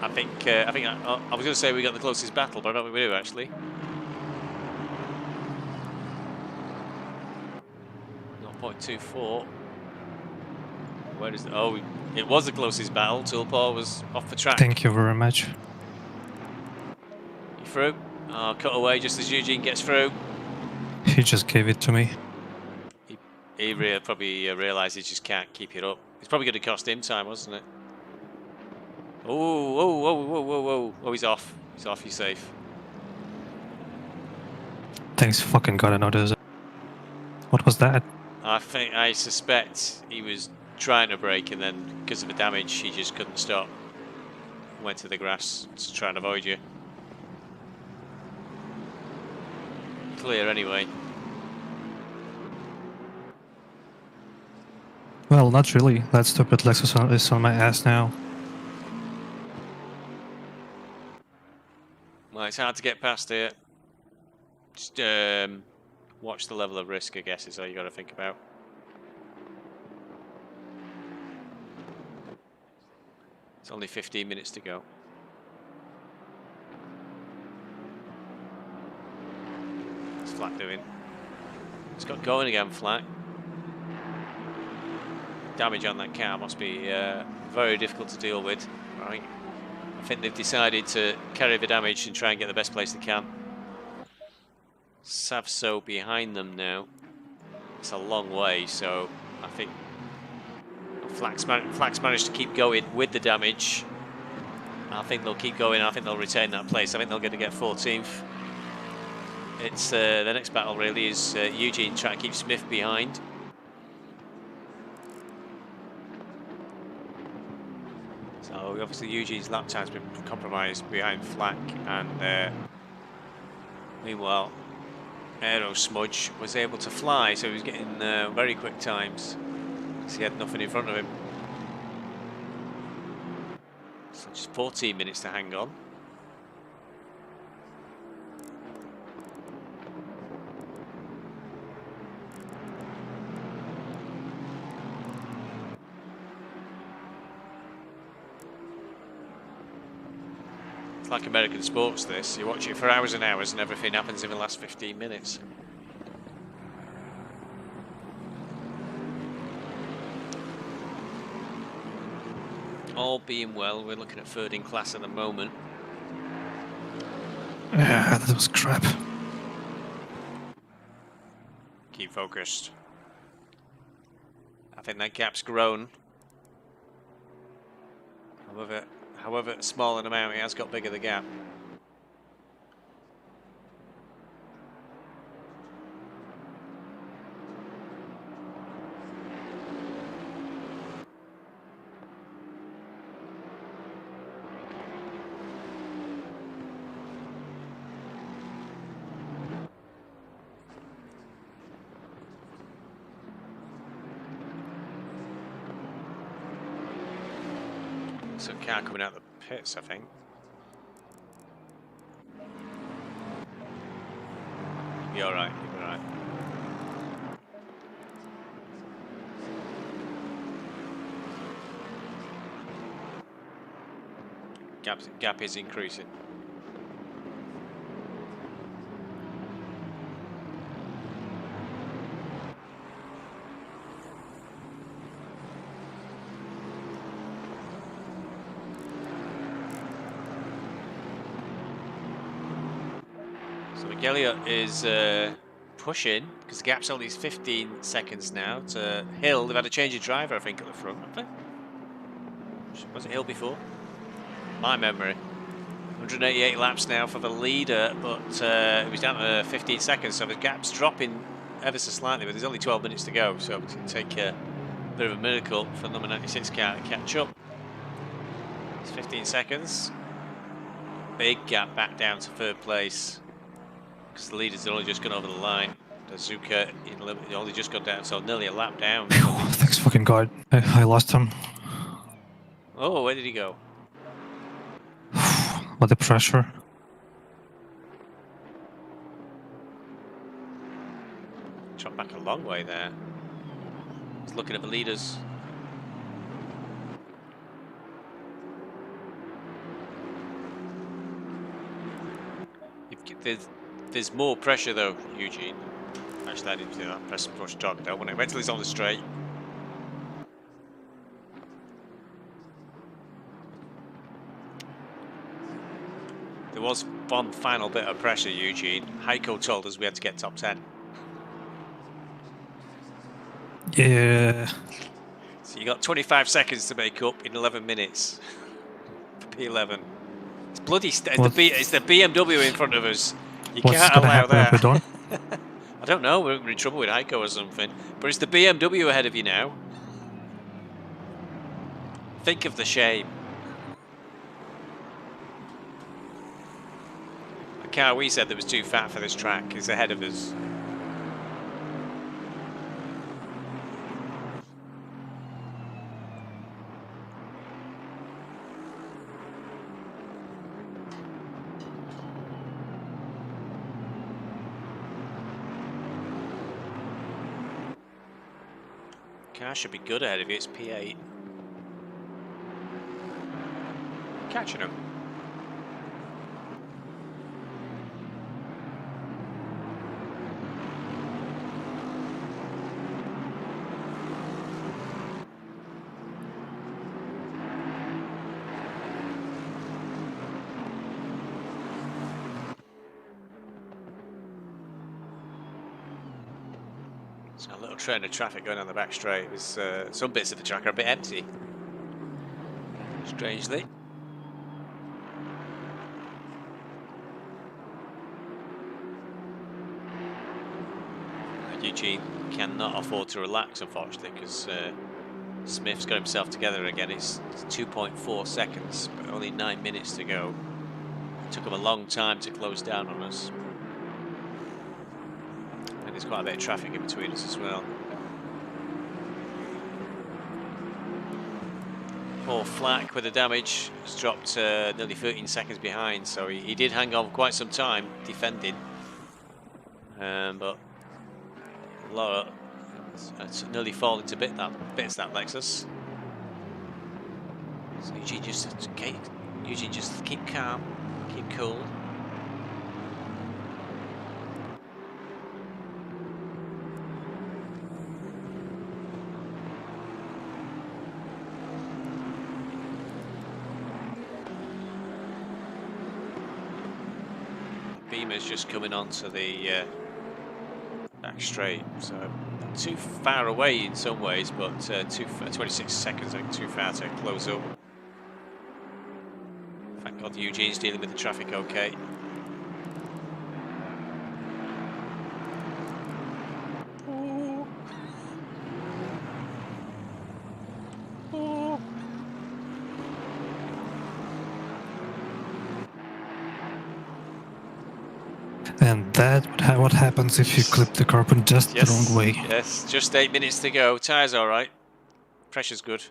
I think I was going to say we got the closest battle, but I don't think we do actually. 0.24. Where is it? Oh, it was the closest battle. Tulpar was off the track. Thank you very much. You through? Oh, cut away just as Eugene gets through. He just gave it to me. He probably realised he just can't keep it up. It's probably going to cost him time, wasn't it? Oh, he's off. He's off, he's safe. Thanks fucking God, I know there's a... What was that? I suspect he was trying to brake and then because of the damage he just couldn't stop. Went to the grass to try and avoid you. Clear anyway. Well, not really. That stupid Lexus is on my ass now. Well, it's hard to get past here. Just watch the level of risk, I guess, is all you got to think about. It's only 15 minutes to go. What's Flack doing? It's got going again, Flack. Damage on that car must be very difficult to deal with. Right. I think they've decided to carry the damage and try and get the best place they can. Savso behind them now. It's a long way, so I think Flack's managed to keep going with the damage. I think they'll keep going. I think they'll retain that place. I think they're going to get 14th. It's the next battle really is Eugene trying to keep Smith behind. So obviously Eugene's lap time's been compromised behind Flack, and meanwhile Aero Smudge was able to fly, so he was getting very quick times because he had nothing in front of him. So just 14 minutes to hang on. It's like American sports, this. You watch it for hours and hours and everything happens in the last 15 minutes. all being well, we're looking at third in class at the moment. Yeah, that was crap. Keep focused. I think that gap's grown. However small an amount, it has got bigger, the gap. So car coming out of the pits, I think. You're alright, you're alright. Gap is increasing. So Miguelia is pushing, because the gap's only 15 seconds now to Hill. They've had a change of driver, I think, at the front, haven't they? Was it Hill before? My memory. 188 laps now for the leader, but it was down to 15 seconds, so the gap's dropping ever so slightly, but there's only 12 minutes to go, so it's going to take a bit of a miracle for number 96 car to catch up. It's 15 seconds. Big gap back down to third place, because the leaders had only just gone over the line. Dazuka only just got down, so nearly a lap down. Oh, thanks fucking God. I lost him. Oh, where did he go? What the pressure. Dropped back a long way there. He's looking at the leaders. There's more pressure though, Eugene. Actually, I didn't do that. Press and push dog though. When it Bentley's on the straight. There was one final bit of pressure, Eugene. Heiko told us we had to get top 10. Yeah. So you got 25 seconds to make up in 11 minutes for P11. It's bloody. It's the BMW in front of us. You can't allow that. If we don't? I don't know. We're in trouble with Heiko or something. But it's the BMW ahead of you now. Think of the shame. The car we said that was too fat for this track is ahead of us. Car should be good ahead of you. It's P8. Catching him. So a little train of traffic going on the back straight. It was, some bits of the track are a bit empty, strangely. Eugene cannot afford to relax, unfortunately, because Smith's got himself together again. It's 2.4 seconds, but only 9 minutes to go. It took him a long time to close down on us. And there's quite a bit of traffic in between us as well. Poor Flack with the damage has dropped nearly 13 seconds behind, so he did hang on quite some time defending. But Laura, it's nearly falling to bits that Lexus. So Eugene just keep calm, keep cool. Beamer's just coming onto the back straight, so not too far away in some ways, but 26 seconds, I think, too far to close up. Thank God Eugene's dealing with the traffic okay. And that what happens if you clip the carbon just the wrong way. Yes, just 8 minutes to go. Tyres all right. Pressure's good.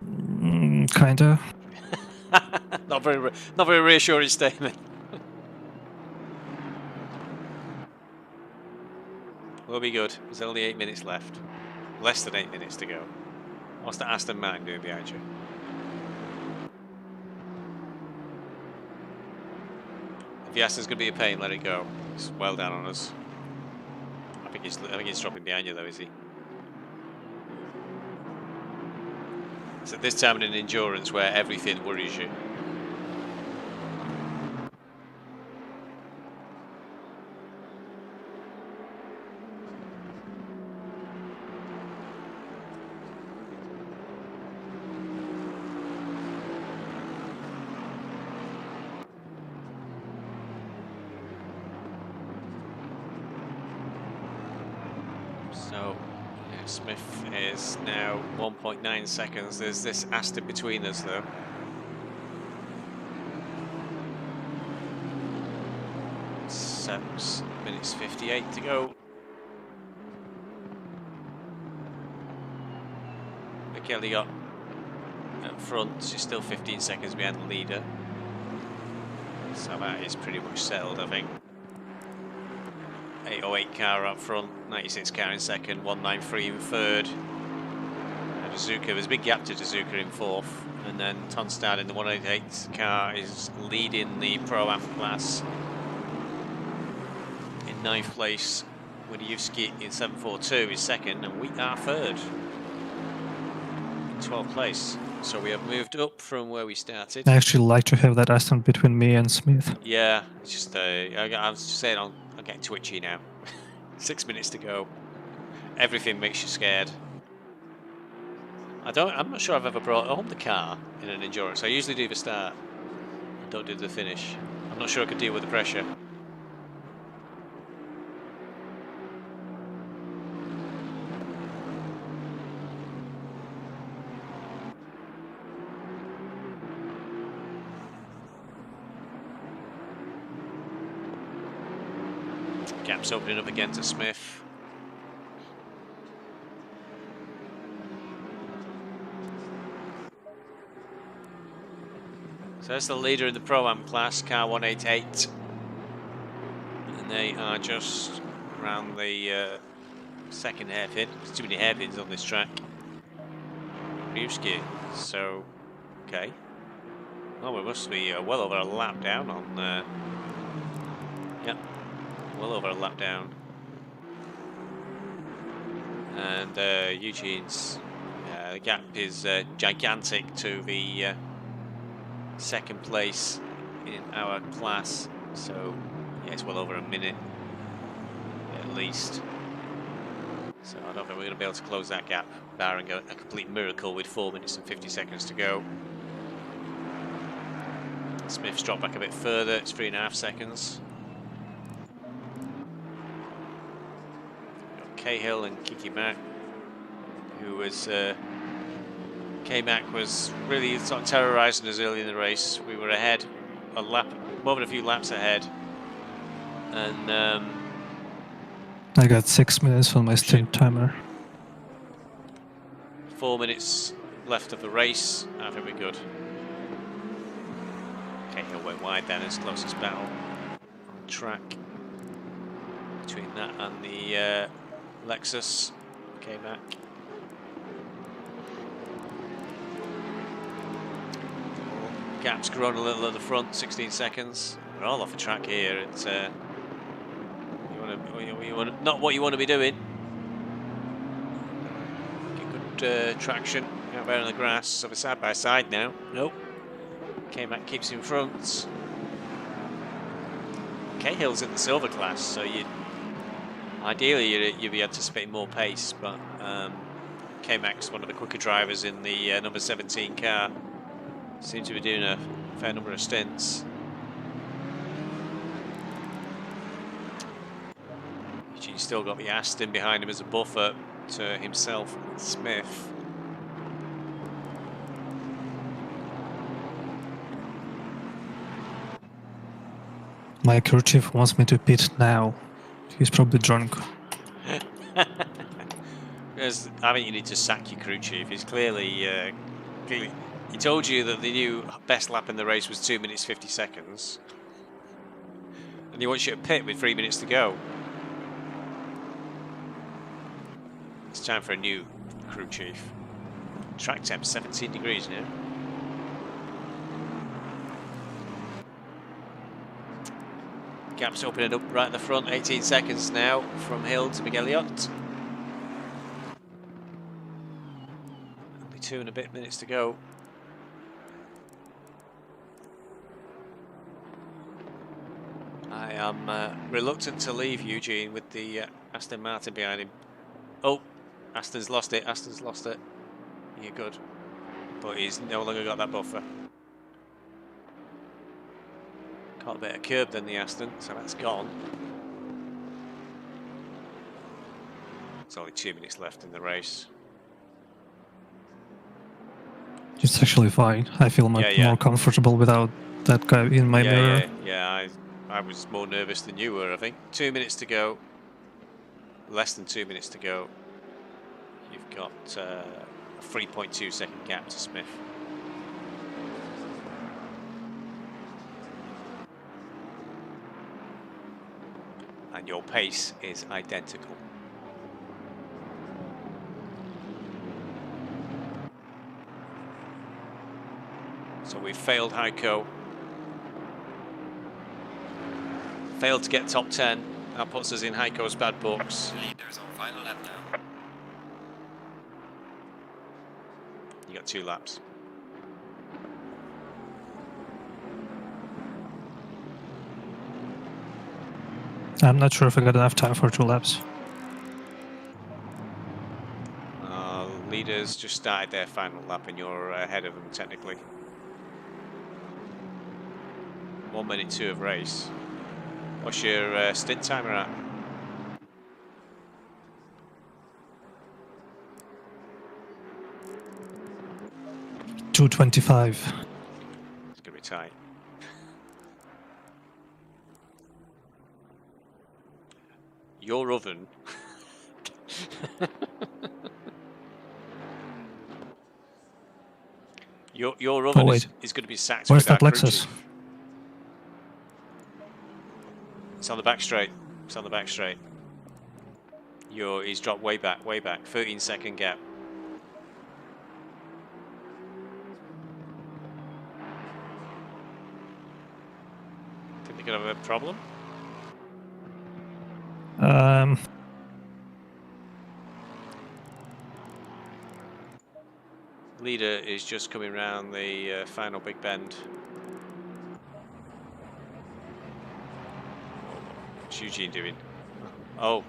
Kinda. not very reassuring statement. We'll be good. There's only 8 minutes left. Less than 8 minutes to go. What's the Aston Martin doing behind you? If the Aston's going to be a pain, let it go. It's well down on us. I think he's dropping behind you though, is he? So this time in an endurance where everything worries you. So, yeah, Smith is now 1.9 seconds. There's this Aston between us, though. Seven minutes 58 to go. Kelly got up front. She's still 15 seconds behind the leader. So that is pretty much settled, I think. 808 car up front, 96 car in second, 193 in third. And Azuka, there's a big gap to Azuka in fourth. And then Tonstad in the 188 car is leading the Pro-Am class. In ninth place, Winiewski in 742 is second, and we are third. In 12th place. So we have moved up from where we started. I actually like to have that Aston between me and Smith. Yeah, it's just I was saying I'm getting twitchy now. 6 minutes to go. Everything makes you scared. I'm not sure I've ever brought home the car in an endurance. I usually do the start. I don't do the finish. I'm not sure I could deal with the pressure. Gap's opening up again to Smith. So that's the leader in the Pro-Am class, car 188. And they are just around the second hairpin. There's too many hairpins on this track. Winiewski. So, okay. Well, we must be well over a lap down on... Yep. Well over a lap down. And Eugene's gap is gigantic to the second place in our class. So yeah, it's well over a minute at least. So I don't think we're going to be able to close that gap, barring a complete miracle with 4 minutes and 50 seconds to go. Smith's dropped back a bit further, it's 3.5 seconds. Cahill and Kiki Mack, who was K-Mac was really sort of terrorising us early in the race. We were ahead, more than a few laps ahead, and I got 6 minutes on my stint timer. 4 minutes left of the race. I think we're good. Cahill went wide then, his closest battle on track between that and the Lexus K-Mac. Gap's grown a little at the front, 16 seconds. We're all off the track here. It's not what you want to be doing. Get good traction out there on the grass. So we're side by side now. Nope. K-Mac keeps in front. Cahill's in the silver class, so ideally you'd be anticipating more pace, but K-Max, one of the quicker drivers in the number 17 car, seems to be doing a fair number of stints. Eugene's still got the Aston behind him as a buffer to himself and Smith. My crew chief wants me to pit now. He's probably drunk. I think you need to sack your crew chief. He's clearly, he told you that the new best lap in the race was 2 minutes 50 seconds. And he wants you to pit with 3 minutes to go. It's time for a new crew chief. Track temp 17 degrees now. Gap's opening up right at the front, 18 seconds now from Hill to Miguel Elliott. Only 2 and a bit minutes to go. I am reluctant to leave Eugene with the Aston Martin behind him. Oh, Aston's lost it, Aston's lost it. You're good. But he's no longer got that buffer. Caught a bit of curb than the Aston, so that's gone. There's only 2 minutes left in the race. It's actually fine. I feel much more comfortable without that guy in my mirror. Yeah, I was more nervous than you were, I think. 2 minutes to go. Less than 2 minutes to go. You've got a 3.2 second gap to Smith. And your pace is identical. So we've failed Heiko. Failed to get top 10. That puts us in Heiko's bad books. Leaders on final lap now. You got 2 laps. I'm not sure if I got enough time for 2 laps. Leaders just started their final lap and you're ahead of them technically. 1 minute 2 of race. What's your stint timer at? .225. It's gonna be tight. Your oven. Your oven is going to be sacked. Where's that Lexus? It's on the back straight. It's on the back straight. He's dropped way back, 13-second gap. Think they're going to have a problem? Leader is just coming round the final big bend. What's Eugene doing? Oh.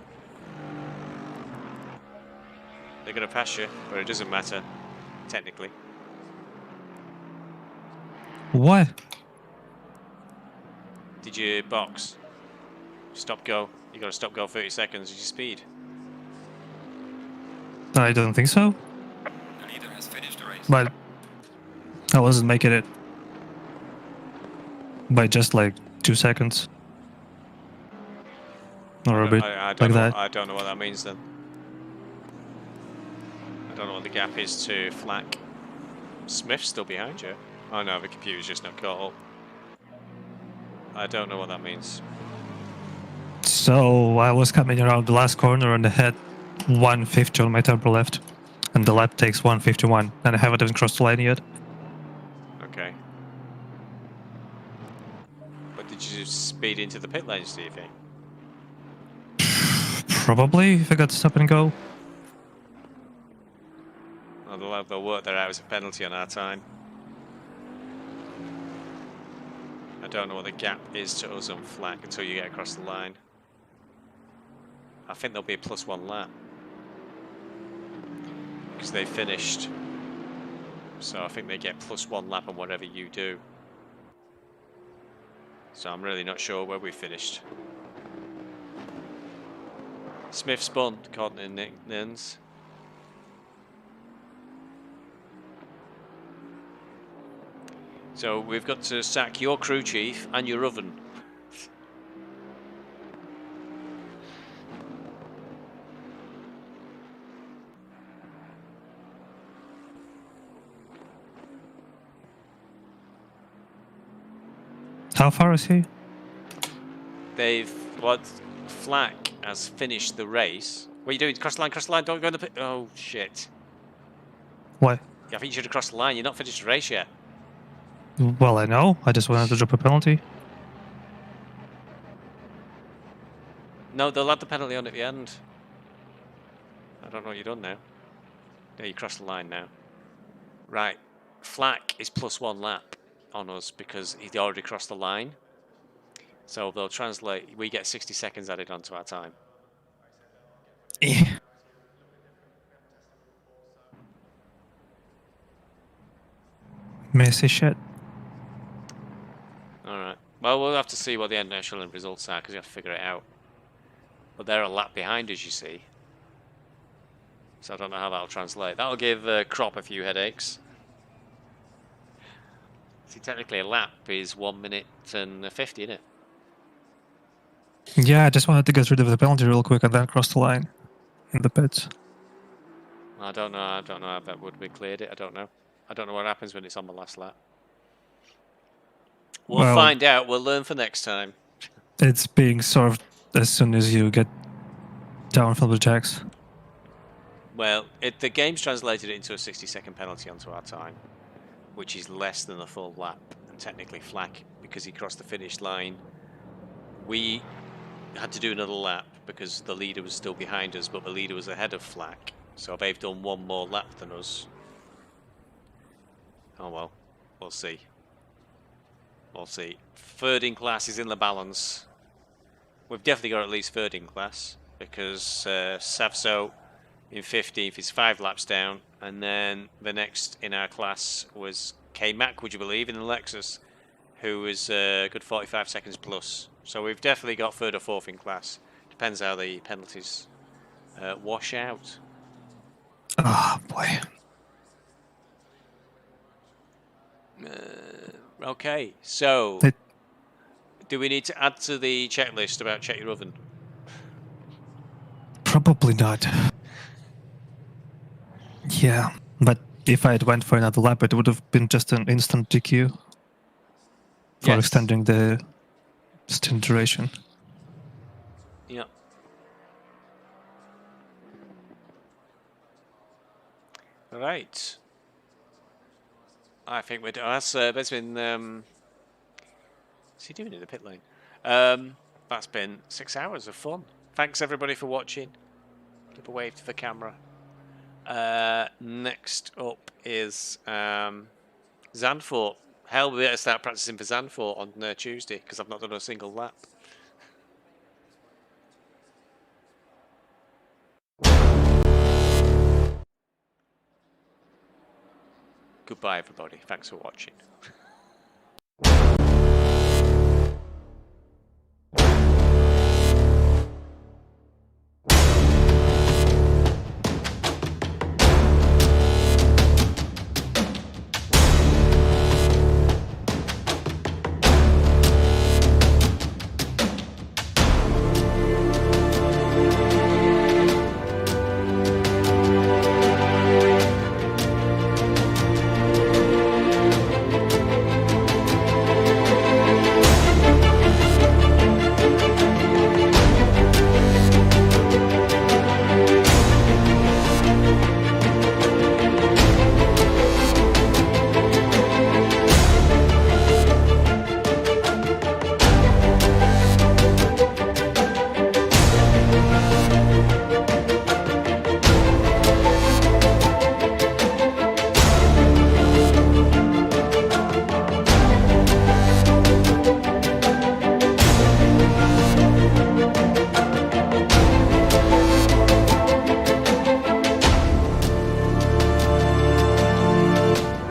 They're going to pass you, but it doesn't matter, technically. What? Did you box? Stop go. You got to stop go 30 seconds. Is your speed? I don't think so. The leader has finished the race. But I wasn't making it by just like 2 seconds. Or a bit like that. I don't know what that means then. I don't know what the gap is to Flack. Smith's still behind you. Oh no, the computer's just not caught up. I don't know what that means. So I was coming around the last corner and I had 150 on my turbo left. And the lap takes 151. And I haven't even crossed the line yet. Okay. But did you speed into the pit lanes, do you think? Probably, if I got to stop and go. Well, they'll work that out as a penalty on our time. I don't know what the gap is to us on flat until you get across the line. I think there'll be a +1 lap. Because they finished. So I think they get +1 lap on whatever you do. So I'm really not sure where we finished. Smith spun, according to Nick Nins. So we've got to sack your crew chief and your oven. How far is he? Flack has finished the race. What are you doing? Cross the line, don't go in the pit. Oh, shit. What? Yeah, I think you should have crossed the line. You're not finished the race yet. Well, I know. I just wanted to drop a penalty. No, they'll add the penalty on at the end. I don't know what you've done now. Yeah, you crossed the line now. Right. Flack is +1 lap on us because he'd already crossed the line. So they'll translate. We get 60 seconds added onto our time. Yeah. Messy shit. Alright. Well, we'll have to see what the initial results are because you have to figure it out. But they're a lap behind us, you see. So I don't know how that'll translate. That'll give Crop a few headaches. See, technically a lap is 1 minute and 50, isn't it? Yeah, I just wanted to get rid of the penalty real quick and then cross the line in the pits. I don't know how that would be cleared it. I don't know what happens when it's on the last lap. We'll find out. We'll learn for next time. It's being solved as soon as you get down from the jacks. Well, the game's translated it into a 60-second penalty onto our time, which is less than a full lap. And technically Flack, because he crossed the finish line, we had to do another lap because the leader was still behind us, but the leader was ahead of Flack. So they've done one more lap than us. Oh well, we'll see. We'll see. Third in class is in the balance. We've definitely got at least third in class because Savso in 15th is 5 laps down, and then the next in our class was K-Mac, would you believe, in the Lexus, who was a good 45 seconds plus. So we've definitely got third or fourth in class. Depends how the penalties wash out. Oh boy. Okay, so do we need to add to the checklist about check your oven? Probably not. Yeah, but if I had went for another lap, it would have been just an instant DQ for extending the stint duration. Yeah. Right. I think we're done. That's been. What's he doing in the pit lane? That's been 6 hours of fun. Thanks everybody for watching. Give a wave to the camera. Next up is Zandvoort. Hell, we better start practicing for Zandvoort on Tuesday because I've not done a single lap. Goodbye, everybody. Thanks for watching.